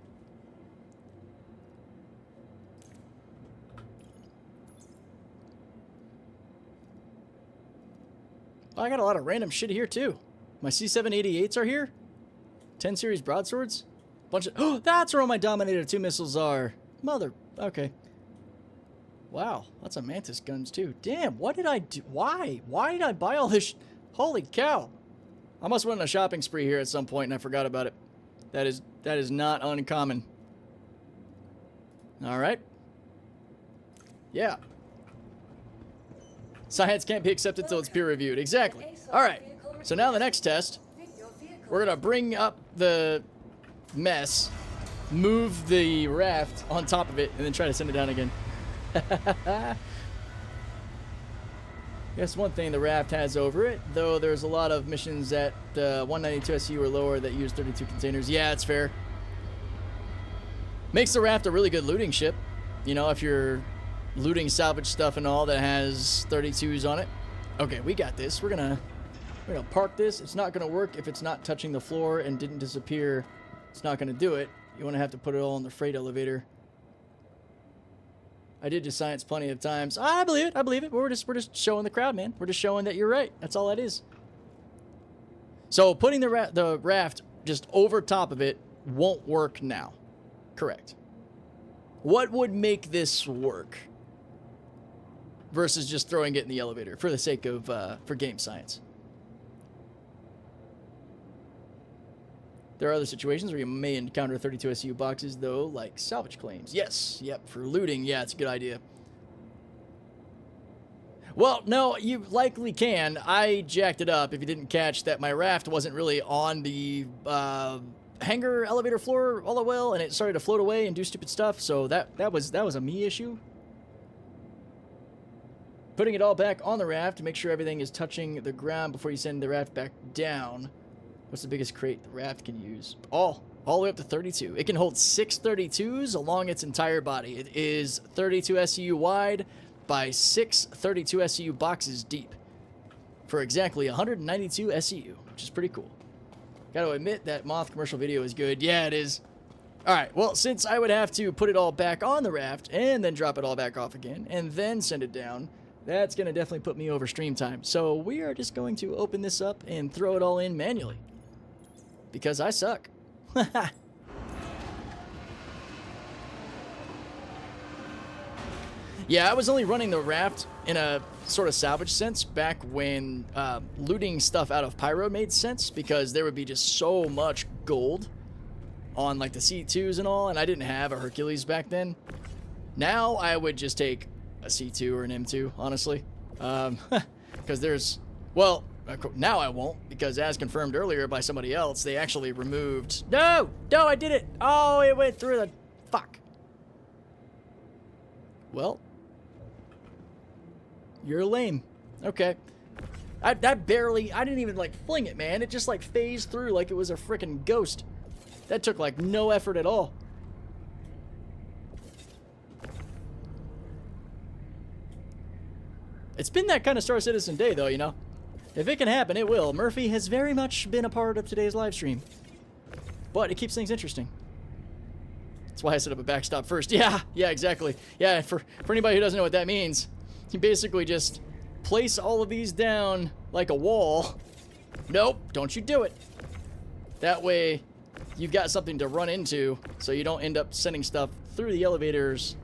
Oh, I got a lot of random shit here too. My C788s are here. 10 series broadswords. Bunch of... Oh, that's where all my Dominator 2 missiles are. Mother... Okay. Wow, lots of Mantis guns too. Damn, what did I do? Why? Why did I buy all this? Holy cow. I must have went on a shopping spree here at some point and I forgot about it. That is not uncommon. All right. Yeah. Science can't be accepted till it's peer reviewed. Exactly. All right. So now the next test, we're going to bring up the mess, move the raft on top of it, and then try to send it down again. Guess one thing the raft has over it, though there's a lot of missions at 192 SU or lower that use 32 containers. Yeah, it's fair. Makes the raft a really good looting ship. You know, if you're looting salvage stuff and all that has 32s on it. Okay, we got this. We're gonna park this. It's not gonna work if it's not touching the floor and didn't disappear. It's not gonna do it. You wanna have to put it all in the freight elevator. I did just science plenty of times. I believe it. I believe it. We're just showing the crowd, man. We're just showing that you're right. That's all that is. So putting the raft just over top of it won't work now. Correct. What would make this work versus just throwing it in the elevator for the sake of for game science? There are other situations where you may encounter 32 SU boxes, though, like salvage claims. Yes, yep, for looting, yeah, it's a good idea. Well, no, you likely can. I jacked it up if you didn't catch that my raft wasn't really on the hangar elevator floor all that well, and it started to float away and do stupid stuff, so that was a me issue. Putting it all back on the raft to make sure everything is touching the ground before you send the raft back down. What's the biggest crate the raft can use? All the way up to 32. It can hold 6 32s along its entire body. It is 32 SCU wide by 6 32 SCU boxes deep for exactly 192 SCU, which is pretty cool. Gotta admit that Moth commercial video is good. Yeah, it is. Alright, well, since I would have to put it all back on the raft and then drop it all back off again and then send it down, that's gonna definitely put me over stream time. So we are just going to open this up and throw it all in manually. Because I suck. Yeah, I was only running the raft in a sort of salvage sense back when looting stuff out of Pyro made sense, because there would be just so much gold on like the C2s and all, and I didn't have a Hercules back then. Now I would just take a C2 or an M2, honestly. Because there's, well, now I won't, because as confirmed earlier by somebody else, they actually removed... No! No, I did it! Oh, it went through the... Fuck. Well. You're lame. Okay. I didn't even, like, fling it, man. It just, like, phased through like it was a freaking ghost. That took, like, no effort at all. It's been that kind of Star Citizen day, though, you know? If it can happen, it will. Murphy has very much been a part of today's live stream. But it keeps things interesting. That's why I set up a backstop first. Yeah, exactly. Yeah, for anybody who doesn't know what that means, you basically just place all of these down like a wall. Nope, don't you do it. That way, you've got something to run into, so you don't end up sending stuff through the elevator's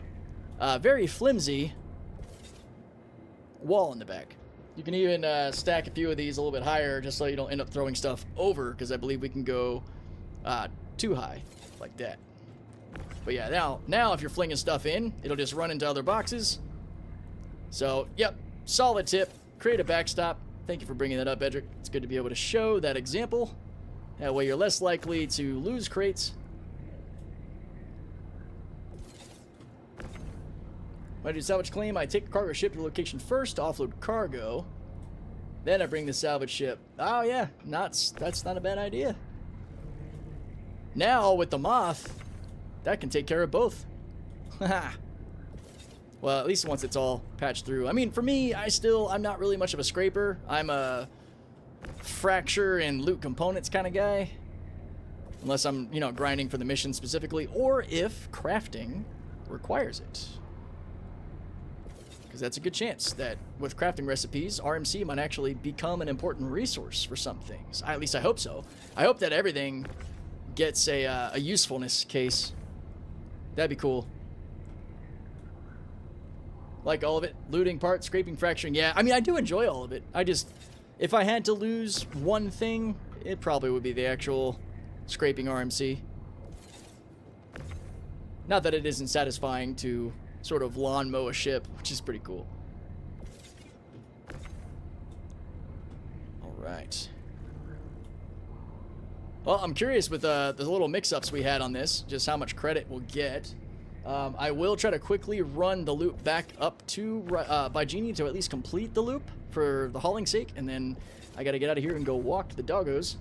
very flimsy wall in the back. You can even stack a few of these a little bit higher just so you don't end up throwing stuff over, because I believe we can go too high like that. But yeah, now if you're flinging stuff in, it'll just run into other boxes. So, yep, solid tip. Create a backstop. Thank you for bringing that up, Edric. It's good to be able to show that example. That way you're less likely to lose crates. When I do salvage claim, I take the cargo ship to the location first to offload cargo. Then I bring the salvage ship. Oh yeah, that's not a bad idea. Now with the moth, that can take care of both. Haha. Well, at least once it's all patched through. I mean, for me, I'm not really much of a scraper. I'm a fracture and loot components kind of guy. Unless I'm, you know, grinding for the mission specifically, or if crafting requires it. Because that's a good chance that with crafting recipes, RMC might actually become an important resource for some things. At least I hope so. I hope that everything gets a usefulness case. That'd be cool. Like all of it. Looting, parts, scraping, fracturing. Yeah, I mean, I do enjoy all of it. I just, if I had to lose one thing, it probably would be the actual scraping RMC. Not that it isn't satisfying to sort of lawn mow a ship, which is pretty cool. All right. Well, I'm curious with the little mix-ups we had on this, just how much credit we'll get. I will try to quickly run the loop back up to by Genie to at least complete the loop for the hauling's sake, and then I gotta get out of here and go walk the doggos.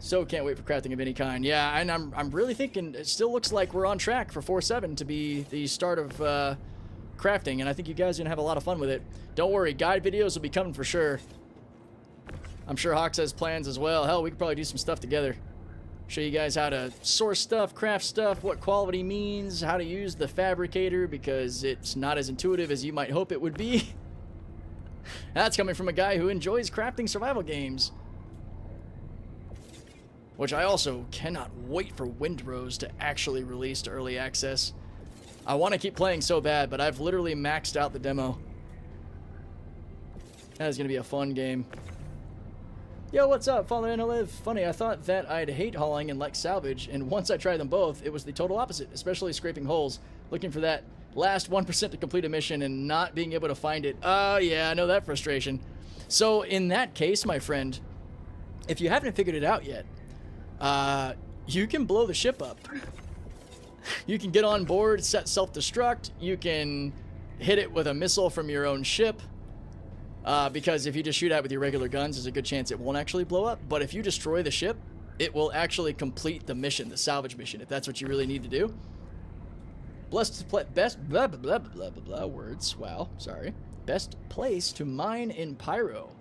So can't wait for crafting of any kind. Yeah, and I'm really thinking it still looks like we're on track for 4.7 to be the start of crafting, and I think you guys are gonna have a lot of fun with it. Don't worry, guide videos will be coming for sure. I'm sure Hawks has plans as well. Hell, we could probably do some stuff together. Show you guys how to source stuff, craft stuff, what quality means, how to use the fabricator, because it's not as intuitive as you might hope it would be. That's coming from a guy who enjoys crafting survival games. Which I also cannot wait for Windrose to actually release to early access. I want to keep playing so bad, but I've literally maxed out the demo. That is going to be a fun game. Yo, what's up, Father and Live? Funny, I thought that I'd hate hauling and like salvage, and once I tried them both, it was the total opposite, especially scraping holes, looking for that last 1% to complete a mission and not being able to find it. Oh, yeah, I know that frustration. So, in that case, my friend, if you haven't figured it out yet, you can blow the ship up. You can get on board, set self-destruct, you can hit it with a missile from your own ship. Because if you just shoot at it with your regular guns, there's a good chance it won't actually blow up. But if you destroy the ship, it will actually complete the mission, the salvage mission, if that's what you really need to do. Best blah blah blah blah blah words. Wow, sorry. Best place to mine in Pyro.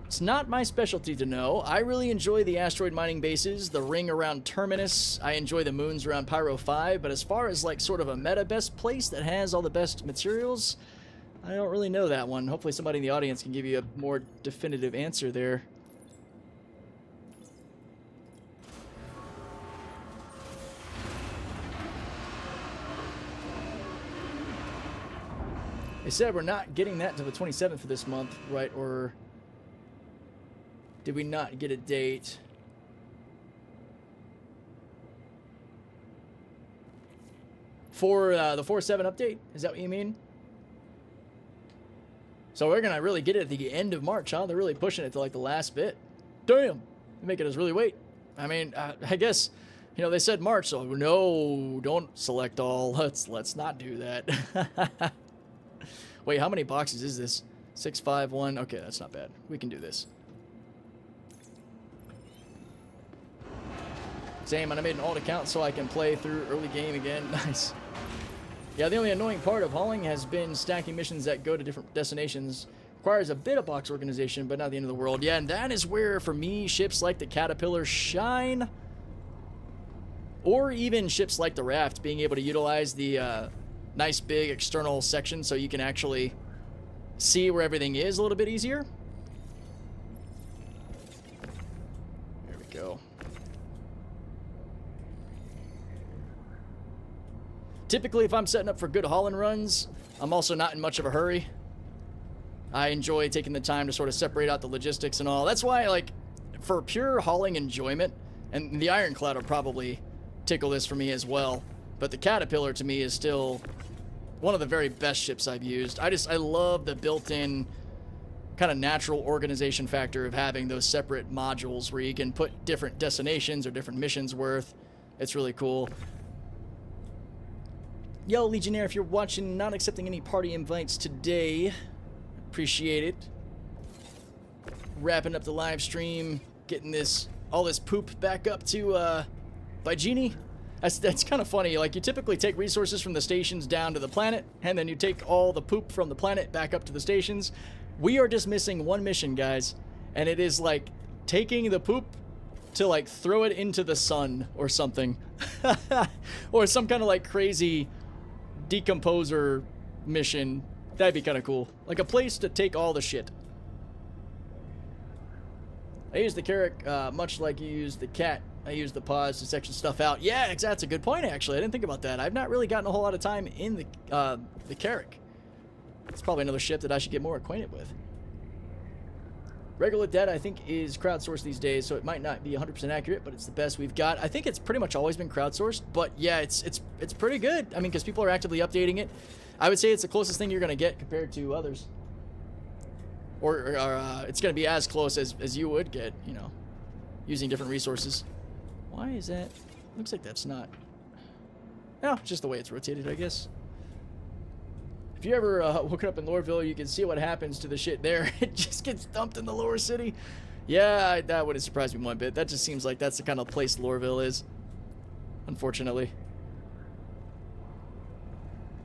It's not my specialty to know. I really enjoy the asteroid mining bases, the ring around Terminus. I enjoy the moons around Pyro 5. But as far as like sort of a meta best place that has all the best materials, I don't really know that one. Hopefully somebody in the audience can give you a more definitive answer there. They said we're not getting that until the 27th for this month, right? Or did we not get a date? For the 4.7 update? Is that what you mean? So we're going to really get it at the end of March, huh? They're really pushing it to like the last bit. Damn. They're making us really wait. I mean, I guess, you know, they said March, so no, don't select all. Let's not do that. Wait, how many boxes is this? 651. Okay, that's not bad. We can do this. Same, and I made an alt account so I can play through early game again. Nice. Yeah, the only annoying part of hauling has been stacking missions that go to different destinations. Requires a bit of box organization, but not the end of the world. Yeah, and that is where, for me, ships like the Caterpillar shine. Or even ships like the Raft, being able to utilize the nice big external section so you can actually see where everything is a little bit easier. There we go. Typically, if I'm setting up for good hauling runs, I'm also not in much of a hurry. I enjoy taking the time to sort of separate out the logistics and all. That's why, like, for pure hauling enjoyment, and the Ironclad will probably tickle this for me as well, but the Caterpillar to me is still one of the very best ships I've used. I love the built-in kind of natural organization factor of having those separate modules where you can put different destinations or different missions worth. It's really cool. Yo, Legionnaire, if you're watching, not accepting any party invites today, appreciate it. Wrapping up the live stream, getting all this poop back up to by Genie. That's kind of funny. Like, you typically take resources from the stations down to the planet, and then you take all the poop from the planet back up to the stations. We are just missing one mission, guys, and it is like taking the poop to like throw it into the sun or something. Or some kind of like crazy decomposer mission. That'd be kind of cool. Like a place to take all the shit. I use the Carrack much like you use the cat. I use the pause to section stuff out. Yeah, that's a good point, actually. I didn't think about that. I've not really gotten a whole lot of time in the Carrack. It's probably another ship that I should get more acquainted with. Regolith Dead, I think, is crowdsourced these days, so it might not be 100% accurate, but it's the best we've got. I think it's pretty much always been crowdsourced, but yeah, it's pretty good. I mean, because people are actively updating it. I would say it's the closest thing you're going to get compared to others. Or it's going to be as close as you would get, you know, using different resources. Why is that? Looks like that's not. No, just the way it's rotated, I guess. If you ever woken up in Loreville, you can see what happens to the shit there. It just gets dumped in the lower city. Yeah, that wouldn't surprise me one bit. That just seems like that's the kind of place Loreville is. Unfortunately.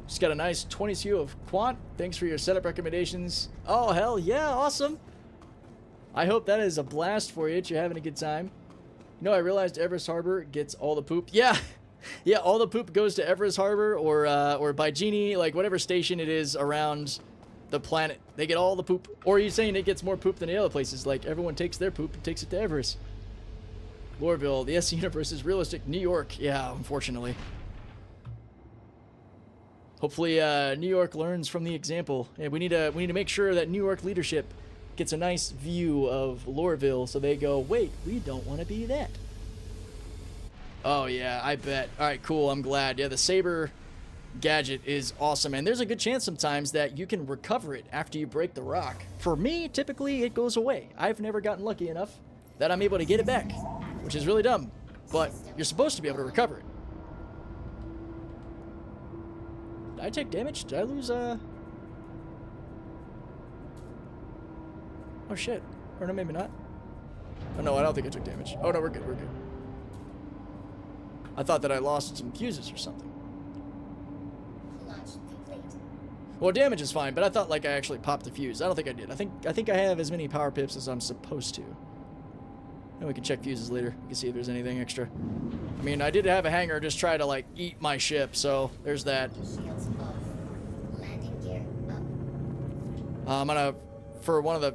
Just got a nice 20 SKU of Quant. Thanks for your setup recommendations. Oh, hell yeah, awesome. I hope that is a blast for you, that you're having a good time. You know, I realized Everest Harbor gets all the poop. Yeah. Yeah, all the poop goes to Everest Harbor or by Genie, like whatever station it is around the planet. They get all the poop. Or are you saying it gets more poop than the other places? Like everyone takes their poop and takes it to Everest. Loreville, the SC universe is realistic. New York, yeah, unfortunately. Hopefully New York learns from the example. Yeah, we need to make sure that New York leadership gets a nice view of Loreville so they go, wait, we don't want to be that. Oh, yeah, I bet. All right, cool. I'm glad. Yeah, the Saber gadget is awesome. And there's a good chance sometimes that you can recover it after you break the rock. For me, typically, it goes away. I've never gotten lucky enough that I'm able to get it back, which is really dumb. But you're supposed to be able to recover it. Did I take damage? Did I lose, Oh, shit. Or no, maybe not. Oh, no, I don't think I took damage. Oh, no, we're good. We're good. I thought that I lost some fuses or something. Launch complete. Well, damage is fine, but I thought like I actually popped the fuse. I don't think I did. I think I have as many power pips as I'm supposed to. And we can check fuses later. We can see if there's anything extra. I mean, I did have a Hangar just try to like eat my ship, so there's that. Shields off. Landing gear up. I'm gonna, for one of the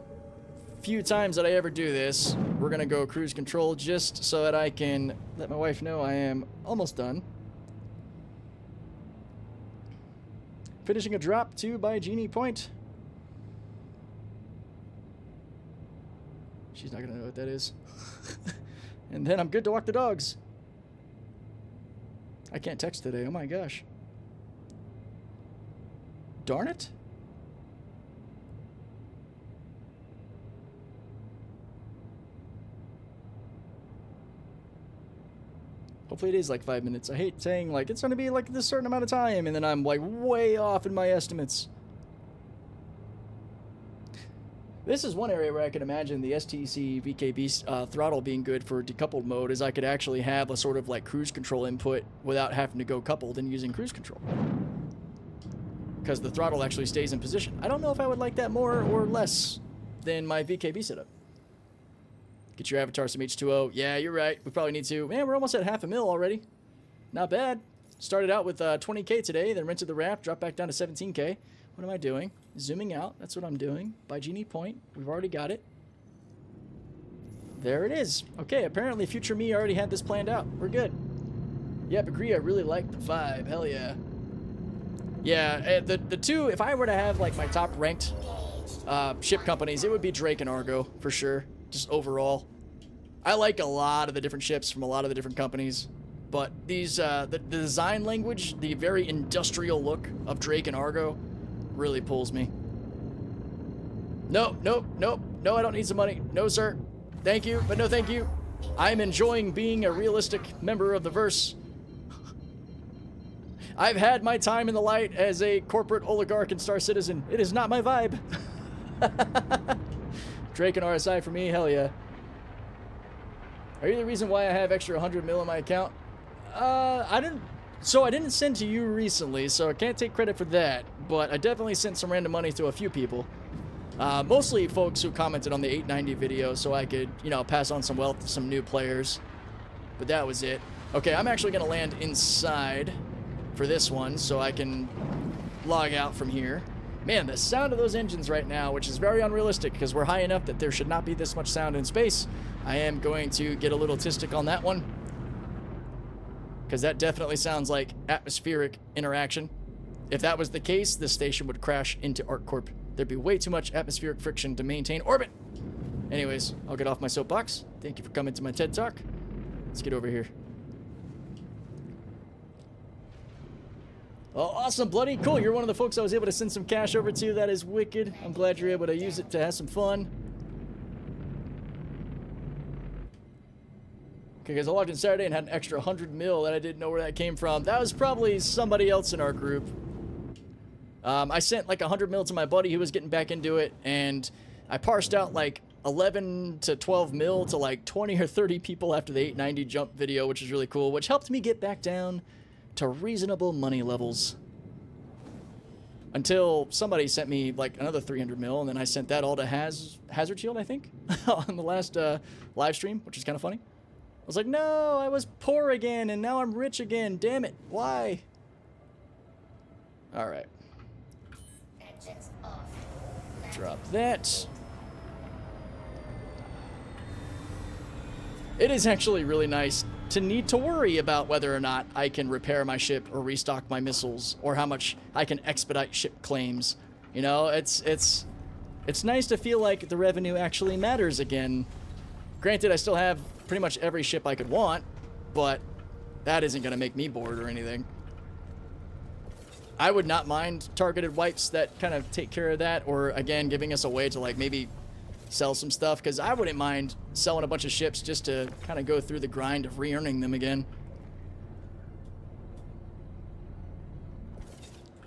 few times that I ever do this, we're gonna go cruise control just so that I can let my wife know I am almost done. Finishing a drop to by Genie Point. She's not gonna know what that is. And then I'm good to walk the dogs. I can't text today, oh my gosh. Darn it. Hopefully it is like 5 minutes. I hate saying like it's going to be like this certain amount of time and then I'm like way off in my estimates. This is one area where I can imagine the STC VKB throttle being good for decoupled mode, is I could actually have a sort of like cruise control input without having to go coupled and using cruise control. Because the throttle actually stays in position. I don't know if I would like that more or less than my VKB setup. Get your avatar some H2O. Yeah, you're right. We probably need to. Man, we're almost at $500,000 already. Not bad. Started out with 20K today, then rented the raft, dropped back down to 17K. What am I doing? Zooming out. That's what I'm doing. By Genie Point. We've already got it. There it is. Okay, apparently future me already had this planned out. We're good. Yeah, Bagria, I really like the vibe. Hell yeah. Yeah, the two, if I were to have like my top ranked ship companies, it would be Drake and Argo for sure. Just overall. I like a lot of the different ships from a lot of the different companies. But these, the design language, the very industrial look of Drake and Argo really pulls me. Nope, nope, nope. No, I don't need some money. No, sir. Thank you, but no thank you. I'm enjoying being a realistic member of the verse. I've had my time in the light as a corporate oligarch and star citizen. It is not my vibe. Drake and RSI for me, hell yeah. Are you the reason why I have extra $100 million in my account? I didn't send to you recently, so I can't take credit for that, but I definitely sent some random money to a few people. Mostly folks who commented on the 890 video, so I could, you know, pass on some wealth to some new players. But that was it. Okay, I'm actually going to land inside for this one, so I can log out from here. Man, the sound of those engines right now, which is very unrealistic because we're high enough that there should not be this much sound in space. I am going to get a little autistic on that one, because that definitely sounds like atmospheric interaction. If that was the case, this station would crash into ArcCorp. There'd be way too much atmospheric friction to maintain orbit. Anyways, I'll get off my soapbox. Thank you for coming to my TED Talk. Let's get over here. Oh, awesome, Bloody. Cool, you're one of the folks I was able to send some cash over to. That is wicked. I'm glad you're able to use it to have some fun. Okay, guys, I logged in Saturday and had an extra $100 million that I didn't know where that came from. That was probably somebody else in our group. I sent like $100 million to my buddy who was getting back into it, and I parsed out like 11 to 12 mil to like 20 or 30 people after the 890 jump video, which is really cool, which helped me get back down to reasonable money levels. Until somebody sent me like another 300 mil, and then I sent that all to Hazard Shield, I think, on the last live stream, which is kind of funny. I was like, no, I was poor again, and now I'm rich again. Damn it. Why? All right. Engines off. Drop that. It is actually really nice to need to worry about whether or not I can repair my ship or restock my missiles, or how much I can expedite ship claims. You know, it's nice to feel like the revenue actually matters again. Granted, I still have pretty much every ship I could want, but that isn't going to make me bored or anything. I would not mind targeted wipes that kind of take care of that, or again, giving us a way to like maybe sell some stuff, because I wouldn't mind selling a bunch of ships just to kind of go through the grind of re-earning them again.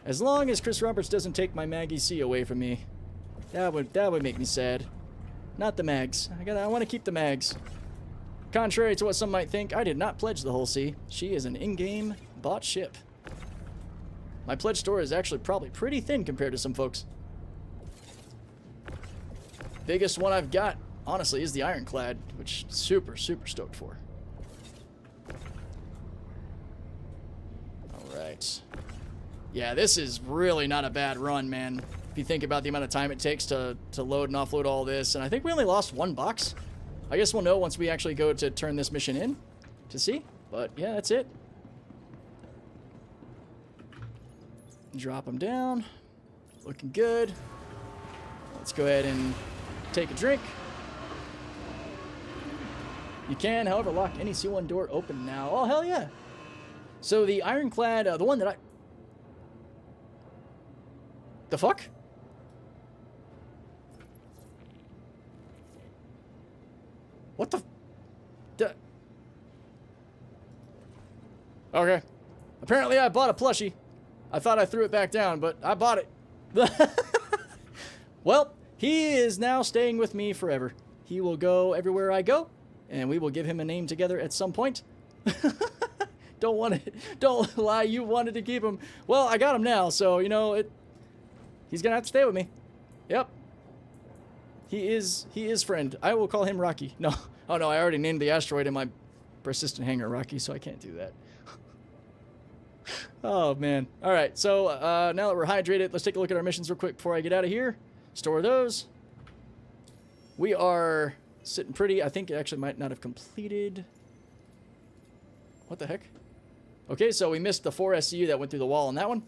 As long as Chris Roberts doesn't take my Maggie C away from me, that would make me sad. Not the mags. I want to keep the mags. Contrary to what some might think, I did not pledge the whole C. She is an in-game bought ship. My pledge store is actually probably pretty thin compared to some folks. Biggest one I've got, honestly, is the Ironclad, which super stoked for. Alright. Yeah, this is really not a bad run, man. If you think about the amount of time it takes to load and offload all this. And I think we only lost one box. I guess we'll know once we actually go to turn this mission in to see. But yeah, that's it. Drop them down. Looking good. Let's go ahead and take a drink. You can, however, lock any C1 door open now. Oh, hell yeah. So the Ironclad, the one that I... The fuck? What the... Okay. Apparently I bought a plushie. I thought I threw it back down, but I bought it. Well, he is now staying with me forever. He will go everywhere I go, and we will give him a name together at some point. Don't lie, you wanted to keep him. Well, I got him now, so, you know, he's gonna have to stay with me. Yep. He is friend. I will call him Rocky. No. Oh, no, I already named the asteroid in my persistent hangar Rocky, so I can't do that. Oh, man. All right, so now that we're hydrated, let's take a look at our missions real quick before I get out of here. Store those. We are sitting pretty. I think it actually might not have completed. What the heck? Okay, so we missed the 4 SCU that went through the wall on that one.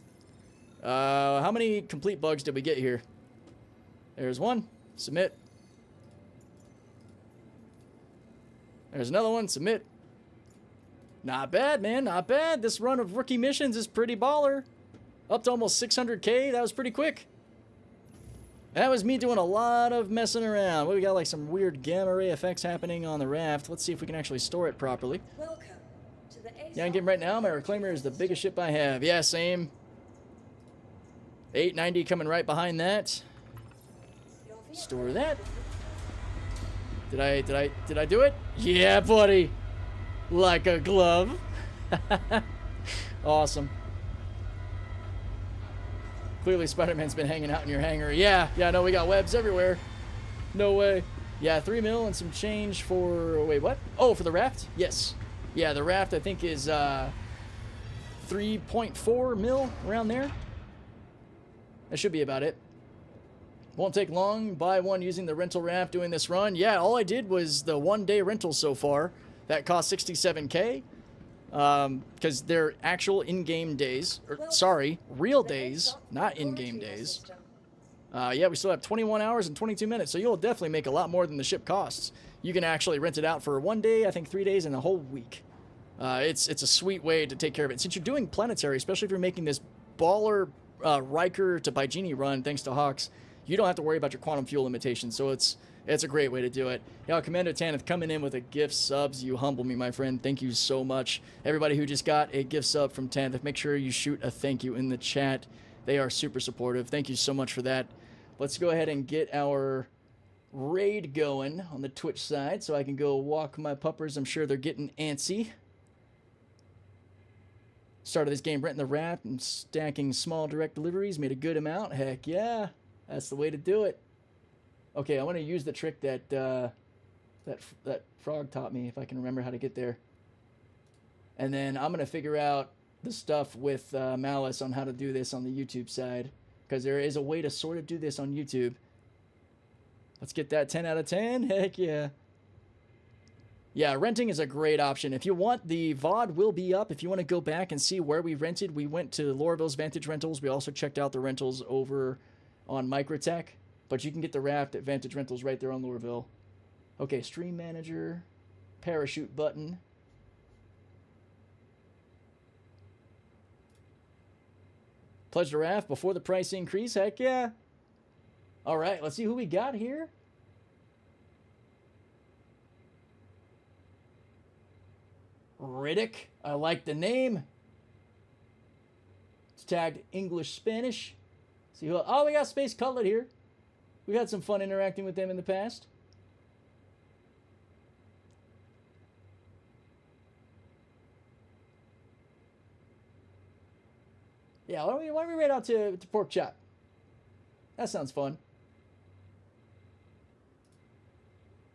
How many complete bugs did we get here? There's one. Submit. There's another one. Submit. Not bad, man. Not bad. This run of rookie missions is pretty baller. Up to almost 600K. That was pretty quick. That was me doing a lot of messing around. We got like some weird gamma ray effects happening on the raft. Let's see if we can actually store it properly. Welcome to the Yeah, in game right now, my reclaimer is the biggest ship I have. Yeah, same. 890 coming right behind that. Store that. Did I do it? Yeah, buddy. Like a glove. Awesome. Clearly Spider-Man's been hanging out in your hangar. Yeah, no, we got webs everywhere. No way. Yeah, 3 mil and some change for... Wait, what? Oh, for the raft? Yes. Yeah, the raft I think is 3.4 mil, around there. That should be about it. Won't take long. Buy one using the rental raft doing this run. Yeah, all I did was the 1-day rental so far. That cost 67K. Because they're actual in-game days. Sorry, real days, not in-game days. Yeah, we still have 21 hours and 22 minutes, so you'll definitely make a lot more than the ship costs. You can actually rent it out for 1 day, I think 3 days, and a whole week. It's a sweet way to take care of it. Since you're doing planetary, especially if you're making this baller Riker to Baijini run, thanks to Hawks, you don't have to worry about your quantum fuel limitations, so it's a great way to do it. Yo, Commander Tanith coming in with a gift subs. You humble me, my friend. Thank you so much. Everybody who just got a gift sub from Tanith, make sure you shoot a thank you in the chat. They are super supportive. Thank you so much for that. Let's go ahead and get our raid going on the Twitch side so I can go walk my puppers. I'm sure they're getting antsy. Started this game renting the raft and stacking small direct deliveries. Made a good amount. Heck yeah. That's the way to do it. Okay, I want to use the trick that that frog taught me, if I can remember how to get there. And then I'm going to figure out the stuff with Malice on how to do this on the YouTube side, because there is a way to sort of do this on YouTube. Let's get that 10 out of 10. Heck yeah. Yeah, renting is a great option. If you want, the VOD will be up. If you want to go back and see where we rented, we went to Lorville's Vantage Rentals. We also checked out the rentals over on Microtech. But you can get the raft at Vantage Rentals right there on Lorville. Okay, Stream Manager, Parachute button. Pledge the raft before the price increase. Heck yeah. All right, let's see who we got here. Riddick. I like the name. It's tagged English Spanish. See who? Oh, we got Space Cutlet here. We've had some fun interacting with them in the past. Yeah, why don't we raid out to Pork Chop? That sounds fun.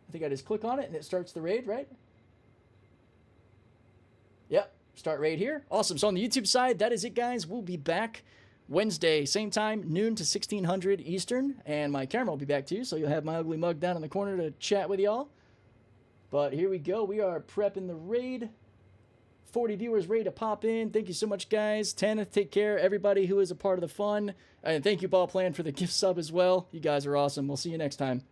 I think I just click on it and it starts the raid, right? Yep, start raid here. Awesome. So on the YouTube side, that is it, guys. We'll be back Wednesday, same time, noon to 1600 Eastern, and my camera will be back too, so you'll have my ugly mug down in the corner to chat with y'all. But here we go. We are prepping the raid. 40 viewers ready to pop in. Thank you so much, guys. Tanith, take care. Everybody who is a part of the fun. And thank you, Ball Plan, for the gift sub as well. You guys are awesome. We'll see you next time.